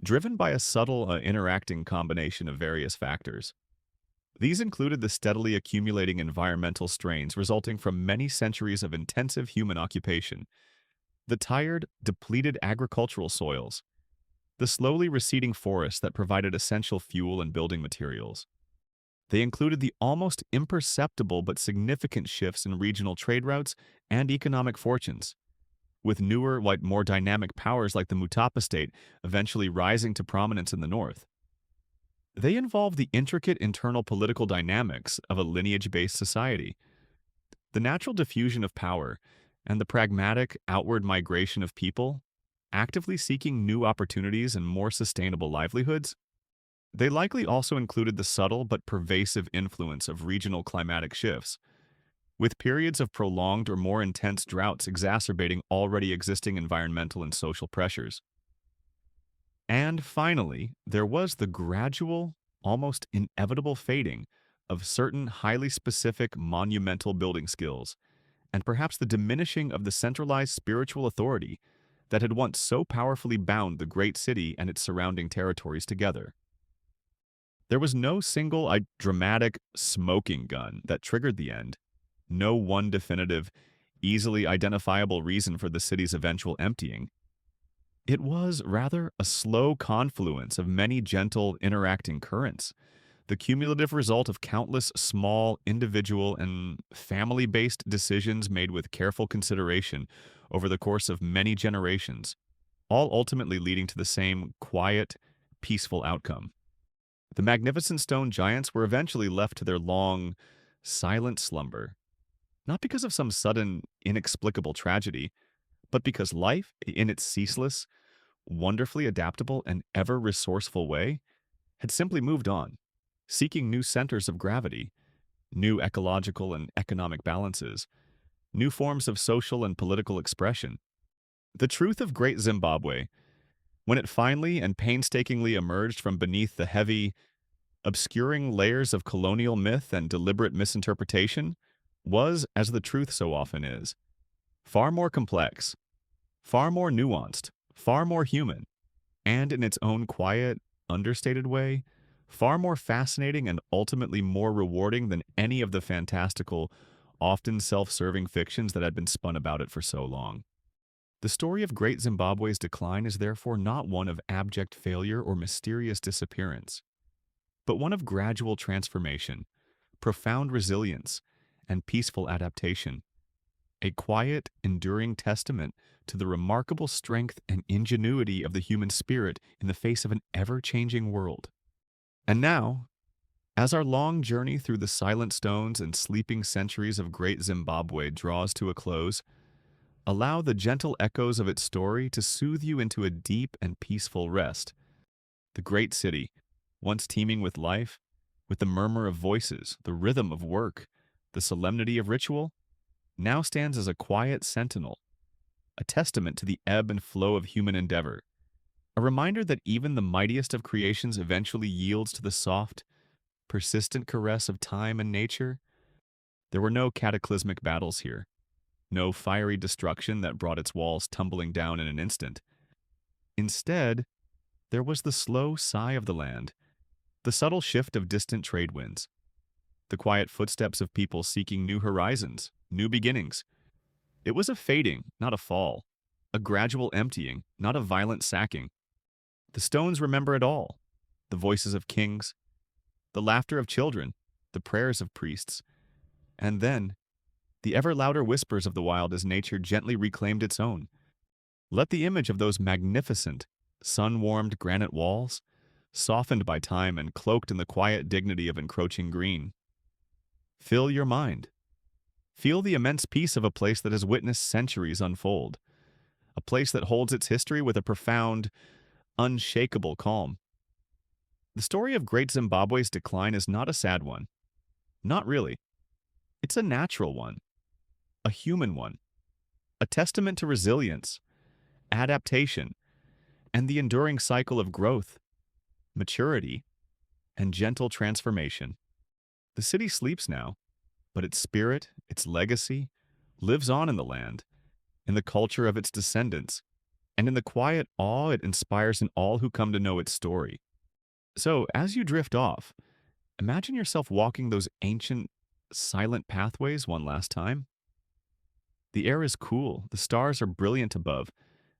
driven by a subtle, interacting combination of various factors. These included the steadily accumulating environmental strains resulting from many centuries of intensive human occupation, the tired, depleted agricultural soils, the slowly receding forests that provided essential fuel and building materials. They included the almost imperceptible but significant shifts in regional trade routes and economic fortunes, with newer, more dynamic powers like the Mutapa state eventually rising to prominence in the north. They involve the intricate internal political dynamics of a lineage-based society, the natural diffusion of power, and the pragmatic outward migration of people, actively seeking new opportunities and more sustainable livelihoods. They likely also included the subtle but pervasive influence of regional climatic shifts, with periods of prolonged or more intense droughts exacerbating already existing environmental and social pressures. And finally, there was the gradual, almost inevitable fading of certain highly specific monumental building skills, and perhaps the diminishing of the centralized spiritual authority that had once so powerfully bound the great city and its surrounding territories together. There was no single dramatic smoking gun that triggered the end, no one definitive, easily identifiable reason for the city's eventual emptying. It was, rather, a slow confluence of many gentle, interacting currents, the cumulative result of countless small, individual, and family-based decisions made with careful consideration over the course of many generations, all ultimately leading to the same quiet, peaceful outcome. The magnificent stone giants were eventually left to their long, silent slumber, not because of some sudden, inexplicable tragedy, but because life, in its ceaseless, wonderfully adaptable, and ever-resourceful way, had simply moved on, seeking new centers of gravity, new ecological and economic balances, new forms of social and political expression. The truth of Great Zimbabwe, when it finally and painstakingly emerged from beneath the heavy, obscuring layers of colonial myth and deliberate misinterpretation, was, as the truth so often is, far more complex, far more nuanced, far more human, and in its own quiet, understated way, far more fascinating and ultimately more rewarding than any of the fantastical, often self-serving fictions that had been spun about it for so long. The story of Great Zimbabwe's decline is therefore not one of abject failure or mysterious disappearance, but one of gradual transformation, profound resilience, and peaceful adaptation. A quiet, enduring testament to the remarkable strength and ingenuity of the human spirit in the face of an ever-changing world. And now, as our long journey through the silent stones and sleeping centuries of Great Zimbabwe draws to a close, allow the gentle echoes of its story to soothe you into a deep and peaceful rest. The great city, once teeming with life, with the murmur of voices, the rhythm of work, the solemnity of ritual, now stands as a quiet sentinel, a testament to the ebb and flow of human endeavor, a reminder that even the mightiest of creations eventually yields to the soft, persistent caress of time and nature. There were no cataclysmic battles here, no fiery destruction that brought its walls tumbling down in an instant. Instead, there was the slow sigh of the land, the subtle shift of distant trade winds, the quiet footsteps of people seeking new horizons, new beginnings. It was a fading, not a fall, a gradual emptying, not a violent sacking. The stones remember it all, the voices of kings, the laughter of children, the prayers of priests, and then the ever louder whispers of the wild as nature gently reclaimed its own. Let the image of those magnificent, sun-warmed granite walls, softened by time and cloaked in the quiet dignity of encroaching green, fill your mind. Feel the immense peace of a place that has witnessed centuries unfold, a place that holds its history with a profound, unshakable calm. The story of Great Zimbabwe's decline is not a sad one. Not really. It's a natural one, a human one, a testament to resilience, adaptation, and the enduring cycle of growth. maturity, and gentle transformation. The city sleeps now, but its spirit, its legacy, lives on in the land, in the culture of its descendants, and in the quiet awe it inspires in all who come to know its story. So, as you drift off, imagine yourself walking those ancient, silent pathways one last time. The air is cool, the stars are brilliant above,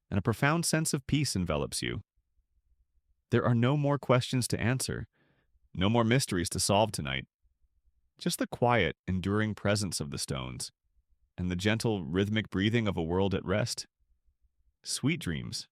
and a profound sense of peace envelops you. There are no more questions to answer, no more mysteries to solve tonight. Just the quiet, enduring presence of the stones, and the gentle, rhythmic breathing of a world at rest. Sweet dreams,